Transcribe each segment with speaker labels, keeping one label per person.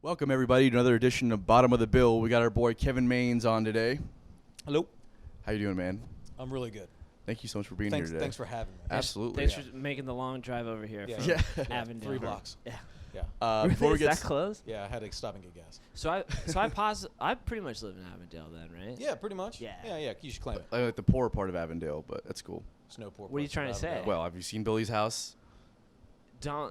Speaker 1: Welcome, everybody, to another edition of Bottom of the Bill. We got our boy Kevin Maines on today.
Speaker 2: Hello.
Speaker 1: How you doing, man?
Speaker 2: I'm really good.
Speaker 1: Thank you so much for being here today.
Speaker 2: Thanks for having me.
Speaker 1: Absolutely.
Speaker 3: Thanks for making the long drive over here from Avondale.
Speaker 2: 3 blocks.
Speaker 3: Yeah.
Speaker 2: Yeah.
Speaker 1: Before we
Speaker 3: Is
Speaker 1: get
Speaker 3: that close?
Speaker 2: Yeah, I had to stop and get gas.
Speaker 3: So I pretty much live in Avondale then, right?
Speaker 2: Yeah, pretty much.
Speaker 3: Yeah.
Speaker 2: Yeah, you should claim it.
Speaker 1: I like the poor part of Avondale, but that's cool.
Speaker 2: It's no poor
Speaker 3: What are you
Speaker 2: place
Speaker 3: trying
Speaker 2: in
Speaker 3: to say?
Speaker 2: Avondale.
Speaker 1: Well, have you seen Billy's house?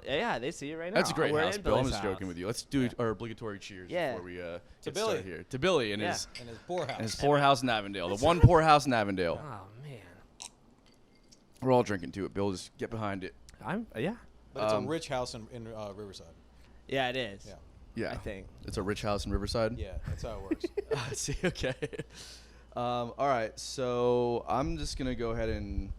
Speaker 3: Yeah, they see it right now.
Speaker 1: That's a great
Speaker 3: We're
Speaker 1: house,
Speaker 3: in
Speaker 1: Bill. I'm
Speaker 3: Billy's
Speaker 1: just
Speaker 3: house.
Speaker 1: joking with you. Let's do our obligatory cheers
Speaker 3: Yeah.
Speaker 1: before we get
Speaker 2: Billy.
Speaker 1: started here. To Billy and
Speaker 3: Yeah.
Speaker 1: his
Speaker 2: And his poor house.
Speaker 1: and his poor house in Avondale. The one poor house in Avondale.
Speaker 3: Oh man,
Speaker 1: We're all drinking to it. Bill, just get behind it.
Speaker 3: yeah.
Speaker 2: But it's a rich house in Riverside.
Speaker 3: Yeah, it is.
Speaker 2: Yeah.
Speaker 1: Yeah.
Speaker 3: I think.
Speaker 1: It's a rich house in Riverside?
Speaker 2: Yeah, that's how it works.
Speaker 1: I see, okay. All right, so I'm just going to go ahead and...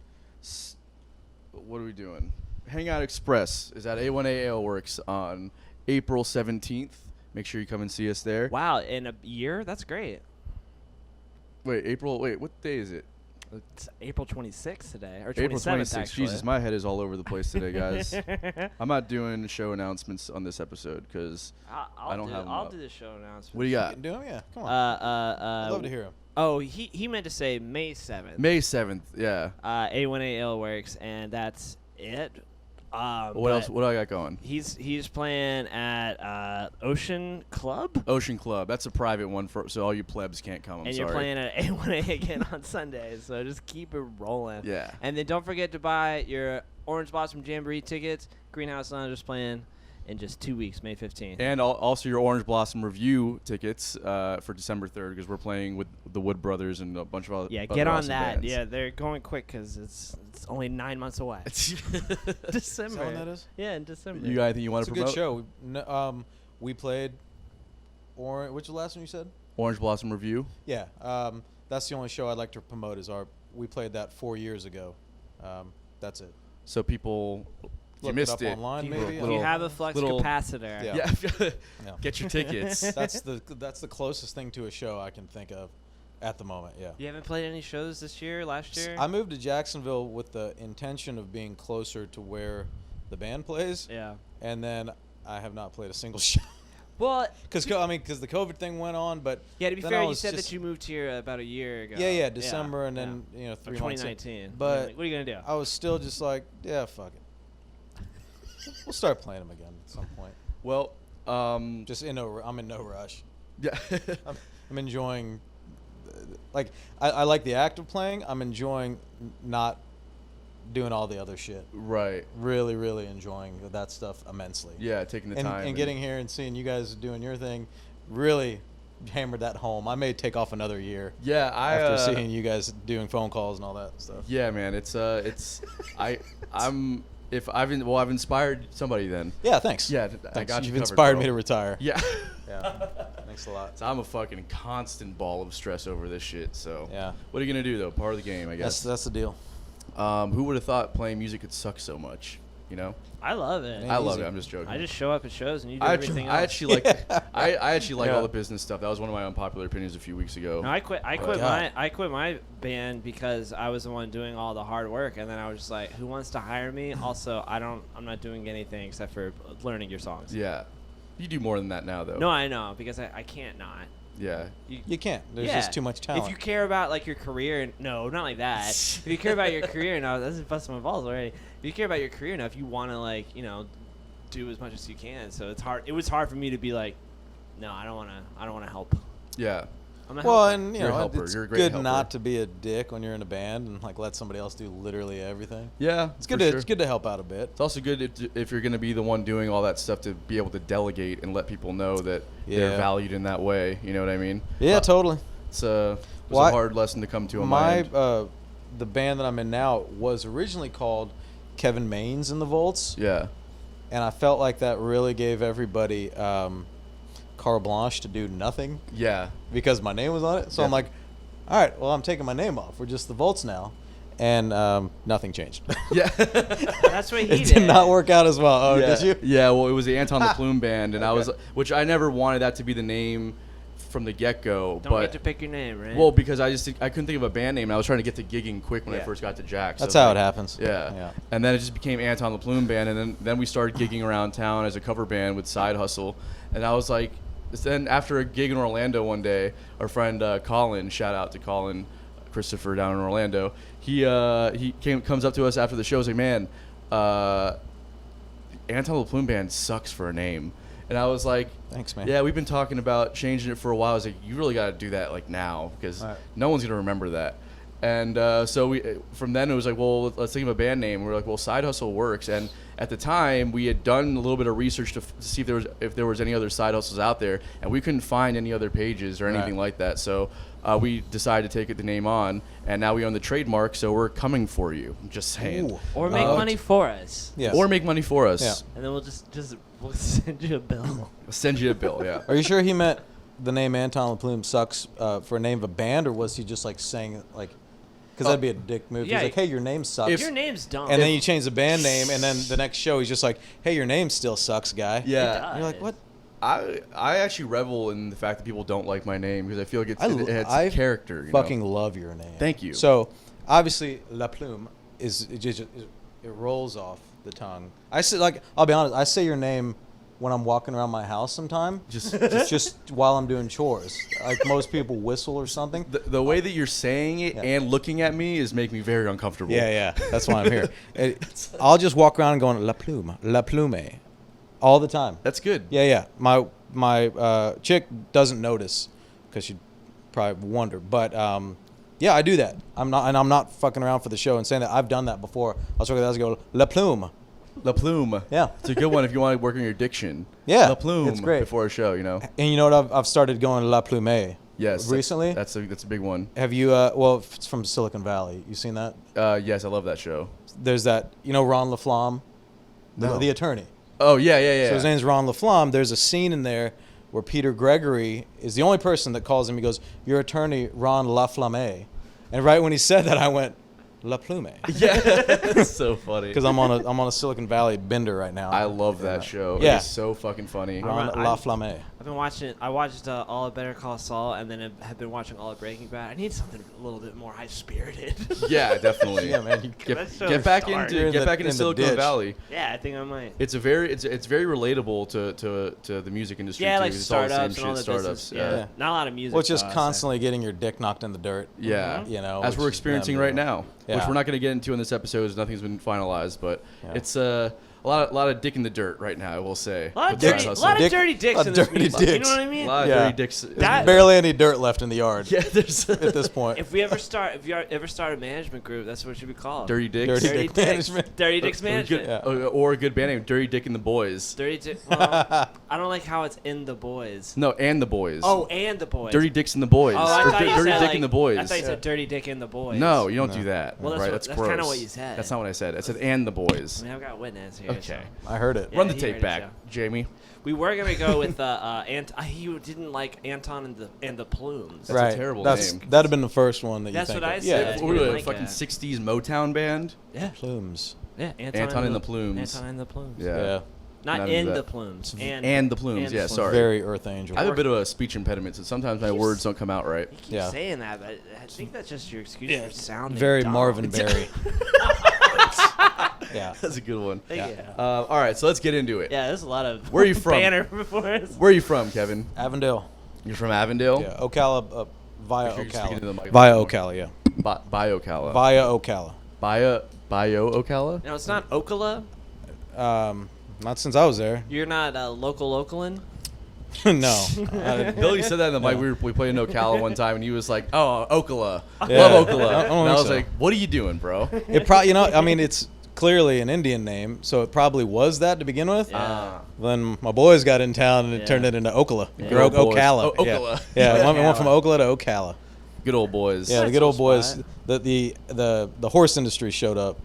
Speaker 1: what are we doing? Hangout Express is at A1A Ale Works on April 17th. Make sure you come and see us there.
Speaker 3: Wow, in a year? That's great.
Speaker 1: Wait, what day is it?
Speaker 3: It's April 26th today, or 27th
Speaker 1: April 26th.
Speaker 3: actually.
Speaker 1: Jesus, my head is all over the place today, guys. I'm not doing show announcements on this episode because I don't have them
Speaker 3: I'll
Speaker 1: up.
Speaker 3: do the show announcement.
Speaker 1: What do you
Speaker 2: You
Speaker 1: got?
Speaker 2: can do 'em? Yeah, come on.
Speaker 3: I'd
Speaker 2: I'd love to hear him.
Speaker 3: Oh, he meant to say May 7th.
Speaker 1: May 7th, yeah.
Speaker 3: A1A Ale Works, and that's it.
Speaker 1: What else? What do I got going?
Speaker 3: He's playing at Ocean Club,
Speaker 1: Ocean Club. That's a private one, so all you plebs can't come. I'm
Speaker 3: and
Speaker 1: sorry.
Speaker 3: you're playing at A1A again on Sunday. So just keep it rolling.
Speaker 1: Yeah.
Speaker 3: And then don't forget to buy your Orange Blossom Jamboree tickets. Greenhouse Lounge is playing in just 2 weeks, May 15th.
Speaker 1: And also your Orange Blossom Review tickets for December 3rd because we're playing with the Wood Brothers and a bunch of other
Speaker 3: Yeah,
Speaker 1: other
Speaker 3: get on
Speaker 1: awesome
Speaker 3: that.
Speaker 1: bands.
Speaker 3: Yeah, they're going quick because it's only 9 months away. December.
Speaker 2: Is that when that is?
Speaker 3: Yeah, in December.
Speaker 1: You got anything you want
Speaker 2: It's
Speaker 1: to
Speaker 2: a
Speaker 1: promote?
Speaker 2: good show. We played which was the last one you said?
Speaker 1: Orange Blossom Review.
Speaker 2: Yeah. That's the only show I'd like to promote we played that 4 years ago. That's it.
Speaker 1: So people, if you
Speaker 2: Look
Speaker 1: missed
Speaker 2: it
Speaker 1: it.
Speaker 2: up online,
Speaker 3: If
Speaker 2: maybe.
Speaker 3: you have a flux
Speaker 1: little-
Speaker 3: capacitor.
Speaker 2: Yeah.
Speaker 1: Yeah.
Speaker 2: Yeah.
Speaker 1: Get your tickets.
Speaker 2: That's the closest thing to a show I can think of at the moment. Yeah.
Speaker 3: You haven't played any shows this year, last year?
Speaker 2: I moved to Jacksonville with the intention of being closer to where the band plays,
Speaker 3: Yeah.
Speaker 2: and then I have not played a single show
Speaker 3: Well,
Speaker 2: because the COVID thing went on. But
Speaker 3: yeah, to be
Speaker 2: then
Speaker 3: fair,
Speaker 2: I
Speaker 3: you
Speaker 2: was
Speaker 3: said
Speaker 2: just-
Speaker 3: that you moved here about a year ago.
Speaker 2: yeah, December, and then 3 months.
Speaker 3: 2019.
Speaker 2: But
Speaker 3: what are you gonna do?
Speaker 2: I was still just like, yeah, fuck it. We'll start playing them again at some point.
Speaker 1: Well,
Speaker 2: I'm in no rush.
Speaker 1: yeah.
Speaker 2: I'm enjoying, I like the act of playing. I'm enjoying not doing all the other shit.
Speaker 1: Right.
Speaker 2: Really, really enjoying that stuff immensely.
Speaker 1: Yeah, taking the time.
Speaker 2: And getting here and seeing you guys doing your thing really hammered that home. I may take off another year
Speaker 1: Yeah,
Speaker 2: after seeing you guys doing phone calls and all that stuff.
Speaker 1: Yeah, man. I've inspired somebody then.
Speaker 2: Yeah, thanks.
Speaker 1: Yeah, I
Speaker 2: Thanks.
Speaker 1: got you
Speaker 2: You've
Speaker 1: covered,
Speaker 2: inspired
Speaker 1: bro.
Speaker 2: me to retire.
Speaker 1: Yeah.
Speaker 2: Yeah. Thanks a lot.
Speaker 1: So I'm a fucking constant ball of stress over this shit. So
Speaker 2: Yeah.
Speaker 1: what are you gonna do though? Part of the game, I guess.
Speaker 2: That's the deal.
Speaker 1: Who would have thought playing music could suck so much? You know.
Speaker 3: I love it.
Speaker 2: Ain't
Speaker 1: I love
Speaker 2: easy.
Speaker 1: it. I'm just joking.
Speaker 3: I just show up at shows and you do
Speaker 1: I
Speaker 3: everything
Speaker 1: actually
Speaker 3: else.
Speaker 1: like. I actually like
Speaker 2: Yeah.
Speaker 1: all the business stuff. That was one of my unpopular opinions a few weeks ago.
Speaker 3: No, I quit
Speaker 2: God.
Speaker 3: I quit my band because I was the one doing all the hard work, and then I was just like, who wants to hire me? Also, I'm not doing anything except for learning your songs.
Speaker 1: Yeah. You do more than that now, though.
Speaker 3: No, I know, because I can't not.
Speaker 1: Yeah.
Speaker 2: You can't. There's
Speaker 3: Yeah.
Speaker 2: just too much talent.
Speaker 3: If you care about like your career, no, not like that. If you care about your career, no, that's busting my balls already. If you care about your career enough, you want to do as much as you can. So it's hard. It was hard for me to be like, no, I don't want to help.
Speaker 1: Yeah.
Speaker 3: I'm a
Speaker 2: Well,
Speaker 3: helper.
Speaker 2: and
Speaker 1: You're a helper.
Speaker 2: it's
Speaker 1: You're a great
Speaker 2: good
Speaker 1: helper.
Speaker 2: not to be a dick when you're in a band and let somebody else do literally everything.
Speaker 1: Yeah.
Speaker 2: It's good.
Speaker 1: for
Speaker 2: To,
Speaker 1: sure.
Speaker 2: It's good to help out a bit.
Speaker 1: It's also good if you're going to be the one doing all that stuff to be able to delegate and let people know that they're
Speaker 2: Yeah.
Speaker 1: valued in that way. You know what I mean?
Speaker 2: Yeah, totally.
Speaker 1: It's a
Speaker 2: Well,
Speaker 1: hard lesson to come to on my end.
Speaker 2: The band that I'm in now was originally called Kevin Maines and the Volts,
Speaker 1: Yeah.
Speaker 2: and I felt like that really gave everybody carte blanche to do nothing
Speaker 1: Yeah.
Speaker 2: because my name was on it. So
Speaker 1: Yeah.
Speaker 2: I'm like, all right, well, I'm taking my name off. We're just the Volts now, and nothing changed.
Speaker 1: Yeah.
Speaker 3: That's what he
Speaker 2: It
Speaker 3: did.
Speaker 2: did not work out as well. Oh,
Speaker 1: yeah.
Speaker 2: did you?
Speaker 1: Yeah, well, it was the Anton the Plume Band, and I
Speaker 2: Okay.
Speaker 1: was, which I never wanted that to be the name, from the get-go.
Speaker 3: Don't
Speaker 1: but
Speaker 3: get to pick your name, right?
Speaker 1: well, because I couldn't think of a band name, and I was trying to get to gigging quick when I
Speaker 3: Yeah.
Speaker 1: first got to Jack's.
Speaker 2: That's
Speaker 1: So
Speaker 2: how
Speaker 1: like,
Speaker 2: it happens.
Speaker 1: Yeah. And then it just became Anton the Plume Band, and then we started gigging around town as a cover band with Side Hustle. And I was like, then after a gig in Orlando one day, our friend Colin, shout out to Colin Christopher down in Orlando, he comes up to us after the show, was like, man, Anton the Plume Band sucks for a name. And I was like,
Speaker 2: Thanks, man.
Speaker 1: yeah, we've been talking about changing it for a while. I was like, you really got to do that like now, because
Speaker 2: Right.
Speaker 1: no one's going to remember that. And so we, from then it was like, well, let's think of a band name. We were like, well, Side Hustle works. And at the time, we had done a little bit of research to see if there was any other side hustles out there, and we couldn't find any other pages or anything like that. So we decided to take the name on, and now we own the trademark. So we're coming for you. I'm just saying.
Speaker 2: Ooh.
Speaker 3: or make money for us.
Speaker 2: Yes.
Speaker 1: Or make money for us.
Speaker 2: Yeah.
Speaker 3: And then we'll we'll send you a bill.
Speaker 1: I'll send you a bill. Yeah.
Speaker 2: Are you sure he meant the name Anton the Plume sucks for a name of a band, or was he just like saying it like? Because that'd be a dick move.
Speaker 3: Yeah.
Speaker 2: He's like, hey, your name sucks.
Speaker 3: Your name's dumb.
Speaker 2: and then you change the band name, and then the next show he's just like, hey, your name still sucks, guy.
Speaker 1: Yeah.
Speaker 2: And you're like, what?
Speaker 1: I actually revel in the fact that people don't like my name, because I feel like it has
Speaker 2: I
Speaker 1: character. You
Speaker 2: fucking
Speaker 1: know?
Speaker 2: love your name.
Speaker 1: Thank you.
Speaker 2: So, obviously, La Plume it rolls off the tongue. I say, like, I'll be honest, I say your name when I'm walking around my house sometime. Just while I'm doing chores. Like most people whistle or something.
Speaker 1: The way that you're saying it
Speaker 2: Yeah.
Speaker 1: and looking at me is making me very uncomfortable.
Speaker 2: Yeah, that's why I'm here. I'll just walk around going, La Plume, all the time.
Speaker 1: That's good.
Speaker 2: Yeah. My chick doesn't notice because she'd probably wonder. But yeah, I do that. I'm not fucking around for the show and saying that. I've done that before. I'll talk about that. I go La Plume.
Speaker 1: La Plume.
Speaker 2: Yeah.
Speaker 1: It's a good one if you want to work on your diction.
Speaker 2: Yeah,
Speaker 1: La Plume.
Speaker 2: it's great.
Speaker 1: Before a show, you know.
Speaker 2: And you know what? I've started going La Plume.
Speaker 1: Yes.
Speaker 2: Recently.
Speaker 1: That's a big one.
Speaker 2: Have you? Well, it's from Silicon Valley. You seen that?
Speaker 1: Yes, I love that show.
Speaker 2: There's that. You know Ron LaFlamme,
Speaker 1: No.
Speaker 2: the attorney.
Speaker 1: Oh yeah.
Speaker 2: So his name's Ron LaFlamme. There's a scene in there where Peter Gregory is the only person that calls him. He goes, "Your attorney, Ron LaFlamme," and right when he said that, I went, La Plume.
Speaker 1: Yeah. That's so funny.
Speaker 2: Because I'm on a Silicon Valley bender right now.
Speaker 1: I love that show.
Speaker 2: Yeah.
Speaker 1: It's so fucking funny.
Speaker 2: Ron
Speaker 3: I'm-
Speaker 2: LaFlamme.
Speaker 3: I've been watching. I watched all of Better Call Saul, and then I have been watching all of Breaking Bad. I need something a little bit more high spirited.
Speaker 1: Yeah, definitely.
Speaker 2: Yeah, man.
Speaker 3: That show
Speaker 1: Get
Speaker 3: is
Speaker 1: back
Speaker 3: dark.
Speaker 1: into
Speaker 2: in the
Speaker 1: Silicon
Speaker 2: ditch.
Speaker 1: Valley.
Speaker 3: Yeah, I think I might.
Speaker 1: It's very relatable to the music industry.
Speaker 3: Yeah,
Speaker 1: too,
Speaker 3: like
Speaker 1: 'cause it's all the same
Speaker 3: startups and all
Speaker 1: shit,
Speaker 3: the
Speaker 1: startups.
Speaker 3: business. Yeah.
Speaker 2: Yeah.
Speaker 3: Not a lot of music.
Speaker 2: Well, it's just
Speaker 3: though, I'd say.
Speaker 2: constantly getting your dick knocked in the dirt.
Speaker 1: Yeah.
Speaker 2: You know,
Speaker 1: as
Speaker 2: which
Speaker 1: we're
Speaker 2: is
Speaker 1: experiencing
Speaker 2: them,
Speaker 1: right
Speaker 2: you know.
Speaker 1: now, which
Speaker 2: Yeah.
Speaker 1: we're not going to get into in this episode, as nothing's been finalized. But
Speaker 2: Yeah.
Speaker 1: it's a lot of dick in the dirt right now, I will say.
Speaker 3: A lot of
Speaker 1: with
Speaker 3: dirty,
Speaker 1: Side
Speaker 3: a
Speaker 1: Hustle.
Speaker 3: lot of
Speaker 2: Dick-
Speaker 3: dirty dicks in
Speaker 2: of
Speaker 3: this
Speaker 2: dirty
Speaker 3: music. You
Speaker 2: dicks.
Speaker 3: know what I
Speaker 1: A
Speaker 3: mean?
Speaker 1: lot of
Speaker 2: Yeah.
Speaker 1: dirty dicks.
Speaker 3: That-
Speaker 2: Barely any dirt left in the yard
Speaker 1: Yeah, there's
Speaker 2: at this point.
Speaker 3: If you ever start a management group, that's what it should be called.
Speaker 1: dirty dicks.
Speaker 2: Dirty Dick Management.
Speaker 3: Dirty Dicks
Speaker 1: Or
Speaker 3: Management.
Speaker 1: good- or a good band name, Dirty Dick and the Boys.
Speaker 3: Dirty Dick. Well, I don't like how it's in the boys.
Speaker 1: No, and the Boys.
Speaker 3: Oh, and the boys.
Speaker 1: Dirty Dicks and the Boys.
Speaker 3: Oh, I
Speaker 1: Or
Speaker 3: thought you
Speaker 1: Dirty
Speaker 3: said,
Speaker 1: Dick
Speaker 3: like,
Speaker 1: and the Boys.
Speaker 3: I thought you said Dirty Dick and the boys.
Speaker 1: No, you don't
Speaker 2: No.
Speaker 1: do that.
Speaker 3: Well, that's
Speaker 1: right?
Speaker 3: what-
Speaker 1: That's
Speaker 3: that's
Speaker 1: gross.
Speaker 3: kinda what you said.
Speaker 1: That's not what I said. I said and the Boys.
Speaker 3: I mean, I've got witness here.
Speaker 1: Okay.
Speaker 3: so.
Speaker 2: I heard it.
Speaker 3: Yeah,
Speaker 1: Run the
Speaker 3: he
Speaker 1: tape
Speaker 3: heard it,
Speaker 1: back,
Speaker 3: so.
Speaker 1: Jamie.
Speaker 3: We were gonna go with he didn't like Anton and the Plumes.
Speaker 1: That's a
Speaker 2: right.
Speaker 1: terrible
Speaker 2: That's,
Speaker 1: name.
Speaker 2: That'd have been the first one that
Speaker 3: That's
Speaker 2: you think
Speaker 3: what I
Speaker 2: of.
Speaker 3: said.
Speaker 2: Yeah.
Speaker 1: What were we,
Speaker 3: didn't
Speaker 1: a
Speaker 3: like
Speaker 1: fucking
Speaker 3: that.
Speaker 1: 60s Motown band?
Speaker 3: Yeah.
Speaker 2: Plumes.
Speaker 3: Yeah.
Speaker 1: Anton and the Plumes.
Speaker 3: Anton and the Plumes.
Speaker 1: Yeah.
Speaker 2: Yeah.
Speaker 3: Not
Speaker 1: Not
Speaker 3: in
Speaker 1: into
Speaker 3: the
Speaker 1: that.
Speaker 3: Plumes.
Speaker 1: And the Plumes,
Speaker 3: and
Speaker 1: yeah,
Speaker 3: the
Speaker 1: sorry.
Speaker 2: Very Earth Angel.
Speaker 1: I have a bit of a speech impediment, so sometimes my words don't come out right.
Speaker 3: You keep
Speaker 2: Yeah.
Speaker 3: saying that, but I think that's just your excuse for sounding
Speaker 2: Very
Speaker 3: dumb.
Speaker 2: Marvin Berry. Yeah.
Speaker 1: That's a good one.
Speaker 3: Yeah.
Speaker 1: All right, so let's get into it.
Speaker 3: Yeah, there's a lot of
Speaker 1: Where are you from?
Speaker 3: banner before us.
Speaker 1: Where are you from, Kevin?
Speaker 2: Avondale.
Speaker 1: You're from Avondale?
Speaker 2: Yeah. Ocala. Via
Speaker 1: Make sure you're speaking to the
Speaker 2: Ocala.
Speaker 1: mic.
Speaker 2: Via Ocala, yeah.
Speaker 1: Bio Ocala.
Speaker 2: Via Ocala.
Speaker 1: Bio Ocala?
Speaker 3: No, it's not Ocala.
Speaker 2: Not since I was there.
Speaker 3: You're not Localan.
Speaker 2: No.
Speaker 1: Billy said that in the mic. We played in Ocala one time, and he was like, "Oh, Ocala,
Speaker 2: Yeah.
Speaker 1: love
Speaker 2: I
Speaker 1: Ocala."
Speaker 2: don't
Speaker 1: And I
Speaker 2: think
Speaker 1: was
Speaker 2: so.
Speaker 1: like, "What are you doing, bro?"
Speaker 2: It probably, I mean, it's clearly an Indian name, so it probably was that to begin with.
Speaker 3: Yeah.
Speaker 2: Then my boys got in town and it
Speaker 3: Yeah.
Speaker 2: turned it into Ocala.
Speaker 3: Yeah.
Speaker 2: Or
Speaker 1: Good old boys.
Speaker 2: Ocala.
Speaker 1: Oh, Ocala.
Speaker 2: Yeah, it went from
Speaker 3: Ocala.
Speaker 2: Ocala to Ocala.
Speaker 1: Good old boys.
Speaker 2: Yeah, the
Speaker 3: That's
Speaker 2: good
Speaker 3: a
Speaker 2: old boys.
Speaker 3: spot.
Speaker 2: The horse industry showed up,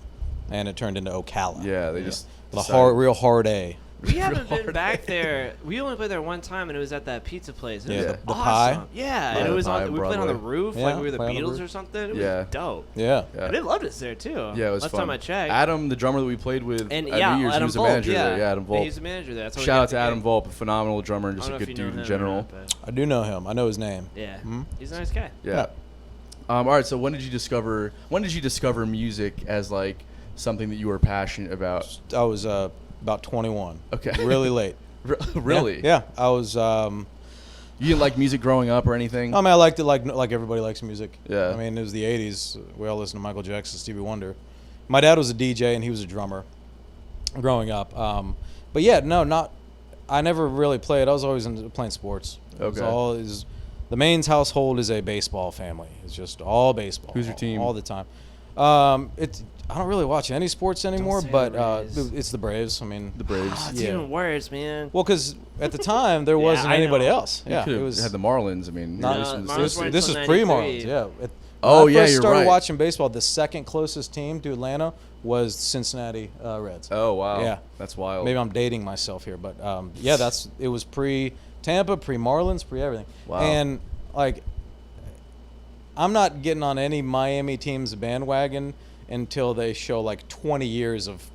Speaker 2: and it turned into Ocala.
Speaker 1: Yeah, they just
Speaker 2: With a
Speaker 1: decided-
Speaker 2: real hard A.
Speaker 3: We haven't
Speaker 1: real
Speaker 3: been
Speaker 1: hard.
Speaker 3: back there. We only played there one time, and it was at that pizza place. It
Speaker 2: Yeah,
Speaker 3: was
Speaker 2: the
Speaker 3: awesome.
Speaker 2: pie.
Speaker 3: Yeah,
Speaker 1: Yeah,
Speaker 3: and it was
Speaker 1: the pie
Speaker 3: on.
Speaker 1: on
Speaker 3: We played on the
Speaker 1: Broadway.
Speaker 3: roof,
Speaker 2: Yeah,
Speaker 3: like we were the
Speaker 2: played on the
Speaker 3: Beatles
Speaker 2: roof.
Speaker 3: or something. It was
Speaker 1: Yeah.
Speaker 3: dope.
Speaker 2: Yeah.
Speaker 1: Yeah.
Speaker 3: And they loved us there too.
Speaker 1: Yeah, it was
Speaker 3: Last
Speaker 1: fun.
Speaker 3: time I checked.
Speaker 1: Adam, the drummer that we played with
Speaker 3: and
Speaker 1: at
Speaker 3: yeah,
Speaker 1: New Year's,
Speaker 3: Adam
Speaker 1: he was a
Speaker 3: Volp,
Speaker 1: manager
Speaker 3: yeah.
Speaker 1: there. Yeah, Adam Volp.
Speaker 3: He's a manager there. That's how we
Speaker 1: Shout
Speaker 3: got
Speaker 1: out to
Speaker 3: the
Speaker 1: Adam
Speaker 3: gig.
Speaker 1: Volp, a phenomenal drummer and
Speaker 3: I
Speaker 1: just
Speaker 3: don't
Speaker 1: a
Speaker 3: know
Speaker 1: good
Speaker 3: if you know
Speaker 1: dude in
Speaker 3: him or
Speaker 1: general.
Speaker 3: not, but
Speaker 2: I do know him. I know his name.
Speaker 3: yeah,
Speaker 2: Mhm.
Speaker 3: he's a nice guy.
Speaker 1: Yeah. All right. So when did you discover music as like something that you were passionate about?
Speaker 2: I was about 21.
Speaker 1: Okay.
Speaker 2: Really late.
Speaker 1: Really?
Speaker 2: Yeah. I was.
Speaker 1: You didn't like music growing up or anything?
Speaker 2: I mean, I liked it like everybody likes music.
Speaker 1: Yeah.
Speaker 2: I mean, it was the 80s. We all listened to Michael Jackson, Stevie Wonder. My dad was a DJ and he was a drummer growing up. But yeah, I never really played. I was always into playing sports.
Speaker 1: Okay.
Speaker 2: The Maine's household is a baseball family. It's just all baseball.
Speaker 1: Who's your team?
Speaker 2: All the time. I don't really watch any sports anymore,
Speaker 3: say
Speaker 2: but
Speaker 3: the Braves.
Speaker 2: it's the Braves. I mean,
Speaker 1: The Braves.
Speaker 3: Oh, it's
Speaker 2: Yeah.
Speaker 3: even worse, man.
Speaker 2: well, because at the time there wasn't
Speaker 3: I
Speaker 2: anybody
Speaker 3: know.
Speaker 2: else.
Speaker 1: You
Speaker 2: Yeah,
Speaker 1: could
Speaker 2: it
Speaker 1: have
Speaker 2: was
Speaker 1: had the Marlins. I mean,
Speaker 2: Not-
Speaker 1: at least in the
Speaker 3: Marlins
Speaker 1: States.
Speaker 3: weren't
Speaker 2: this is
Speaker 3: until
Speaker 2: pre-Marlins.
Speaker 3: 93.
Speaker 2: Yeah.
Speaker 1: Oh,
Speaker 2: when I
Speaker 1: yeah,
Speaker 2: first
Speaker 1: you're
Speaker 2: started
Speaker 1: right.
Speaker 2: watching baseball, the second closest team to Atlanta was Cincinnati Reds.
Speaker 1: Oh wow.
Speaker 2: Yeah.
Speaker 1: That's wild.
Speaker 2: Maybe I'm dating myself here, but yeah, it was pre-Tampa, pre-Marlins, pre-everything.
Speaker 1: Wow.
Speaker 2: And like, I'm not getting on any Miami team's bandwagon until they show like 20 years of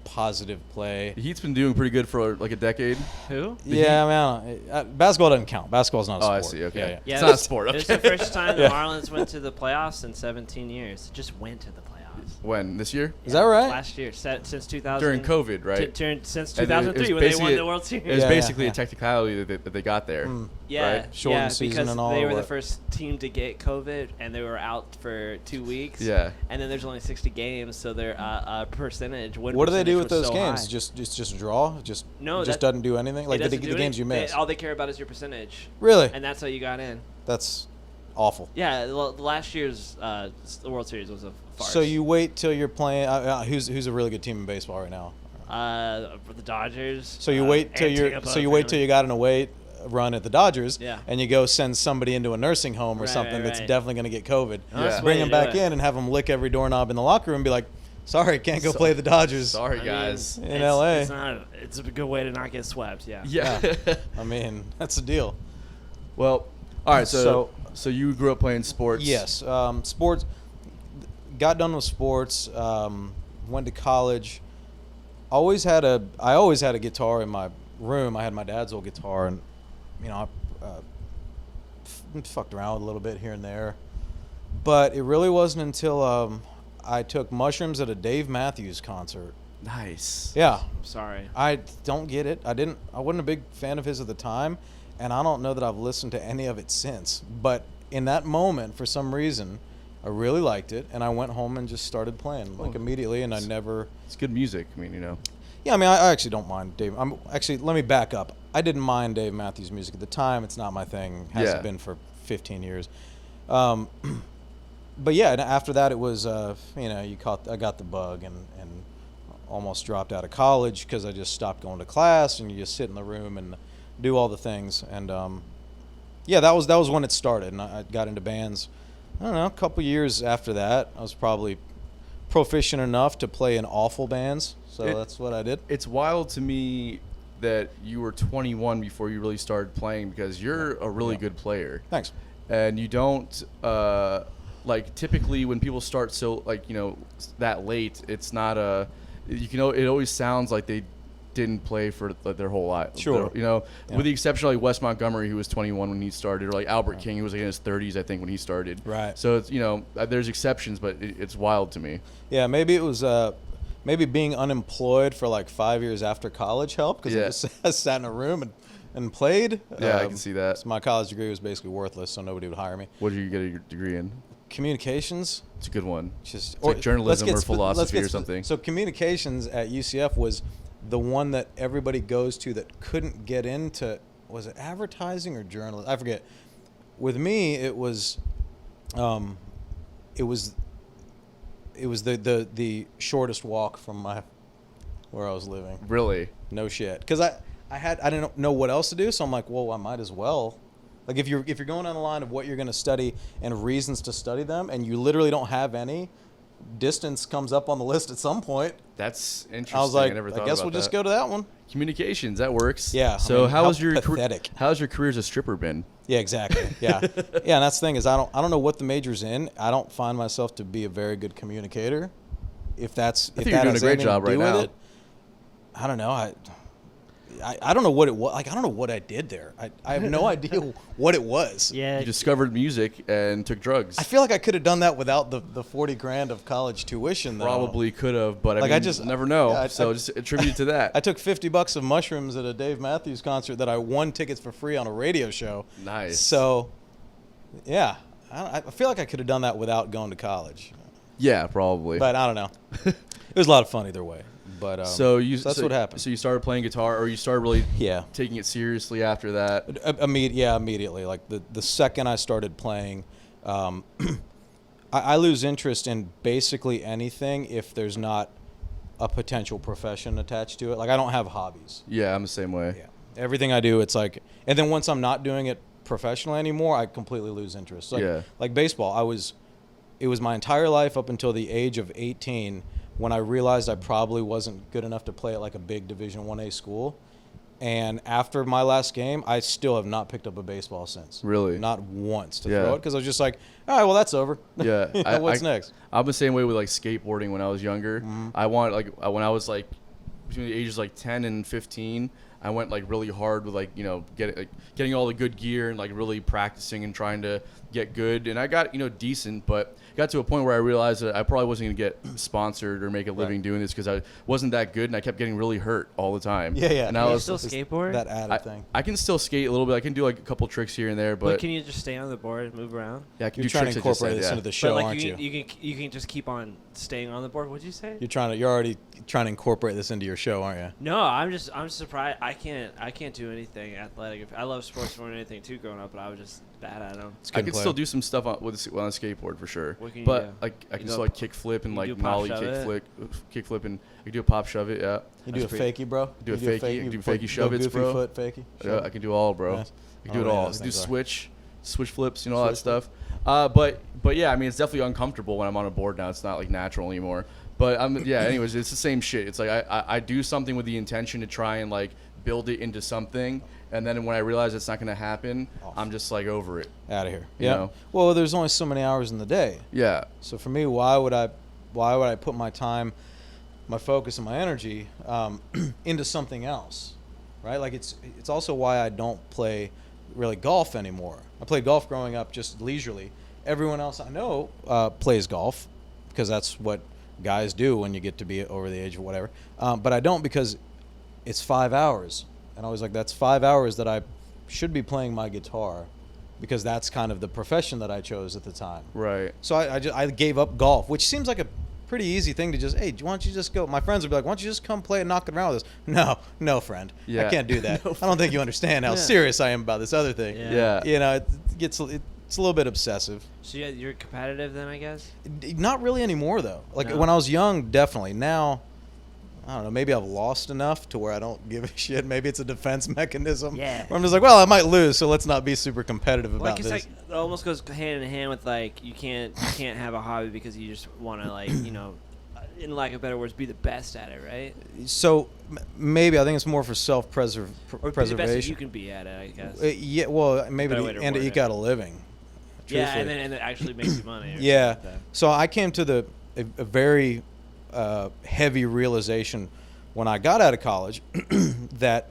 Speaker 2: positive play.
Speaker 1: The Heat's been doing pretty good for like a decade.
Speaker 3: Who?
Speaker 2: Yeah, I mean, basketball doesn't count. Basketball's not a
Speaker 1: Oh,
Speaker 2: sport.
Speaker 1: I see. Okay.
Speaker 2: Yeah, yeah.
Speaker 3: Yeah,
Speaker 1: It's
Speaker 3: it
Speaker 1: not a
Speaker 3: was-
Speaker 1: sport.
Speaker 3: It was
Speaker 1: Okay.
Speaker 3: the first time the
Speaker 2: Yeah.
Speaker 3: Marlins went to the playoffs in 17 years. Just went to the playoffs.
Speaker 1: When? This year?
Speaker 2: Is that right?
Speaker 3: Last year, since 2000.
Speaker 1: During COVID, right?
Speaker 3: Since
Speaker 1: And it was
Speaker 3: 2003 when they won
Speaker 1: basically-
Speaker 3: the World Series.
Speaker 1: It was
Speaker 2: Yeah,
Speaker 1: basically
Speaker 2: yeah.
Speaker 1: a technicality that they got there.
Speaker 3: Yeah,
Speaker 1: right?
Speaker 2: Shortened
Speaker 3: yeah,
Speaker 2: season
Speaker 3: because
Speaker 2: and all,
Speaker 3: they were the
Speaker 2: what?
Speaker 3: first team to get COVID, and they were out for 2 weeks.
Speaker 1: Yeah.
Speaker 3: And then there's only 60 games, so their percentage. Win
Speaker 2: What do they do with
Speaker 3: percentage
Speaker 2: those
Speaker 3: was so
Speaker 2: games?
Speaker 3: high.
Speaker 2: Just a draw?
Speaker 3: No,
Speaker 2: just
Speaker 3: that-
Speaker 2: doesn't do anything. Like
Speaker 3: It
Speaker 2: the
Speaker 3: doesn't do
Speaker 2: games you
Speaker 3: anything.
Speaker 2: miss.
Speaker 3: All they care about is your percentage,
Speaker 2: Really?
Speaker 3: and that's how you got in.
Speaker 2: That's awful.
Speaker 3: Yeah, last year's the World Series was a farce.
Speaker 2: So you wait till you're playing. Who's a really good team in baseball right now?
Speaker 3: the Dodgers.
Speaker 2: So you wait till
Speaker 3: and
Speaker 2: you're.
Speaker 3: Tampa,
Speaker 2: So you wait till you got an away run at the Dodgers.
Speaker 3: Yeah.
Speaker 2: And you go send somebody into a nursing home or
Speaker 3: Right,
Speaker 2: something
Speaker 3: right,
Speaker 2: that's
Speaker 3: right.
Speaker 2: definitely going to get COVID.
Speaker 3: Oh, that's
Speaker 1: Yeah.
Speaker 3: the
Speaker 2: Bring
Speaker 3: way
Speaker 2: them
Speaker 3: to do
Speaker 2: back
Speaker 3: it.
Speaker 2: in and have them lick every doorknob in the locker room and be like, "Sorry, can't go
Speaker 1: So-
Speaker 2: play the Dodgers."
Speaker 1: Sorry,
Speaker 3: I mean,
Speaker 1: guys.
Speaker 2: In
Speaker 3: it's-
Speaker 2: LA.
Speaker 3: It's a good way to not get swept. Yeah.
Speaker 1: Yeah.
Speaker 2: I mean, that's the deal.
Speaker 1: Well, all right. So you grew up playing sports.
Speaker 2: Yes, sports. Got done with sports. Went to college. I always had a guitar in my room. I had my dad's old guitar, and I fucked around with a little bit here and there. But it really wasn't until I took mushrooms at a Dave Matthews concert.
Speaker 1: Nice.
Speaker 2: Yeah,
Speaker 3: I'm sorry.
Speaker 2: I don't get it. I wasn't a big fan of his at the time, and I don't know that I've listened to any of it since. But in that moment, for some reason, I really liked it, and I went home and just started playing immediately, and I never.
Speaker 1: It's good music. I mean,
Speaker 2: Yeah, I mean, I actually don't mind Dave. Let me back up. I didn't mind Dave Matthews' music at the time. It's not my thing. Hasn't
Speaker 1: Yeah.
Speaker 2: been for 15 years. But yeah, and after that, it was I got the bug and almost dropped out of college because I just stopped going to class, and you just sit in the room and do all the things. And yeah, that was when it started, and I got into bands. I don't know, a couple years after that. I was probably proficient enough to play in awful bands, so that's what I did.
Speaker 1: it's wild to me that you were 21 before you really started playing, because you're a really good player.
Speaker 2: Thanks.
Speaker 1: And you don't like, typically when people start that late, it's not it always sounds like they didn't play for their whole life.
Speaker 2: Sure.
Speaker 1: Yeah.
Speaker 2: Yeah.
Speaker 1: With the exception of like Wes Montgomery, who was 21 when he started, or like Albert King, who was like in his 30s, I think, when he started.
Speaker 2: Right.
Speaker 1: So it's there's exceptions, but it's wild to me.
Speaker 2: Yeah, maybe it was maybe being unemployed for like 5 years after college helped, because
Speaker 1: Yeah.
Speaker 2: I just sat in a room and played.
Speaker 1: Yeah, I can see that.
Speaker 2: So my college degree was basically worthless, so nobody would hire me.
Speaker 1: What did you get your degree in?
Speaker 2: Communications.
Speaker 1: It's a good one.
Speaker 2: Just
Speaker 1: It's like journalism
Speaker 2: let's
Speaker 1: or philosophy or
Speaker 2: let's
Speaker 1: something.
Speaker 2: So communications at UCF was the one that everybody goes to that couldn't get into. Was it advertising or journalism? I forget. With me, it was the shortest walk from where I was living.
Speaker 1: Really?
Speaker 2: No shit. Because I didn't know what else to do, so I'm like, well, I might as well. Like if you're going on the line of what you're going to study and reasons to study them, and you literally don't have any, distance comes up on the list at some point.
Speaker 1: That's interesting.
Speaker 2: I was like,
Speaker 1: never thought
Speaker 2: I guess
Speaker 1: about
Speaker 2: we'll just
Speaker 1: that.
Speaker 2: go to that one.
Speaker 1: Communications, that works.
Speaker 2: Yeah.
Speaker 1: So
Speaker 2: how
Speaker 1: how's your
Speaker 2: pathetic?
Speaker 1: how's your career as a stripper been?
Speaker 2: Yeah, exactly. Yeah, yeah. And that's the thing is, I don't know what the major's in. I don't find myself to be a very good communicator. If that's
Speaker 1: I
Speaker 2: if
Speaker 1: think
Speaker 2: that
Speaker 1: you're doing
Speaker 2: has
Speaker 1: a great
Speaker 2: anything
Speaker 1: job
Speaker 2: to do
Speaker 1: right
Speaker 2: with
Speaker 1: now.
Speaker 2: it, I don't know. I don't know what it was. Like, I don't know what I did there. I have no idea what it was.
Speaker 3: Yeah.
Speaker 1: You discovered music and took drugs.
Speaker 2: I feel like I could have done that without the $40,000 of college tuition. Though.
Speaker 1: Probably could have, but
Speaker 2: Like,
Speaker 1: I
Speaker 2: I
Speaker 1: mean,
Speaker 2: just-
Speaker 1: never know.
Speaker 2: yeah,
Speaker 1: So just attribute it to that.
Speaker 2: I took $50 of mushrooms at a Dave Matthews concert that I won tickets for free on a radio show.
Speaker 1: Nice.
Speaker 2: So, yeah, I feel like I could have done that without going to college.
Speaker 1: Yeah, probably.
Speaker 2: But I don't know. It was a lot of fun either way. But
Speaker 1: so
Speaker 2: that's what happened.
Speaker 1: So you started playing guitar, or you started really
Speaker 2: Yeah.
Speaker 1: taking it seriously after that.
Speaker 2: Immediately. Like the second I started playing, I lose interest in basically anything if there's not a potential profession attached to it. Like, I don't have hobbies.
Speaker 1: Yeah, I'm the same way.
Speaker 2: Yeah. Everything I do, it's like, and then once I'm not doing it professionally anymore, I completely lose interest. Like baseball, it was my entire life up until the age of 18 when I realized I probably wasn't good enough to play at like a big Division 1A school. And after my last game, I still have not picked up a baseball since.
Speaker 1: Really?
Speaker 2: Not once to
Speaker 1: Yeah.
Speaker 2: throw it, because I was just like, all right, well, that's over.
Speaker 1: Yeah.
Speaker 2: You know, what's next?
Speaker 1: I'm the same way with like skateboarding when I was younger. I wanted when I was like between the ages like 10 and 15, I went like really hard with getting all the good gear and like really practicing and trying to get good. And I got decent, but got to a point where I realized that I probably wasn't going to get sponsored or make a living doing this because I wasn't that good and I kept getting really hurt all the time.
Speaker 2: Yeah, yeah.
Speaker 1: And
Speaker 3: Can
Speaker 1: I
Speaker 3: you
Speaker 1: was
Speaker 3: still skateboard?
Speaker 2: That added thing.
Speaker 1: I can still skate a little bit. I can do like a couple tricks here and there,
Speaker 3: But
Speaker 1: but
Speaker 3: can you just stay on the board and move around?
Speaker 1: yeah, I can
Speaker 2: You're
Speaker 1: do
Speaker 2: trying to
Speaker 1: tricks I just
Speaker 2: incorporate
Speaker 1: said,
Speaker 2: this
Speaker 1: yeah.
Speaker 2: into the show,
Speaker 3: but like
Speaker 2: aren't you?
Speaker 3: you can just keep on staying on the board. What'd you say?
Speaker 2: You're already trying to incorporate this into your show, aren't you?
Speaker 3: No, I'm surprised. I can't do anything athletic. I love sports more than anything too growing up, but I was just bad at them.
Speaker 1: I can still do some stuff on a skateboard for sure.
Speaker 3: What can you
Speaker 1: But
Speaker 3: do?
Speaker 1: like I can
Speaker 3: do
Speaker 1: still
Speaker 3: a-
Speaker 1: like kick flip and
Speaker 3: you
Speaker 1: like
Speaker 3: do pop
Speaker 1: nollie
Speaker 3: shove it?
Speaker 1: kick flip and I can do a pop shove it. Yeah.
Speaker 2: You do a
Speaker 3: That's pretty-
Speaker 2: fakie, bro?
Speaker 1: Do a
Speaker 2: You
Speaker 1: fakie, you do fakie
Speaker 2: go
Speaker 1: shove-its,
Speaker 2: goofy
Speaker 1: bro.
Speaker 2: foot fakie.
Speaker 1: Yeah, I can do all, bro.
Speaker 2: Nice.
Speaker 1: I can do
Speaker 2: Oh,
Speaker 1: it
Speaker 2: yeah,
Speaker 1: all. I
Speaker 2: those
Speaker 1: can do
Speaker 2: things
Speaker 1: switch flips, all that
Speaker 2: Switch
Speaker 1: stuff. But yeah, I mean it's definitely uncomfortable when I'm on a board now. It's not like natural anymore. But anyways, it's the same shit. It's like I do something with the intention to try and like build it into something, and then when I realize it's not going to happen, I'm just like over it.
Speaker 2: Out of here.
Speaker 1: You
Speaker 2: Yeah.
Speaker 1: know?
Speaker 2: Well, there's only so many hours in the day.
Speaker 1: Yeah.
Speaker 2: So for me, why would I put my time, my focus, and my energy into something else, right? Like it's also why I don't play really golf anymore. I played golf growing up just leisurely. Everyone else I know plays golf because that's what guys do when you get to be over the age of whatever. But I don't because it's 5 hours, and I was like, that's 5 hours that I should be playing my guitar because that's kind of the profession that I chose at the time.
Speaker 1: Right.
Speaker 2: So I gave up golf, which seems like a pretty easy thing to just, hey, why don't you just go? My friends would be like, why don't you just come play and knock it around with us? No, friend.
Speaker 1: Yeah.
Speaker 2: I can't do that.
Speaker 1: No,
Speaker 2: I don't think you understand how
Speaker 3: Yeah.
Speaker 2: serious I am about this other thing.
Speaker 3: Yeah.
Speaker 1: Yeah.
Speaker 2: It's a little bit obsessive.
Speaker 3: So you're competitive then, I guess.
Speaker 2: Not really anymore, though. Like
Speaker 3: No.
Speaker 2: when I was young, definitely. Now, I don't know, maybe I've lost enough to where I don't give a shit. Maybe it's a defense mechanism.
Speaker 3: Yeah.
Speaker 2: Where I'm just like, well, I might lose, so let's not be super competitive about
Speaker 3: Like it's
Speaker 2: this.
Speaker 3: like it almost goes hand in hand with like you can't have a hobby because you just want to like in lack of better words be the best at it, right?
Speaker 2: So maybe I think it's more for
Speaker 3: Or be the best that
Speaker 2: preservation.
Speaker 3: you can be at it, I guess.
Speaker 2: Yeah, well, maybe
Speaker 3: Better way to
Speaker 2: and to
Speaker 3: word
Speaker 2: eke
Speaker 3: it.
Speaker 2: out a living.
Speaker 3: Yeah,
Speaker 2: truthfully.
Speaker 3: and it actually makes you money. or
Speaker 2: Yeah.
Speaker 3: something like
Speaker 2: So I came to a very heavy realization when I got out of college that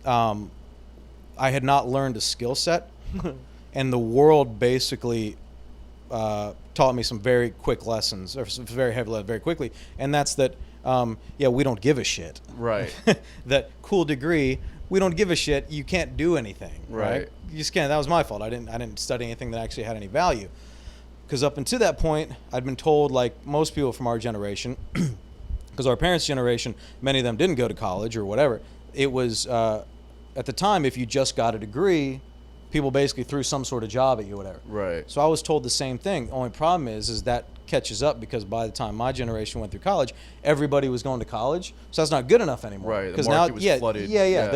Speaker 2: I had not learned a skill set, and the world basically taught me some very quick lessons, or some very heavy lessons very quickly, and that's that. We don't give a shit.
Speaker 1: Right.
Speaker 2: That cool degree, we don't give a shit. You can't do anything.
Speaker 1: Right.
Speaker 2: You just can't. That was my fault. I didn't study anything that actually had any value. Because up until that point, I'd been told, like most people from our generation, because our parents' generation, many of them didn't go to college or whatever. It was at the time, if you just got a degree, people basically threw some sort of job at you, or whatever.
Speaker 1: Right.
Speaker 2: So I was told the same thing. Only problem is that catches up because by the time my generation went through college, everybody was going to college. So that's not good enough anymore.
Speaker 1: Right, the
Speaker 2: 'Cause
Speaker 1: market
Speaker 2: now,
Speaker 1: was
Speaker 2: yeah,
Speaker 1: flooded.
Speaker 2: Yeah.
Speaker 1: Yeah.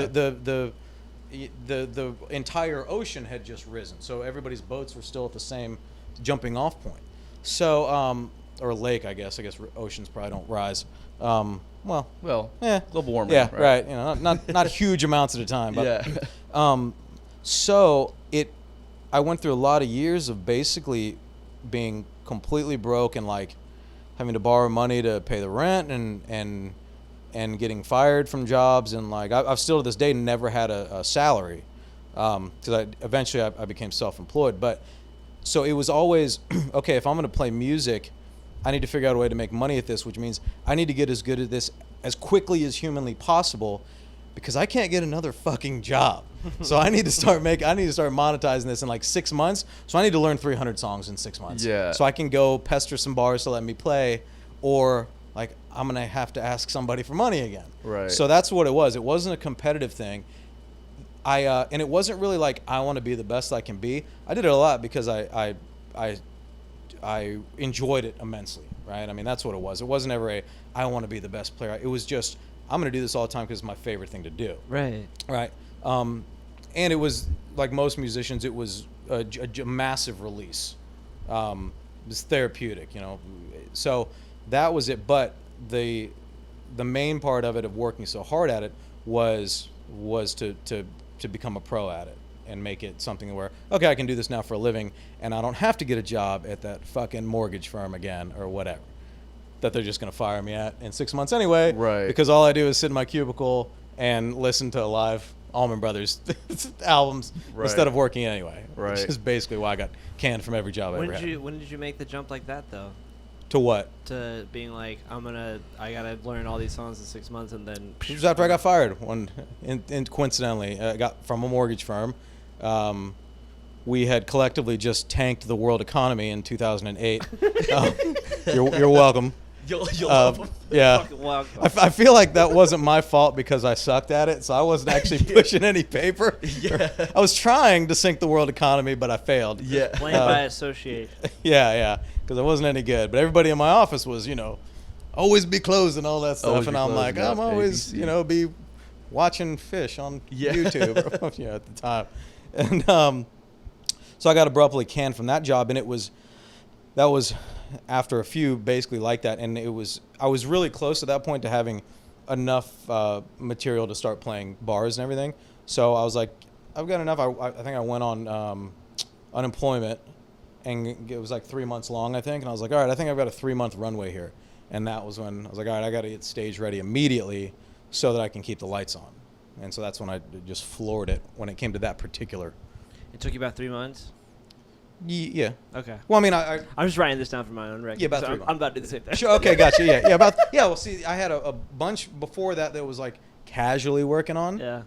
Speaker 2: The entire ocean had just risen. So everybody's boats were still at the same jumping off point. So or lake, I guess. Oceans probably don't rise. Well,
Speaker 1: global warming.
Speaker 2: Yeah,
Speaker 1: right.
Speaker 2: You know, not huge amounts at a time. But,
Speaker 1: yeah.
Speaker 2: So I went through a lot of years of basically being completely broke and like having to borrow money to pay the rent and getting fired from jobs, and like I've still to this day never had a salary because eventually I became self-employed. But so it was always okay, if I'm going to play music, I need to figure out a way to make money at this, which means I need to get as good at this as quickly as humanly possible, because I can't get another fucking job. So I need to start monetizing this in like 6 months. So I need to learn 300 songs in 6 months.
Speaker 1: Yeah.
Speaker 2: So I can go pester some bars to let me play, or like I'm gonna have to ask somebody for money again.
Speaker 1: Right.
Speaker 2: So that's what it was. It wasn't a competitive thing. And it wasn't really like I want to be the best I can be. I did it a lot because I enjoyed it immensely, right? I mean, that's what it was. It wasn't ever I want to be the best player. It was just I'm going to do this all the time because it's my favorite thing to do.
Speaker 3: Right.
Speaker 2: Right. And it was like most musicians, it was a massive release. It was therapeutic, you know. So that was it. But the main part of it, of working so hard at it, was to become a pro at it and make it something where, okay, I can do this now for a living, and I don't have to get a job at that fucking mortgage firm again or whatever that they're just going to fire me at in 6 months anyway.
Speaker 1: Right.
Speaker 2: Because all I do is sit in my cubicle and listen to live Allman Brothers albums instead of working anyway.
Speaker 1: Right.
Speaker 2: Which is basically why I got canned from every job I ever had.
Speaker 3: When did you make the jump like that though?
Speaker 2: To what?
Speaker 3: To being like, I gotta learn all these songs in 6 months, and then.
Speaker 2: It was after I got fired. And coincidentally, I got from a mortgage firm. We had collectively just tanked the world economy in 2008. You're welcome.
Speaker 1: You'll love them.
Speaker 2: Yeah. I feel like that wasn't my fault because I sucked at it, so I wasn't actually pushing any paper.
Speaker 1: Yeah.
Speaker 2: I was trying to sink the world economy, but I failed.
Speaker 1: Yeah.
Speaker 3: Blame by association.
Speaker 2: Yeah, because I wasn't any good. But everybody in my office was, always be closed and all that stuff.
Speaker 1: Always
Speaker 2: and
Speaker 1: be
Speaker 2: I'm
Speaker 1: closed,
Speaker 2: like,
Speaker 1: yep,
Speaker 2: I'm always,
Speaker 1: ABC.
Speaker 2: Be watching fish on
Speaker 1: Yeah.
Speaker 2: YouTube at the time. And so I got abruptly canned from that job, and that was after a few basically like that, and I was really close at that point to having enough material to start playing bars and everything. So I was like, I've got enough. I think I went on unemployment, and it was like 3 months long, I think, and I was like, all right, I think I've got a 3-month runway here. And that was when I was like, all right, I got to get stage ready immediately so that I can keep the lights on. And so that's when I just floored it when it came to that particular.
Speaker 3: It took you about 3 months.
Speaker 2: Yeah.
Speaker 3: Okay.
Speaker 2: Well, I mean,
Speaker 3: I'm just writing this down for my own record.
Speaker 2: Yeah, about
Speaker 3: so
Speaker 2: 3
Speaker 3: I'm
Speaker 2: months.
Speaker 3: about to do the same thing.
Speaker 2: Sure. Okay. Gotcha. Yeah. Well, see, I had a bunch before that was like casually working on.
Speaker 3: Yeah.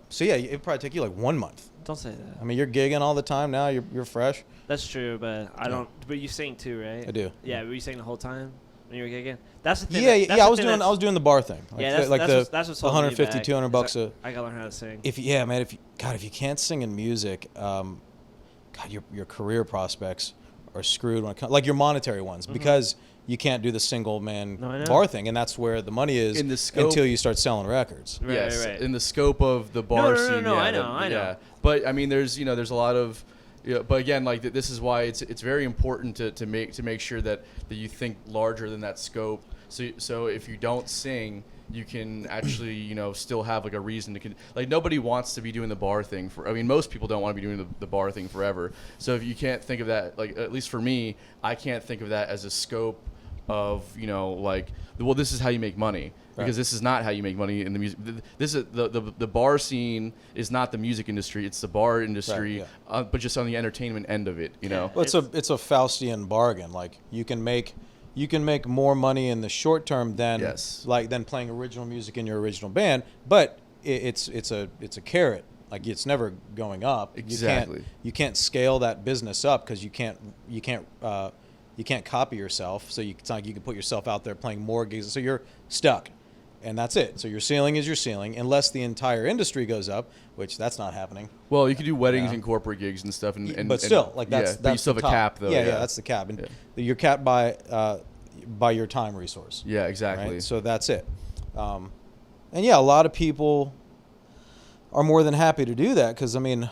Speaker 2: So yeah, it'd probably take you like 1 month.
Speaker 3: Don't say that.
Speaker 2: I mean, you're gigging all the time now. You're fresh.
Speaker 3: That's true, but I don't. But you sing too, right?
Speaker 2: I do.
Speaker 3: Yeah. Were you singing the whole time when you were gigging? That's the thing.
Speaker 2: Yeah.
Speaker 3: That's
Speaker 2: I
Speaker 3: the
Speaker 2: was
Speaker 3: thing
Speaker 2: doing the bar thing. Like,
Speaker 3: Yeah. That's what's holding me
Speaker 2: 150,
Speaker 3: back,
Speaker 2: 200 bucks
Speaker 3: is I gotta learn how to sing.
Speaker 2: If you can't sing in music, God, your career prospects are screwed when it comes, like your monetary ones, because you can't do the single man bar thing, and that's where the money is
Speaker 1: In the scope-
Speaker 2: until you start selling records.
Speaker 3: Right,
Speaker 1: Yes,
Speaker 3: right.
Speaker 1: in the scope of the bar scene.
Speaker 3: No,
Speaker 1: yeah,
Speaker 3: I know.
Speaker 1: Yeah. But I mean, there's a lot of, but again, like this is why it's very important to make sure that you think larger than that scope. So if you don't sing, you can actually still have like a reason to like nobody wants to be doing the bar thing most people don't want to be doing the bar thing forever. So if you can't think of that, like at least for me, I can't think of that as a scope of this is how you make money. Because this is not how you make money in the music. This is the bar scene is not the music industry; it's the bar industry, but just on the entertainment end of it.
Speaker 2: Well, it's a Faustian bargain. Like you can make more money in the short term than playing original music in your original band, but it's a carrot. Like it's never going up.
Speaker 1: Exactly.
Speaker 2: You can't scale that business up because you can't copy yourself. So it's not like you can put yourself out there playing more gigs. So you're stuck. And that's it. So your ceiling is your ceiling, unless the entire industry goes up, which that's not happening.
Speaker 1: Well, you could do weddings and corporate gigs and stuff,
Speaker 2: but still, that's
Speaker 1: but you still have a cap though.
Speaker 2: Yeah, that's the cap, and you're capped by your time resource.
Speaker 1: Yeah, exactly.
Speaker 2: Right? So that's it. And yeah, a lot of people are more than happy to do that because, I mean,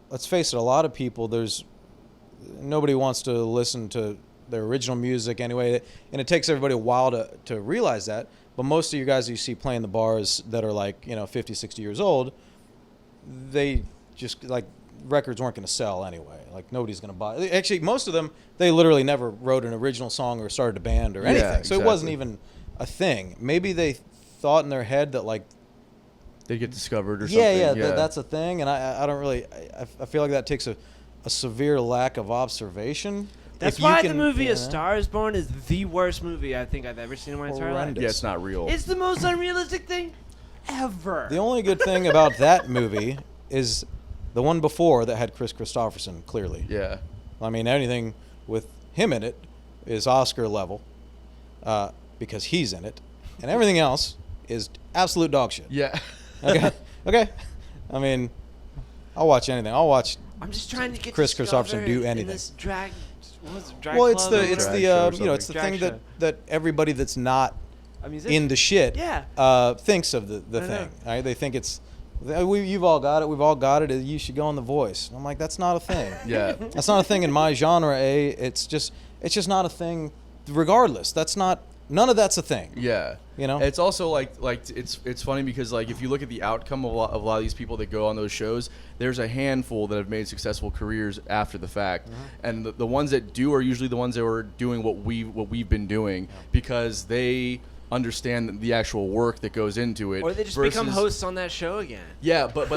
Speaker 2: let's face it, a lot of people, nobody wants to listen to their original music anyway, and it takes everybody a while to realize that. But most of you guys you see playing the bars that are like 50, 60 years old, they just like records weren't going to sell anyway. Like nobody's going to buy. Actually, most of them they literally never wrote an original song or started a band or anything.
Speaker 1: Yeah,
Speaker 2: so it wasn't even a thing. Maybe they thought in their head that like
Speaker 1: they get discovered or something.
Speaker 2: Yeah, that's a thing, and I don't really. I feel like that takes a severe lack of observation.
Speaker 3: That's why the movie A Star Is Born is the worst movie I think I've ever seen in my entire life.
Speaker 1: Yeah, it's not real.
Speaker 3: It's the most unrealistic thing ever.
Speaker 2: The only good thing about that movie is the one before that had Chris Christopherson, clearly.
Speaker 1: Yeah.
Speaker 2: I mean, anything with him in it is Oscar level because he's in it, and everything else is absolute dog shit.
Speaker 1: Yeah.
Speaker 2: Okay. I mean, I'll watch anything.
Speaker 3: I'm just trying to get
Speaker 2: Chris Christopherson do anything.
Speaker 3: In this drag
Speaker 2: Well, it's
Speaker 3: club
Speaker 2: the
Speaker 3: or
Speaker 2: it's
Speaker 3: drag
Speaker 2: the
Speaker 3: show or
Speaker 2: it's the
Speaker 3: something.
Speaker 2: thing
Speaker 3: Drag
Speaker 2: that everybody that's not
Speaker 3: a musician.
Speaker 2: in the shit
Speaker 3: Yeah.
Speaker 2: thinks of the
Speaker 3: I
Speaker 2: thing.
Speaker 3: know.
Speaker 2: Right? They think it's you've all got it. We've all got it. You should go on The Voice. And I'm like, that's not a thing.
Speaker 1: Yeah.
Speaker 2: That's not a thing in my genre. It's just not a thing. Regardless, none of that's a thing.
Speaker 1: Yeah.
Speaker 2: It's
Speaker 1: also like it's funny because like if you look at the outcome of a lot of these people that go on those shows, there's a handful that have made successful careers after the fact, and the ones that do are usually the ones that are doing what we've been doing because they understand the actual work that goes into it.
Speaker 3: Or they just become hosts on that show again.
Speaker 1: Yeah, but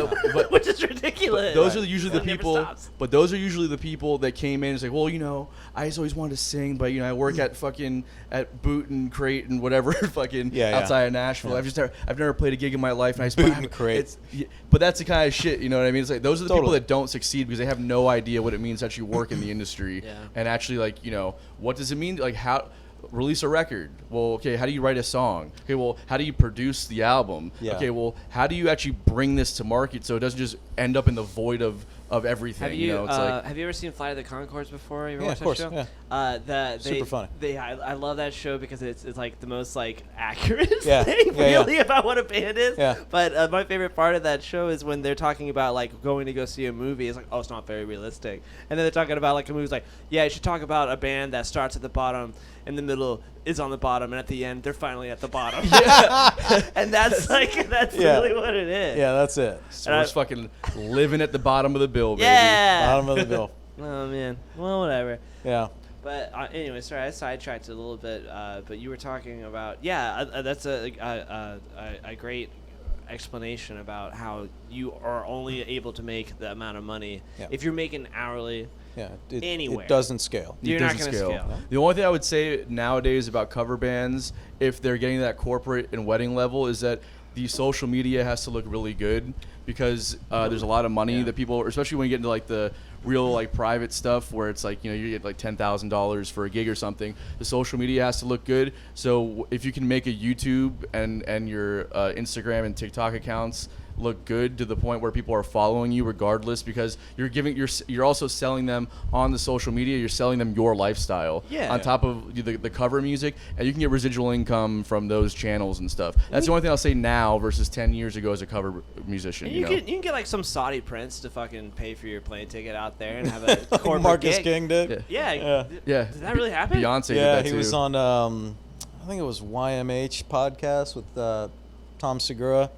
Speaker 3: which is ridiculous.
Speaker 1: Those are usually the
Speaker 3: That never
Speaker 1: people.
Speaker 3: stops.
Speaker 1: But those are usually the people that came in and say, well, I just always wanted to sing, but I work at Boot and Crate and whatever outside of Nashville.
Speaker 2: Yeah.
Speaker 1: I've never played a gig in my life, and I just
Speaker 2: Boot and Crate.
Speaker 1: But that's the kind of shit, you know what I mean? It's like those are the people that don't succeed because they have no idea what it means to actually work in the industry and actually what does it mean? Like how. Release a record. Well, okay, how do you write a song? Okay, well, how do you produce the album?
Speaker 2: Yeah.
Speaker 1: Okay, well, how do you actually bring this to market so it doesn't just end up in the void of everything?
Speaker 3: Have you
Speaker 1: It's like,
Speaker 3: have you ever seen Flight of the Conchords before? You ever
Speaker 2: Yeah,
Speaker 3: watched
Speaker 2: of course,
Speaker 3: that show?
Speaker 2: yeah. Super funny.
Speaker 3: I love that show because it's like the most like accurate
Speaker 2: Yeah,
Speaker 3: thing
Speaker 2: yeah,
Speaker 3: really about what a band is.
Speaker 2: Yeah.
Speaker 3: But my favorite part of that show is when they're talking about like going to go see a movie. It's like, oh, it's not very realistic. And then they're talking about like a movie. It's like, yeah, you should talk about a band that starts at the bottom, in the middle is on the bottom, and at the end they're finally at the bottom. And that's really what it is.
Speaker 2: Yeah, that's it.
Speaker 1: so we're just fucking living at the bottom of the bill, baby.
Speaker 3: Yeah.
Speaker 2: Bottom of the bill.
Speaker 3: Oh man. Well, whatever.
Speaker 2: Yeah.
Speaker 3: But anyway, sorry, I sidetracked a little bit. But you were talking about that's a great explanation about how you are only able to make the amount of money if you're making hourly.
Speaker 2: Yeah.
Speaker 3: Anywhere.
Speaker 2: It doesn't scale.
Speaker 3: You're
Speaker 1: It
Speaker 3: not
Speaker 1: doesn't
Speaker 3: going to scale.
Speaker 1: The only thing I would say nowadays about cover bands, if they're getting that corporate and wedding level, is that the social media has to look really good because there's a lot of money that people, especially when you get into like the real like private stuff where it's like you get like $10,000 for a gig or something. The social media has to look good. So if you can make a YouTube and your Instagram and TikTok accounts look good to the point where people are following you regardless, because you're also selling them on the social media, you're selling them your lifestyle on top of the cover music, and you can get residual income from those channels and stuff. That's the only thing I'll say now versus 10 years ago as a cover musician.
Speaker 3: And you can get like some Saudi prince to fucking pay for your plane ticket out there and have a corporate
Speaker 2: Marcus
Speaker 3: gig.
Speaker 2: King did.
Speaker 3: Yeah. Did that really happen?
Speaker 1: Beyonce did
Speaker 2: Yeah,
Speaker 1: that
Speaker 2: he
Speaker 1: too.
Speaker 2: was on I think it was YMH podcast with Tom Segura.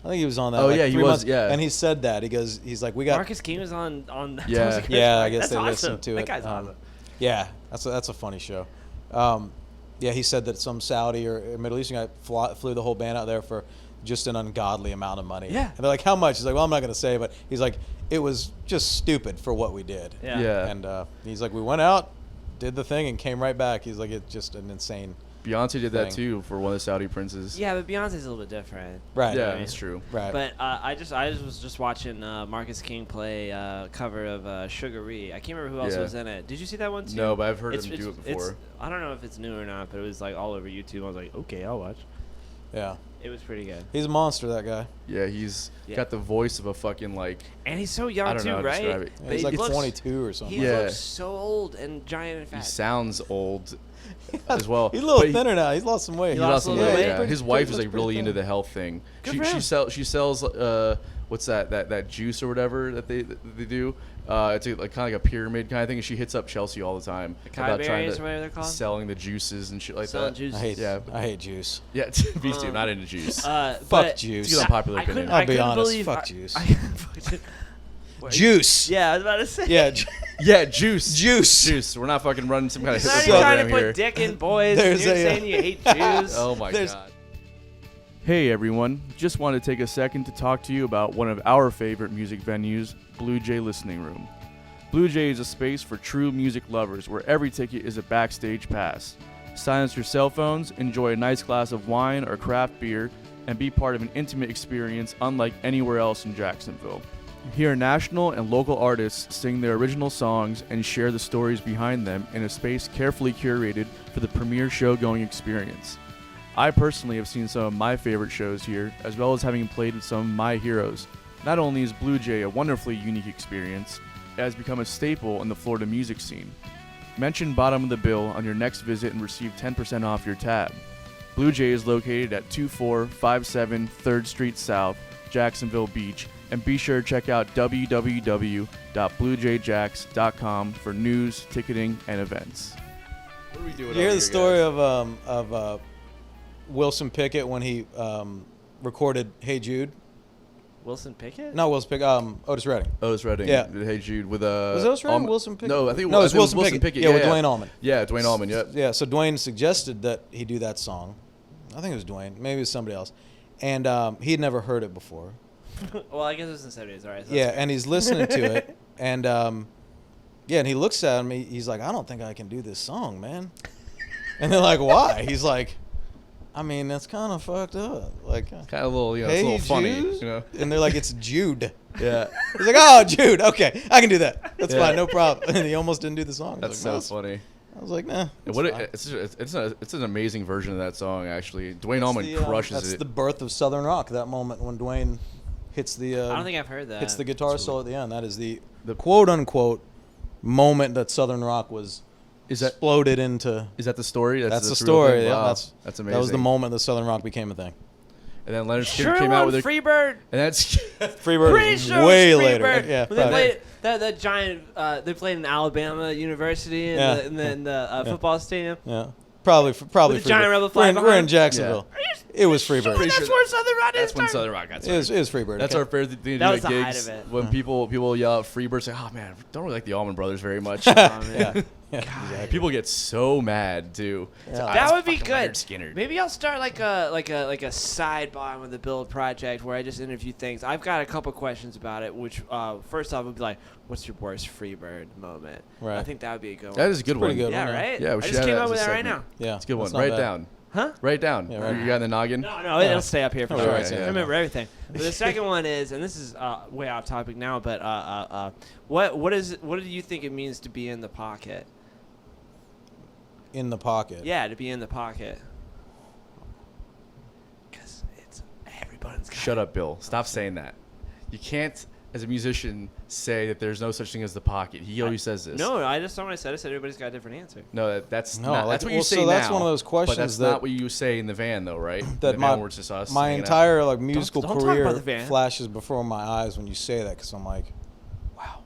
Speaker 2: I think he was on that.
Speaker 1: Oh,
Speaker 2: like
Speaker 1: yeah, he
Speaker 2: 3
Speaker 1: was,
Speaker 2: months,
Speaker 1: yeah.
Speaker 2: And he said that he's like, we got
Speaker 3: Marcus King was on
Speaker 1: Yeah.
Speaker 3: Tom Segura's
Speaker 2: Yeah, I
Speaker 3: podcast.
Speaker 2: guess
Speaker 3: That's
Speaker 2: they
Speaker 3: awesome.
Speaker 2: listened to it.
Speaker 3: That guy's awesome.
Speaker 2: Yeah, that's a funny show. Yeah, he said that some Saudi or Middle Eastern guy flew the whole band out there for just an ungodly amount of money.
Speaker 3: Yeah.
Speaker 2: And they're like, how much? He's like, well, I'm not going to say, but he's like, it was just stupid for what we did.
Speaker 3: Yeah.
Speaker 2: And he's like, we went out, did the thing, and came right back. He's like, it's just an insane.
Speaker 1: Beyonce did that
Speaker 2: thing.
Speaker 1: too for one of the Saudi princes.
Speaker 3: Yeah, but Beyonce's a little bit different.
Speaker 2: Right.
Speaker 1: Yeah,
Speaker 3: Right.
Speaker 1: that's true.
Speaker 2: Right.
Speaker 3: But I was just watching Marcus King play a cover of Sugar-Ree. I can't remember who else
Speaker 1: Yeah.
Speaker 3: was in it. Did you see that one too?
Speaker 1: No, but I've heard him do it before.
Speaker 3: I don't know if it's new or not, but it was like all over YouTube. I was like, okay, I'll watch.
Speaker 2: Yeah.
Speaker 3: It was pretty good.
Speaker 2: He's a monster, that guy.
Speaker 1: Yeah, he's
Speaker 3: Yeah.
Speaker 1: got the voice of a fucking
Speaker 3: And he's so
Speaker 1: I
Speaker 3: young
Speaker 1: don't
Speaker 3: too,
Speaker 1: know how to
Speaker 3: right?
Speaker 1: describe it.
Speaker 2: Yeah, he's
Speaker 3: But
Speaker 2: like
Speaker 3: he looks-
Speaker 2: 22 or something.
Speaker 3: He
Speaker 1: Yeah.
Speaker 3: looks so old and giant and fat.
Speaker 1: he sounds old as well.
Speaker 2: He's a little
Speaker 1: But
Speaker 2: thinner now. He's lost some weight.
Speaker 1: He lost some weight. Yeah,
Speaker 2: pretty-
Speaker 1: his wife is
Speaker 2: looks
Speaker 1: like really
Speaker 2: pretty
Speaker 1: into
Speaker 2: thin.
Speaker 1: the health thing.
Speaker 3: Good for him.
Speaker 1: She sells what's that juice or whatever that they do. It's like kind of like a pyramid kind of thing. And she hits up Chelsea all the time
Speaker 3: about trying to, or whatever they're called?
Speaker 1: Selling the juices and shit like
Speaker 3: Selling
Speaker 1: that.
Speaker 3: Juices.
Speaker 2: I hate juice.
Speaker 1: Yeah, me too. Not into juice.
Speaker 2: Fuck juice.
Speaker 1: It's an unpopular opinion.
Speaker 2: I'll be honest. Fuck juice. Juice.
Speaker 3: Yeah, I was about to say.
Speaker 2: Yeah.
Speaker 1: Yeah, juice.
Speaker 2: Juice.
Speaker 1: We're not fucking running some kind of
Speaker 3: You're
Speaker 1: hipster
Speaker 3: not trying
Speaker 1: program
Speaker 3: to put
Speaker 1: here.
Speaker 3: dick in boys.
Speaker 2: There's
Speaker 3: You're
Speaker 2: a,
Speaker 3: saying you hate Jews.
Speaker 1: Oh my
Speaker 2: There's-
Speaker 1: god. Hey everyone, just wanted to take a second to talk to you about one of our favorite music venues, Blue Jay Listening Room. Blue Jay is a space for true music lovers where every ticket is a backstage pass. Silence your cell phones, enjoy a nice glass of wine or craft beer, and be part of an intimate experience unlike anywhere else in Jacksonville. Hear national and local artists sing their original songs and share the stories behind them in a space carefully curated for the premier show-going experience. I personally have seen some of my favorite shows here, as well as having played with some of my heroes. Not only is Blue Jay a wonderfully unique experience, it has become a staple in the Florida music scene. Mention Bottom of the Bill on your next visit and receive 10% off your tab. Blue Jay is located at 2457 3rd Street South, Jacksonville Beach, and be sure to check out www.bluejayjacks.com for news, ticketing, and events. What are we doing?
Speaker 2: You hear the story of Wilson Pickett when he recorded "Hey Jude"?
Speaker 3: Wilson Pickett?
Speaker 2: Not Wilson Pickett. Otis Redding.
Speaker 1: Otis Redding.
Speaker 2: Yeah.
Speaker 1: Hey Jude with
Speaker 2: Was Otis Redding Wilson Pickett?
Speaker 1: No, I think
Speaker 2: it was Wilson
Speaker 1: Pickett.
Speaker 2: Pickett. Yeah, with Dwayne Allman.
Speaker 1: Yeah, Dwayne Allman. Yep.
Speaker 2: Yeah, so Dwayne suggested that he do that song. I think it was Dwayne. Maybe it was somebody else. And he had never heard it before.
Speaker 3: Well, I guess it was in the 70s, all right. So
Speaker 2: Yeah, and he's listening to it, and and he looks at me. He's like, "I don't think I can do this song, man." And they're like, "Why?" He's like, "I mean, that's kind of fucked up. Like,
Speaker 1: Kind of a little, it's a
Speaker 2: hey,
Speaker 1: little funny,
Speaker 2: Jude?" And they're like, "It's Jude."
Speaker 1: Yeah.
Speaker 2: He's like, "Oh, Jude. Okay, I can do that. That's fine, no problem." And he almost didn't do the song. I
Speaker 1: That's
Speaker 2: was
Speaker 1: so
Speaker 2: like,
Speaker 1: funny.
Speaker 2: I was like, "Nah."
Speaker 1: It's an amazing version of that song actually. Dwayne Allman crushes
Speaker 2: that's
Speaker 1: it.
Speaker 2: the birth of Southern rock. That moment when Dwayne hits the
Speaker 3: I don't think I've heard that.
Speaker 2: hits the guitar solo at the end. That is the quote unquote moment that Southern rock was exploded into.
Speaker 1: Is that the story?
Speaker 2: That's the
Speaker 1: real
Speaker 2: story.
Speaker 1: thing?
Speaker 2: Yeah,
Speaker 1: Wow.
Speaker 2: that's
Speaker 1: amazing.
Speaker 2: That was the moment that Southern rock became a thing.
Speaker 1: And then Leonard Skinner
Speaker 3: Sure
Speaker 1: came out with a
Speaker 3: Freebird.
Speaker 1: and that's
Speaker 2: Freebird
Speaker 3: Pretty
Speaker 2: is
Speaker 3: sure
Speaker 2: way
Speaker 3: it was
Speaker 2: later.
Speaker 3: Freebird.
Speaker 2: Yeah,
Speaker 3: When they
Speaker 2: probably.
Speaker 3: played that giant. They played in Alabama University in
Speaker 2: Yeah.
Speaker 3: the football stadium.
Speaker 2: Yeah, probably
Speaker 3: With the
Speaker 2: Freebird.
Speaker 3: giant rebel flag
Speaker 2: We're in
Speaker 3: behind?
Speaker 2: Jacksonville. It was Freebird.
Speaker 3: Sure, that's where Southern Rock
Speaker 1: that's
Speaker 3: is.
Speaker 1: when Southern Rock got
Speaker 2: It
Speaker 1: started.
Speaker 2: is Freebird.
Speaker 1: That's
Speaker 2: okay.
Speaker 1: our favorite thing to do
Speaker 3: That
Speaker 1: at
Speaker 3: was the height
Speaker 1: gigs.
Speaker 3: of it.
Speaker 1: When people yell out Freebird, say, "Oh man, don't really like the Allman Brothers very much."
Speaker 3: Oh, man.
Speaker 2: Yeah, exactly.
Speaker 1: People get so mad too.
Speaker 2: Yeah.
Speaker 1: It's
Speaker 3: That
Speaker 1: it's
Speaker 3: would be
Speaker 1: fucking
Speaker 3: good.
Speaker 1: Leonard Skinner.
Speaker 3: Maybe I'll start like a side bottom of the Build project where I just interview things. I've got a couple questions about it. Which first off would be like, what's your worst Freebird moment?
Speaker 2: Right.
Speaker 3: I think that would be a good one.
Speaker 1: That is a good one.
Speaker 2: pretty good.
Speaker 3: Yeah,
Speaker 2: one, yeah.
Speaker 3: right.
Speaker 1: Yeah, we
Speaker 3: I
Speaker 1: should
Speaker 3: just
Speaker 1: have
Speaker 3: came
Speaker 1: that
Speaker 3: up
Speaker 1: as
Speaker 3: with
Speaker 1: a
Speaker 3: that right
Speaker 1: segment.
Speaker 3: now.
Speaker 2: Yeah,
Speaker 1: It's a good one.
Speaker 2: that's not
Speaker 1: Write it
Speaker 2: bad.
Speaker 1: down.
Speaker 3: Huh?
Speaker 1: Write it down.
Speaker 2: Yeah, right.
Speaker 1: You got in the noggin?
Speaker 3: No,
Speaker 2: Yeah.
Speaker 3: it'll stay up here for
Speaker 2: Oh,
Speaker 3: sure.
Speaker 2: right,
Speaker 3: I
Speaker 2: yeah.
Speaker 3: remember everything. But the second one is, and this is way off topic now, but what do you think it means to be in the pocket?
Speaker 2: In the pocket.
Speaker 3: Yeah, to be in the pocket. Because it's everybody's got
Speaker 1: Shut up, Bill. Stop saying that. You can't, as a musician, say that there's no such thing as the pocket. He always says this.
Speaker 3: No, I just not what I said. I said everybody's got a different answer.
Speaker 1: No, that's
Speaker 2: No,
Speaker 1: not.
Speaker 2: like,
Speaker 1: That's what you
Speaker 2: well,
Speaker 1: say
Speaker 2: so
Speaker 1: now.
Speaker 2: that's one of those
Speaker 1: But
Speaker 2: questions
Speaker 1: that's
Speaker 2: that-
Speaker 1: not what you say in the van, though, right?
Speaker 2: That
Speaker 1: in the
Speaker 2: my
Speaker 1: van where it's just us
Speaker 2: my
Speaker 1: hanging out.
Speaker 2: entire like musical
Speaker 3: don't talk about
Speaker 2: career
Speaker 3: the van.
Speaker 2: flashes before my eyes when you say that because I'm like, wow,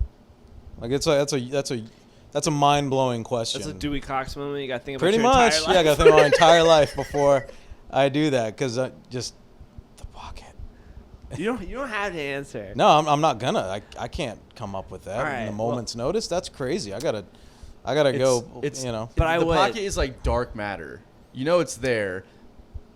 Speaker 2: like that's a mind blowing question.
Speaker 3: That's a Dewey Cox moment. You got to think about
Speaker 2: Pretty
Speaker 3: your
Speaker 2: much,
Speaker 3: entire
Speaker 2: yeah. I got
Speaker 3: life.
Speaker 2: to think my entire life before I do that because just the pocket.
Speaker 3: You don't have to answer.
Speaker 2: No, I'm not gonna. I can't come up with that
Speaker 3: All
Speaker 2: in
Speaker 3: right,
Speaker 2: a
Speaker 3: well-
Speaker 2: moment's notice. That's crazy. I gotta go.
Speaker 1: It's
Speaker 2: you know.
Speaker 3: But I
Speaker 1: the
Speaker 3: would.
Speaker 1: pocket is like dark matter. You know it's there,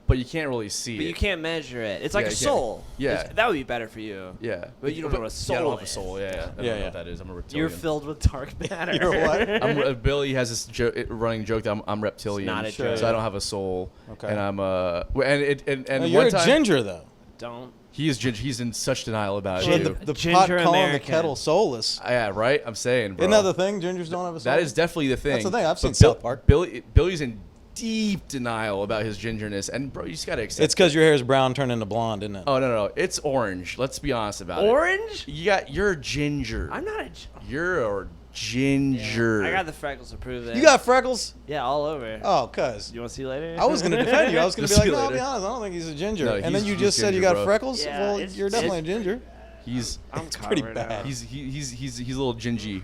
Speaker 1: but you can't really see
Speaker 3: But
Speaker 1: it.
Speaker 3: you can't measure it. It's like
Speaker 1: Yeah,
Speaker 3: a
Speaker 1: you can't.
Speaker 3: soul.
Speaker 1: Yeah.
Speaker 3: That would be better for you.
Speaker 1: Yeah,
Speaker 3: But you don't know what a soul
Speaker 1: Yeah, I don't have a
Speaker 3: is.
Speaker 1: soul. Yeah, I don't
Speaker 2: Yeah,
Speaker 1: know
Speaker 2: yeah.
Speaker 1: what that is. I'm a reptilian.
Speaker 3: You're filled with dark matter.
Speaker 2: You're what?
Speaker 1: Billy has this running joke that I'm reptilian,
Speaker 3: It's not a
Speaker 2: Sure.
Speaker 3: joke.
Speaker 1: so I don't have a soul.
Speaker 2: Okay.
Speaker 1: And I'm and
Speaker 2: No,
Speaker 1: one
Speaker 2: you're a
Speaker 1: time
Speaker 2: ginger though.
Speaker 3: Don't.
Speaker 1: he is ginger. He's in such denial about
Speaker 2: Well,
Speaker 1: it.
Speaker 2: the
Speaker 1: Too.
Speaker 2: the
Speaker 3: Ginger
Speaker 2: pot calling the
Speaker 3: American.
Speaker 2: kettle soulless.
Speaker 1: Yeah, right. I'm saying, bro.
Speaker 2: Isn't that the thing? Gingers don't have a soul.
Speaker 1: That is definitely the thing.
Speaker 2: That's the thing. I've
Speaker 1: But
Speaker 2: seen South Park.
Speaker 1: Billy's in deep denial about his gingerness, and bro, you just gotta accept.
Speaker 2: It's because your hair is brown turned into blonde, isn't it?
Speaker 1: Oh no, it's orange. Let's be honest about it.
Speaker 3: Orange?
Speaker 1: You're a ginger.
Speaker 3: I'm not a.
Speaker 1: You're a ginger.
Speaker 3: I got the freckles to prove that.
Speaker 2: You got freckles?
Speaker 3: Yeah, all over.
Speaker 2: Oh, cuz.
Speaker 3: You want to see later?
Speaker 2: I was going to defend you. I was going to
Speaker 1: You'll
Speaker 2: be like,
Speaker 1: see
Speaker 2: no, I'll be
Speaker 1: later.
Speaker 2: honest. I don't think he's a ginger.
Speaker 1: No,
Speaker 2: and then you
Speaker 1: he's
Speaker 2: just said you
Speaker 1: ginger,
Speaker 2: got
Speaker 1: bro.
Speaker 2: freckles?
Speaker 3: Yeah,
Speaker 2: Well,
Speaker 3: it's-
Speaker 2: you're definitely a ginger.
Speaker 3: I'm
Speaker 2: It's pretty
Speaker 3: covered
Speaker 2: bad.
Speaker 3: up.
Speaker 1: He's a little gingy.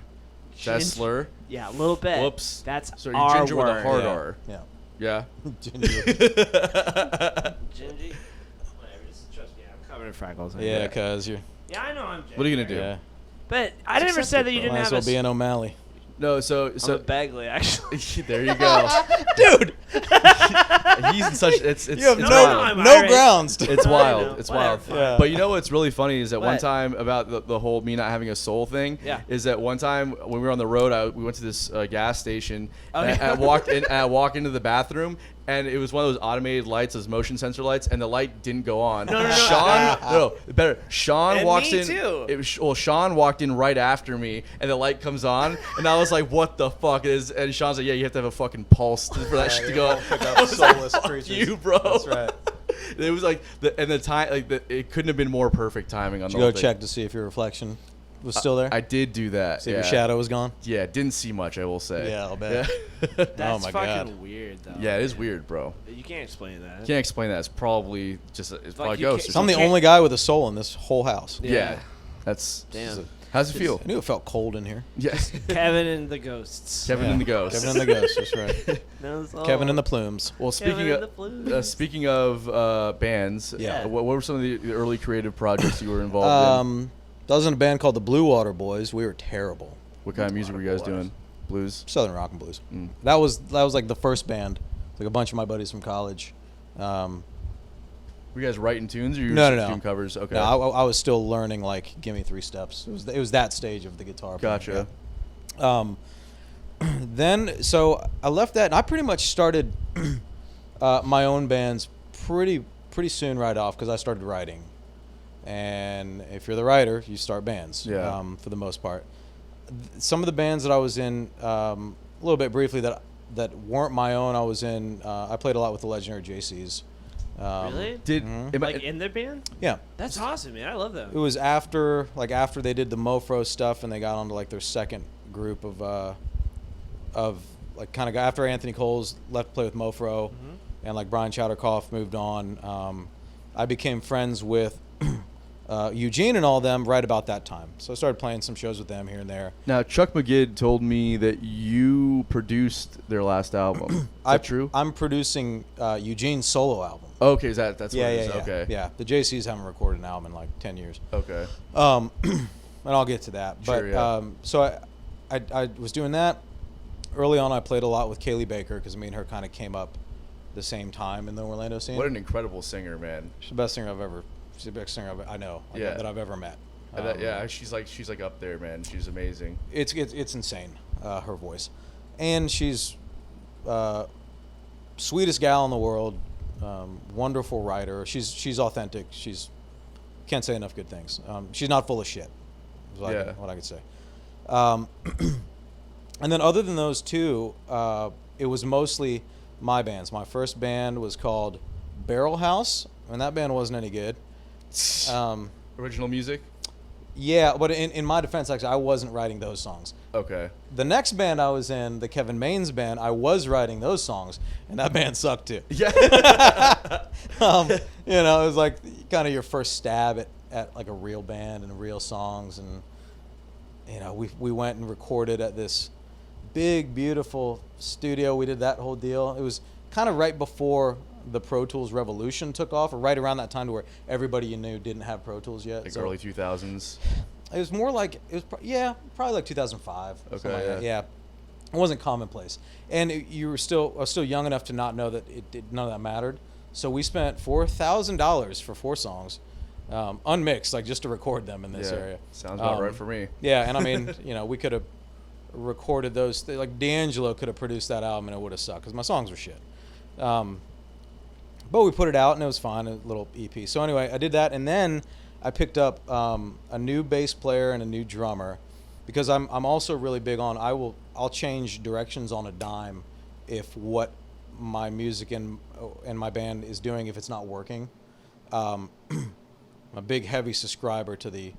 Speaker 1: Is that a slur?
Speaker 3: Yeah, a little bit.
Speaker 1: Whoops.
Speaker 3: That's
Speaker 1: So you're
Speaker 3: our
Speaker 1: ginger
Speaker 3: word.
Speaker 1: with a hard
Speaker 2: Yeah.
Speaker 1: R.
Speaker 2: Yeah.
Speaker 1: Yeah.
Speaker 2: Ginger.
Speaker 3: Gingy. Whatever. Just trust me. I'm covered in freckles.
Speaker 2: Yeah, cause you're.
Speaker 3: Yeah, I know I'm ginger.
Speaker 1: What are you gonna do?
Speaker 2: Yeah.
Speaker 3: But I never said that you didn't
Speaker 2: Might as
Speaker 3: have
Speaker 2: well
Speaker 3: a.
Speaker 2: be an O'Malley.
Speaker 1: No, so
Speaker 3: I'm a Bagley, actually.
Speaker 1: there you go,
Speaker 2: Dude,
Speaker 1: he's in such it's
Speaker 2: you have
Speaker 3: No,
Speaker 1: wild.
Speaker 3: no, I'm
Speaker 2: no
Speaker 3: Irish.
Speaker 2: grounds. To
Speaker 1: It's
Speaker 3: I
Speaker 1: wild.
Speaker 3: know.
Speaker 1: It's
Speaker 3: Whatever.
Speaker 1: wild.
Speaker 2: Yeah.
Speaker 1: But you know what's really funny is that one
Speaker 3: What?
Speaker 1: time about the whole me not having a soul thing.
Speaker 3: Yeah.
Speaker 1: Is that one time when we were on the road, we went to this gas station.
Speaker 3: Oh,
Speaker 1: and
Speaker 3: yeah.
Speaker 1: I walked into the bathroom. And it was one of those automated lights, those motion sensor lights, and the light didn't go on.
Speaker 3: No.
Speaker 1: Sean
Speaker 3: And
Speaker 1: walks
Speaker 3: me
Speaker 1: in.
Speaker 3: too.
Speaker 1: Sean walked in right after me, and the light comes on, and I was like, "What the fuck is?" And Sean's like, "Yeah, you have to have a fucking pulse for that shit to go."
Speaker 2: Pick
Speaker 1: I
Speaker 2: up
Speaker 1: was like,
Speaker 2: soulless
Speaker 1: "Fuck
Speaker 2: creatures.
Speaker 1: you, bro."
Speaker 2: That's right.
Speaker 1: It was like the time, it couldn't have been more perfect timing on
Speaker 2: Did
Speaker 1: the
Speaker 2: you
Speaker 1: whole
Speaker 2: go
Speaker 1: thing.
Speaker 2: check to see if your reflection was still there?
Speaker 1: I did do that.
Speaker 2: See if
Speaker 1: yeah.
Speaker 2: your shadow was gone?
Speaker 1: Yeah, didn't see much. I will say.
Speaker 2: Yeah, I'll bet.
Speaker 1: Yeah,
Speaker 3: That's
Speaker 2: my
Speaker 3: fucking
Speaker 2: God.
Speaker 3: weird, though.
Speaker 1: yeah, it is weird, bro.
Speaker 3: You can't explain that.
Speaker 1: Can't explain that. It's probably just it's probably
Speaker 3: you
Speaker 1: ghosts.
Speaker 3: can't-
Speaker 1: or
Speaker 2: I'm the
Speaker 1: something.
Speaker 2: only guy with a soul in this whole house.
Speaker 1: Yeah, that's.
Speaker 3: Damn.
Speaker 1: How's it feel?
Speaker 2: I knew it felt cold in here.
Speaker 1: Yes.
Speaker 3: Kevin and the ghosts.
Speaker 1: Kevin and the ghosts.
Speaker 2: Kevin and the ghosts, that's right.
Speaker 3: Knows all.
Speaker 2: Kevin and the plumes.
Speaker 1: Well,
Speaker 3: Kevin
Speaker 1: speaking
Speaker 3: and
Speaker 1: of
Speaker 3: the Blues.
Speaker 1: speaking of bands,
Speaker 2: Yeah.
Speaker 1: what were some of the early creative projects you were involved in?
Speaker 2: I was in a band called the Blue Water Boys. We were terrible.
Speaker 1: What kind of music were you guys doing? Blues.
Speaker 2: Southern rock and blues.
Speaker 1: Mm.
Speaker 2: That was like the first band. Like a bunch of my buddies from college.
Speaker 1: Were you guys writing tunes or you were
Speaker 2: No,
Speaker 1: just
Speaker 2: no.
Speaker 1: doing covers? Okay.
Speaker 2: No, I was still learning like Gimme 3 Steps. It was that stage of the guitar. playing,
Speaker 1: Gotcha.
Speaker 2: yeah. Then so I left that and I pretty much started my own bands pretty soon right off because I started writing. And if you're the writer, you start bands.
Speaker 1: Yeah.
Speaker 2: For the most part, some of the bands that I was in, a little bit briefly that weren't my own. I was in. I played a lot with the legendary JCs.
Speaker 3: Really?
Speaker 1: Did
Speaker 2: Mhm.
Speaker 1: am I-
Speaker 3: Like in their band?
Speaker 2: Yeah.
Speaker 3: That's awesome, man. I love them.
Speaker 2: It was after they did the Mofro stuff and they got onto like their second group of like kind of after Anthony Coles left to play with Mofro and like Brian Chowderkoff moved on. I became friends with Eugene and all them right about that time. So I started playing some shows with them here and there.
Speaker 1: Now Chuck McGidd told me that you produced their last album. Is that true?
Speaker 2: I'm producing Eugene's solo album.
Speaker 1: Okay, that's what
Speaker 2: Yeah.
Speaker 1: it is. Okay.
Speaker 2: Yeah, the JCs haven't recorded an album in like 10 years.
Speaker 1: Okay.
Speaker 2: And I'll get to that. But
Speaker 1: Sure, yeah.
Speaker 2: so I was doing that. Early on, I played a lot with Kaylee Baker because me and her kind of came up the same time in the Orlando scene.
Speaker 1: What an incredible singer, man.
Speaker 2: She's the best singer I've ever. She's the best singer I know. Like,
Speaker 1: Yeah.
Speaker 2: that I've ever met.
Speaker 1: Yeah, she's like up there, man. She's amazing.
Speaker 2: It's insane. Her voice, and she's sweetest gal in the world. Wonderful writer. She's authentic. Can't say enough good things. She's not full of shit. Is what, what I could say. And then other than those two, it was mostly my bands. My first band was called Barrel House, and that band wasn't any good.
Speaker 1: Original music?
Speaker 2: Yeah, but in my defense, actually, I wasn't writing those songs.
Speaker 1: Okay.
Speaker 2: The next band I was in, the Kevin Maines band, I was writing those songs, and that band sucked too.
Speaker 1: Yeah.
Speaker 2: It was like kind of your first stab at like a real band and real songs, and we went and recorded at this big, beautiful studio. We did that whole deal. It was kind of right before the Pro Tools revolution took off, or right around that time to where everybody you knew didn't have Pro Tools yet.
Speaker 1: Like early 2000s.
Speaker 2: It was more like probably like 2005.
Speaker 1: Okay,
Speaker 2: Like
Speaker 1: yeah.
Speaker 2: that. Yeah, it wasn't commonplace, and I was still young enough to not know that none of that mattered. So we spent $4,000 for 4 songs, unmixed, like just to record them in this area.
Speaker 1: Sounds about right for me.
Speaker 2: Yeah, and I mean, we could have recorded those. Like D'Angelo could have produced that album, and it would have sucked because my songs were shit. But we put it out, and it was fine, a little EP. So anyway, I did that, and then I picked up a new bass player and a new drummer, because I'm also really big on I'll change directions on a dime if what my music and my band is doing, if it's not working. I'm a big heavy subscriber to the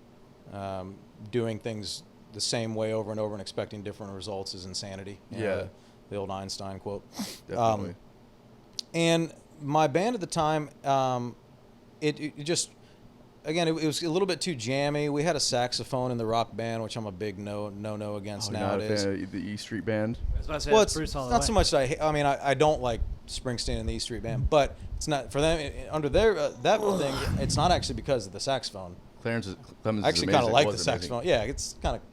Speaker 2: doing things the same way over and over and expecting different results is insanity. The old Einstein quote.
Speaker 1: Definitely.
Speaker 2: And my band at the time, it just again, it was a little bit too jammy. We had a saxophone in the rock band, which I'm a big no against nowadays.
Speaker 1: Not a fan of the E Street Band.
Speaker 3: I was about to say
Speaker 2: Well,
Speaker 3: that's
Speaker 2: it's
Speaker 3: Bruce all the
Speaker 2: not
Speaker 3: way.
Speaker 2: so much that I mean, I don't like Springsteen and the E Street Band, but it's not for them under their that thing. It's not actually because of the saxophone.
Speaker 1: Clemens
Speaker 2: I actually kind of
Speaker 1: amazing.
Speaker 2: like
Speaker 1: Was
Speaker 2: the
Speaker 1: amazing.
Speaker 2: saxophone. Yeah,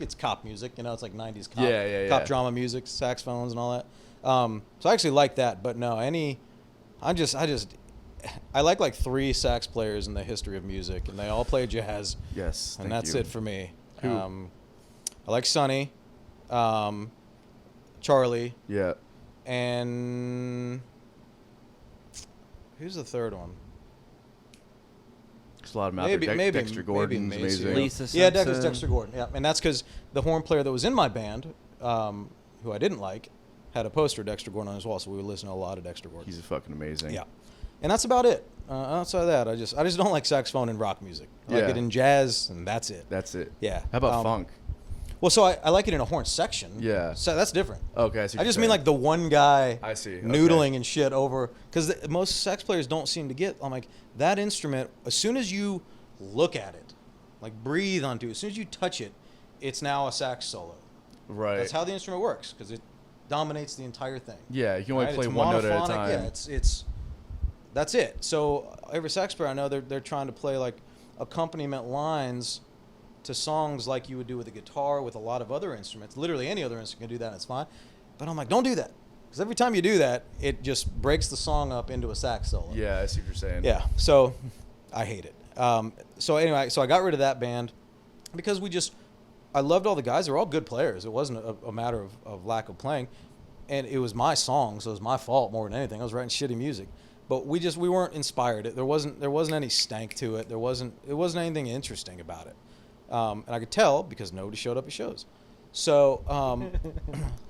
Speaker 2: it's cop music. You know, it's like '90s cop,
Speaker 1: Yeah.
Speaker 2: drama music, saxophones and all that. So I actually like that. But no, I like 3 sax players in the history of music, and they all play jazz.
Speaker 1: Yes,
Speaker 2: and
Speaker 1: thank
Speaker 2: that's
Speaker 1: you.
Speaker 2: it for me.
Speaker 1: Who?
Speaker 2: I like Sonny, Charlie,
Speaker 1: Yeah.
Speaker 2: and who's the third one?
Speaker 1: There's a lot of them out there.
Speaker 2: Maybe
Speaker 1: Dexter Gordon's
Speaker 2: Macy.
Speaker 1: amazing.
Speaker 3: Lisa
Speaker 2: Yeah,
Speaker 3: Simpson.
Speaker 2: Dexter Gordon. Yeah, and that's because the horn player that was in my band, who I didn't like, had a poster of Dexter Gordon on his wall, so we would listen to a lot of Dexter Gordon.
Speaker 1: He's fucking amazing.
Speaker 2: Yeah, and that's about it. Outside of that, I just don't like saxophone in rock music. I like
Speaker 1: Yeah.
Speaker 2: it in jazz, and that's it.
Speaker 1: That's it.
Speaker 2: Yeah.
Speaker 1: How about funk?
Speaker 2: Well, so I like it in a horn section.
Speaker 1: Yeah.
Speaker 2: So that's different.
Speaker 1: Okay, I see what
Speaker 2: I just
Speaker 1: you're
Speaker 2: mean
Speaker 1: saying.
Speaker 2: like the one guy
Speaker 1: I see. Okay.
Speaker 2: noodling and shit over, because most sax players don't seem to get. I'm like, that instrument, as soon as you look at it, like breathe onto it, as soon as you touch it, it's now a sax solo.
Speaker 1: Right.
Speaker 2: That's how the instrument works, because it dominates the entire thing.
Speaker 1: Yeah, you can only
Speaker 2: Right?
Speaker 1: play
Speaker 2: It's
Speaker 1: one note at a
Speaker 2: monophonic.
Speaker 1: time.
Speaker 2: Yeah, it's that's it. So every sax player I know, they're trying to play like accompaniment lines to songs like you would do with a guitar, with a lot of other instruments. Literally any other instrument can do that, and it's fine. But I'm like, don't do that, because every time you do that, it just breaks the song up into a sax solo.
Speaker 1: Yeah, I see what you're saying.
Speaker 2: Yeah. So I hate it. So anyway, so I got rid of that band because I loved all the guys. They were all good players. It wasn't a matter of lack of playing. And it was my song, so it was my fault more than anything. I was writing shitty music. But we weren't inspired. There wasn't any stank to it. It wasn't anything interesting about it. And I could tell because nobody showed up at shows. So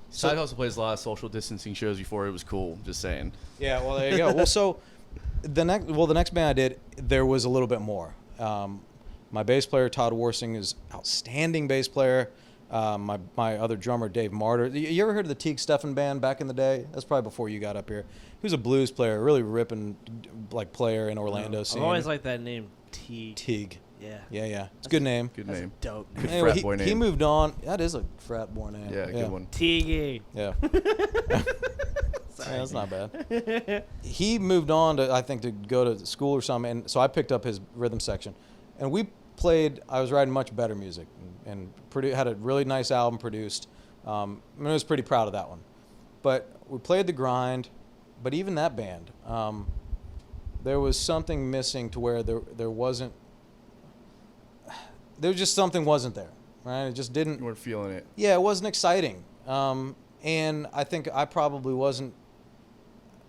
Speaker 1: Side Hustle plays a lot of social distancing shows before it was cool. Just saying.
Speaker 2: yeah, well there you go. Well, so the next band I did, there was a little bit more. My bass player Todd Warsing is outstanding bass player. My other drummer Dave Martyr. You ever heard of the Teague Steffen band back in the day? That's probably before you got up here. He was a blues player, really ripping like player in Orlando scene.
Speaker 3: I've always liked that name, T.
Speaker 2: Teague.
Speaker 3: Yeah.
Speaker 2: Yeah. It's a good name.
Speaker 1: Good
Speaker 3: That's
Speaker 1: name.
Speaker 3: a dope
Speaker 1: Good
Speaker 3: name.
Speaker 2: Anyway,
Speaker 1: frat boy
Speaker 2: he
Speaker 1: name.
Speaker 2: moved on. That is a frat boy name.
Speaker 1: Yeah, good one.
Speaker 3: Tiggy.
Speaker 2: Yeah.
Speaker 3: Sorry.
Speaker 2: Yeah, that's not bad. He moved on to, I think, to go to school or something, and so I picked up his rhythm section, and we played. I was writing much better music, and had a really nice album produced. I was pretty proud of that one, but we played the grind. But even that band, there was something missing to where there wasn't. There was just something wasn't there, right? It just didn't.
Speaker 1: You weren't feeling it.
Speaker 2: Yeah, it wasn't exciting, and I think I probably wasn't.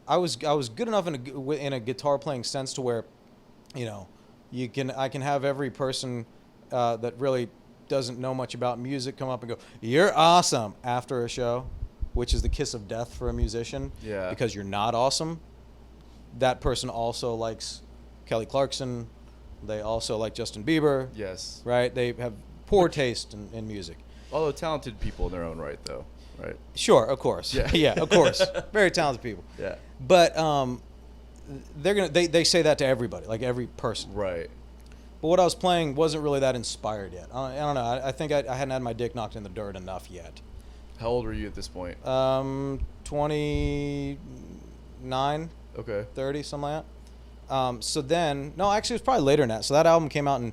Speaker 2: I was good enough in a guitar playing sense to where, you know, I can have every person that really doesn't know much about music come up and go, "You're awesome" after a show, which is the kiss of death for a musician.
Speaker 1: Yeah.
Speaker 2: Because you're not awesome. That person also likes Kelly Clarkson. They also like Justin Bieber.
Speaker 1: Yes.
Speaker 2: Right? They have poor taste in music.
Speaker 1: Although talented people in their own right, though. Right.
Speaker 2: Sure, of course.
Speaker 1: Yeah.
Speaker 2: Yeah, of course. Very talented people.
Speaker 1: Yeah.
Speaker 2: But they say that to everybody, like every person.
Speaker 1: Right.
Speaker 2: But what I was playing wasn't really that inspired yet. I don't know. I think I hadn't had my dick knocked in the dirt enough yet.
Speaker 1: How old were you at this point?
Speaker 2: 29,
Speaker 1: Okay.
Speaker 2: 30, something like that. So then, no, actually it was probably later than that. So that album came out in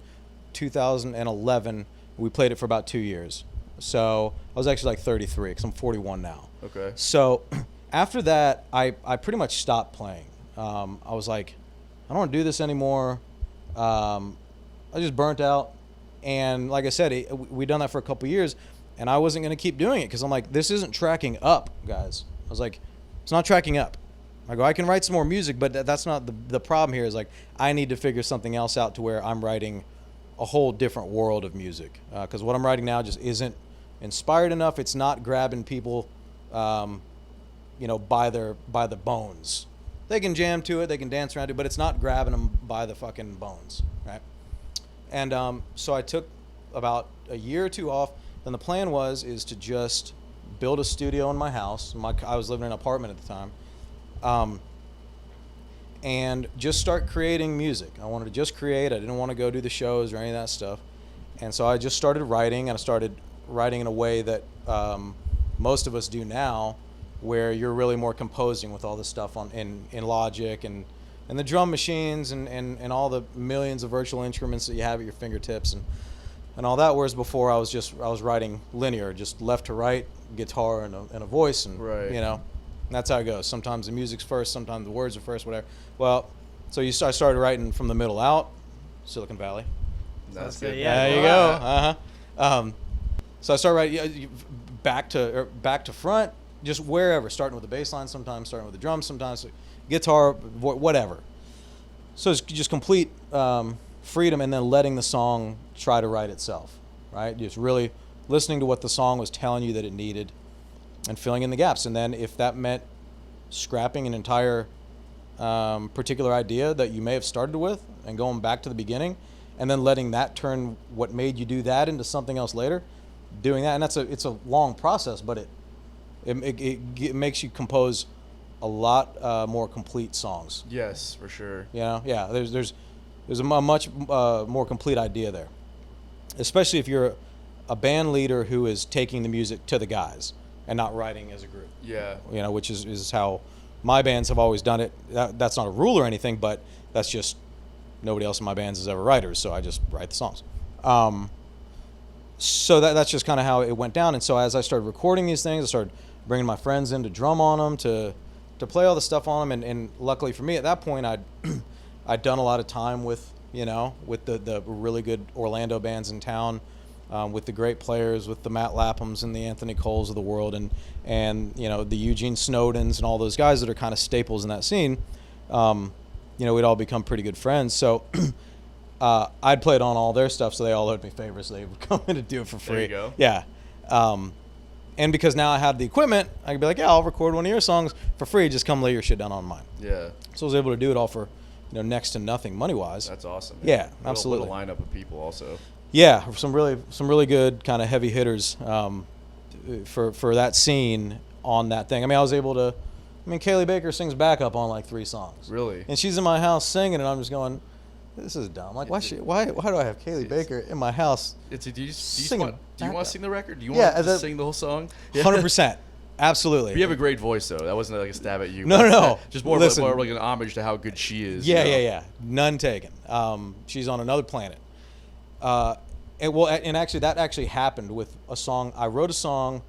Speaker 2: 2011. We played it for about 2 years. So I was actually like 33 because I'm 41 now.
Speaker 1: Okay.
Speaker 2: So after that, I pretty much stopped playing. I was like, I don't want to do this anymore. I just burnt out. And like I said, we'd done that for a couple years, and I wasn't going to keep doing it because I'm like, this isn't tracking up, guys. I was like, it's not tracking up. I go, I can write some more music, but that's not the problem here. Is like, I need to figure something else out to where I'm writing a whole different world of music. Because what I'm writing now just isn't inspired enough. It's not grabbing people, by the bones. They can jam to it, they can dance around to it, but it's not grabbing them by the fucking bones, right? And so I took about a year or two off. Then the plan is to just build a studio in my house. I was living in an apartment at the time. and just start creating music. I wanted to just create. I didn't want to go do the shows or any of that stuff. And so I just started writing, and I started writing in a way that most of us do now, where you're really more composing with all this stuff in Logic and the drum machines and all the millions of virtual instruments that you have at your fingertips and all that. Whereas before I was writing linear, just left to right, guitar and a voice, and
Speaker 1: right.
Speaker 2: And that's how it goes. Sometimes the music's first, sometimes the words are first, whatever. Well, so I started writing from the middle out, Silicon Valley.
Speaker 1: That's good.
Speaker 2: Yeah, there you go. So I started writing back to front, just wherever, starting with the bass line sometimes, starting with the drums sometimes, guitar, whatever. So it's just complete freedom, and then letting the song try to write itself, right? Just really listening to what the song was telling you that it needed and filling in the gaps. And then if that meant scrapping an entire particular idea that you may have started with and going back to the beginning, and then letting that turn what made you do that into something else later, doing that. And it's a long process, but it makes you compose a lot more complete songs.
Speaker 1: Yes, for sure.
Speaker 2: Yeah. There's a much more complete idea there, especially if you're a band leader who is taking the music to the guys and not writing as a group.
Speaker 1: Yeah.
Speaker 2: Which is how my bands have always done it. That's not a rule or anything, but that's just nobody else in my bands is ever writers, so I just write the songs. So that's just kind of how it went down. And so as I started recording these things, I started bringing my friends in to drum on them, to play all the stuff on them. And luckily for me, at that point, I'd done a lot of time with the really good Orlando bands in town, with the great players, with the Matt Laphams and the Anthony Coles of the world, and the Eugene Snowdens and all those guys that are kind of staples in that scene. We'd all become pretty good friends. So I'd played on all their stuff, so they all owed me favors, so they would come in to do it for free.
Speaker 1: There you go.
Speaker 2: Yeah. And because now I had the equipment, I could be like, yeah, I'll record one of your songs for free. Just come lay your shit down on mine.
Speaker 1: Yeah.
Speaker 2: So I was able to do it all for next to nothing money-wise.
Speaker 1: That's awesome. Man.
Speaker 2: Yeah, absolutely.
Speaker 1: Little lineup of people also.
Speaker 2: Yeah, some really good kind of heavy hitters for that scene on that thing. I mean, I was able to. I mean, Kaylee Baker sings backup on like 3 songs.
Speaker 1: Really?
Speaker 2: And she's in my house singing, and I'm just going, this is dumb. Like, why do I have Kaylee Baker in my house?
Speaker 1: Do you
Speaker 2: singing
Speaker 1: want to sing the record? Do you want to sing the whole song?
Speaker 2: 100%. Absolutely.
Speaker 1: But you have a great voice, though. That wasn't like a stab at you.
Speaker 2: No.
Speaker 1: Just more like an homage to how good she is.
Speaker 2: Yeah. None taken. She's on another planet. And actually, that actually happened with a song. I wrote a song.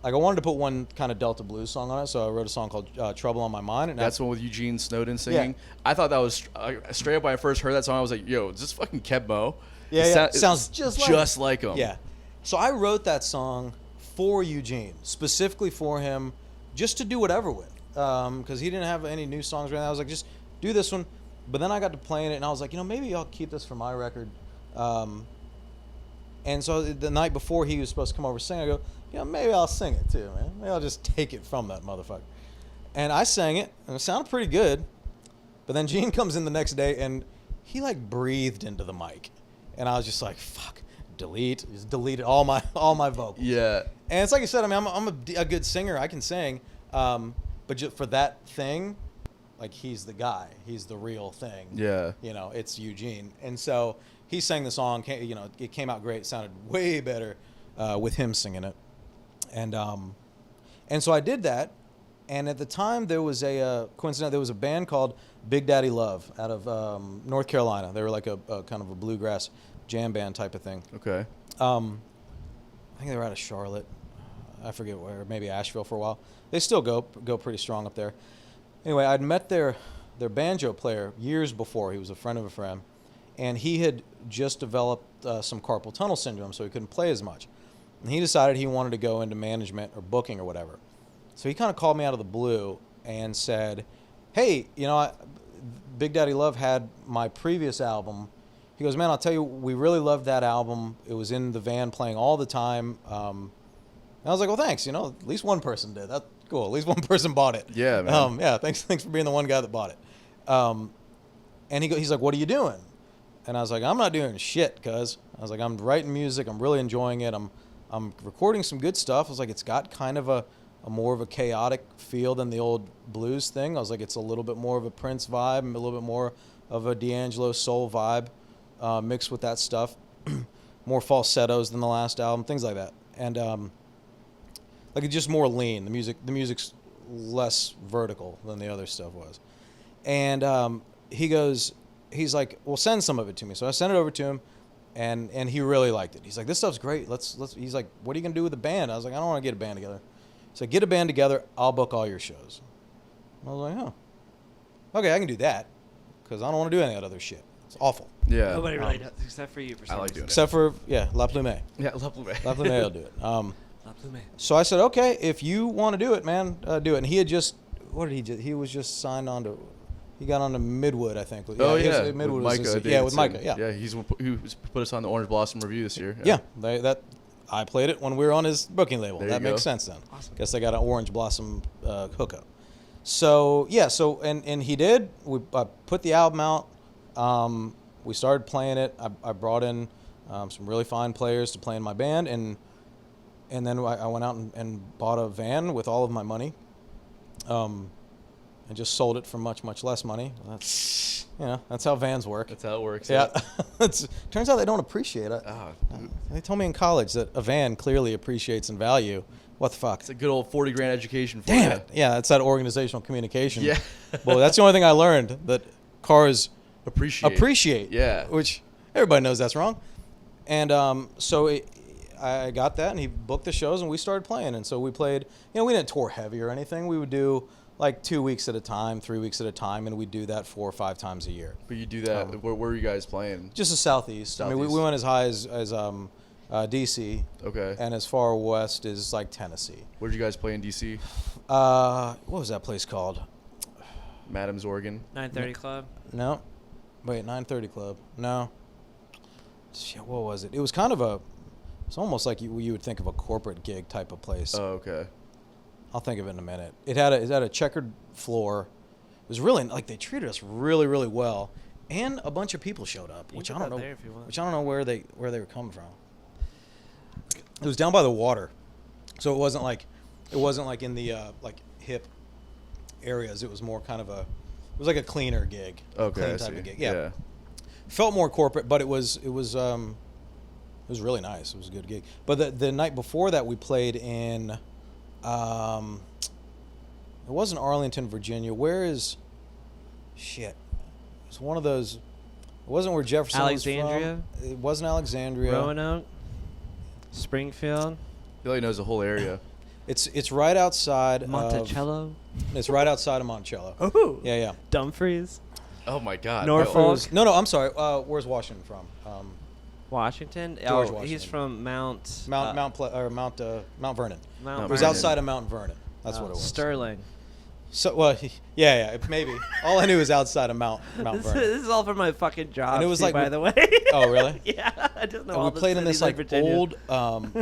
Speaker 2: Like, I wanted to put one kind of Delta blues song on it, so I wrote a song called Trouble on My Mind. And
Speaker 1: that's the one with Eugene Snowden singing?
Speaker 2: Yeah.
Speaker 1: I thought that was, straight up when I first heard that song, I was like, yo, is this fucking Kev Mo?
Speaker 2: Yeah, sounds just
Speaker 1: like him.
Speaker 2: Yeah. So I wrote that song for Eugene, specifically for him, just to do whatever with, because he didn't have any new songs right now. I was like, just do this one. But then I got to playing it, and I was like, maybe I'll keep this for my record. And so the night before he was supposed to come over and sing, I go, maybe I'll sing it too, man. Maybe I'll just take it from that motherfucker. And I sang it, and it sounded pretty good. But then Gene comes in the next day, and he like breathed into the mic, and I was just like, fuck, just deleted all my vocals.
Speaker 1: Yeah.
Speaker 2: And it's like you said, I mean, I'm a good singer, I can sing, but just for that thing, like, he's the guy, he's the real thing.
Speaker 1: Yeah.
Speaker 2: It's Eugene, and so he sang the song. It came out great. It sounded way better with him singing it, and so I did that. And at the time, there was there was a band called Big Daddy Love out of North Carolina. They were like a kind of a bluegrass jam band type of thing.
Speaker 1: Okay.
Speaker 2: I think they were out of Charlotte. I forget where, maybe Asheville for a while. They still go pretty strong up there. Anyway, I'd met their banjo player years before. He was a friend of a friend, and he had just developed some carpal tunnel syndrome, so he couldn't play as much. And he decided he wanted to go into management or booking or whatever. So he kind of called me out of the blue and said, hey, Big Daddy Love had my previous album. He goes, man, I'll tell you, we really loved that album. It was in the van playing all the time. And I was like, well, thanks. At least one person did. That's cool. At least one person bought it.
Speaker 1: Yeah, man.
Speaker 2: Yeah, thanks for being the one guy that bought it. And he's like, what are you doing? And I was like, I'm not doing shit, cuz. I was like, I'm writing music. I'm really enjoying it. I'm recording some good stuff. I was like, it's got kind of a more of a chaotic feel than the old blues thing. I was like, it's a little bit more of a Prince vibe, and a little bit more of a D'Angelo soul vibe, mixed with that stuff. More falsettos than the last album, things like that. And like it's just more lean. The music's less vertical than the other stuff was. And he's like, well, send some of it to me. So I sent it over to him, and he really liked it. He's like, this stuff's great. Let's. He's like, what are you gonna do with the band? I was like, I don't want to get a band together. So get a band together. I'll book all your shows. I was like, oh, okay, I can do that, because I don't want to do any of that other shit. It's awful.
Speaker 1: Yeah.
Speaker 3: Nobody really does, except for you. For some
Speaker 1: I like
Speaker 3: reason.
Speaker 1: doing it.
Speaker 2: Except for La Plume.
Speaker 1: Yeah, La Plume.
Speaker 2: La Plume will do it.
Speaker 3: La Plume.
Speaker 2: So I said, okay, if you want to do it, man, do it. And he had just, what did he do? He was just signed on to, he got on to Midwood, I think.
Speaker 1: Oh, yeah.
Speaker 2: Midwood
Speaker 1: With
Speaker 2: was
Speaker 1: Micah
Speaker 2: yeah, with Micah, yeah.
Speaker 1: Yeah, he's who put us on the Orange Blossom Review this year.
Speaker 2: Yeah, I played it when we were on his booking label.
Speaker 1: There
Speaker 2: That
Speaker 1: you
Speaker 2: makes
Speaker 1: go.
Speaker 2: sense then.
Speaker 3: Awesome.
Speaker 2: Guess they got an Orange Blossom hookup. So, yeah, and he did. I put the album out. We started playing it. I brought in some really fine players to play in my band, and then I went out and bought a van with all of my money, and just sold it for much, much less money. That's, that's how vans work.
Speaker 1: That's how it works.
Speaker 2: Yeah. Turns out they don't appreciate it.
Speaker 1: Oh,
Speaker 2: They told me in college that a van clearly appreciates in value. What the fuck?
Speaker 1: it's a good old 40 grand education for
Speaker 2: Damn
Speaker 1: you.
Speaker 2: it. Yeah, that's that organizational communication.
Speaker 1: Yeah.
Speaker 2: Well, that's the only thing I learned, that cars
Speaker 1: Appreciate. Yeah.
Speaker 2: Which everybody knows that's wrong. And I got that, and he booked the shows, and we started playing. And so we played, we didn't tour heavy or anything. We would do like 2 weeks at a time, 3 weeks at a time, and we'd do that 4 or 5 times a year.
Speaker 1: But you do that. Where were you guys playing?
Speaker 2: Just the Southeast. I mean, we went as high as D.C.
Speaker 1: Okay.
Speaker 2: and as far west as like Tennessee.
Speaker 1: Where did you guys play in D.C.?
Speaker 2: What was that place called?
Speaker 1: Madams, Oregon.
Speaker 3: 9:30 Club.
Speaker 2: No. Wait, 9:30 Club. No. Shit, what was it? It was kind of it's almost like you would think of a corporate gig type of place.
Speaker 1: Oh, okay.
Speaker 2: I'll think of it in a minute. It had a checkered floor. It was really, like, they treated us really, really well, and a bunch of people showed up,
Speaker 3: You
Speaker 2: which
Speaker 3: can
Speaker 2: I
Speaker 3: put
Speaker 2: don't
Speaker 3: that
Speaker 2: know,
Speaker 3: there if you want.
Speaker 2: which I don't know where they were coming from. It was down by the water, so it wasn't like in the like hip areas. It was more kind of it was like a cleaner gig.
Speaker 1: Okay,
Speaker 2: clean
Speaker 1: I
Speaker 2: type
Speaker 1: see.
Speaker 2: of gig. Yeah. Felt more corporate, but it was really nice. It was a good gig. But the night before that, we played in it wasn't Arlington, Virginia. Where is shit? It's one of those. It wasn't where Jefferson
Speaker 3: Alexandria?
Speaker 2: was from. It wasn't Alexandria.
Speaker 3: Roanoke. Springfield.
Speaker 1: He like knows the whole area.
Speaker 2: It's right outside
Speaker 3: Monticello.
Speaker 2: It's right outside of Monticello.
Speaker 3: Oh.
Speaker 2: Yeah.
Speaker 3: Dumfries.
Speaker 1: Oh my God.
Speaker 3: Norfolk.
Speaker 2: No, I'm sorry. Where's Washington from?
Speaker 3: Washington.
Speaker 2: George
Speaker 3: He's
Speaker 2: Washington.
Speaker 3: from Mount
Speaker 2: Mount Vernon.
Speaker 3: Mount
Speaker 2: It was
Speaker 3: Vernon.
Speaker 2: outside of Mount Vernon. That's what it was.
Speaker 3: Sterling.
Speaker 2: So yeah, maybe. All I knew was outside of Mount Vernon.
Speaker 3: This is all from my fucking job.
Speaker 2: And it was
Speaker 3: too,
Speaker 2: like
Speaker 3: by the way.
Speaker 2: Oh, really?
Speaker 3: Yeah, I just know
Speaker 2: And
Speaker 3: all
Speaker 2: we
Speaker 3: the
Speaker 2: played in this
Speaker 3: cities
Speaker 2: like
Speaker 3: Virginia.
Speaker 2: old,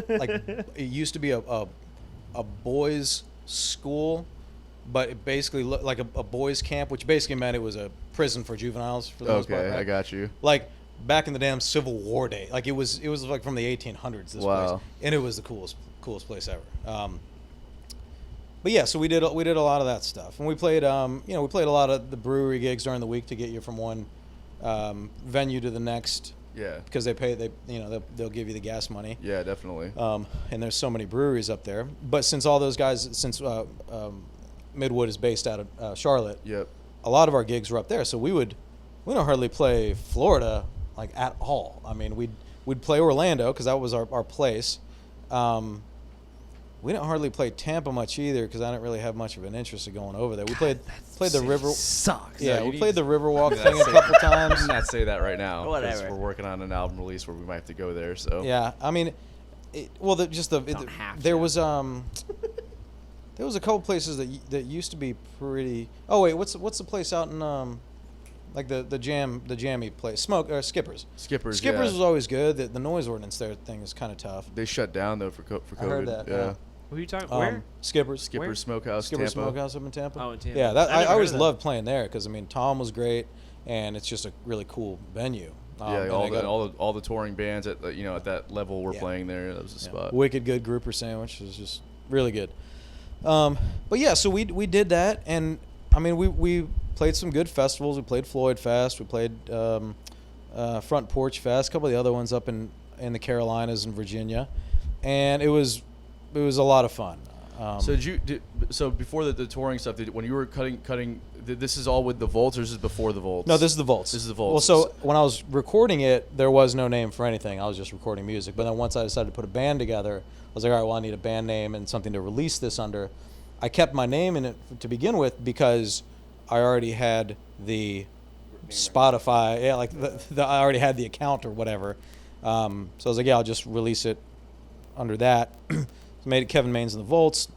Speaker 2: like it used to be a boys' school, but it basically looked like a boys' camp, which basically meant it was a prison for juveniles for the most part.
Speaker 1: Okay,
Speaker 2: Right?
Speaker 1: I got you.
Speaker 2: Like back in the damn Civil War day, like it was like from the 1800s. This
Speaker 1: Wow.
Speaker 2: place, and it was the coolest place ever. But yeah, so we did a lot of that stuff, and we played we played a lot of the brewery gigs during the week to get you from one venue to the next.
Speaker 1: Yeah.
Speaker 2: Because they'll give you the gas money.
Speaker 1: Yeah, definitely.
Speaker 2: And there's so many breweries up there. But since all those guys, Midwood is based out of Charlotte,
Speaker 1: Yep.
Speaker 2: a lot of our gigs were up there. So we don't hardly play Florida like at all. I mean, we'd play Orlando because that was our place. We didn't hardly play Tampa much either because I didn't really have much of an interest in going over there. We played the River.
Speaker 3: Sucks.
Speaker 2: Yeah,
Speaker 1: No, you
Speaker 2: we played the Riverwalk
Speaker 1: Yeah,
Speaker 2: thing a couple times.
Speaker 1: Let's not say that right now. 'Cause
Speaker 3: Whatever.
Speaker 1: We're working on an album release where we might have to go there. So.
Speaker 2: Yeah, I mean,
Speaker 3: Don't have
Speaker 2: there
Speaker 3: to.
Speaker 2: was there was a couple places that used to be pretty. Oh wait, what's the place out in like the jammy place? Skippers.
Speaker 1: Skippers.
Speaker 2: Skippers
Speaker 1: Yeah.
Speaker 2: was always good. The noise ordinance there thing is kind of tough.
Speaker 1: They shut down though for COVID.
Speaker 2: I heard that, yeah.
Speaker 3: Who are you talking? Where?
Speaker 2: Skippers.
Speaker 1: Skipper
Speaker 3: Where?
Speaker 1: Smokehouse.
Speaker 2: Skipper
Speaker 1: Tampa.
Speaker 2: Smokehouse up in Tampa.
Speaker 3: Oh, in Tampa.
Speaker 2: Yeah,
Speaker 3: I never
Speaker 2: I always
Speaker 3: heard of that.
Speaker 2: loved playing there because I mean Tom was great, and it's just a really cool venue.
Speaker 1: Yeah,
Speaker 2: and
Speaker 1: all
Speaker 2: they got
Speaker 1: all the touring bands at at that level were
Speaker 2: Yeah.
Speaker 1: playing there. That was the spot.
Speaker 2: Wicked good grouper sandwich. It was just really good. But yeah, so we did that, and I mean we played some good festivals. We played Floyd Fest. We played Front Porch Fest. A couple of the other ones up in the Carolinas and Virginia, and it was a lot of fun.
Speaker 1: So before the touring stuff, when you were cutting, this is all with the Volts, or is this before the Volts?
Speaker 2: No, this is the Volts.
Speaker 1: This is the Volts.
Speaker 2: Well, so when I was recording it, there was no name for anything. I was just recording music. But then once I decided to put a band together, I was like, all right, well, I need a band name and something to release this under. I kept my name in it to begin with because I already had the Spotify, I already had the account or whatever. So I was like, yeah, I'll just release it under that. So made it Kevin Maines and the Volts,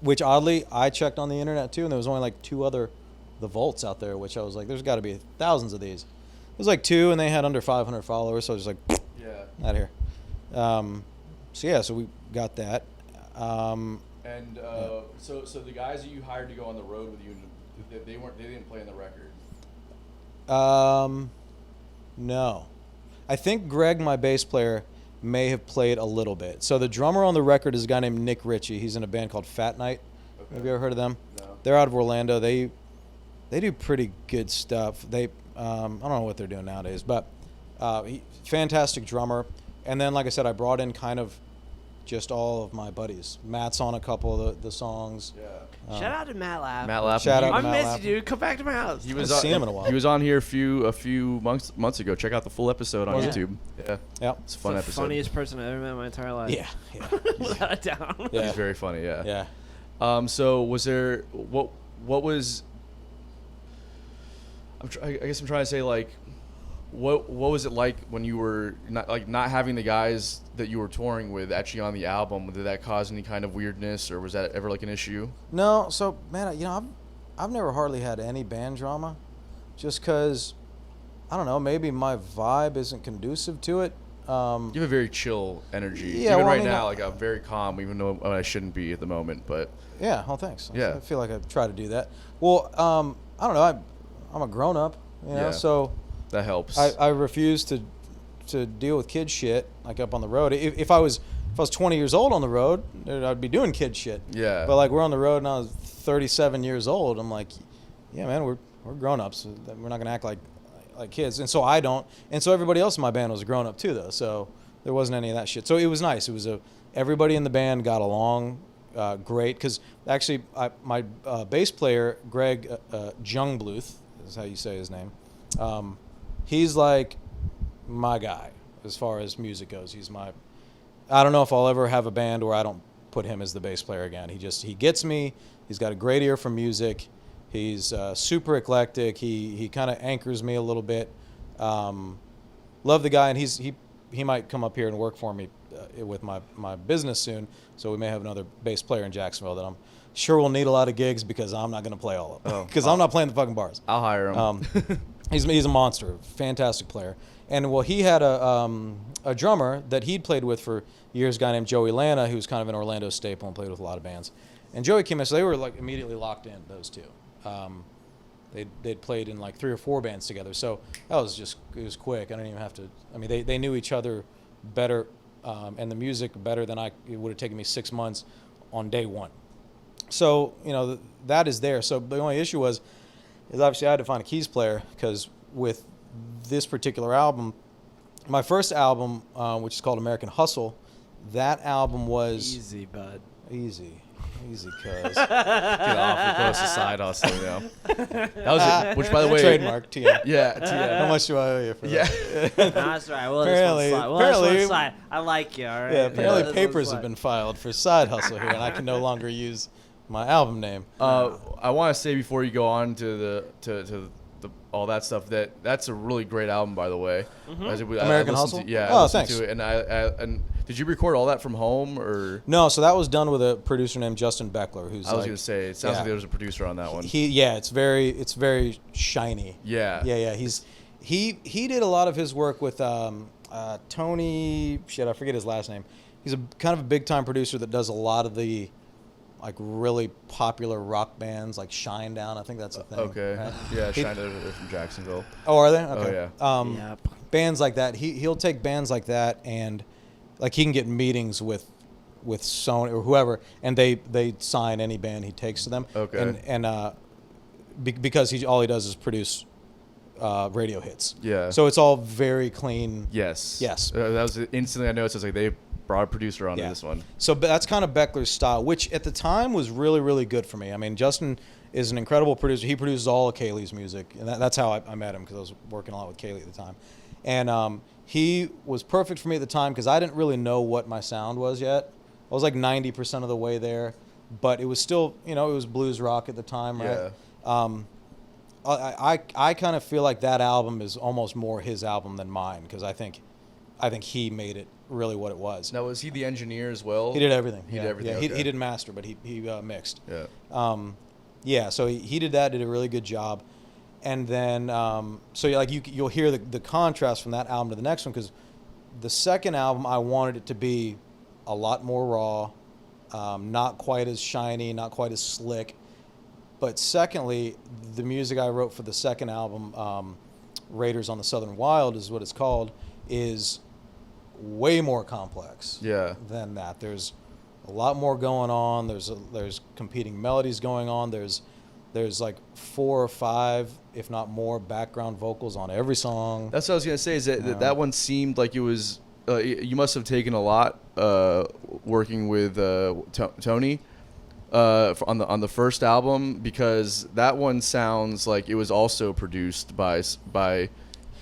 Speaker 2: which oddly I checked on the internet too, and there was only like 2 other the Volts out there, which I was like, there's got to be thousands of these. It was like 2, and they had under 500 followers, so I was just like, out of here. So we got that.
Speaker 1: So the guys that you hired to go on the road with you, they didn't play on the record.
Speaker 2: No, I think Greg, my bass player, may have played a little bit. So the drummer on the record is a guy named Nick Ritchie. He's in a band called Fat Night. Okay. Have you ever heard of them?
Speaker 1: No.
Speaker 2: They're out of Orlando. They do pretty good stuff. I don't know what they're doing nowadays, but fantastic drummer. And then, like I said, I brought in kind of just all of my buddies. Matt's on a couple of the songs.
Speaker 1: Yeah.
Speaker 3: Shout out to Matt Lapp.
Speaker 1: Matt Lapp.
Speaker 2: Shout out to
Speaker 3: I
Speaker 2: Matt
Speaker 3: miss
Speaker 2: Lapp.
Speaker 3: you, dude. Come back to my house.
Speaker 1: He was
Speaker 2: I've seen him in a while.
Speaker 1: He was on here a few months ago. Check out the full episode on YouTube. Yeah.
Speaker 2: Yeah.
Speaker 1: It's a fun episode.
Speaker 3: Funniest person I've ever met in my entire life.
Speaker 2: Yeah.
Speaker 3: Without a doubt.
Speaker 2: Yeah.
Speaker 1: He's very funny. Yeah.
Speaker 2: Yeah.
Speaker 1: So was there what was? I guess I'm trying to say, like, what was it like when you were not having the guys that you were touring with actually on the album? Did that cause any kind of weirdness, or was that ever like an issue?
Speaker 2: No. So, man, I've never hardly had any band drama, just because, I don't know, maybe my vibe isn't conducive to it.
Speaker 1: You have a very chill energy.
Speaker 2: Yeah,
Speaker 1: Even
Speaker 2: well,
Speaker 1: right now, like, I'm very calm, even though I shouldn't be at the moment. But
Speaker 2: Yeah. Oh, thanks.
Speaker 1: Yeah.
Speaker 2: I feel like I try to do that. Well, I don't know. I'm a grown up,
Speaker 1: Yeah.
Speaker 2: so
Speaker 1: that helps.
Speaker 2: I refuse to deal with kid shit like up on the road. If I was 20 years old on the road, I'd be doing kid shit.
Speaker 1: Yeah.
Speaker 2: But like we're on the road and I was 37 years old. I'm like, yeah, man, we're grown ups. We're not gonna act like kids. And so I don't. And so everybody else in my band was a grown up too, though. So there wasn't any of that shit. So it was nice. It was everybody in the band got along great, because actually my bass player Greg Jungbluth is how you say his name. He's like my guy as far as music goes. I don't know if I'll ever have a band where I don't put him as the bass player again. He gets me. He's got a great ear for music. He's super eclectic. He kind of anchors me a little bit. Love the guy, and he might come up here and work for me with my business soon. So we may have another bass player in Jacksonville that I'm sure will need a lot of gigs, because I'm not going to play all of them, because I'm not playing the fucking bars.
Speaker 1: I'll hire him.
Speaker 2: He's a monster, fantastic player. And well, he had a drummer that he'd played with for years, a guy named Joey Lana, who's kind of an Orlando staple and played with a lot of bands. And Joey came in, so they were like immediately locked in, those two. They'd played in like 3 or 4 bands together, so it was quick. I didn't even have to. I mean, they knew each other better, and the music better than it would have taken me 6 months on day one. So that is there. So the only issue is obviously I had to find a keys player, because with this particular album, my first album, which is called American Hustle, that album was
Speaker 3: Easy, bud.
Speaker 2: Easy, cuz.
Speaker 1: Get off. We're close to side hustle now. That was it. Which, by the way,
Speaker 2: trademark TM.
Speaker 1: Yeah, TM.
Speaker 2: How much do I owe you for that?
Speaker 3: No, that's right. Well,
Speaker 2: Apparently-
Speaker 3: slide. I like you, all right?
Speaker 2: Yeah, apparently
Speaker 3: This
Speaker 2: papers
Speaker 3: one's
Speaker 2: have been filed for side hustle here, and I can no longer use my album name.
Speaker 1: I want to say before you go on to the all that stuff, that's a really great album, by the way.
Speaker 2: American
Speaker 1: listened
Speaker 2: Hustle?
Speaker 1: To, yeah.
Speaker 2: Oh,
Speaker 1: I listened
Speaker 2: thanks.
Speaker 1: to it, and did you record all that from home, or?
Speaker 2: No, so that was done with a producer named Justin Beckler, who's
Speaker 1: I was gonna say, it sounds like there was a producer on that one.
Speaker 2: It's very shiny.
Speaker 1: Yeah.
Speaker 2: Yeah. He did a lot of his work with Tony. Shit, I forget his last name. He's a kind of a big time producer that does a lot of the like really popular rock bands, like Shinedown. I think that's a thing.
Speaker 1: Okay.
Speaker 2: Right?
Speaker 1: Yeah, Shinedown from Jacksonville.
Speaker 2: Oh, are they? Okay.
Speaker 1: Oh yeah.
Speaker 3: Yep.
Speaker 2: Bands like that. He'll take bands like that, and like he can get meetings with with Sony or whoever, and they sign any band he takes to them.
Speaker 1: Okay.
Speaker 2: And because all he does is produce radio hits.
Speaker 1: Yeah.
Speaker 2: So it's all very clean.
Speaker 1: Yes.
Speaker 2: Yes.
Speaker 1: That was instantly I noticed. I was like, they brought a producer onto this one.
Speaker 2: So that's kind of Beckler's style, which at the time was really, really good for me. I mean, Justin is an incredible producer. He produces all of Kaylee's music, and that's how I met him, because I was working a lot with Kaylee at the time. And he was perfect for me at the time because I didn't really know what my sound was yet. I was like 90% of the way there, but it was still, it was blues rock at the time, right?
Speaker 1: Yeah.
Speaker 2: I kind of feel like that album is almost more his album than mine, because I think he made it really what it was.
Speaker 1: Now, was he the engineer as well?
Speaker 2: He did everything.
Speaker 1: He did everything.
Speaker 2: Yeah,
Speaker 1: okay.
Speaker 2: he didn't master, but he mixed.
Speaker 1: Yeah.
Speaker 2: Yeah, so he did that, did a really good job. And then, so you'll hear the contrast from that album to the next one, because the second album, I wanted it to be a lot more raw, not quite as shiny, not quite as slick. But secondly, the music I wrote for the second album, Raiders on the Southern Wild is what it's called, is way more complex than that. There's a lot more going on. There's competing melodies going on. There's like 4 or 5, if not more, background vocals on every song.
Speaker 1: That's what I was gonna say. Is that one seemed like it was? You must have taken a lot working with Tony on the first album, because that one sounds like it was also produced by somebody.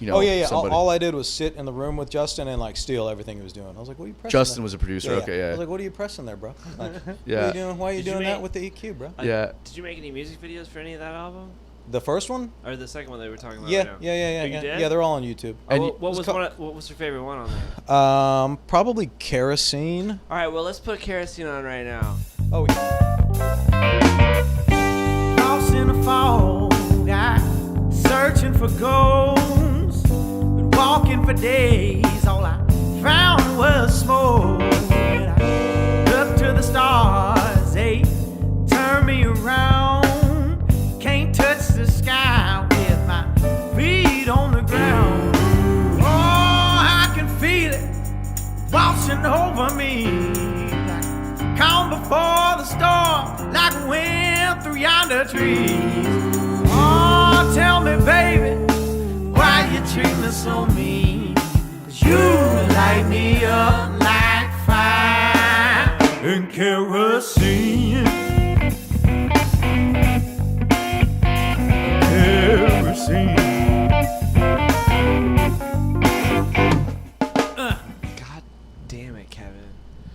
Speaker 2: All I did was sit in the room with Justin and like steal everything he was doing. I was like, "What are you pressing?"
Speaker 1: Justin
Speaker 2: there?
Speaker 1: was a producer. Okay, yeah.
Speaker 2: I was like, "What are you pressing there, bro?" Like,
Speaker 1: Yeah.
Speaker 2: What are you doing? Why are you
Speaker 3: Did you
Speaker 2: doing that
Speaker 3: make-
Speaker 2: with the EQ, bro?
Speaker 1: Yeah.
Speaker 3: Did you make any music videos for any of that album,
Speaker 2: The first one?
Speaker 3: or the second one that we were talking about?
Speaker 2: Yeah,
Speaker 3: right now?
Speaker 2: yeah.
Speaker 3: You did?
Speaker 2: Yeah, they're all on YouTube.
Speaker 1: And
Speaker 3: what was
Speaker 2: co-
Speaker 3: what was your favorite one on there?
Speaker 2: Probably Kerosene.
Speaker 3: All right, well, let's put Kerosene on right now.
Speaker 2: Oh,
Speaker 4: Lost in a fog, searching for ghosts. Been walking for days, all I found was smoke. I looked to the stars, they turned me around. Can't touch the sky with my feet on the ground. Oh, I can feel it washing over me. Like calm before the storm, like wind through yonder trees. Oh, tell me, baby, why you treat me so mean? 'Cause you light me up like fire and kerosene. Kerosene.
Speaker 3: God damn it, Kevin!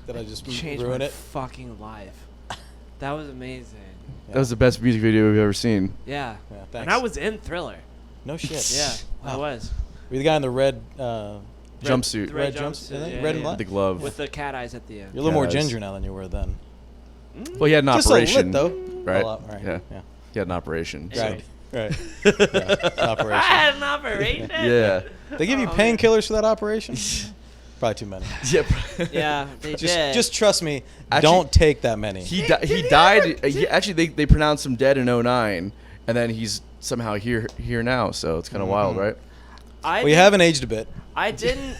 Speaker 2: did I just
Speaker 3: Changed
Speaker 2: ruin
Speaker 3: my
Speaker 2: it?
Speaker 3: fucking life. That was amazing.
Speaker 1: That was the best music video we've ever seen.
Speaker 3: Yeah.
Speaker 2: Yeah,
Speaker 3: And
Speaker 2: thanks.
Speaker 3: I was in Thriller.
Speaker 2: No shit.
Speaker 3: Yeah, I
Speaker 2: Wow.
Speaker 3: was.
Speaker 2: Were you the guy in the red
Speaker 1: Jumpsuit.
Speaker 3: The
Speaker 2: red
Speaker 3: jumpsuit,
Speaker 2: jumpsuit?
Speaker 3: yeah,
Speaker 2: Red and
Speaker 3: yeah.
Speaker 2: black?
Speaker 1: The glove.
Speaker 3: With the cat eyes at the end.
Speaker 2: You're a little more
Speaker 1: Guys.
Speaker 2: ginger now than you were then.
Speaker 1: Well, he had an
Speaker 2: Just
Speaker 1: operation,
Speaker 2: a lit, though.
Speaker 1: right?
Speaker 2: A lot, right.
Speaker 1: Yeah.
Speaker 2: Yeah.
Speaker 1: He had an operation. so-
Speaker 2: Right. Right. Yeah.
Speaker 3: I
Speaker 2: Operation.
Speaker 3: had an operation.
Speaker 1: Yeah.
Speaker 2: They give you
Speaker 3: Oh, man.
Speaker 2: painkillers for that operation? Probably too many.
Speaker 1: Yeah.
Speaker 3: Yeah, they did.
Speaker 2: Just trust me.
Speaker 1: Actually,
Speaker 2: don't take that many.
Speaker 1: He died. Actually, they pronounced him dead in 2009, and then he's somehow here now. So it's kind of wild, right?
Speaker 2: We haven't aged a bit.
Speaker 3: I didn't.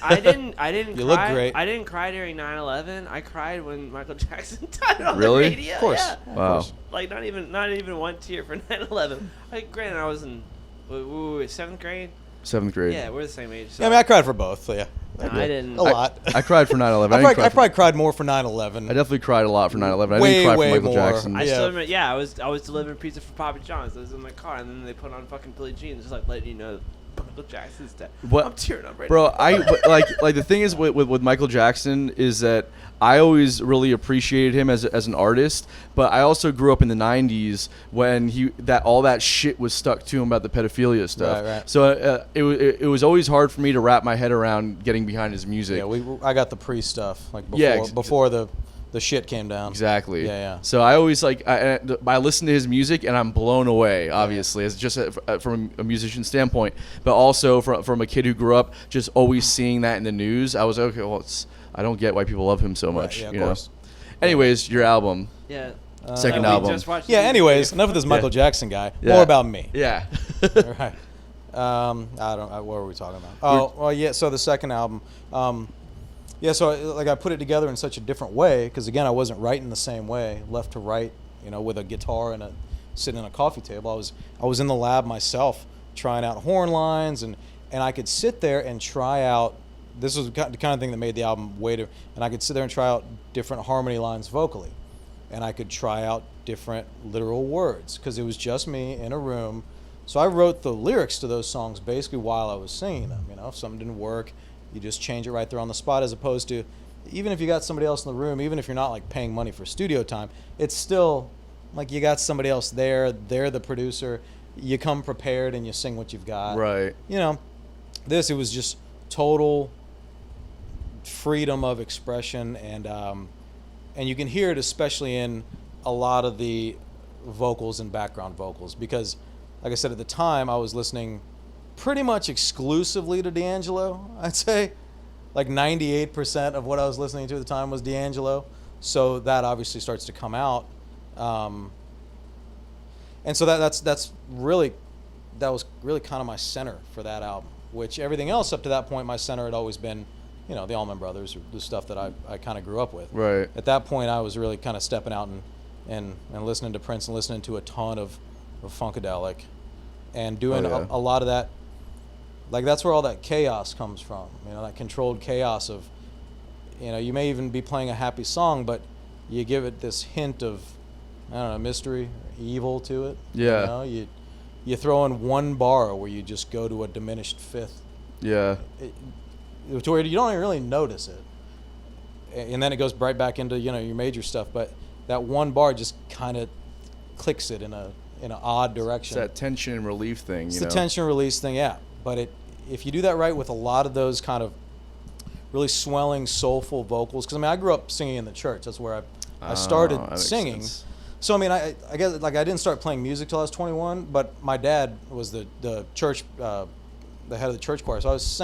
Speaker 2: You look
Speaker 3: cry.
Speaker 2: great.
Speaker 3: I didn't cry during 9/11. I cried when Michael Jackson died on
Speaker 1: Really?
Speaker 3: the radio.
Speaker 2: Of course.
Speaker 3: Yeah.
Speaker 1: Wow.
Speaker 2: course.
Speaker 3: Like not even one tear for 9/11. Like granted, I was in 7th grade.
Speaker 1: 7th grade.
Speaker 3: Yeah, we're the same age. So.
Speaker 2: Yeah, I mean, I cried for both. So yeah.
Speaker 3: No, I didn't.
Speaker 2: A lot.
Speaker 1: I cried for 9/11.
Speaker 2: I
Speaker 1: didn't cry
Speaker 2: probably cried more for 9/11.
Speaker 1: I definitely cried a lot for 9/11. I
Speaker 2: Way,
Speaker 1: didn't cry for
Speaker 2: way
Speaker 1: Michael
Speaker 2: more.
Speaker 1: Jackson.
Speaker 3: I
Speaker 2: Yeah.
Speaker 3: still remember. Yeah, I was delivering pizza for Papa John's. I was in my car, and then they put on fucking Billie Jean, just like letting you know Michael Jackson's dead.
Speaker 1: What-
Speaker 3: I'm tearing up right
Speaker 1: Bro,
Speaker 3: now.
Speaker 1: like the thing is with Michael Jackson is that I always really appreciated him as an artist, but I also grew up in the 90s when all that shit was stuck to him about the pedophilia stuff.
Speaker 2: Right, right.
Speaker 1: So it was always hard for me to wrap my head around getting behind his music.
Speaker 2: Yeah, I got the pre stuff like before
Speaker 1: Yeah,
Speaker 2: before the shit came down.
Speaker 1: Exactly.
Speaker 2: Yeah, yeah.
Speaker 1: So I always I listen to his music and I'm blown away. Obviously, it's just from a musician standpoint, but also from a kid who grew up just always seeing that in the news. I was okay. Well, I don't get why people love him so much.
Speaker 2: yeah, of
Speaker 1: you know?
Speaker 2: course.
Speaker 1: Anyways, your album,
Speaker 3: Yeah.
Speaker 1: second
Speaker 3: we
Speaker 1: album.
Speaker 3: just watched
Speaker 2: Yeah.
Speaker 3: the
Speaker 2: Anyways,
Speaker 3: video.
Speaker 2: enough of this Michael Jackson guy.
Speaker 1: Yeah.
Speaker 2: More about me.
Speaker 1: Yeah.
Speaker 2: All right. What were we talking about? Oh, well, yeah. So the second album, Yeah, so I put it together in such a different way because again I wasn't writing the same way, left to right, with a guitar and sitting on a coffee table. I was in the lab myself trying out horn lines and I could sit there and try out. This was the kind of thing that made the album and I could sit there and try out different harmony lines vocally, and I could try out different literal words because it was just me in a room. So I wrote the lyrics to those songs basically while I was singing them. If something didn't work, you just change it right there on the spot, as opposed to even if you got somebody else in the room, even if you're not like paying money for studio time, it's still like you got somebody else there, they're the producer, you come prepared and you sing what you've got.
Speaker 1: Right.
Speaker 2: It was just total freedom of expression, and you can hear it especially in a lot of the vocals and background vocals because, like I said, at the time I was listening pretty much exclusively to D'Angelo. I'd say like 98% of what I was listening to at the time was D'Angelo, so that obviously starts to come out, and so that was really kind of my center for that album, which everything else up to that point my center had always been the Allman Brothers, or the stuff that I kind of grew up with.
Speaker 1: Right.
Speaker 2: At that point I was really kind of stepping out and listening to Prince and listening to a ton of Funkadelic and doing a lot of that. Like that's where all that chaos comes from, that controlled chaos of, you may even be playing a happy song, but you give it this hint of, I don't know, mystery, or evil to it.
Speaker 1: Yeah.
Speaker 2: You throw in one bar where you just go to a diminished fifth.
Speaker 1: Yeah.
Speaker 2: To where you don't even really notice it, and then it goes right back into your major stuff. But that one bar just kind of clicks it in an odd direction.
Speaker 1: It's that tension and relief thing.
Speaker 2: It's the tension release thing, yeah. But if you do that right with a lot of those kind of really swelling, soulful vocals, because I grew up singing in the church. That's where I started singing. So I guess like I didn't start playing music till I was 21, but my dad was the church, the head of the church choir. So I was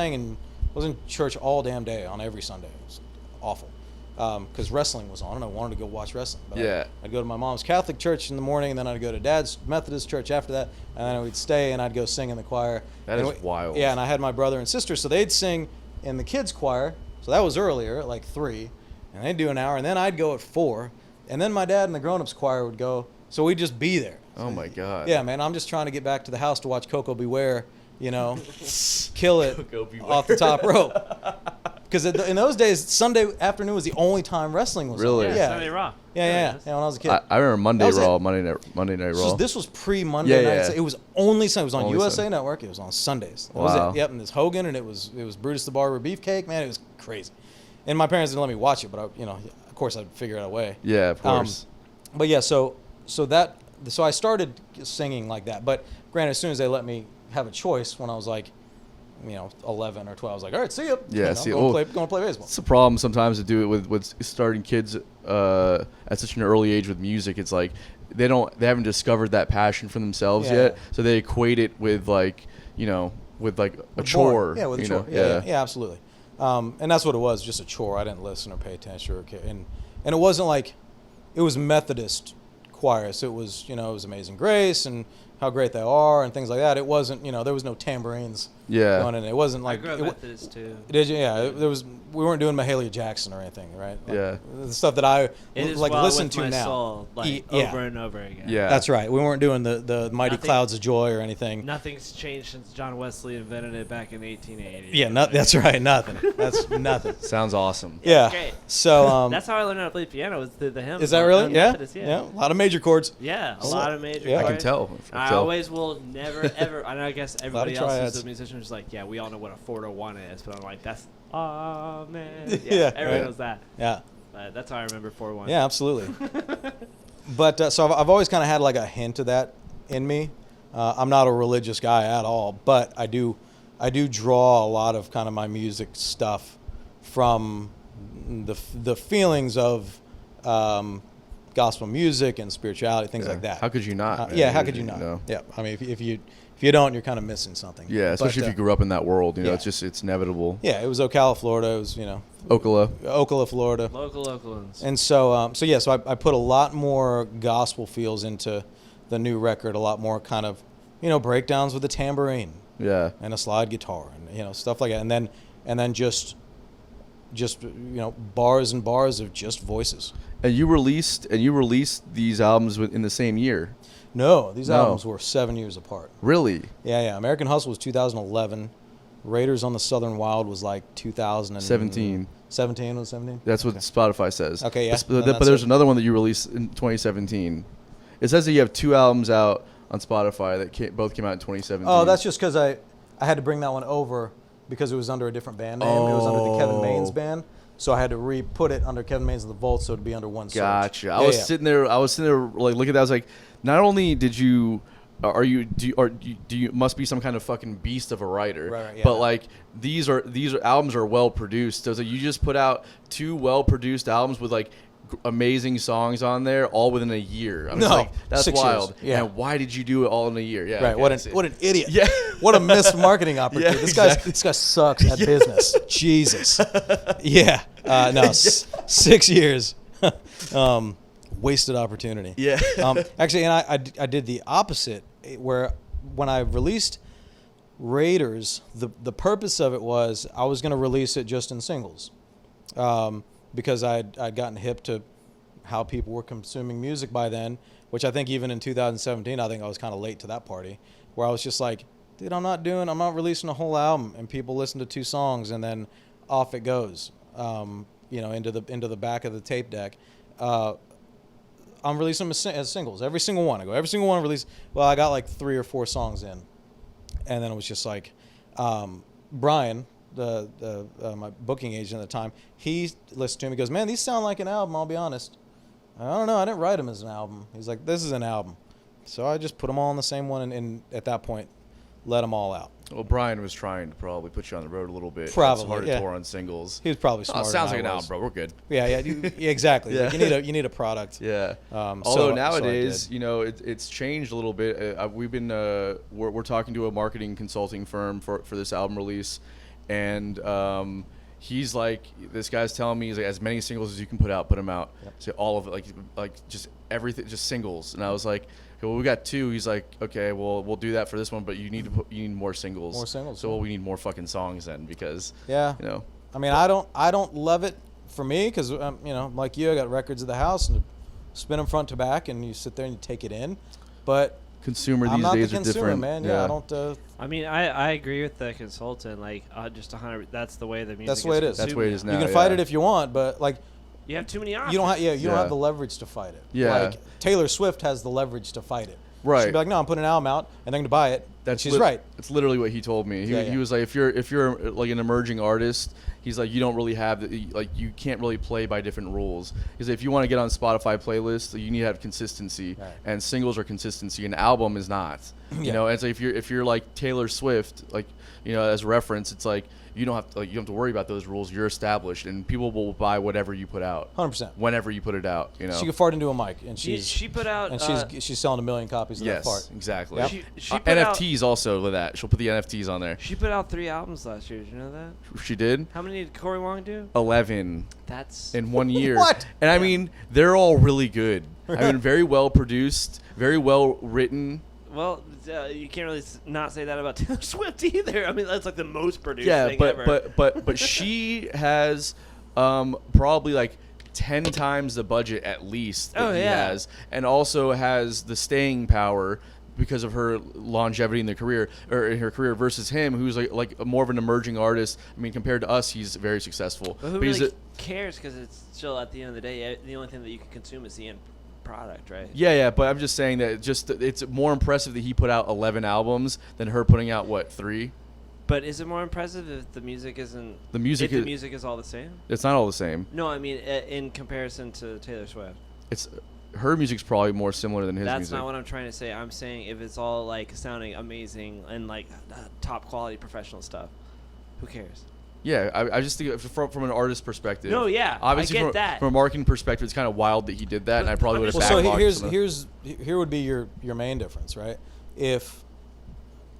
Speaker 2: in church all damn day on every Sunday. It was awful because wrestling was on, and I wanted to go watch wrestling. But
Speaker 1: yeah.
Speaker 2: I'd go to my mom's Catholic church in the morning, and then I'd go to Dad's Methodist church after that, and then we'd stay, and I'd go sing in the choir.
Speaker 1: That is wild.
Speaker 2: Yeah, and I had my brother and sister, so they'd sing in the kids' choir. So that was earlier, at like 3, and they'd do an hour, and then I'd go at 4, and then my dad and the grown-ups choir would go. So we'd just be there.
Speaker 1: Oh my God.
Speaker 2: Yeah, man, I'm just trying to get back to the house to watch Coco Beware. Kill it off the top rope. Because in those days, Sunday afternoon was the only time wrestling was
Speaker 1: really?
Speaker 2: on.
Speaker 3: Yeah, Sunday Raw.
Speaker 2: Yeah, when I was a kid.
Speaker 1: I remember Monday Night Raw.
Speaker 2: This was pre-Monday night.
Speaker 1: Yeah.
Speaker 2: It was only Sunday. It was on
Speaker 1: Only
Speaker 2: USA
Speaker 1: Sunday.
Speaker 2: Network. It was on Sundays. That
Speaker 1: Wow.
Speaker 2: was it. Yep, and there's Hogan, and it was Brutus the Barber Beefcake. Man, it was crazy. And my parents didn't let me watch it, but of course I'd figure out a way.
Speaker 1: Yeah, of course.
Speaker 2: But yeah, so I started singing like that. But granted, as soon as they let me have a choice, when I was like, 11 or 12, I was like, all right, see ya.
Speaker 1: Yeah,
Speaker 2: go and play baseball.
Speaker 1: It's a problem sometimes to do it with starting kids at such an early age with music. It's like they haven't discovered that passion for themselves yet, so they equate it with like a chore.
Speaker 2: Yeah, with a chore. Yeah, absolutely. And that's what it was, just a chore. I didn't listen or pay attention or care. And it wasn't like it was Methodist choir, so it was it was Amazing Grace and How Great They Are and things like that. It wasn't there was no tambourines going in. It wasn't like
Speaker 3: I grew up Methodist too.
Speaker 2: Did you? Yeah, we weren't doing Mahalia Jackson or anything, right? Like,
Speaker 1: yeah,
Speaker 2: the stuff that I listen to
Speaker 3: my
Speaker 2: now.
Speaker 3: Soul, over and over again.
Speaker 1: Yeah,
Speaker 2: that's right. We weren't doing the Mighty Clouds of Joy or anything.
Speaker 3: Nothing's changed since John Wesley invented it back in 1880.
Speaker 2: Yeah, that's right. Nothing. That's nothing.
Speaker 1: Sounds awesome.
Speaker 2: Yeah.
Speaker 3: Great.
Speaker 2: So
Speaker 3: that's how I learned how to play piano, was through the hymns.
Speaker 2: Is that really? Yeah.
Speaker 3: Yeah.
Speaker 2: A lot of major chords.
Speaker 3: Yeah, a lot of major
Speaker 2: Yeah.
Speaker 3: chords.
Speaker 1: I can tell.
Speaker 3: I always will never ever. I guess everybody else
Speaker 2: triads.
Speaker 3: who's a musician is like, yeah, we all know what a 4-1 is, but I'm like, that's amen.
Speaker 2: Yeah,
Speaker 3: everyone
Speaker 2: right.
Speaker 3: knows that.
Speaker 2: Yeah.
Speaker 3: That's how I remember 4-1.
Speaker 2: Yeah, absolutely. But so I've always kind of had like a hint of that in me. I'm not a religious guy at all, but I do draw a lot of kind of my music stuff from the feelings of gospel music and spirituality, things like that.
Speaker 1: How could you not?
Speaker 2: How could you not?
Speaker 1: No.
Speaker 2: Yeah, I mean, if you don't, you're kind of missing something.
Speaker 1: Yeah, especially if you grew up in that world. It's inevitable.
Speaker 2: Yeah, it was Ocala, Florida. It was Ocala, Florida.
Speaker 3: Local Oaklands.
Speaker 2: And so I put a lot more gospel feels into the new record, a lot more kind of, breakdowns with the tambourine.
Speaker 1: Yeah.
Speaker 2: And a slide guitar and, stuff like that. And then just just bars and bars of just voices.
Speaker 1: And you released these albums in the same year.
Speaker 2: No, these albums were 7 years apart.
Speaker 1: Really?
Speaker 2: Yeah. American Hustle was 2011. Raiders on the Southern Wild was like 2017. 17 was 17?
Speaker 1: That's what Spotify says.
Speaker 2: Okay, yeah.
Speaker 1: But there's another one that you released in 2017. It says that you have 2 albums out on Spotify that both came out in 2017.
Speaker 2: Oh, that's just because I had to bring that one over because it was under a different band name. It was under the Kevin Maines band. So I had to re-put it under Kevin Maines of the Vault so it'd be under one search.
Speaker 1: Gotcha. I was sitting there like looking at that. I was like, not only did you must be some kind of fucking beast of a writer,
Speaker 2: right, yeah.
Speaker 1: But like these albums are well produced. So you just put out 2 well produced albums with like amazing songs on there, all within a year. I'm just like, that's
Speaker 2: 6
Speaker 1: wild.
Speaker 2: years. Yeah.
Speaker 1: And why did you do it all in a year? Yeah.
Speaker 2: Right.
Speaker 1: Okay,
Speaker 2: What an idiot.
Speaker 1: Yeah.
Speaker 2: What a missed marketing opportunity.
Speaker 1: Yeah,
Speaker 2: This guy sucks at business. Jesus. Yeah. 6 years. Wasted opportunity.
Speaker 1: Yeah.
Speaker 2: Actually, and I did the opposite, where when I released Raiders, the purpose of it was I was going to release it just in singles, because I'd gotten hip to how people were consuming music by then, which I think even in 2017, I think I was kind of late to that party, where I was just like, dude, I'm not releasing a whole album and people listen to 2 songs and then off it goes, into the back of the tape deck. I'm releasing them as singles. Every single one. Every single one I release. Well, I got like 3 or 4 songs in. And then it was just like, Brian, my booking agent at the time, he listened to him. He goes, man, these sound like an album, I'll be honest. I don't know. I didn't write them as an album. He's like, this is an album. So I just put them all on the same one and at that point, let them all out.
Speaker 1: Well, Brian was trying to probably put you on the road a little bit.
Speaker 2: Probably,
Speaker 1: It's hard
Speaker 2: yeah.
Speaker 1: to tour on singles.
Speaker 2: He was probably smarter.
Speaker 1: Sounds
Speaker 2: than
Speaker 1: like an
Speaker 2: I
Speaker 1: album,
Speaker 2: was.
Speaker 1: bro. We're good.
Speaker 2: Yeah, exactly.
Speaker 1: Yeah.
Speaker 2: Like you need a product.
Speaker 1: Yeah.
Speaker 2: So
Speaker 1: Although
Speaker 2: I
Speaker 1: nowadays,
Speaker 2: did.
Speaker 1: it's changed a little bit. We've been we're talking to a marketing consulting firm for this album release, and he's like, this guy's telling me, he's like, as many singles as you can put out, put them out. Yep. So all of it, like just everything, just singles. And I was like, okay, well, we got 2. He's like, okay, well, we'll do that for this one, but you need more singles.
Speaker 2: More singles.
Speaker 1: So we need more fucking songs then, because
Speaker 2: I mean, I don't love it for me because like you, I got records at the house and spin them front to back, and you sit there and you take it in. But
Speaker 1: consumer
Speaker 2: I'm
Speaker 1: these
Speaker 2: not
Speaker 1: days
Speaker 2: the
Speaker 1: are
Speaker 2: consumer,
Speaker 1: different.
Speaker 2: man. Yeah, I don't.
Speaker 3: I mean, I agree with the consultant. Like, just 100. That's the way the music.
Speaker 2: That's the way it is.
Speaker 1: That's the way it is now.
Speaker 2: You can fight it if you want, but like.
Speaker 3: You have too many options.
Speaker 2: You don't have the leverage to fight it.
Speaker 1: Yeah.
Speaker 2: Like Taylor Swift has the leverage to fight it.
Speaker 1: Right.
Speaker 2: She'd be like, no, I'm putting an album out and they're going to buy it. She's right.
Speaker 1: It's literally what he told me. He was like, if you're like an emerging artist, he's like, you don't really have you can't really play by different rules. Because if you want to get on Spotify playlists, you need to have consistency,
Speaker 2: right.
Speaker 1: And singles are consistency. An album is not. And so if you're like Taylor Swift, like as reference, it's like you don't have to worry about those rules. You're established, and people will buy whatever you put out.
Speaker 2: 100%.
Speaker 1: Whenever you put it out,
Speaker 2: She can fart into a mic, and
Speaker 3: she put out,
Speaker 2: and she's selling 1 million copies of that fart.
Speaker 1: Yes, exactly.
Speaker 2: Yep.
Speaker 3: She put
Speaker 1: NFTs also with that. She'll put the NFTs on there.
Speaker 3: She put out 3 albums last year. Did you know that?
Speaker 1: She did.
Speaker 3: How many did Corey Wong do?
Speaker 1: 11.
Speaker 3: That's
Speaker 1: in 1 year.
Speaker 2: What?
Speaker 1: And I mean, they're all really good. I mean, very well produced, very well written.
Speaker 3: Well, you can't really not say that about Taylor Swift either. I mean, that's like the most produced thing ever.
Speaker 1: but she has probably like 10 times the budget at least that he has, and also has the staying power because of her longevity in the career, or in her career, versus him, who's like more of an emerging artist. I mean, compared to us, he's very successful.
Speaker 3: But who really cares? Because it's still, at the end of the day, the only thing that you can consume is the end product, right?
Speaker 1: Yeah, but I'm just saying that it's more impressive that he put out 11 albums than her putting out 3.
Speaker 3: But is it more impressive if the music isn't?
Speaker 1: The music
Speaker 3: is all the same.
Speaker 1: It's not all the same.
Speaker 3: No, I mean in comparison to Taylor Swift.
Speaker 1: It's her music's probably more similar than his music.
Speaker 3: That's not what I'm trying to say. I'm saying if it's all like sounding amazing and like top quality professional stuff, who cares?
Speaker 1: Yeah, I just think from an artist perspective.
Speaker 3: No, yeah,
Speaker 1: obviously
Speaker 3: I get that.
Speaker 1: From a marketing perspective, it's kind of wild that he did that, and I probably would have
Speaker 2: backlogged. So here would be your main difference, right? If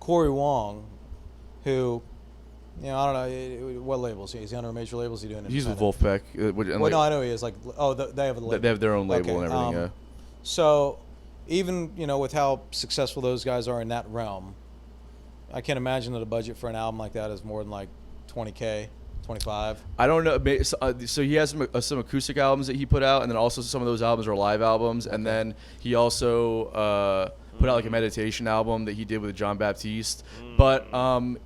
Speaker 2: Corey Wong, who, I don't know what labels is he under? Major labels? He doing?
Speaker 1: He's with Wolfpack.
Speaker 2: No, I know he is. Like, they have a label.
Speaker 1: They have their own label and everything. Yeah.
Speaker 2: So, even with how successful those guys are in that realm, I can't imagine that a budget for an album like that is more than like $20K. 25.
Speaker 1: I don't know. So he has some acoustic albums that he put out, and then also some of those albums are live albums. And then he also put out like a meditation album that he did with John Baptiste. But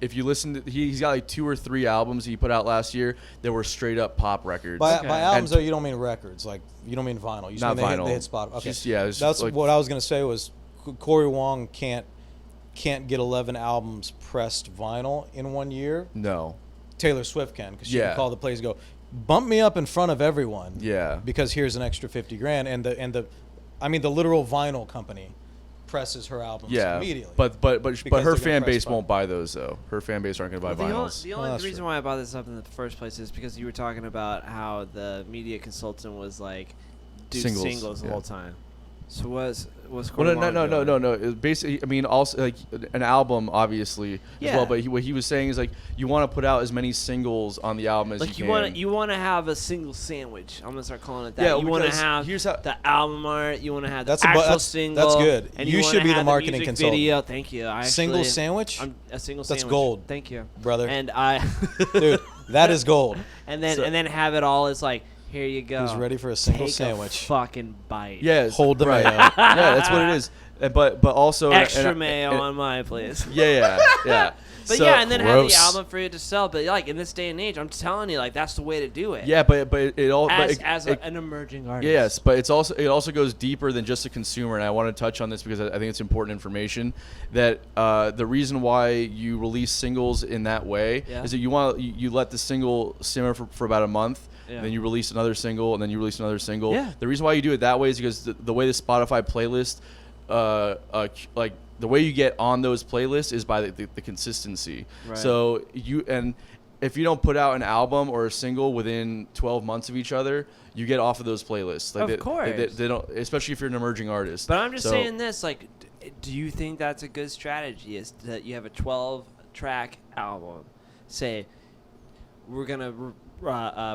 Speaker 1: if you listen to, he's got like 2 or 3 albums he put out last year that were straight up pop records.
Speaker 2: By albums, though, you don't mean records. Like, you don't mean vinyl. You
Speaker 1: not
Speaker 2: mean
Speaker 1: vinyl.
Speaker 2: They hit spot. Okay.
Speaker 1: That's
Speaker 2: like, what I was gonna say was Corey Wong can't get 11 albums pressed vinyl in 1 year.
Speaker 1: No.
Speaker 2: Taylor Swift can, because she can call the players and go, bump me up in front of everyone.
Speaker 1: Yeah.
Speaker 2: Because here's an extra $50,000, and the literal vinyl company presses her albums immediately.
Speaker 1: But her fan base won't buy those though. Her fan base aren't going to buy vinyls.
Speaker 3: The only reason why I brought this up in the first place is because you were talking about how the media consultant was like, do singles the whole time. So was
Speaker 1: well, no. It was basically, I mean, also like an album, obviously, as well. But what he was saying is like you want to put out as many singles on the album as
Speaker 3: like
Speaker 1: you can.
Speaker 3: You want to have a single sandwich. I'm gonna start calling it that.
Speaker 1: Yeah,
Speaker 3: you want to have the album art. You want to have the actual single.
Speaker 2: That's good.
Speaker 3: And
Speaker 2: you should be the marketing consultant.
Speaker 3: Video. Thank you.
Speaker 2: Single sandwich.
Speaker 3: A single
Speaker 2: That's
Speaker 3: sandwich.
Speaker 2: gold,
Speaker 3: Thank you,
Speaker 2: brother.
Speaker 3: And
Speaker 2: dude, that is gold.
Speaker 3: And then have it all as like, here you go.
Speaker 2: Who's ready for a single
Speaker 3: Take
Speaker 2: sandwich?
Speaker 3: A fucking bite.
Speaker 1: Yes.
Speaker 2: Hold the mayo.
Speaker 1: Yeah, that's what it is. But also
Speaker 3: extra mayo on mine, please.
Speaker 1: Yeah.
Speaker 3: But
Speaker 1: so,
Speaker 3: and then have the album for you to sell. But like in this day and age, I'm telling you, like that's the way to do it.
Speaker 1: Yeah, but it all
Speaker 3: as an emerging artist.
Speaker 1: Yes, but it also goes deeper than just a consumer, and I want to touch on this because I think it's important information. That the reason why you release singles in that way is that you let the single simmer for about a month. Yeah. Then you release another single, and then you release another single. Yeah. The reason why you do it that way is because the way the Spotify playlist, like the way you get on those playlists is by the consistency. Right. So if you don't put out an album or a single within 12 months of each other, you get off of those playlists. Like
Speaker 3: of course.
Speaker 1: They don't, especially if you're an emerging artist.
Speaker 3: But I'm just saying this, like, do you think that's a good strategy? Is that you have a 12-track album, say, we're gonna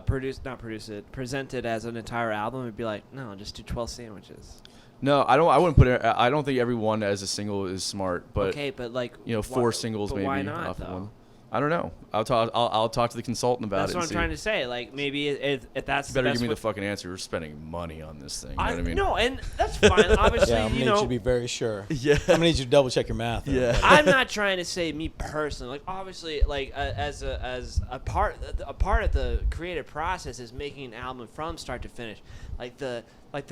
Speaker 3: present it as an entire album, and be like, no, just do 12 sandwiches.
Speaker 1: No, I wouldn't put it. I don't think every one as a single is smart. But
Speaker 3: okay, but like
Speaker 1: 4 singles maybe.
Speaker 3: Why not,
Speaker 1: off
Speaker 3: though?
Speaker 1: of one. I don't know. I'll talk to the consultant about
Speaker 3: it. That's
Speaker 1: what
Speaker 3: I'm trying to say. Like maybe if that's
Speaker 1: you better give me the fucking answer. We're spending money on this thing. You know what I mean?
Speaker 3: No, and that's fine. Obviously,
Speaker 2: I'm gonna need you to be very sure.
Speaker 1: Yeah,
Speaker 2: I'm gonna need you to double check your math.
Speaker 1: Yeah,
Speaker 3: I'm not trying to say me personally. Like obviously, like as a part of the creative process is making an album from start to finish. Like the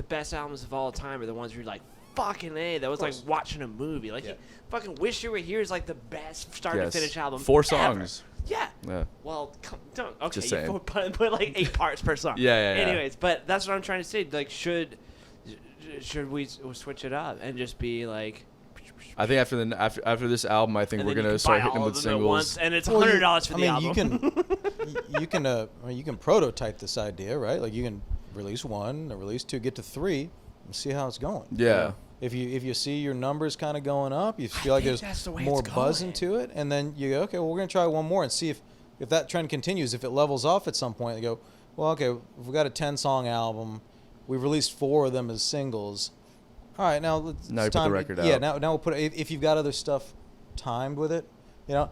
Speaker 3: best albums of all time are the ones where you're like, fucking A, that was like watching a movie. Like, you fucking Wish You Were Here is like the best start to finish album
Speaker 1: 4 songs.
Speaker 3: Yeah.
Speaker 1: Yeah.
Speaker 3: Well, don't. Okay,
Speaker 1: just saying.
Speaker 3: You put like 8 parts per song.
Speaker 1: Yeah.
Speaker 3: Anyways, but that's what I'm trying to say. Like, should we switch it up and just be like?
Speaker 2: I think after this album, I think we're gonna start hitting with singles.
Speaker 3: Once, and it's $100 for the album.
Speaker 2: You can prototype this idea, right? Like you can release 1, or release 2, get to 3, and see how it's going.
Speaker 1: Yeah.
Speaker 2: If you see your numbers kind of going up, you feel like there's more buzz into it, and then you go, okay, well, we're gonna try one more and see if that trend continues. If it levels off at some point, you go, well, okay, if we got a 10-song album, we've released 4 of them as singles. All right, now
Speaker 1: you put the record out.
Speaker 2: Yeah, now we'll put it, if you've got other stuff timed with it, and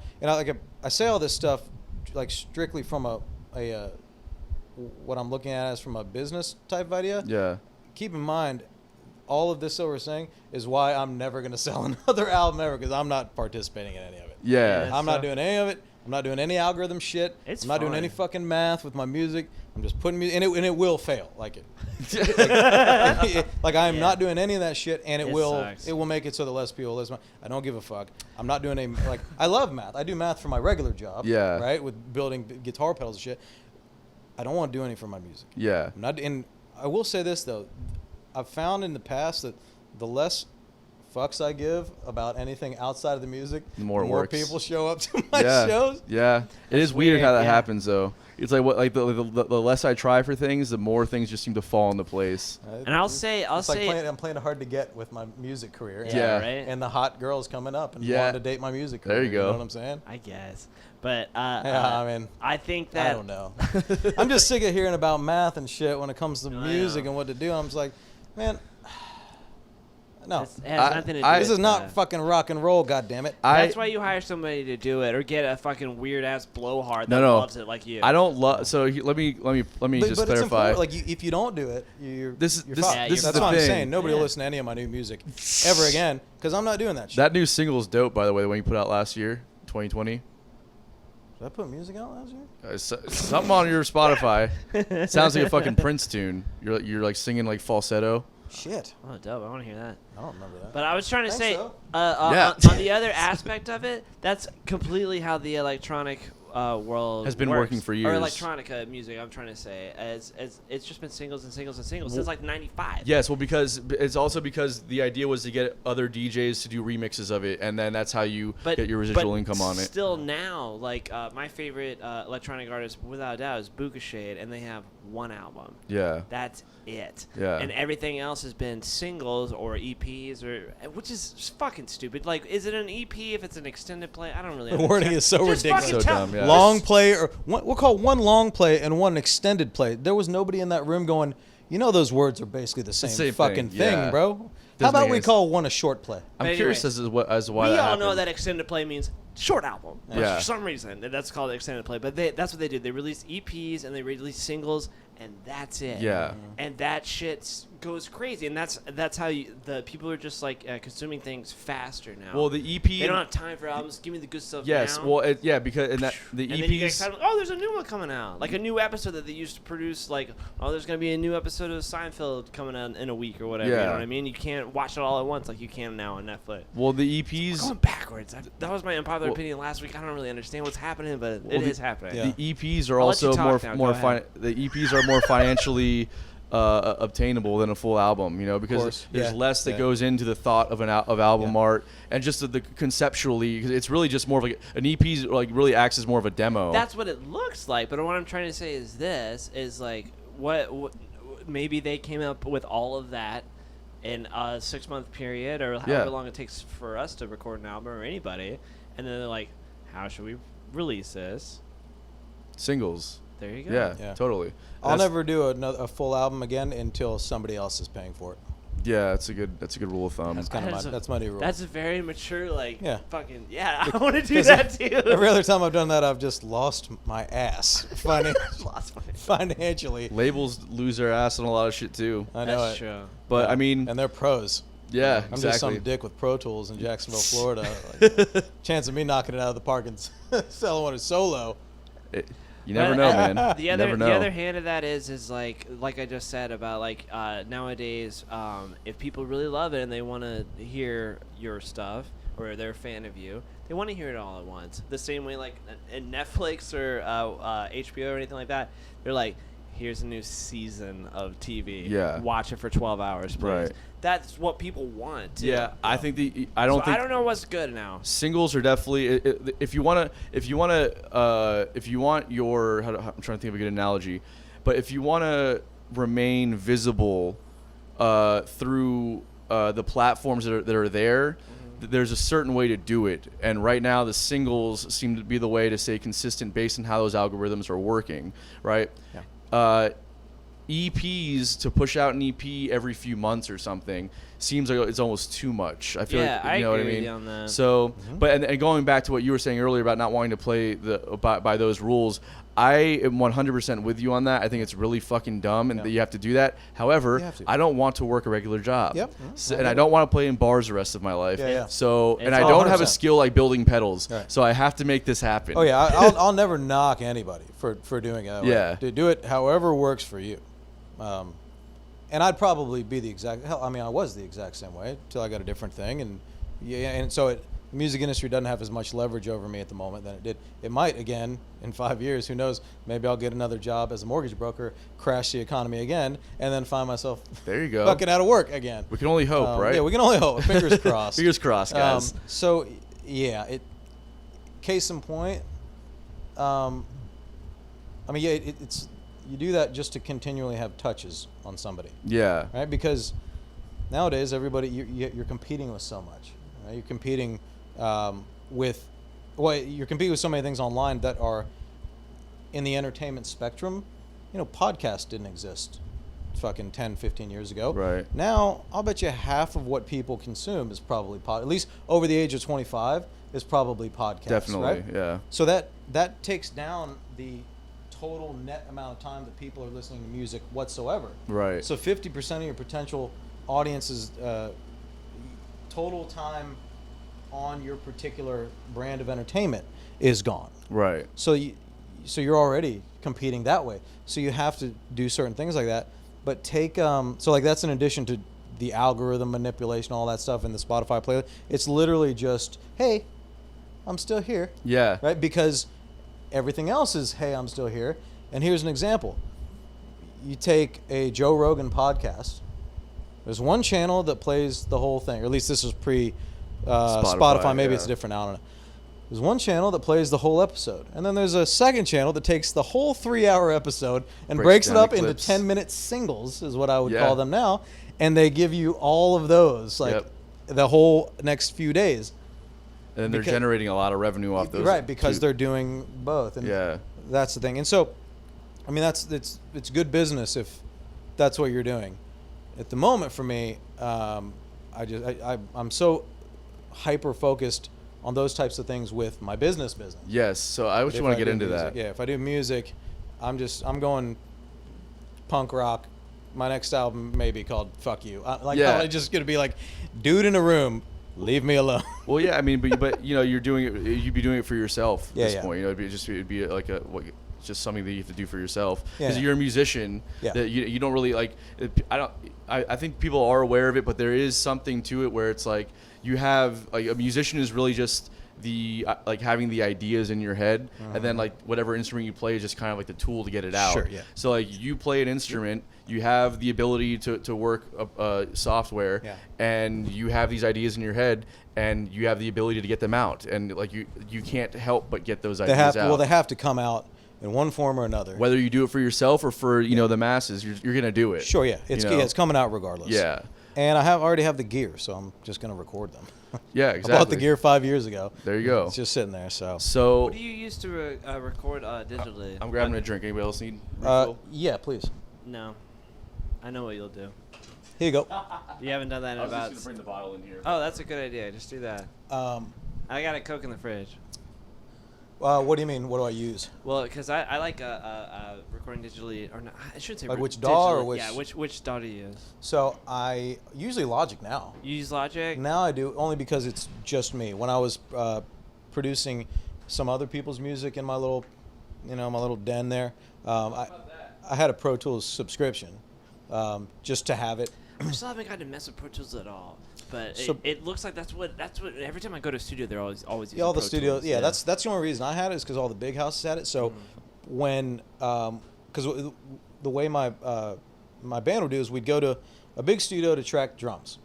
Speaker 2: I say all this stuff like strictly from a what I'm looking at as from a business type idea.
Speaker 1: Yeah.
Speaker 2: Keep in mind, all of this that we're saying is why I'm never going to sell another album ever, because I'm not participating in any of it.
Speaker 1: Yeah.
Speaker 2: I'm not doing any of it. I'm not doing any algorithm shit. I'm not doing any fucking math with my music. I'm just putting music, and it will fail. Like I'm not doing any of that shit, and it will make it so that less people listen. I don't give a fuck. I'm not doing I love math. I do math for my regular job.
Speaker 1: Yeah.
Speaker 2: Right, with building guitar pedals and shit. I don't want to do anything for my music.
Speaker 1: Yeah.
Speaker 2: And I will say this though, I've found in the past that the less fucks I give about anything outside of the music,
Speaker 1: the more
Speaker 2: people show up to my shows.
Speaker 1: Yeah, it is weird how that happens though. It's like the less I try for things, the more things just seem to fall into place.
Speaker 3: And I'll say
Speaker 2: I'm playing hard to get with my music career.
Speaker 1: Yeah,
Speaker 3: right.
Speaker 2: And the hot girls coming up and wanting to date my music career.
Speaker 1: There you go.
Speaker 2: You know what I'm saying?
Speaker 3: I guess. But
Speaker 2: I
Speaker 3: think that
Speaker 2: I don't know. I'm just sick of hearing about math and shit when it comes to music and what to do. I'm just like, man, No.
Speaker 3: It has nothing to do
Speaker 2: This
Speaker 3: with
Speaker 2: is not fucking rock and roll, goddammit.
Speaker 3: That's why you hire somebody to do it, or get a fucking weird ass blowhard that
Speaker 1: No.
Speaker 3: loves it like you.
Speaker 1: I don't love. So let me just
Speaker 2: but it's
Speaker 1: clarify.
Speaker 2: important. Like if you don't do it, you're
Speaker 1: This is
Speaker 2: you're
Speaker 1: this,
Speaker 2: fucked.
Speaker 3: Yeah,
Speaker 1: this is
Speaker 2: That's
Speaker 1: the
Speaker 2: what I'm
Speaker 1: thing.
Speaker 2: saying. Nobody will listen to any of my new music ever again because I'm not doing that shit.
Speaker 1: That new single's dope, by the way. The one you put out last year, 2020.
Speaker 2: Did I put music out last year?
Speaker 1: Something on your Spotify. Sounds like a fucking Prince tune. You're like singing like falsetto.
Speaker 2: Shit.
Speaker 3: Oh, dope! I want to hear that.
Speaker 2: I don't remember that.
Speaker 3: But I was trying to
Speaker 2: Think
Speaker 3: say,
Speaker 2: so.
Speaker 1: Yeah.
Speaker 3: on the other aspect of it, that's completely how the electronic world
Speaker 1: Has been
Speaker 3: works.
Speaker 1: working for
Speaker 3: Or
Speaker 1: years.
Speaker 3: electronica music, I'm trying to say. As it's just been singles and singles and singles since like '95.
Speaker 1: Yes, well, because it's also because the idea was to get other DJs to do remixes of it, and then that's how you get your residual income on it.
Speaker 3: Still now, like my favorite electronic artist, without a doubt, is Shade, and they have one album.
Speaker 1: Yeah.
Speaker 3: That's it.
Speaker 1: Yeah.
Speaker 3: And everything else has been singles or EPs, which is just fucking stupid. Like, is it an EP if it's an extended play? I don't really.
Speaker 2: The wording is so
Speaker 3: Just
Speaker 2: ridiculous.
Speaker 3: fucking
Speaker 1: So
Speaker 3: tell-
Speaker 1: dumb, yeah.
Speaker 2: Long play, or we'll call one long play and one extended play. There was nobody in that room going, those words are basically the same,
Speaker 1: same
Speaker 2: fucking
Speaker 1: thing,
Speaker 2: thing,
Speaker 1: yeah.
Speaker 2: bro.
Speaker 1: Doesn't
Speaker 2: How about
Speaker 1: make
Speaker 2: we
Speaker 1: any
Speaker 2: call one a short play?
Speaker 1: I'm
Speaker 3: But
Speaker 1: curious
Speaker 3: anyway,
Speaker 1: as to why
Speaker 3: we
Speaker 1: that
Speaker 3: all
Speaker 1: happened.
Speaker 3: know that extended play means short album. But
Speaker 1: Yeah.
Speaker 3: For some reason, that's called extended play. But that's what they did. They released EPs and they released singles, and that's it.
Speaker 1: Yeah.
Speaker 3: And that shit goes crazy, and that's how the people are just like consuming things faster now.
Speaker 1: Well, the EP.
Speaker 3: they don't have time for albums. Give me the good stuff
Speaker 1: Yes.
Speaker 3: now.
Speaker 1: Well, because the
Speaker 3: and
Speaker 1: EPs.
Speaker 3: then you get excited, oh, there's a new one coming out. Like a new episode that they used to produce, like, oh, there's going to be a new episode of Seinfeld coming out in a week or whatever. You
Speaker 1: Yeah.
Speaker 3: know what I mean? You can't watch it all at once like you can now on Netflix.
Speaker 1: Well, the
Speaker 3: We're
Speaker 1: EPs.
Speaker 3: going backwards. That was my unpopular
Speaker 1: Well-
Speaker 3: opinion last week. I don't really understand what's happening, but
Speaker 1: Well,
Speaker 3: it is happening.
Speaker 2: Yeah.
Speaker 1: The EPs are
Speaker 3: I'll let you
Speaker 1: also
Speaker 3: talk now. Go ahead.
Speaker 1: the EPs are more financially obtainable than a full album, because
Speaker 2: course.
Speaker 1: there's
Speaker 2: Yeah.
Speaker 1: less that
Speaker 2: Yeah.
Speaker 1: goes into the thought of of album
Speaker 2: Yeah.
Speaker 1: art, and just the conceptually, because it's really just more of like an EP like really acts as more of a demo.
Speaker 3: That's what it looks like. But what I'm trying to say is like what maybe they came up with all of that in a 6-month period or however
Speaker 1: Yeah.
Speaker 3: long it takes for us to record an album or anybody, and then they're like, how should we release this?
Speaker 1: Singles.
Speaker 3: There you go.
Speaker 1: Yeah,
Speaker 2: Yeah.
Speaker 1: totally.
Speaker 2: I'll
Speaker 1: That's-
Speaker 2: never do a full album again until somebody else is paying for it.
Speaker 1: Yeah, that's a good rule of thumb.
Speaker 2: That's kind of that's my new rule.
Speaker 3: That's a very mature, like,
Speaker 2: Yeah.
Speaker 3: fucking, yeah, I want to do
Speaker 2: 'Cause
Speaker 3: that too.
Speaker 2: Every other time I've done that, I've just lost my ass
Speaker 3: Lost my-
Speaker 2: financially.
Speaker 1: Labels lose their ass on a lot of shit too.
Speaker 2: I know
Speaker 3: That's
Speaker 2: it.
Speaker 3: true.
Speaker 1: But
Speaker 2: Yeah.
Speaker 1: I mean,
Speaker 2: and they're pros.
Speaker 1: yeah,
Speaker 2: I'm just
Speaker 1: exactly.
Speaker 2: some dick with Pro Tools in Jacksonville, Florida. Like, chance of me knocking it out of the park and selling one is so low.
Speaker 1: You never
Speaker 3: But,
Speaker 1: know, man.
Speaker 3: The
Speaker 1: You
Speaker 3: other
Speaker 1: never know.
Speaker 3: the other hand of that is like I just said about like nowadays, if people really love it and they want to hear your stuff or they're a fan of you, they want to hear it all at once. The same way like in Netflix or HBO or anything like that, they're like, here's a new season of TV.
Speaker 1: Yeah.
Speaker 3: Watch it for 12 hours, please.
Speaker 1: Right.
Speaker 3: That's what people want. Too.
Speaker 1: Yeah, I think I
Speaker 3: So
Speaker 1: don't
Speaker 3: I don't know what's good now.
Speaker 1: singles are definitely if you want your I'm trying to think of a good analogy, but if you want to remain visible through the platforms that are there, there's a certain way to do it, and right now the singles seem to be the way to stay consistent based on how those algorithms are working, right?
Speaker 2: Yeah.
Speaker 1: EPs to push out an EP every few months or something seems like it's almost too much. I feel
Speaker 3: Yeah,
Speaker 1: like
Speaker 3: I
Speaker 1: you know what I
Speaker 3: agree with
Speaker 1: mean.
Speaker 3: you on that.
Speaker 1: So, but and going back to what you were saying earlier about not wanting to play by those rules, I am 100% with you on that. I think it's really fucking dumb and that you have to do that. However,
Speaker 2: You have to.
Speaker 1: I don't want to work a regular job.
Speaker 2: Yep.
Speaker 1: So, and I don't want to play in bars the rest of my life.
Speaker 2: Yeah, yeah.
Speaker 1: So, and
Speaker 3: It's
Speaker 1: I
Speaker 3: all
Speaker 1: don't have a
Speaker 2: 100%.
Speaker 1: skill like building pedals.
Speaker 2: Right.
Speaker 1: So I have to make this happen.
Speaker 2: Oh yeah, I'll never knock anybody for doing it. That way.
Speaker 1: Yeah.
Speaker 2: Do it however works for you. And I'd probably be the exact. Hell, I mean, I was the exact same way until I got a different thing, and so the music industry doesn't have as much leverage over me at the moment than it did. It might again in 5 years. Who knows? Maybe I'll get another job as a mortgage broker, crash the economy again, and then find myself
Speaker 1: There you go.
Speaker 2: fucking out of work again.
Speaker 1: We can only hope, right?
Speaker 2: Yeah, we can only hope. Fingers crossed.
Speaker 1: Fingers crossed, guys.
Speaker 2: So yeah, case in point. I mean, yeah, it's you do that just to continually have touches on somebody,
Speaker 1: Yeah.
Speaker 2: right? Because nowadays everybody you're competing with so much. Right? You're competing you're competing with so many things online that are in the entertainment spectrum. Podcasts didn't exist fucking 10, 15 years ago.
Speaker 1: Right.
Speaker 2: Now, I'll bet you half of what people consume is probably at least over the age of 25 is probably podcasts.
Speaker 1: Definitely,
Speaker 2: right?
Speaker 1: yeah.
Speaker 2: So that takes down the total net amount of time that people are listening to music whatsoever.
Speaker 1: Right.
Speaker 2: So 50% of your potential audience's total time on your particular brand of entertainment is gone.
Speaker 1: Right.
Speaker 2: So you're already competing that way. So you have to do certain things like that. But take so like that's in addition to the algorithm manipulation, all that stuff in the Spotify playlist. It's literally just, hey, I'm still here.
Speaker 1: Yeah.
Speaker 2: Right? Because everything else is, hey, I'm still here. And here's an example. You take a Joe Rogan podcast. There's one channel that plays the whole thing, or at least this was pre Spotify. Maybe it's different now. I don't know. There's one channel that plays the whole episode. And then there's a second channel that takes the whole 3-hour episode and breaks it up into 10-minute singles, is what I would call them now. And they give you all of those, like the whole next few days.
Speaker 1: And they're generating a lot of revenue off those.
Speaker 2: Right, because they're doing both. And that's the thing. And so, I mean, it's good business if that's what you're doing. At the moment, for me, I'm so hyper-focused on those types of things with my business.
Speaker 1: Yes, so I just want to get into
Speaker 2: music,
Speaker 1: that.
Speaker 2: Yeah, if I do music, I'm going punk rock. My next album may be called "Fuck You." I'm just gonna be like, dude in a room, leave me alone.
Speaker 1: Well, yeah, I mean, but you know, you'd be doing it for yourself at this point. You know, it'd be like just something that you have to do for yourself because you're a musician. That you don't really like. I think people are aware of it, but there is something to it where it's like you have like a musician is really just the like having the ideas in your head, and then like whatever instrument you play is just kind of like the tool to get it out.
Speaker 2: Sure, yeah.
Speaker 1: So like you play an instrument, you have the ability to work software, and you have these ideas in your head, and you have the ability to get them out, and like you can't help but get those ideas out.
Speaker 2: Well, they have to come out in one form or another.
Speaker 1: Whether you do it for yourself or for the masses, you're gonna do it.
Speaker 2: Sure, yeah, it's coming out regardless.
Speaker 1: Yeah.
Speaker 2: And I already have the gear, so I'm just gonna record them.
Speaker 1: Yeah, exactly.
Speaker 2: I bought the gear 5 years ago.
Speaker 1: There you go.
Speaker 2: It's just sitting there. So
Speaker 3: what do you use to record digitally?
Speaker 1: I'm grabbing a drink. Anybody else need refill?
Speaker 2: Yeah, please.
Speaker 3: No, I know what you'll do.
Speaker 2: Here you go.
Speaker 3: You haven't done that in
Speaker 1: I was
Speaker 3: about.
Speaker 1: just gonna bring the bottle in here.
Speaker 3: Oh, that's a good idea. Just do that. I got a Coke in the fridge.
Speaker 2: What do you mean? What do I use?
Speaker 3: Well, because I like recording digitally, or not, I should say
Speaker 2: like which DAW or which?
Speaker 3: Yeah, which DAW do you use?
Speaker 2: So I usually Logic now.
Speaker 3: You use Logic?
Speaker 2: Now I do, only because it's just me. When I was producing some other people's music in my little, my little den there, I had a Pro Tools subscription just to have it.
Speaker 3: I still haven't gotten to mess with Pro Tools at all. But it looks like that's what every time I go to a studio, they're always using
Speaker 2: all the
Speaker 3: Pro
Speaker 2: studios.
Speaker 3: Tools.
Speaker 2: Yeah, that's the only reason I had it is because all the big houses had it. So when because the way my band would do is we'd go to a big studio to track drums,